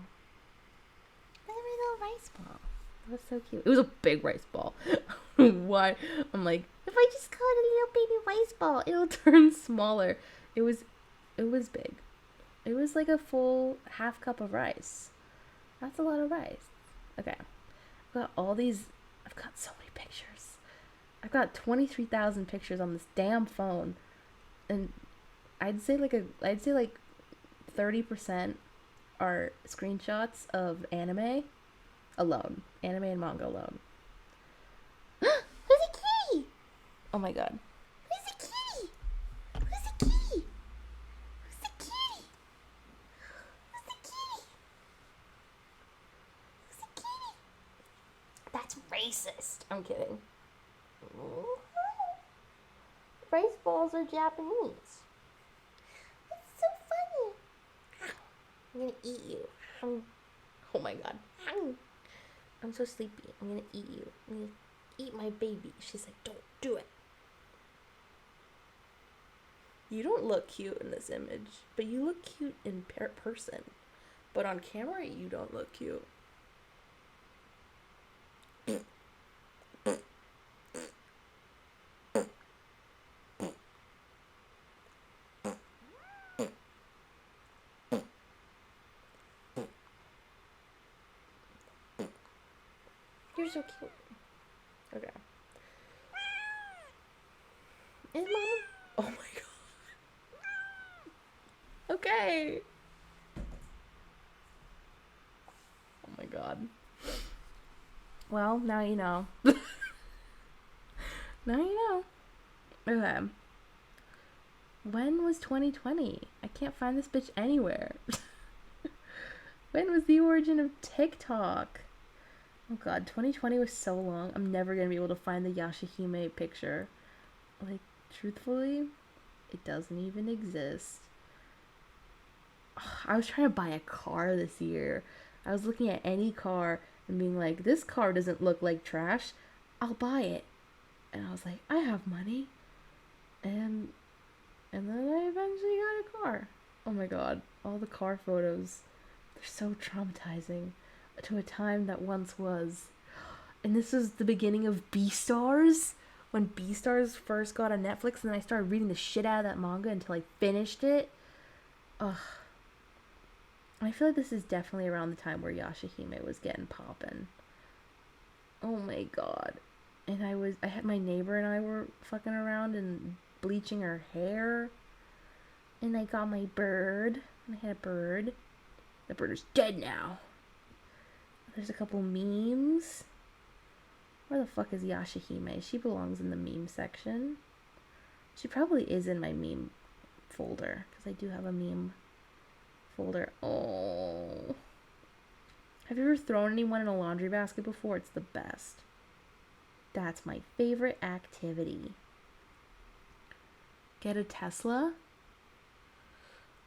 Look at my little rice ball. That was so cute. It was a big rice ball. Why? I'm like, if I just call it a little baby rice ball, it'll turn smaller. It was big. It was like a full half cup of rice. That's a lot of rice. Okay. I've got so many pictures. I've got 23,000 pictures on this damn phone. And I'd say like 30% are screenshots of anime alone. Anime and manga alone. Who's a kitty? Oh my god. Who's a kitty? Who's a kitty? Who's a kitty? Who's a kitty? Who's a kitty? That's racist. I'm kidding. Rice balls are Japanese. It's so funny. I'm gonna eat you. Oh my god. I'm so sleepy. I'm gonna eat you. I'm gonna eat my baby. She's like, don't do it. You don't look cute in this image, but you look cute in person. But on camera, you don't look cute. You're so cute. Okay. Is mom? Oh my god. Okay. Oh my god. Well, now you know. Now you know. Okay. When was 2020? I can't find this bitch anywhere. When was the origin of TikTok? Oh god, 2020 was so long. I'm never gonna be able to find the Yashahime picture. Like, truthfully, it doesn't even exist. I was trying to buy a car this year. I was looking at any car and being like, this car doesn't look like trash. I'll buy it. And I was like, I have money. And then I eventually got a car. Oh my god, all the car photos They're so traumatizing to a time that once was. And this was the beginning of Beastars. When Beastars first got on Netflix, and then I started reading the shit out of that manga until I finished it. Ugh. I feel like this is definitely around the time where Yashahime was getting poppin'. Oh my god. And I had my neighbor and I were fucking around and bleaching her hair. And I got my bird. And I had a bird. The bird is dead now. There's a couple memes. Where the fuck is Yashahime? She belongs in the meme section. She probably is in my meme folder, because I do have a meme folder. Oh. Have you ever thrown anyone in a laundry basket before? It's the best. That's my favorite activity. Get a Tesla?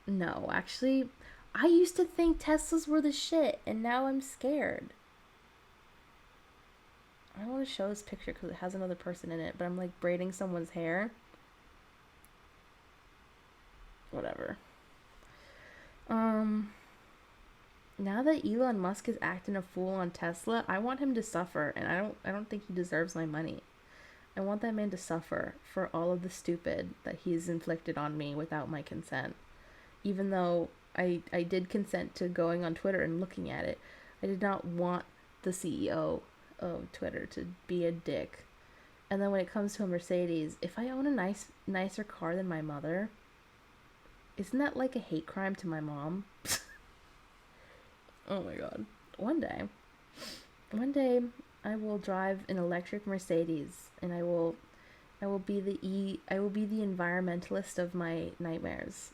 No, actually, I used to think Teslas were the shit, and now I'm scared. I want to show this picture because it has another person in it, but I'm like braiding someone's hair. Whatever. Now that Elon Musk is acting a fool on Tesla, I want him to suffer, and I don't think he deserves my money. I want that man to suffer for all of the stupid that he's inflicted on me without my consent. Even though I did consent to going on Twitter and looking at it, I did not want the CEO of Twitter to be a dick. And then when it comes to a Mercedes, if I own a nicer car than my mother, isn't that like a hate crime to my mom? Oh my god. One day I will drive an electric Mercedes, and I will be the environmentalist of my nightmares.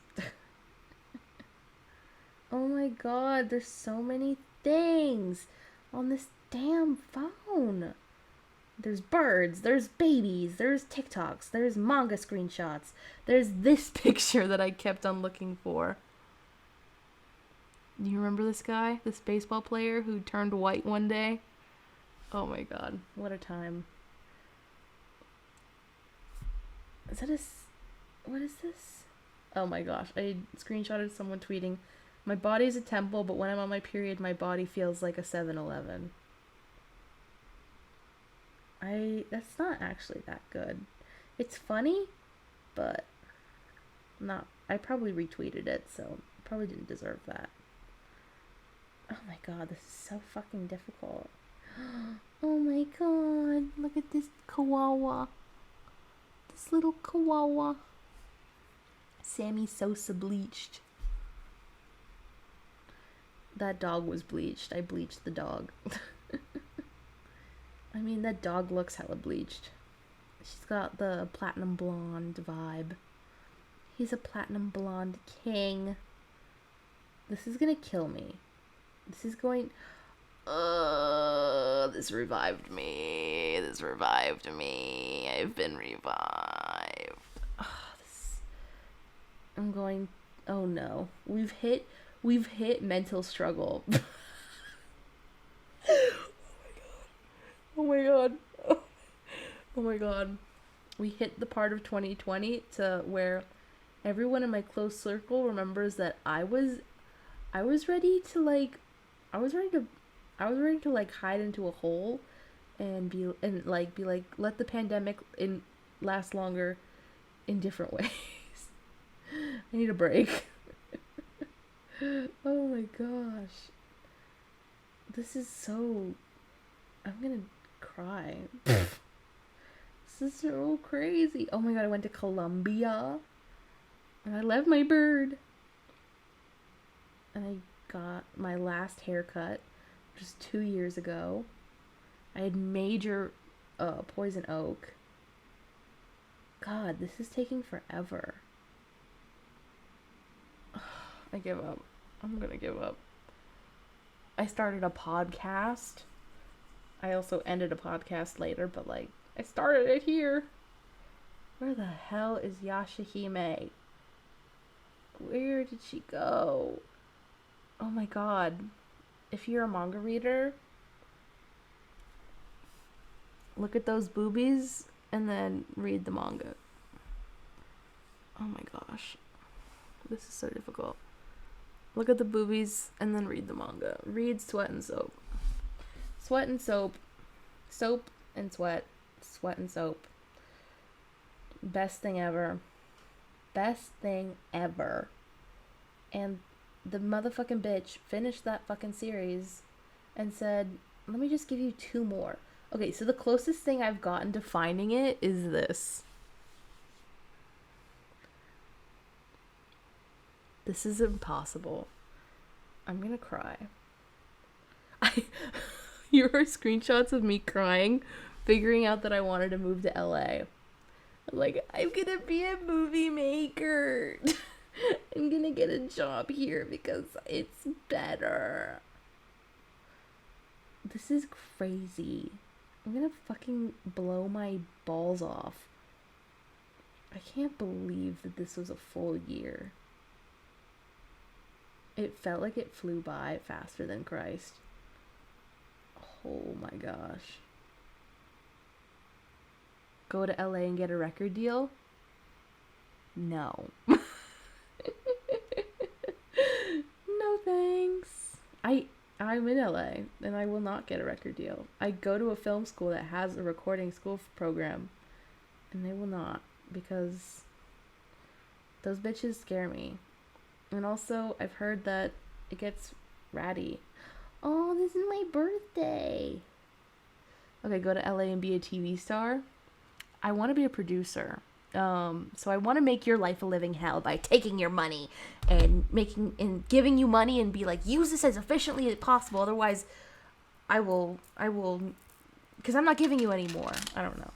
Oh my god, there's so many things on this damn phone. There's birds, there's babies, there's TikToks, there's manga screenshots, there's this picture that I kept on looking for. Do you remember this guy? This baseball player who turned white one day? Oh my god, what a time. What is this? Oh my gosh, I screenshotted someone tweeting, "My body's a temple, but when I'm on my period, my body feels like a 7-Eleven." That's not actually that good. It's funny, but not. I probably retweeted it, so probably didn't deserve that. Oh my god, this is so fucking difficult. Oh my god, look at this chihuahua. This little chihuahua. Sammy Sosa bleached. That dog was bleached. I bleached the dog. I mean, that dog looks hella bleached. She's got the platinum blonde vibe. He's a platinum blonde king. This is gonna kill me. This is going... this revived me. This revived me. I've been revived. I'm going... Oh no. We've hit mental struggle. Oh my god. Oh my god. We hit the part of 2020 to where everyone in my close circle remembers that I was ready to like hide into a hole and be like let the pandemic last longer in different ways. I need a break. Oh my gosh. This is so... I'm gonna cry. This is so crazy. Oh my god, I went to Colombia. And I left my bird. And I got my last haircut just 2 years ago. I had major poison oak. God, this is taking forever. I give up. I'm gonna give up. I started a podcast. I also ended a podcast later, but like, I started it here. Where the hell is Yashahime? Where did she go? Oh my god. If you're a manga reader, look at those boobies and then read the manga. Oh my gosh. This is so difficult. Look at the boobies and then read the manga. Read Sweat and Soap. Sweat and Soap. Soap and Sweat. Sweat and Soap. Best thing ever. Best thing ever. And the motherfucking bitch finished that fucking series and said, let me just give you 2 more. Okay, so the closest thing I've gotten to finding it is this. This is impossible. I'm gonna cry. Here are screenshots of me crying, figuring out that I wanted to move to LA. I'm like, I'm gonna be a movie maker. I'm gonna get a job here because it's better. This is crazy. I'm gonna fucking blow my balls off. I can't believe that this was a full year. It felt like it flew by faster than Christ. Oh my gosh. Go to LA and get a record deal? No. No thanks. I'm in LA and I will not get a record deal. I go to a film school that has a recording school program and they will not, because those bitches scare me. And also, I've heard that it gets ratty. Oh, this is my birthday. Okay, go to LA and be a TV star. I want to be a producer. So I want to make your life a living hell by taking your money and giving you money and be like, use this as efficiently as possible. Otherwise, I will, because I'm not giving you any more. I don't know.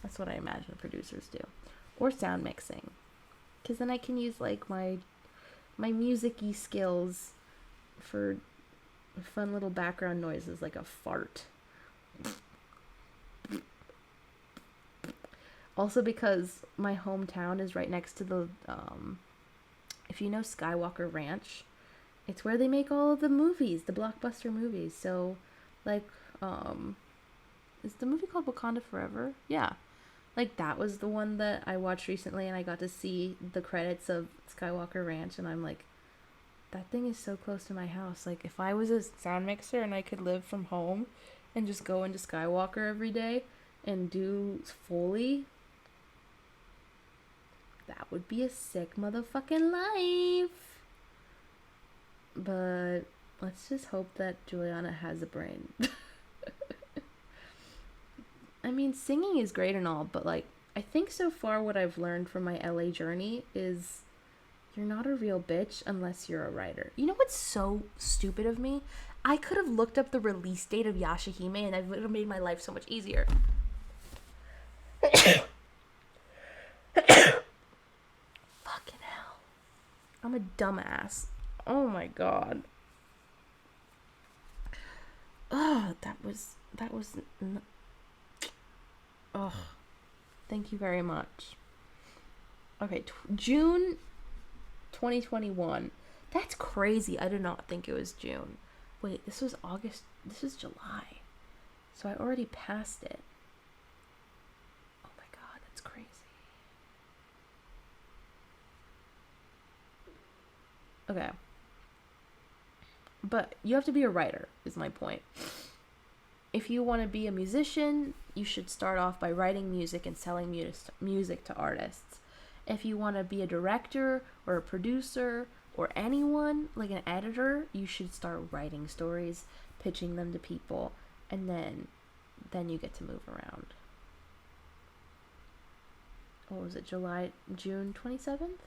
That's what I imagine producers do. Or sound mixing. Because then I can use like my music-y skills for fun little background noises like a fart. Also because my hometown is right next to the, if you know Skywalker Ranch, it's where they make all of the movies, the blockbuster movies. So, like, is the movie called Wakanda Forever? Yeah. Like, that was the one that I watched recently, and I got to see the credits of Skywalker Ranch, and I'm like, that thing is so close to my house. Like, if I was a sound mixer and I could live from home and just go into Skywalker every day and do Foley, that would be a sick motherfucking life. But let's just hope that Juliana has a brain. I mean, singing is great and all, but like, I think so far what I've learned from my LA journey is you're not a real bitch unless you're a writer. You know what's so stupid of me? I could have looked up the release date of Yashahime and that would have made my life so much easier. Fucking hell. I'm a dumbass. Oh my god. Oh, oh, thank you very much. Okay, June 2021. That's crazy. I did not think it was June. Wait, this was August. This is July. So I already passed it. Oh my god, that's crazy. Okay. But you have to be a writer, is my point. If you want to be a musician, you should start off by writing music and selling music to artists. If you want to be a director or a producer or anyone, like an editor, you should start writing stories, pitching them to people, and then you get to move around. What was it, June 27th?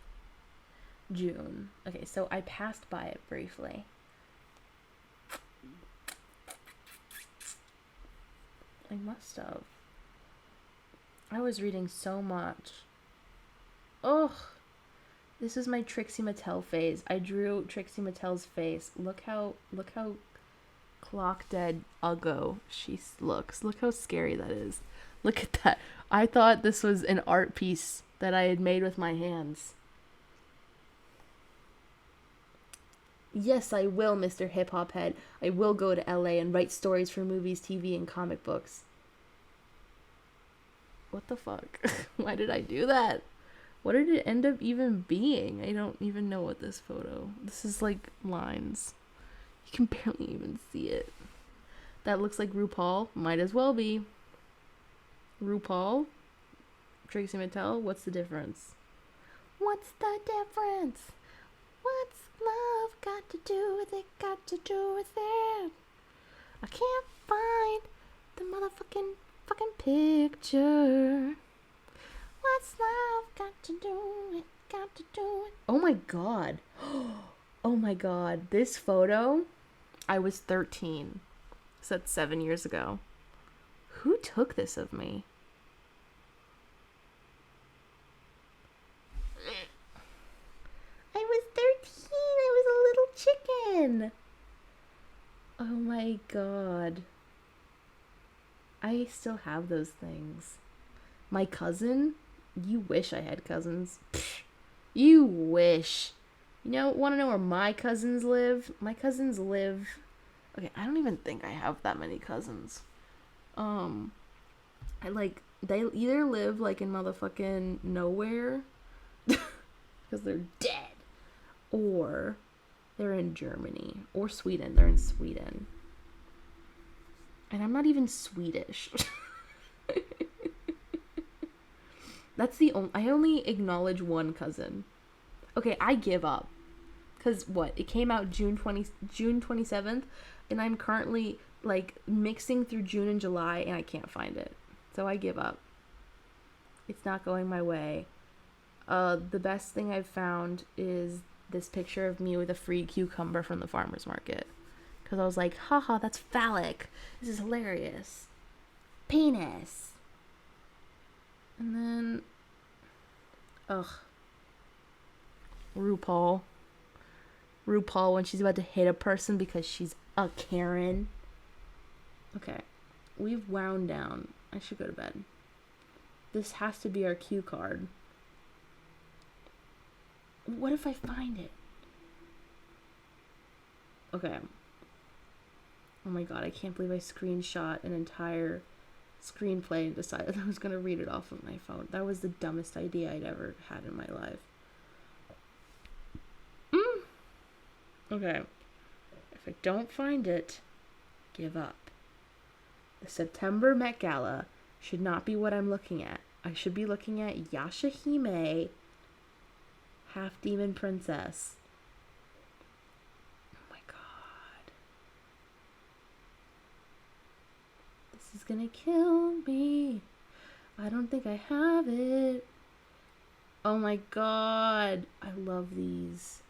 June. Okay, so I passed by it briefly. I must have. I was reading so much. Ugh. This is my Trixie Mattel phase. I drew Trixie Mattel's face. Look how clock dead uggo she looks. Look how scary that is. Look at that. I thought this was an art piece that I had made with my hands. Yes, I will, Mr. Hip Hop Head. I will go to LA and write stories for movies, TV, and comic books. What the fuck? Why did I do that? What did it end up even being? I don't even know what this photo. This is like lines. You can barely even see it. That looks like RuPaul. Might as well be. RuPaul? Tracy Mattel? What's the difference? What's the difference? What's love got to do with it? Got to do with it? I can't find the motherfucking fucking picture. What's love got to do with it? Got to do it? Oh my god. Oh my god. This photo, I was 13. So that's 7 years ago. Who took this of me? I was 13. I was a little chicken. Oh my god. I still have those things. My cousin? You wish I had cousins. Pfft, you wish. You know, want to know where my cousins live? My cousins live... Okay, I don't even think I have that many cousins. They either live, like, in motherfucking nowhere, because they're dead, or they're in Germany, or Sweden. They're in Sweden. And I'm not even Swedish. That's the only... I only acknowledge one cousin. Okay, I give up. Because what? It came out June 27th, and I'm currently, like, mixing through June and July, and I can't find it. So I give up. It's not going my way. The best thing I've found is this picture of me with a free cucumber from the farmer's market. Because I was like, haha, that's phallic. This is hilarious. Penis. And then... Ugh. RuPaul when she's about to hit a person because she's a Karen. Okay. We've wound down. I should go to bed. This has to be our cue card. What if I find it? Okay. Oh my god, I can't believe I screenshot an entire screenplay and decided I was going to read it off of my phone. That was the dumbest idea I'd ever had in my life. Okay. If I don't find it, give up. The September Met Gala should not be what I'm looking at. I should be looking at Yashahime, Half Demon Princess. Oh my god. This is gonna kill me. I don't think I have it. Oh my god. I love these.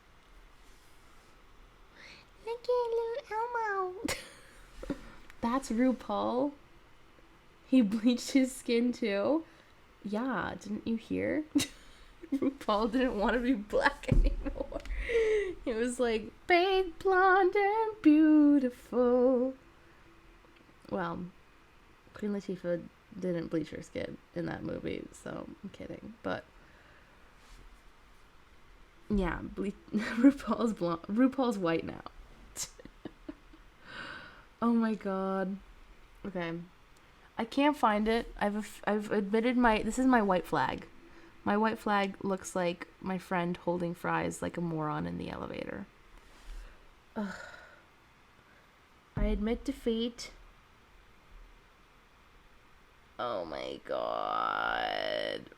Look at little Elmo. That's RuPaul. He bleached his skin too. Yeah, didn't you hear? RuPaul didn't want to be black anymore. It was like, big, blonde, and beautiful. Well, Queen Latifah didn't bleach her skin in that movie, so I'm kidding. But yeah, RuPaul's blonde. RuPaul's white now. Oh my god. Okay. I can't find it. I've admitted this is my white flag. My white flag looks like my friend holding fries like a moron in the elevator. Ugh. I admit defeat. Oh my god.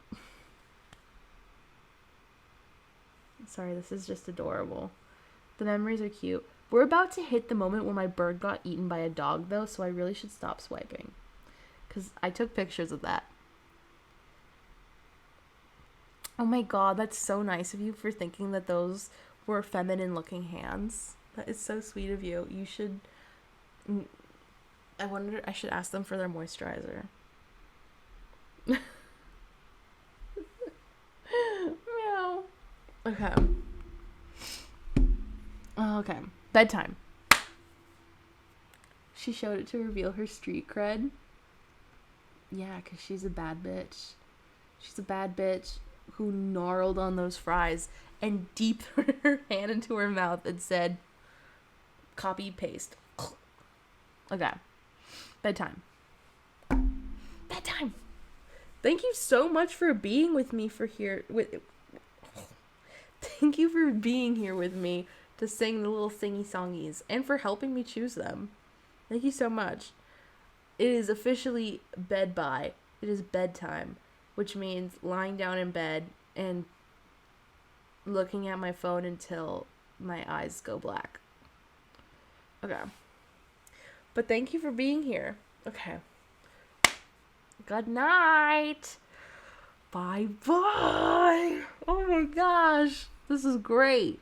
Sorry, this is just adorable. The memories are cute. We're about to hit the moment where my bird got eaten by a dog, though, so I really should stop swiping. Because I took pictures of that. Oh my god, that's so nice of you for thinking that those were feminine-looking hands. That is so sweet of you. You should... I should ask them for their moisturizer. Meow. Okay. Okay. Bedtime. She showed it to reveal her street cred. Yeah, because she's a bad bitch. She's a bad bitch who gnarled on those fries and deep threw her hand into her mouth and said, copy, paste. Okay. Bedtime. Bedtime. Thank you so much for being with me Thank you for being here with me to sing the little singy songies and for helping me choose them. Thank you so much. It is officially bed-bye. It is bedtime, which means lying down in bed and looking at my phone until my eyes go black. Okay. But thank you for being here. Okay. Good night. Bye-bye. Oh my gosh. This is great.